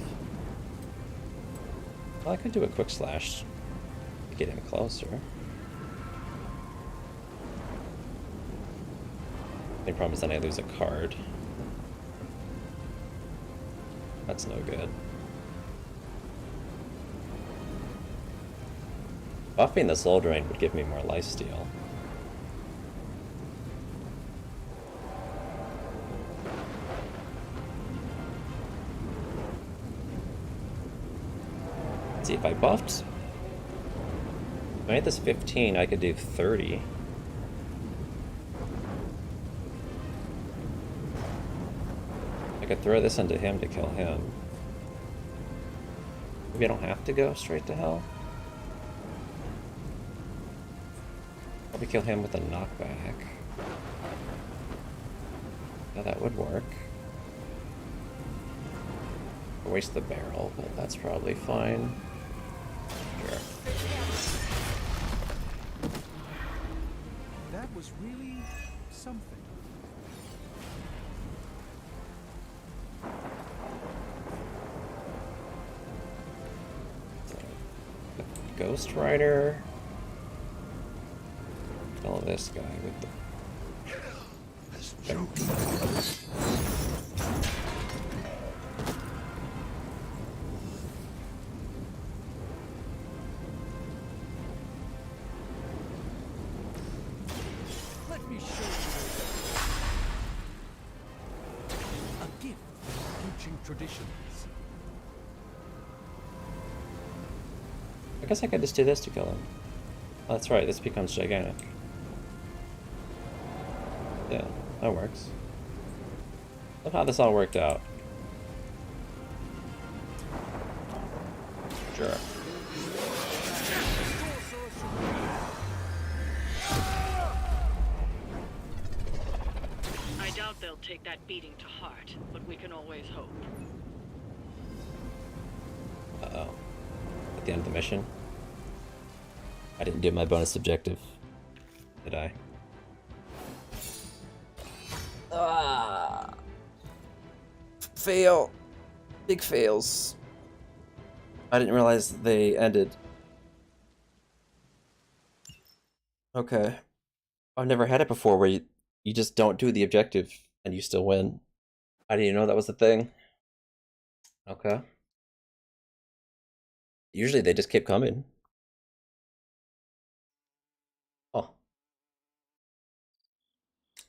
Well, I could do a quick slash to get him closer. The problem is then I lose a card. That's no good. Buffing the Soul Drain would give me more lifesteal. Let's see, if I buffed... if I made this 15, I could do 30. I could throw this into him to kill him. Maybe I don't have to go straight to hell? Probably kill him with a knockback. Yeah, that would work. Waste the barrel, but that's probably fine. Sure. That was really something. Ghost Rider. Kill this guy with the. Let me show you a gift from ancient traditions. I guess I could just do this to kill him. Oh, that's right, this becomes gigantic. Yeah, that works. Look how this all worked out. Sure. I doubt they'll take that beating to heart, but we can always hope. Uh-oh. At the end of the mission? I didn't do my bonus objective. Did I? Ah. Fail. Big fails. I didn't realize they ended. Okay. I've never had it before where you just don't do the objective and you still win. I didn't even know that was the thing. Okay. Usually they just keep coming. Oh.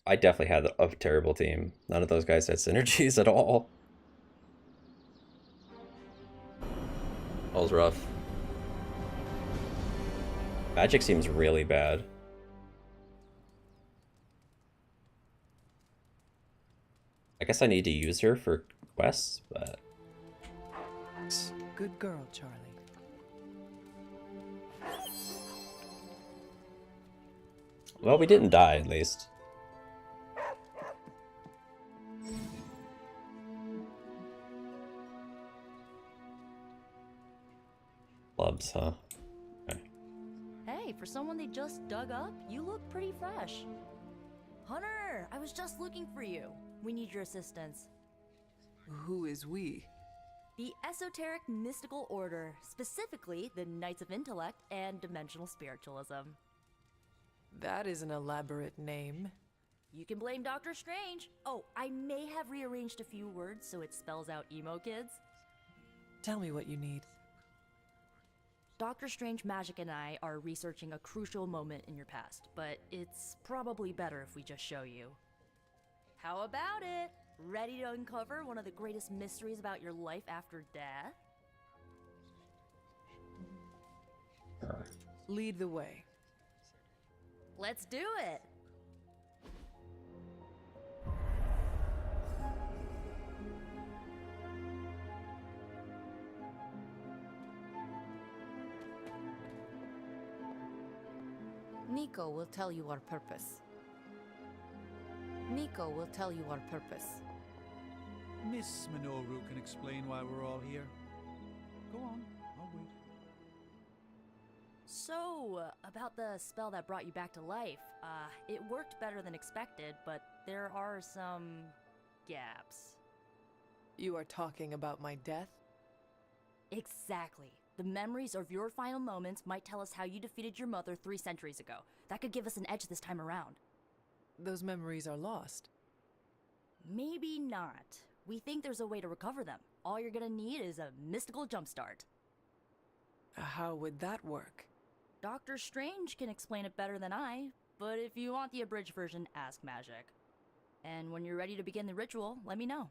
I definitely had a terrible team. None of those guys had synergies at all. That was rough. Magic seems really bad. I guess I need to use her for quests, but... Good girl, Charlie. Well, we didn't die, at least. Clubs, huh? Okay. Hey, for someone they just dug up, you look pretty fresh. Hunter, I was just looking for you. We need your assistance. Who is we? The Esoteric Mystical Order, specifically the Knights of Intellect and Dimensional Spiritualism. That is an elaborate name. You can blame Doctor Strange. Oh, I may have rearranged a few words so it spells out emo kids. Tell me what you need. Dr. Strange Magic and I are researching a crucial moment in your past, but it's probably better if we just show you. How about it? Ready to uncover one of the greatest mysteries about your life after death? Lead the way. Let's do it! Nico will tell you our purpose. Nico will tell you our purpose. Miss Minoru can explain why we're all here. Go on, I'll wait. So, about the spell that brought you back to life, it worked better than expected, but there are some gaps. You are talking about my death? Exactly. The memories of your final moments might tell us how you defeated your mother 3 centuries ago. That could give us an edge this time around. Those memories are lost. Maybe not. We think there's a way to recover them. All you're gonna need is a mystical jumpstart. How would that work? Doctor Strange can explain it better than I, but if you want the abridged version, ask Magic. And when you're ready to begin the ritual, let me know.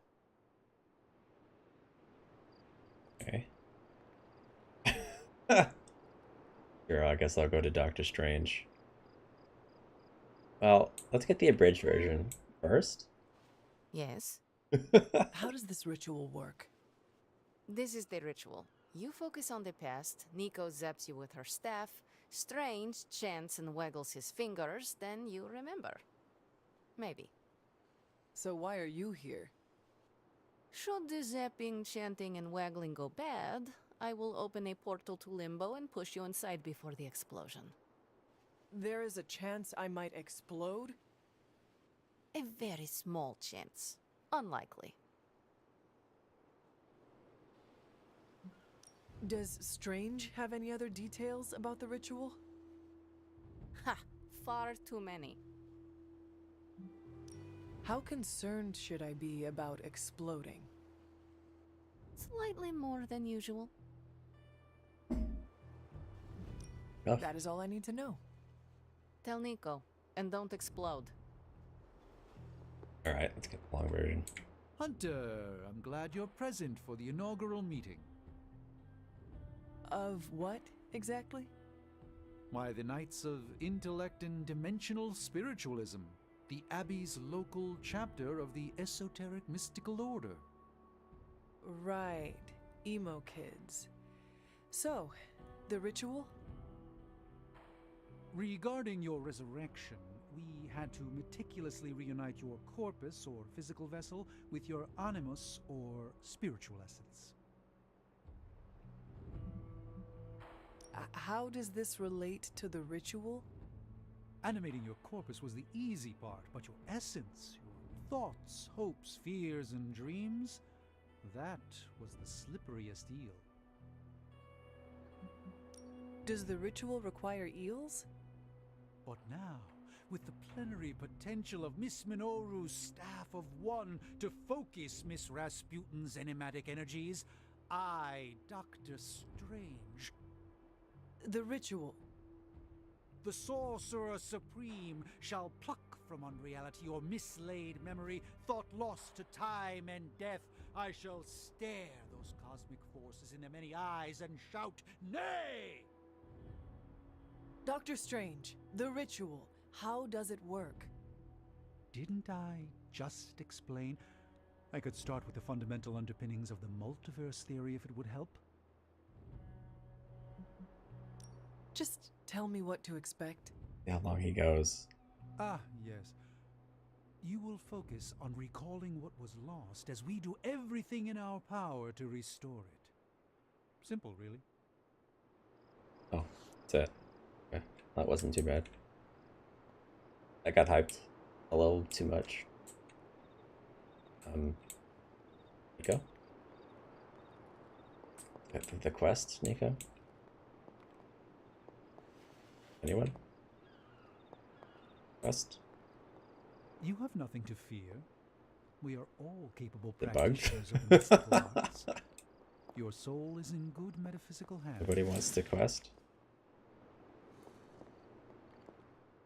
Okay. Sure, I guess I'll go to Doctor Strange. Well, let's get the abridged version first. Yes. How does this ritual work? This is the ritual. You focus on the past, Nico zaps you with her staff, Strange chants and waggles his fingers, then you remember. Maybe. So why are you here? Should the zapping, chanting, and waggling go bad, I will open a portal to Limbo and push you inside before the explosion. There is a chance I might explode? A very small chance. Unlikely. Does Strange have any other details about the ritual? Ha! Far too many. How concerned should I be about exploding? Slightly more than usual. That is all I need to know. Tell Nico, and don't explode. Alright, let's get the long version. Hunter, I'm glad you're present for the inaugural meeting. Of what, exactly? Why, the Knights of Intellect and Dimensional Spiritualism, the Abbey's local chapter of the Esoteric Mystical Order. Right, emo kids. So, the ritual? Regarding your resurrection, we had to meticulously reunite your corpus or physical vessel with your animus or spiritual essence. How does this relate to the ritual? Animating your corpus was the easy part, but your essence, your thoughts, hopes, fears, and dreams, that was the slipperiest eel. Does the ritual require eels? But now, with the plenary potential of Miss Minoru's Staff of One to focus Miss Rasputin's enigmatic energies, I, Dr. Strange... The ritual. The Sorcerer Supreme shall pluck from unreality your mislaid memory, thought lost to time and death. I shall stare those cosmic forces in their many eyes and shout, "Nay!" Dr. Strange, the ritual, how does it work? Didn't I just explain? I could start with the fundamental underpinnings of the multiverse theory if it would help. Just tell me what to expect. How long he goes. Ah, yes. You will focus on recalling what was lost as we do everything in our power to restore it. Simple, really. Oh, that's it. Okay. That wasn't too bad. I got hyped a little too much. Nico? The quest, Nico? Anyone? Quest? You have nothing to fear. We are all capable The bug? practitioners of mystical arts. Your soul is in good metaphysical hands. Everybody wants to quest?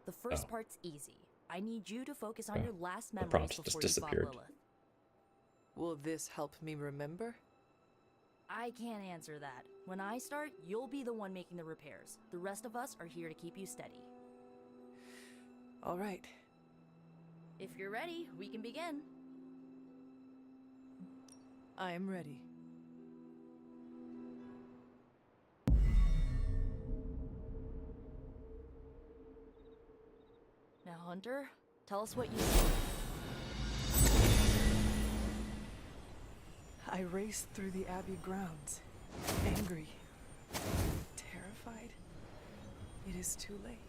The first Oh. part's easy. I need you to focus on Oh. your last The memories prompt before just you disappeared. fought Lilith. Will this help me remember? I can't answer that. When I start, you'll be the one making the repairs. The rest of us are here to keep you steady. All right. If you're ready, we can begin. I am ready. Now, Hunter, tell us what you see. I raced through the Abbey grounds, angry, terrified. It is too late.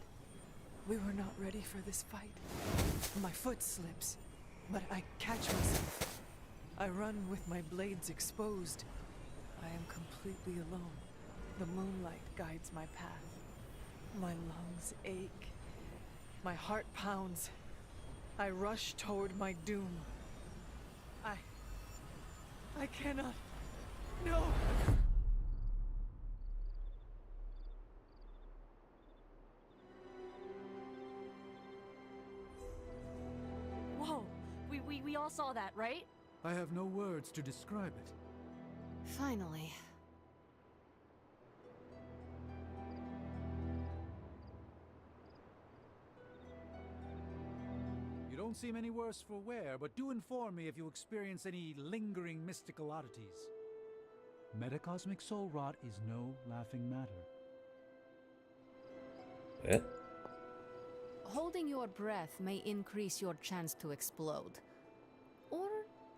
We were not ready for this fight. My foot slips, but I catch myself. I run with my blades exposed. I am completely alone. The moonlight guides my path. My lungs ache. My heart pounds. I rush toward my doom. I cannot. No! Whoa! We all saw that, right? I have no words to describe it. Finally. You don't seem any worse for wear, but do inform me if you experience any lingering mystical oddities. Metacosmic soul rot is no laughing matter. it. Holding your breath may increase your chance to explode. Or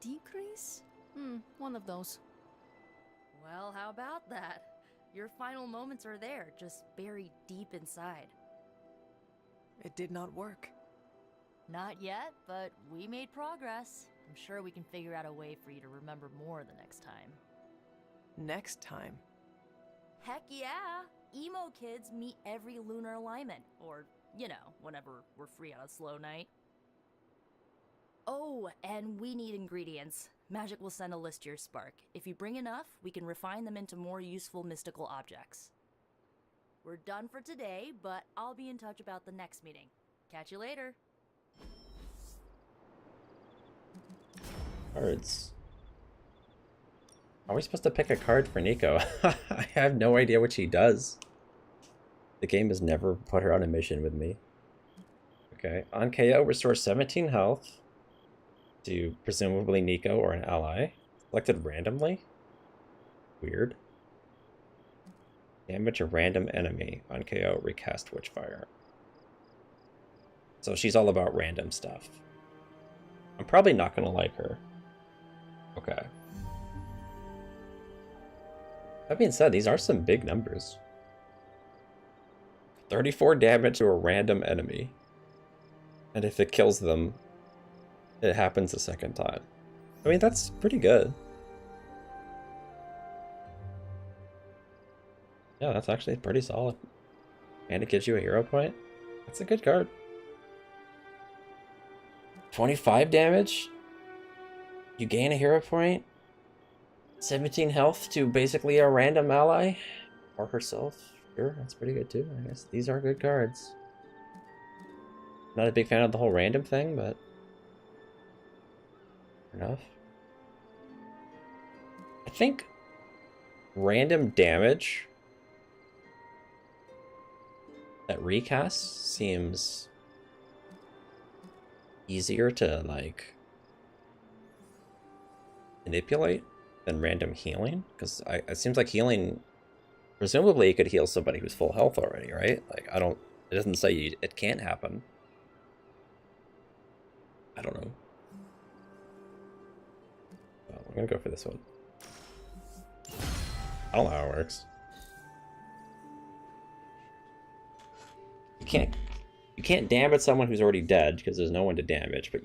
decrease? One of those. Well, how about that? Your final moments are there, just buried deep inside. It did not work. Not yet, but we made progress. I'm sure we can figure out a way for you to remember more the next time. Next time. Heck yeah! Emo kids meet every lunar alignment. Or, you know, whenever we're free on a slow night. Oh, and we need ingredients. Magic will send a list to your spark. If you bring enough, we can refine them into more useful mystical objects. We're done for today, but I'll be in touch about the next meeting. Catch you later. Cards. Are we supposed to pick a card for Nico? I have no idea what she does. The game has never put her on a mission with me. Okay, on KO, restore 17 health to presumably Nico or an ally. Selected randomly? Weird. Damage a random enemy. On KO, recast Witchfire. So she's all about random stuff. I'm probably not going to like her. Okay. That being said, these are some big numbers. 34 damage to a random enemy. And if it kills them, it happens a second time. I mean, that's pretty good. Yeah, that's actually pretty solid. And it gives you a hero point. That's a good card. 25 damage? You gain a hero point? 17 health to basically a random ally? Or herself? Sure, that's pretty good too, I guess. These are good cards. Not a big fan of the whole random thing, but... fair enough. I think... random damage... that recast seems... easier to, like... manipulate than random healing, because it seems like healing, presumably you could heal somebody who's full health already, right? Like, it doesn't say it can't happen. I don't know. Well, I'm gonna go for this one. I don't know how it works. You can't damage someone who's already dead because there's no one to damage, but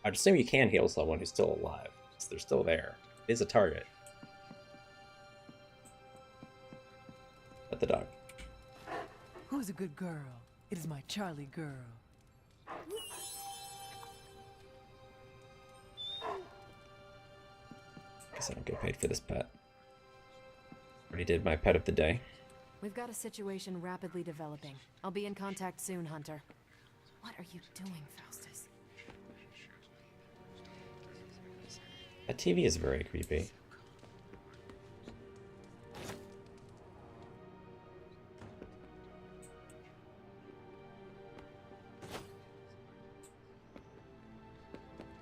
I'd assume you can heal someone who's still alive. So they're still there. It is a target. Let the dog. Who's a good girl? It is my Charlie girl. Guess I don't get paid for this pet. Already did my pet of the day. We've got a situation rapidly developing. I'll be in contact soon, Hunter. What are you doing, Faustus? That TV is very creepy.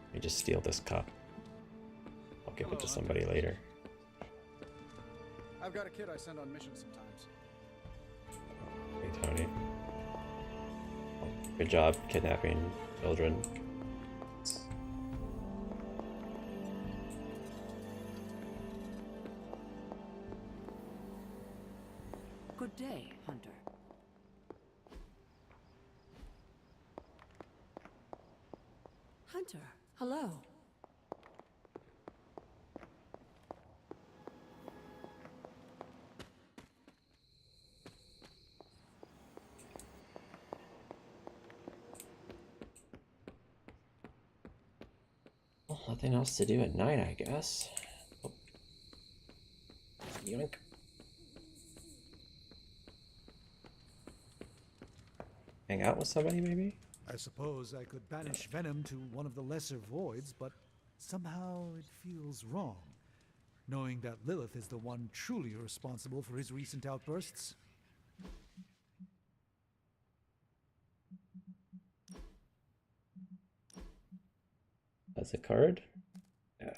Let me just steal this cup. I'll give it to somebody later. I've got a kid I send on missions sometimes. Hey, Tony. Good job kidnapping children. Good day, Hunter. Hunter, hello. Well, nothing else to do at night, I guess. Oh. Yoink. Hang out with somebody, maybe? I suppose I could banish venom to one of the lesser voids, but somehow it feels wrong, knowing that Lilith is the one truly responsible for his recent outbursts. That's a card? Yeah.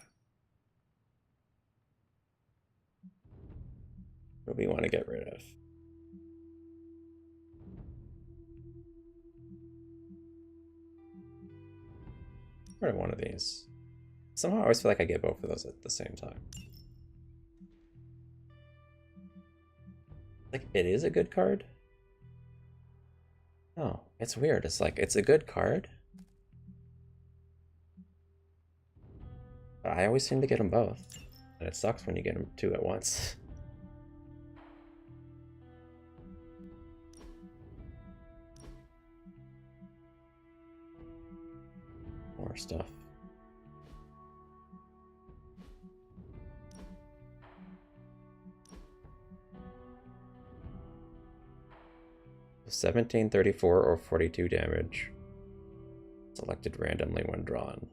What do we want to get rid of? Or one of these. Somehow I always feel like I get both of those at the same time. Like, it is a good card? Oh, it's weird. It's like, it's a good card. But I always seem to get them both. And it sucks when you get them two at once. More stuff. $17.34 or 42 damage. Selected randomly when drawn.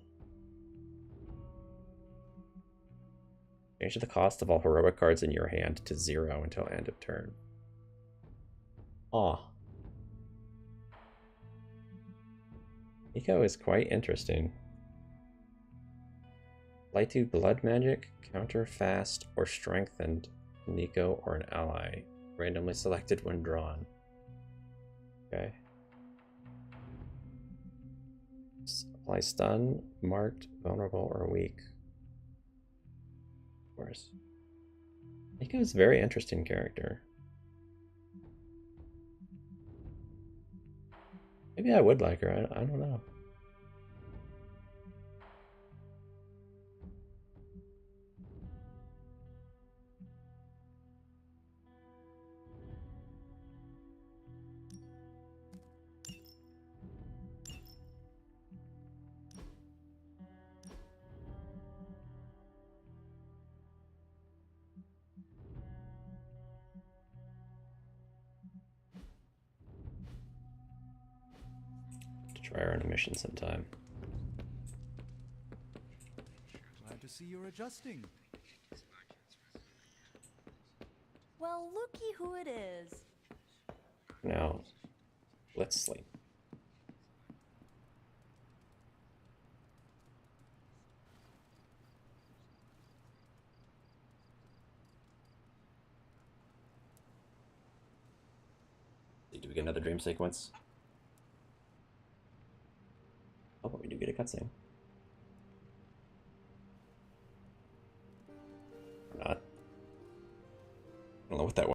Change the cost of all heroic cards in your hand to 0 until end of turn. Aw. Nico is quite interesting. Light 2 blood magic, counter fast, or strengthened Nico or an ally. Randomly selected when drawn. Okay. Apply stun, marked, vulnerable, or weak. Of course. Nico's a very interesting character. Maybe I would like her, I don't know. Try her on a mission sometime. Glad to see you're adjusting. Well, looky who it is. Now, let's sleep. Do we get another dream sequence? Oh, but we do get a cutscene. Or not. I don't know what that was.